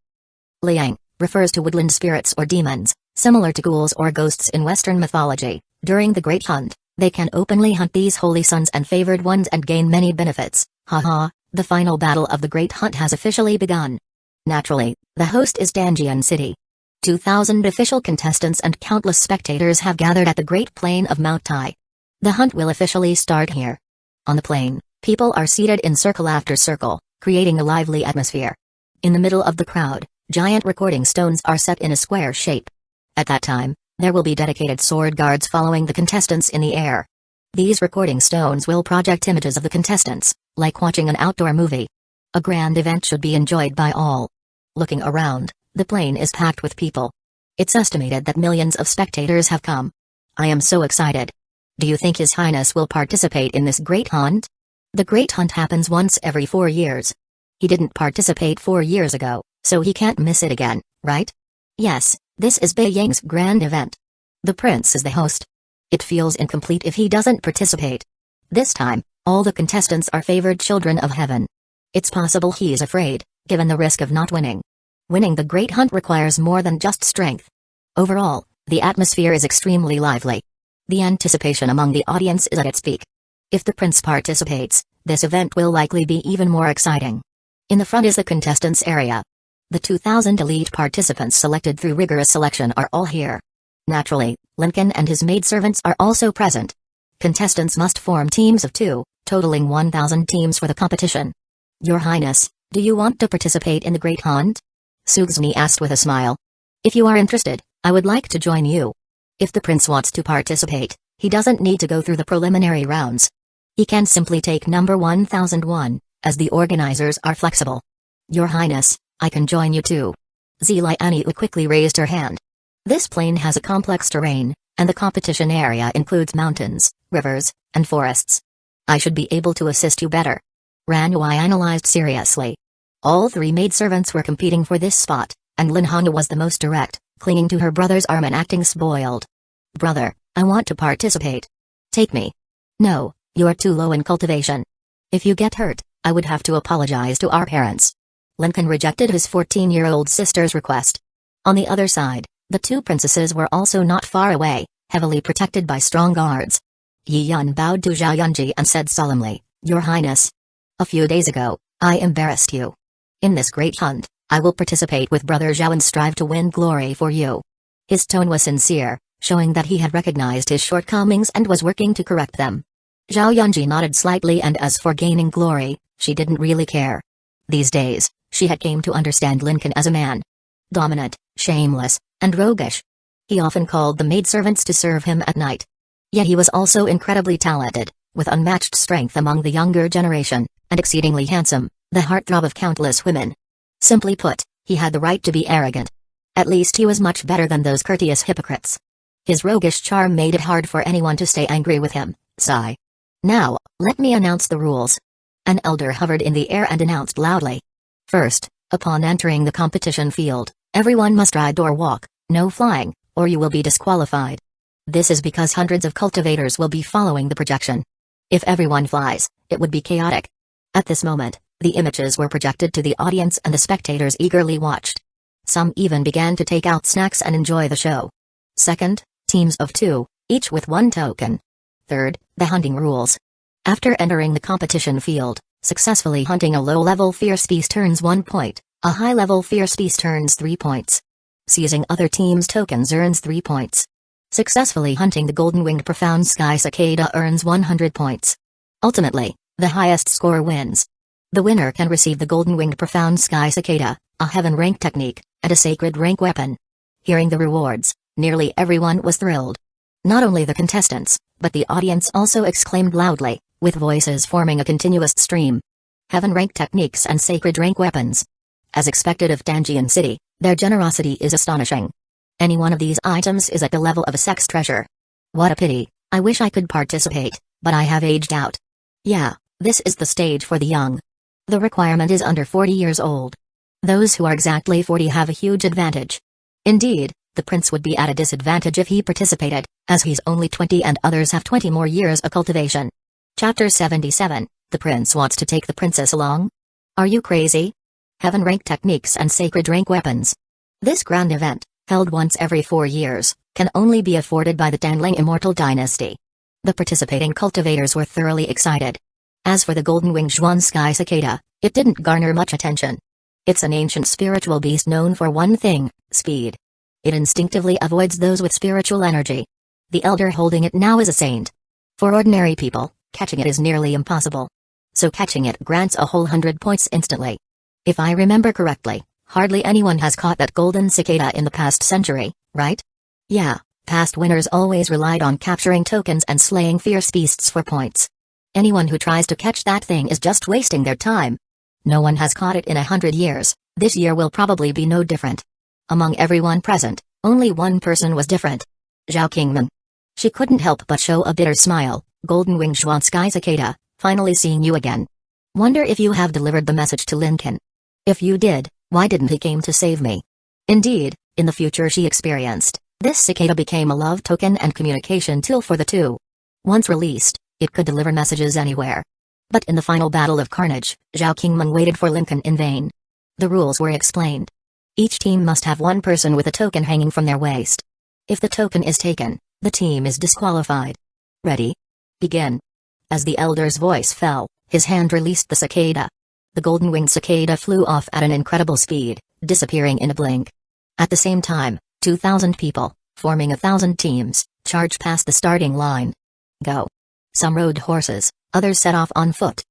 Liang refers to woodland spirits or demons, similar to ghouls or ghosts in Western mythology. During the Great Hunt, they can openly hunt these holy sons and favored ones and gain many benefits. Haha, the final battle of the Great Hunt has officially begun. Naturally, the host is Danjian City. 2,000 official contestants and countless spectators have gathered at the Great Plain of Mount Tai. The hunt will officially start here. On the plain, people are seated in circle after circle, creating a lively atmosphere. In the middle of the crowd, giant recording stones are set in a square shape. At that time, there will be dedicated sword guards following the contestants in the air. These recording stones will project images of the contestants, like watching an outdoor movie. A grand event should be enjoyed by all. Looking around, the plain is packed with people. It's estimated that millions of spectators have come. I am so excited. Do you think His Highness will participate in this Great Hunt? The Great Hunt happens once every 4 years. He didn't participate 4 years ago, so he can't miss it again, right? Yes, this is Beiyang's grand event. The prince is the host. It feels incomplete if he doesn't participate. This time, all the contestants are favored children of heaven. It's possible he is afraid, given the risk of not winning. Winning the Great Hunt requires more than just strength. Overall, the atmosphere is extremely lively. The anticipation among the audience is at its peak. If the prince participates, this event will likely be even more exciting. In the front is the contestants area. The 2,000 elite participants selected through rigorous selection are all here. Naturally, Lincoln and his maidservants are also present. Contestants must form teams of 2, totaling 1,000 teams for the competition. Your Highness, do you want to participate in the Great Hunt? Sugzmi asked with a smile. If you are interested, I would like to join you. If the prince wants to participate, he doesn't need to go through the preliminary rounds. He can simply take number 1001, as the organizers are flexible. Your Highness, I can join you too. Zilianiu quickly raised her hand. This plain has a complex terrain, and the competition area includes mountains, rivers, and forests. I should be able to assist you better. Ranui analyzed seriously. All 3 maidservants were competing for this spot, and Lin Hong was the most direct, clinging to her brother's arm and acting spoiled. Brother, I want to participate. Take me. No, you're too low in cultivation. If you get hurt, I would have to apologize to our parents. Lincoln rejected his 14-year-old sister's request. On the other side, the 2 princesses were also not far away, heavily protected by strong guards. Yi Yun bowed to Zhao Yunji and said solemnly, Your Highness. A few days ago, I embarrassed you. In this Great Hunt, I will participate with Brother Zhao and strive to win glory for you. His tone was sincere, showing that he had recognized his shortcomings and was working to correct them. Zhao Yunji nodded slightly, and as for gaining glory, she didn't really care. These days, she had came to understand Lincoln as a man. Dominant, shameless, and roguish. He often called the maidservants to serve him at night. Yet he was also incredibly talented, with unmatched strength among the younger generation, and exceedingly handsome, the heartthrob of countless women. Simply put, he had the right to be arrogant. At least he was much better than those courteous hypocrites. His roguish charm made it hard for anyone to stay angry with him. Sigh. Now, let me announce the rules. An elder hovered in the air and announced loudly. First, Upon entering the competition field, everyone must ride or walk, no flying, or you will be disqualified. This is because hundreds of cultivators will be following the projection. If everyone flies, it would be chaotic. At this moment, the images were projected to the audience and the spectators eagerly watched. Some even began to take out snacks and enjoy the show. Second, teams of 2, each with 1 token. Third, the hunting rules. After entering the competition field, successfully hunting a low-level fierce beast earns 1 point, a high-level fierce beast earns 3 points. Seizing other teams' tokens earns 3 points. Successfully hunting the golden-winged profound sky cicada earns 100 points. Ultimately, the highest score wins. The winner can receive the golden-winged profound sky cicada, a heaven rank technique, and a sacred rank weapon. Hearing the rewards, nearly everyone was thrilled. Not only the contestants, but the audience also exclaimed loudly, with voices forming a continuous stream. Heaven rank techniques and sacred rank weapons. As expected of Danjian City, their generosity is astonishing. Any one of these items is at the level of a sex treasure. What a pity, I wish I could participate, but I have aged out. Yeah, this is the stage for the young. The requirement is under 40 years old. Those who are exactly 40 have a huge advantage. Indeed, the prince would be at a disadvantage if he participated, as he's only 20 and others have 20 more years of cultivation. Chapter 77, The Prince Wants to Take the Princess Along? Are you crazy? Heaven rank techniques and sacred rank weapons. This grand event, held once every 4 years, can only be afforded by the Danling Immortal Dynasty. The participating cultivators were thoroughly excited. As for the golden-winged Zhuan Sky Cicada, it didn't garner much attention. It's an ancient spiritual beast known for one thing, speed. It instinctively avoids those with spiritual energy. The elder holding it now is a saint. For ordinary people, catching it is nearly impossible. So catching it grants a whole 100 points instantly. If I remember correctly, hardly anyone has caught that golden cicada in the past century, right? Yeah, past winners always relied on capturing tokens and slaying fierce beasts for points. Anyone who tries to catch that thing is just wasting their time. No one has caught it in 100 years, this year will probably be no different. Among everyone present, only one person was different. Zhao Qingming. She couldn't help but show a bitter smile. Golden-winged Zhuan Sky Cicada, finally seeing you again. Wonder if you have delivered the message to Lincoln. If you did, why didn't he came to save me? Indeed, in the future she experienced, this cicada became a love token and communication tool for the two. Once released, it could deliver messages anywhere. But in the final battle of carnage, Zhao Qingmeng waited for Lincoln in vain. The rules were explained. Each team must have one person with a token hanging from their waist. If the token is taken, the team is disqualified. Ready? Begin. As the elder's voice fell, his hand released the cicada. The golden-winged cicada flew off at an incredible speed, disappearing in a blink. At the same time, 2,000 people, forming 1,000 teams, charged past the starting line. Go. Some rode horses, others set off on foot.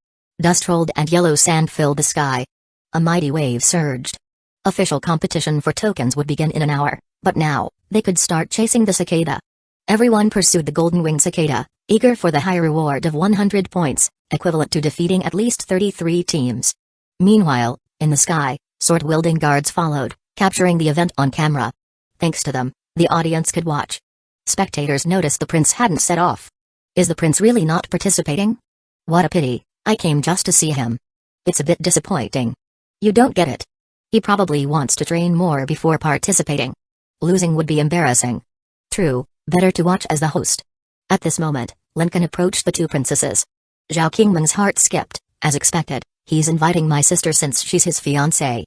Dust rolled and yellow sand filled the sky. A mighty wave surged. Official competition for tokens would begin in an hour, but now, they could start chasing the cicada. Everyone pursued the golden-winged cicada, eager for the high reward of 100 points, equivalent to defeating at least 33 teams. Meanwhile, in the sky, sword-wielding guards followed, capturing the event on camera. Thanks to them, the audience could watch. Spectators noticed the prince hadn't set off. Is the prince really not participating? What a pity, I came just to see him. It's a bit disappointing. You don't get it. He probably wants to train more before participating. Losing would be embarrassing. True, better to watch as the host. At this moment, Lincoln approached the two princesses. Zhao Qingmeng's heart skipped, as expected, he's inviting my sister since she's his fiancée.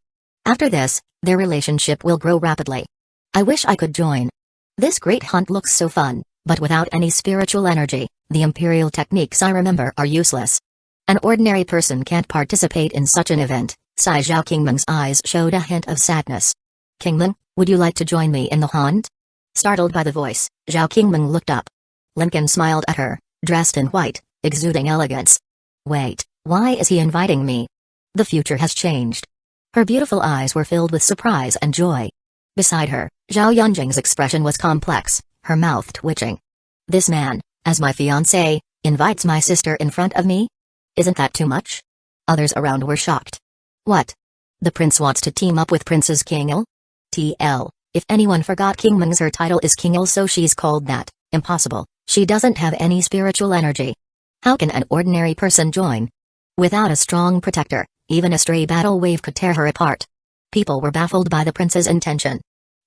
After this, their relationship will grow rapidly. I wish I could join. This great hunt looks so fun, but without any spiritual energy, the imperial techniques I remember are useless. An ordinary person can't participate in such an event. Zhao Qingmeng's eyes showed a hint of sadness. Qingmeng, would you like to join me in the hunt? Startled by the voice, Zhao Qingmeng looked up. Lincoln smiled at her, dressed in white, exuding elegance. Wait, why is he inviting me? The future has changed. Her beautiful eyes were filled with surprise and joy. Beside her, Zhao Yunjing's expression was complex, her mouth twitching. This man, as my fiancé, invites my sister in front of me? Isn't that too much? Others around were shocked. What? The prince wants to team up with Princess Qing'il? TL, if anyone forgot Qingmeng's her title is Qing'il, so she's called that. Impossible, she doesn't have any spiritual energy. How can an ordinary person join? Without a strong protector, even a stray battle wave could tear her apart. People were baffled by the prince's intention.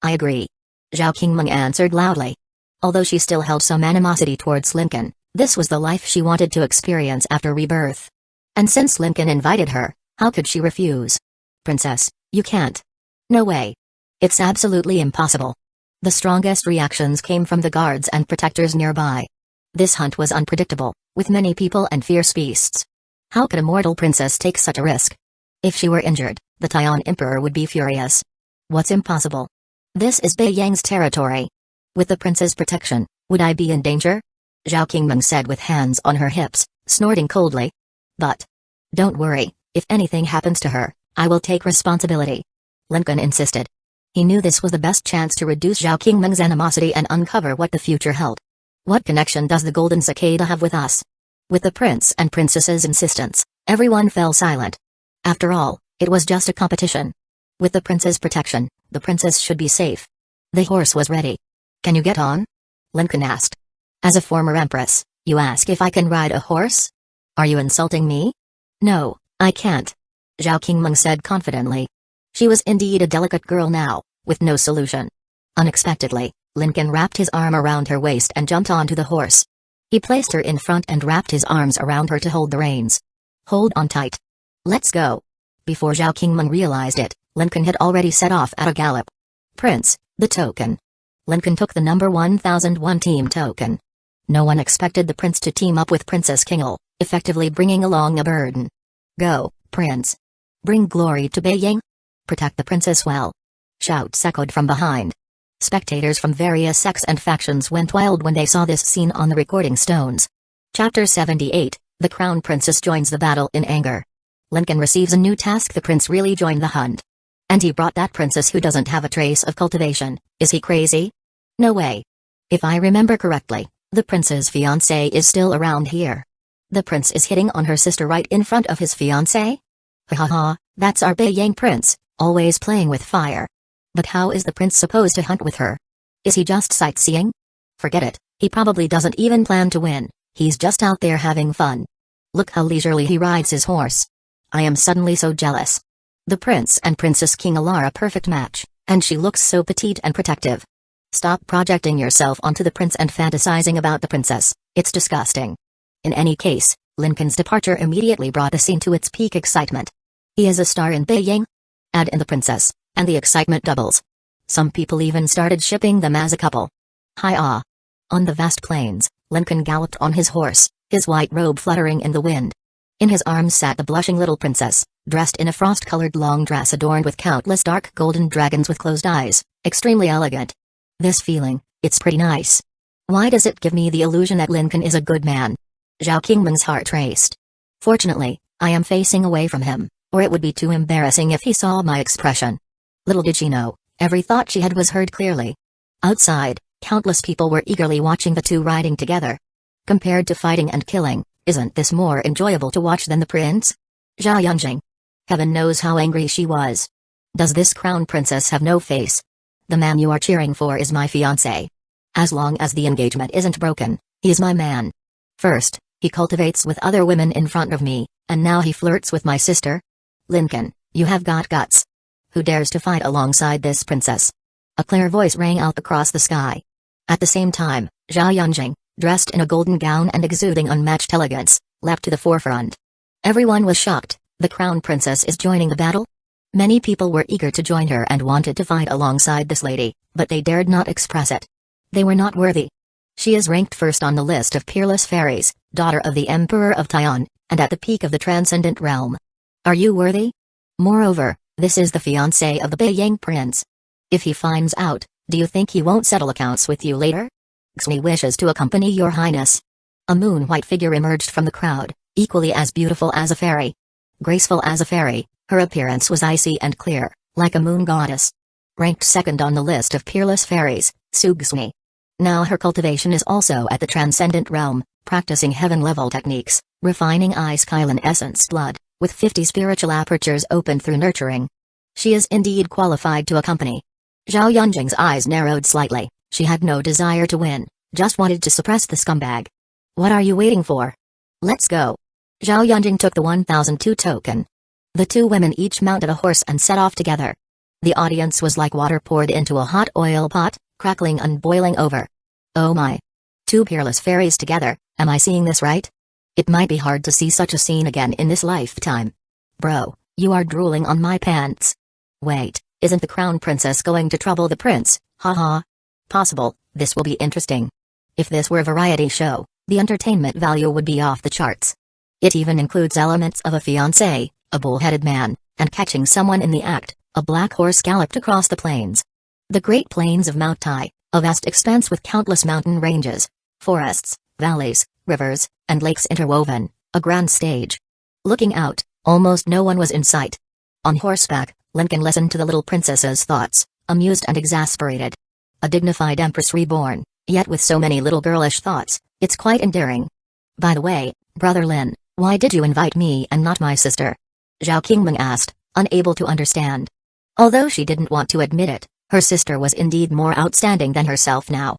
I agree. Zhao Qingmeng answered loudly. Although she still held some animosity towards Lincoln, this was the life she wanted to experience after rebirth. And since Lincoln invited her, how could she refuse? Princess, you can't. No way. It's absolutely impossible. The strongest reactions came from the guards and protectors nearby. This hunt was unpredictable, with many people and fierce beasts. How could a mortal princess take such a risk? If she were injured, the Tian Emperor would be furious. What's impossible? This is Bei Yang's territory. With the prince's protection, would I be in danger? Zhao Qingmeng said with hands on her hips, snorting coldly. But don't worry, if anything happens to her, I will take responsibility. Lincoln insisted. He knew this was the best chance to reduce Zhao Qingmeng's animosity and uncover what the future held. What connection does the golden cicada have with us? With the prince and princess's insistence, everyone fell silent. After all, it was just a competition. With the prince's protection, the princess should be safe. The horse was ready. Can you get on? Lincoln asked. As a former empress, you ask if I can ride a horse? Are you insulting me? No, I can't. Zhao Qingmeng said confidently. She was indeed a delicate girl now, with no solution. Unexpectedly, Lincoln wrapped his arm around her waist and jumped onto the horse. He placed her in front and wrapped his arms around her to hold the reins. Hold on tight. Let's go. Before Zhao Qingmeng realized it, Lincoln had already set off at a gallop. Prince, the token. Lincoln took the number 1001 team token. No one expected the prince to team up with Princess Kingle, effectively bringing along a burden. Go, prince. Bring glory to Beiyang. Protect the princess well. Shouts echoed from behind. Spectators from various sects and factions went wild when they saw this scene on the recording stones. Chapter 78, The Crown Princess joins the battle in anger. Lincoln receives a new task. The prince really joined the hunt. And he brought that princess who doesn't have a trace of cultivation. Is he crazy? No way. If I remember correctly, the prince's fiancé is still around here. The prince is hitting on her sister right in front of his fiancé? Ha ha ha, that's our Beiyang prince, always playing with fire. But how is the prince supposed to hunt with her? Is he just sightseeing? Forget it, he probably doesn't even plan to win, he's just out there having fun. Look how leisurely he rides his horse. I am suddenly so jealous. The prince and Princess Kingle are a perfect match, and she looks so petite and protective. Stop projecting yourself onto the prince and fantasizing about the princess, it's disgusting. In any case, Lincoln's departure immediately brought the scene to its peak excitement. He is a star in Beiyang. Add in the princess, and the excitement doubles. Some people even started shipping them as a couple. Hi-ah. On the vast plains, Lincoln galloped on his horse, his white robe fluttering in the wind. In his arms sat the blushing little princess, dressed in a frost-colored long dress adorned with countless dark golden dragons with closed eyes, extremely elegant. This feeling, it's pretty nice. Why does it give me the illusion that Lincoln is a good man? Zhao Qingmeng's heart raced. Fortunately, I am facing away from him, or it would be too embarrassing if he saw my expression. Little did she know, every thought she had was heard clearly. Outside, countless people were eagerly watching the two riding together. Compared to fighting and killing, isn't this more enjoyable to watch than the prince? Zhao Yunjing. Heaven knows how angry she was. Does this crown princess have no face? The man you are cheering for is my fiancé. As long as the engagement isn't broken, he is my man. First, he cultivates with other women in front of me, and now he flirts with my sister? Lincoln, you have got guts. Who dares to fight alongside this princess? A clear voice rang out across the sky. At the same time, Zhao Yunjing, dressed in a golden gown and exuding unmatched elegance, leapt to the forefront. Everyone was shocked. The crown princess is joining the battle? Many people were eager to join her and wanted to fight alongside this lady, but they dared not express it. They were not worthy. She is ranked first on the list of peerless fairies, daughter of the Emperor of Tian, and at the peak of the transcendent realm. Are you worthy? Moreover, this is the fiancé of the Beiyang prince. If he finds out, do you think he won't settle accounts with you later? Xni wishes to accompany your highness. A moon-white figure emerged from the crowd, equally as beautiful as a fairy. Graceful as a fairy, her appearance was icy and clear, like a moon goddess. Ranked second on the list of peerless fairies, Xni. Now her cultivation is also at the transcendent realm, practicing heaven-level techniques, refining Ice-Kylan essence blood, with 50 spiritual apertures opened through nurturing. She is indeed qualified to accompany. Zhao Yunjing's eyes narrowed slightly. She had no desire to win, just wanted to suppress the scumbag. What are you waiting for? Let's go. Zhao Yunjing took the 1002 token. The two women each mounted a horse and set off together. The audience was like water poured into a hot oil pot, crackling and boiling over. Oh my. Two peerless fairies together, am I seeing this right? It might be hard to see such a scene again in this lifetime. Bro, you are drooling on my pants. Wait, isn't the crown princess going to trouble the prince? Haha. Possible, this will be interesting. If this were a variety show, the entertainment value would be off the charts. It even includes elements of a fiancé, a bull-headed man, and catching someone in the act. A black horse galloped across the plains. The Great Plains of Mount Tai, a vast expanse with countless mountain ranges, forests, valleys, rivers, and lakes interwoven, a grand stage. Looking out, almost no one was in sight. On horseback, Lincoln listened to the little princess's thoughts, amused and exasperated. A dignified empress reborn, yet with so many little girlish thoughts, it's quite endearing. By the way, Brother Lin, why did you invite me and not my sister? Zhao Qingming asked, unable to understand. Although she didn't want to admit it, her sister was indeed more outstanding than herself now.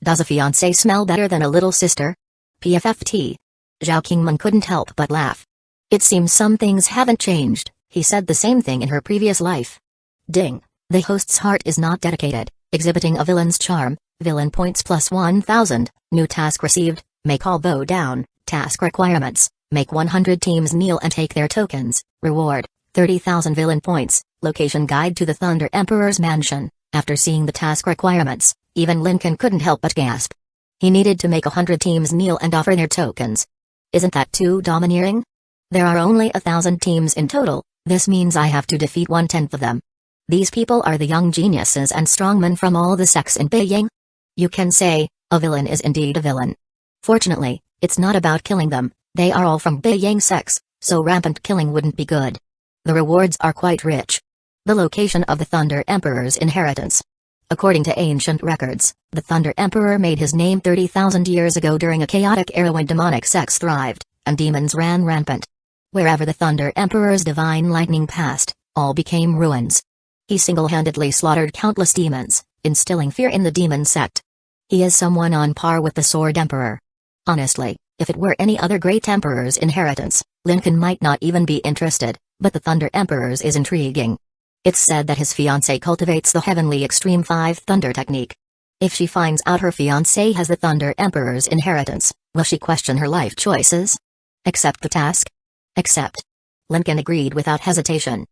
Does a fiancé smell better than a little sister? PFFT. Zhao Qingming couldn't help but laugh. It seems some things haven't changed, he said the same thing in her previous life. Ding. The host's heart is not dedicated, exhibiting a villain's charm, villain points plus 1000, new task received, make all bow down, task requirements, make 100 teams kneel and take their tokens, reward, 30,000 villain points, location guide to the Thunder Emperor's mansion. After seeing the task requirements, even Lincoln couldn't help but gasp. He needed to make 100 teams kneel and offer their tokens. Isn't that too domineering? There are only 1,000 teams in total, this means I have to defeat 1/10 of them. These people are the young geniuses and strongmen from all the sects in Beijing? You can say, a villain is indeed a villain. Fortunately, it's not about killing them, they are all from Beijing sects, so rampant killing wouldn't be good. The rewards are quite rich. The location of the Thunder Emperor's inheritance. According to ancient records, the Thunder Emperor made his name 30,000 years ago during a chaotic era when demonic sects thrived, and demons ran rampant. Wherever the Thunder Emperor's divine lightning passed, all became ruins. He single-handedly slaughtered countless demons, instilling fear in the demon sect. He is someone on par with the Sword Emperor. Honestly, if it were any other great emperor's inheritance, Lincoln might not even be interested, but the Thunder Emperor's is intriguing. It's said that his fiancé cultivates the heavenly Extreme 5 Thunder technique. If she finds out her fiancé has the Thunder Emperor's inheritance, will she question her life choices? Accept the task? Accept. Lincoln agreed without hesitation.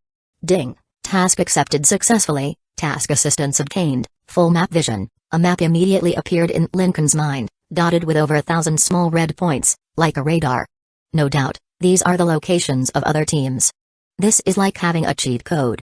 Ding. Task accepted successfully, task assistance obtained, full map vision. A map immediately appeared in Lincoln's mind, dotted with over 1,000 small red points, like a radar. No doubt, these are the locations of other teams. This is like having a cheat code.